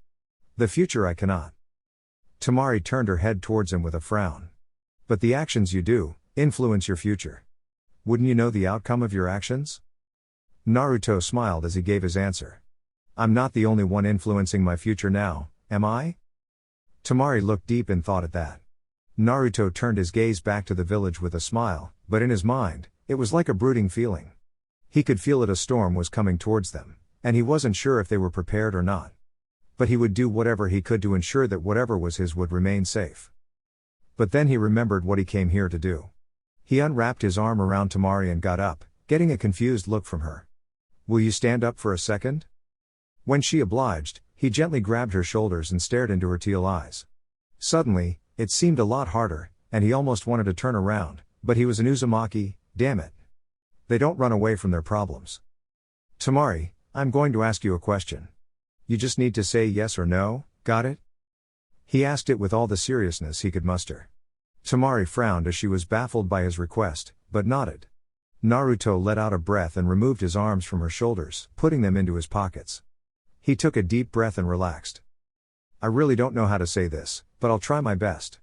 The future I cannot. Tamari turned her head towards him with a frown. But the actions you do, influence your future. Wouldn't you know the outcome of your actions? Naruto smiled as he gave his answer. I'm not the only one influencing my future now, am I? Tamari looked deep in thought at that. Naruto turned his gaze back to the village with a smile, but in his mind, it was like a brooding feeling. He could feel it, a storm was coming towards them, and he wasn't sure if they were prepared or not. But he would do whatever he could to ensure that whatever was his would remain safe. But then he remembered what he came here to do. He unwrapped his arm around Tamari and got up, getting a confused look from her. Will you stand up for a second? When she obliged, he gently grabbed her shoulders and stared into her teal eyes. Suddenly, it seemed a lot harder, and he almost wanted to turn around, but he was an Uzumaki, damn it. They don't run away from their problems. Tamari, I'm going to ask you a question. You just need to say yes or no, got it? He asked it with all the seriousness he could muster. Tamari frowned as she was baffled by his request, but nodded. Naruto let out a breath and removed his arms from her shoulders, putting them into his pockets. He took a deep breath and relaxed. I really don't know how to say this, but I'll try my best.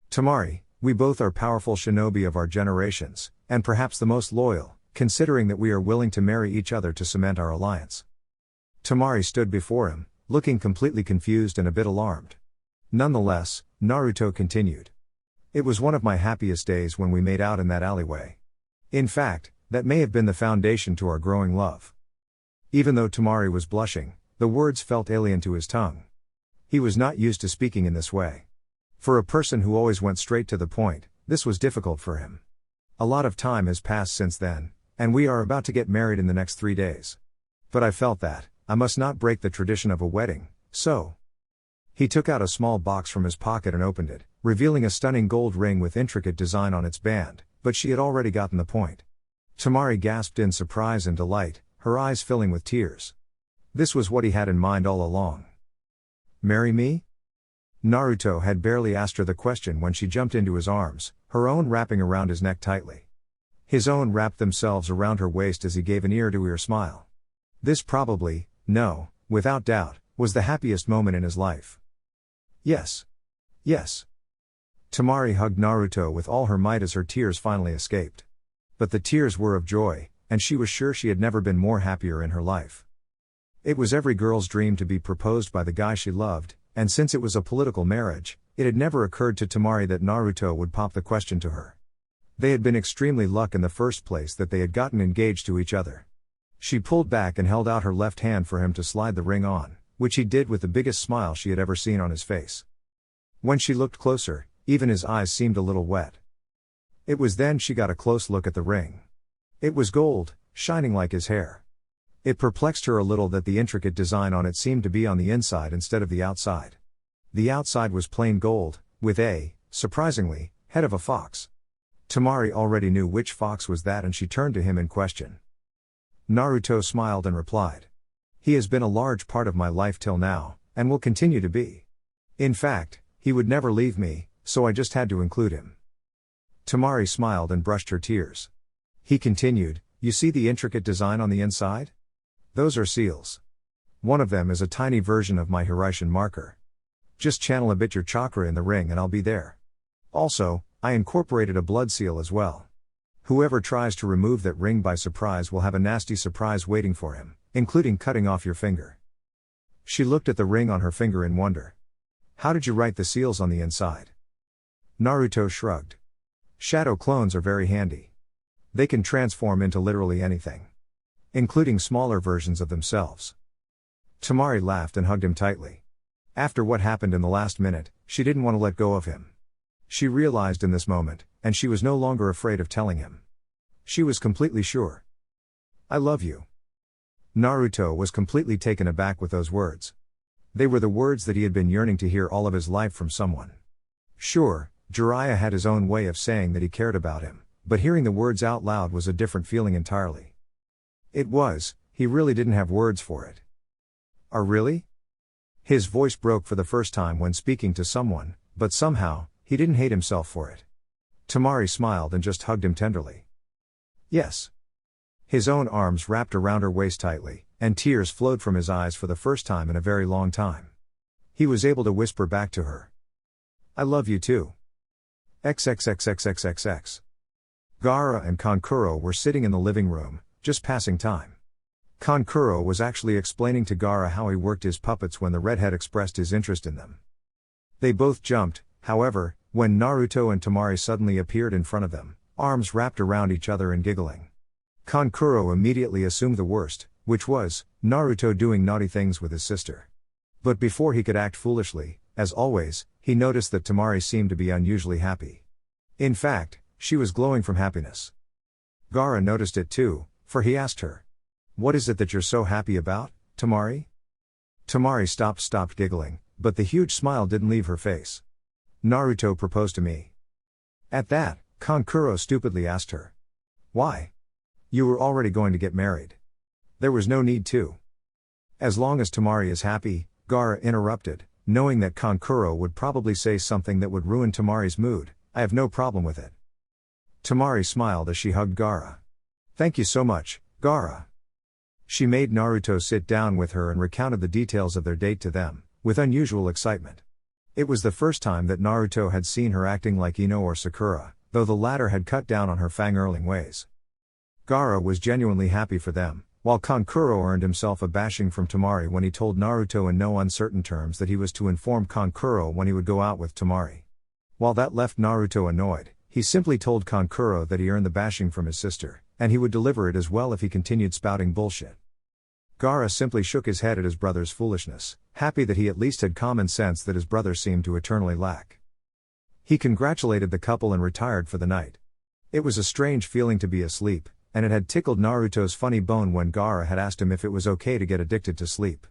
Tamari, we both are powerful shinobi of our generations, and perhaps the most loyal, considering that we are willing to marry each other to cement our alliance. Tamari stood before him, looking completely confused and a bit alarmed. Nonetheless, Naruto continued. It was one of my happiest days when we made out in that alleyway. In fact, that may have been the foundation to our growing love. Even though Tamari was blushing, the words felt alien to his tongue. He was not used to speaking in this way. For a person who always went straight to the point, this was difficult for him. A lot of time has passed since then, and we are about to get married in the next 3 days. But I felt that I must not break the tradition of a wedding, so. He took out a small box from his pocket and opened it, revealing a stunning gold ring with intricate design on its band, but she had already gotten the point. Tamari gasped in surprise and delight, her eyes filling with tears. This was what he had in mind all along. Marry me? Naruto had barely asked her the question when she jumped into his arms, her own wrapping around his neck tightly. His own wrapped themselves around her waist as he gave an ear-to-ear smile. This probably, no, without doubt, was the happiest moment in his life. Yes. Yes. Tamari hugged Naruto with all her might as her tears finally escaped. But the tears were of joy, and she was sure she had never been more happier in her life. It was every girl's dream to be proposed by the guy she loved, and since it was a political marriage, it had never occurred to Temari that Naruto would pop the question to her. They had been extremely lucky in the first place that they had gotten engaged to each other. She pulled back and held out her left hand for him to slide the ring on, which he did with the biggest smile she had ever seen on his face. When she looked closer, even his eyes seemed a little wet. It was then she got a close look at the ring. It was gold, shining like his hair. It perplexed her a little that the intricate design on it seemed to be on the inside instead of the outside. The outside was plain gold, with a, surprisingly, head of a fox. Tamari already knew which fox was that and she turned to him in question. Naruto smiled and replied. He has been a large part of my life till now, and will continue to be. In fact, he would never leave me, so I just had to include him. Tamari smiled and brushed her tears. He continued, you see the intricate design on the inside? Those are seals. One of them is a tiny version of my Hiraishin marker. Just channel a bit your chakra in the ring and I'll be there. Also, I incorporated a blood seal as well. Whoever tries to remove that ring by surprise will have a nasty surprise waiting for him, including cutting off your finger. She looked at the ring on her finger in wonder. How did you write the seals on the inside? Naruto shrugged. Shadow clones are very handy. They can transform into literally anything, including smaller versions of themselves. Tamari laughed and hugged him tightly. After what happened in the last minute, she didn't want to let go of him. She realized in this moment, and she was no longer afraid of telling him. She was completely sure. I love you. Naruto was completely taken aback with those words. They were the words that he had been yearning to hear all of his life from someone. Sure, Jiraiya had his own way of saying that he cared about him, but hearing the words out loud was a different feeling entirely. He really didn't have words for it. Really? His voice broke for the first time when speaking to someone, but somehow, he didn't hate himself for it. Tamari smiled and just hugged him tenderly. Yes. His own arms wrapped around her waist tightly, and tears flowed from his eyes for the first time in a very long time. He was able to whisper back to her. I love you too. XXXXXXX. Gaara and Kankuro were sitting in the living room, just passing time. Kankuro was actually explaining to Gaara how he worked his puppets when the redhead expressed his interest in them. They both jumped, however, when Naruto and Temari suddenly appeared in front of them, arms wrapped around each other and giggling. Kankuro immediately assumed the worst, which was Naruto doing naughty things with his sister. But before he could act foolishly, as always, he noticed that Temari seemed to be unusually happy. In fact, she was glowing from happiness. Gaara noticed it too, for he asked her, "What is it that you're so happy about, Temari?" Temari stopped giggling, but the huge smile didn't leave her face. Naruto proposed to me. At that, Kankuro stupidly asked her, "Why? You were already going to get married. There was no need to." As long as Temari is happy, Gaara interrupted, knowing that Kankuro would probably say something that would ruin Temari's mood. I have no problem with it. Temari smiled as she hugged Gaara. Thank you so much, Gaara. She made Naruto sit down with her and recounted the details of their date to them, with unusual excitement. It was the first time that Naruto had seen her acting like Ino or Sakura, though the latter had cut down on her fangirling ways. Gaara was genuinely happy for them, while Kankuro earned himself a bashing from Temari when he told Naruto in no uncertain terms that he was to inform Kankuro when he would go out with Temari. While that left Naruto annoyed, he simply told Kankuro that he earned the bashing from his sister, and he would deliver it as well if he continued spouting bullshit. Gaara simply shook his head at his brother's foolishness, happy that he at least had common sense that his brother seemed to eternally lack. He congratulated the couple and retired for the night. It was a strange feeling to be asleep, and it had tickled Naruto's funny bone when Gaara had asked him if it was okay to get addicted to sleep.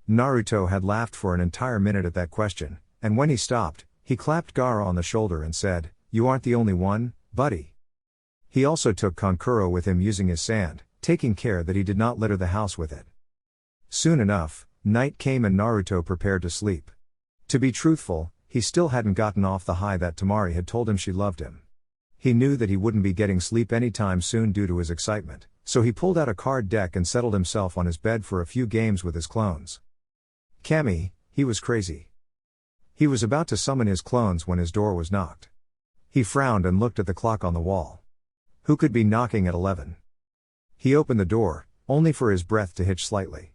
Naruto had laughed for an entire minute at that question, and when he stopped, he clapped Gaara on the shoulder and said, "You aren't the only one, buddy." He also took Kankuro with him using his sand, taking care that he did not litter the house with it. Soon enough, night came and Naruto prepared to sleep. To be truthful, he still hadn't gotten off the high that Temari had told him she loved him. He knew that he wouldn't be getting sleep anytime soon due to his excitement, so he pulled out a card deck and settled himself on his bed for a few games with his clones. Kami, he was crazy. He was about to summon his clones when his door was knocked. He frowned and looked at the clock on the wall. Who could be knocking at 11? He opened the door, only for his breath to hitch slightly.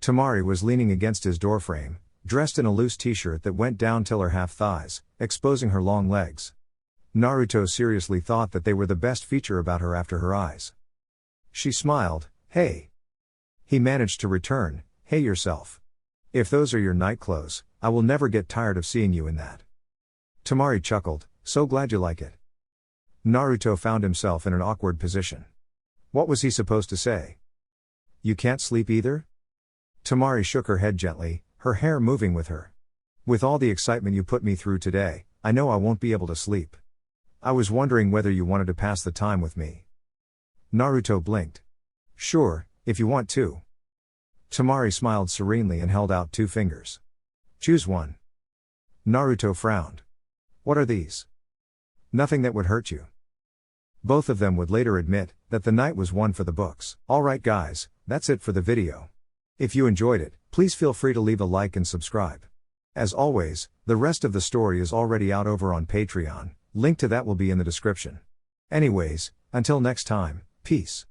Tamari was leaning against his doorframe, dressed in a loose t-shirt that went down till her half-thighs, exposing her long legs. Naruto seriously thought that they were the best feature about her after her eyes. She smiled, "Hey." He managed to return, "Hey yourself. If those are your night clothes, I will never get tired of seeing you in that." Tamari chuckled, "So glad you like it." Naruto found himself in an awkward position. What was he supposed to say? "You can't sleep either?" Tamari shook her head gently, her hair moving with her. "With all the excitement you put me through today, I know I won't be able to sleep. I was wondering whether you wanted to pass the time with me." Naruto blinked. "Sure, if you want to." Tamari smiled serenely and held out 2 fingers. "Choose one." Naruto frowned. "What are these?" "Nothing that would hurt you." Both of them would later admit that the night was one for the books. Alright guys, that's it for the video. If you enjoyed it, please feel free to leave a like and subscribe. As always, the rest of the story is already out over on Patreon, link to that will be in the description. Anyways, until next time, peace.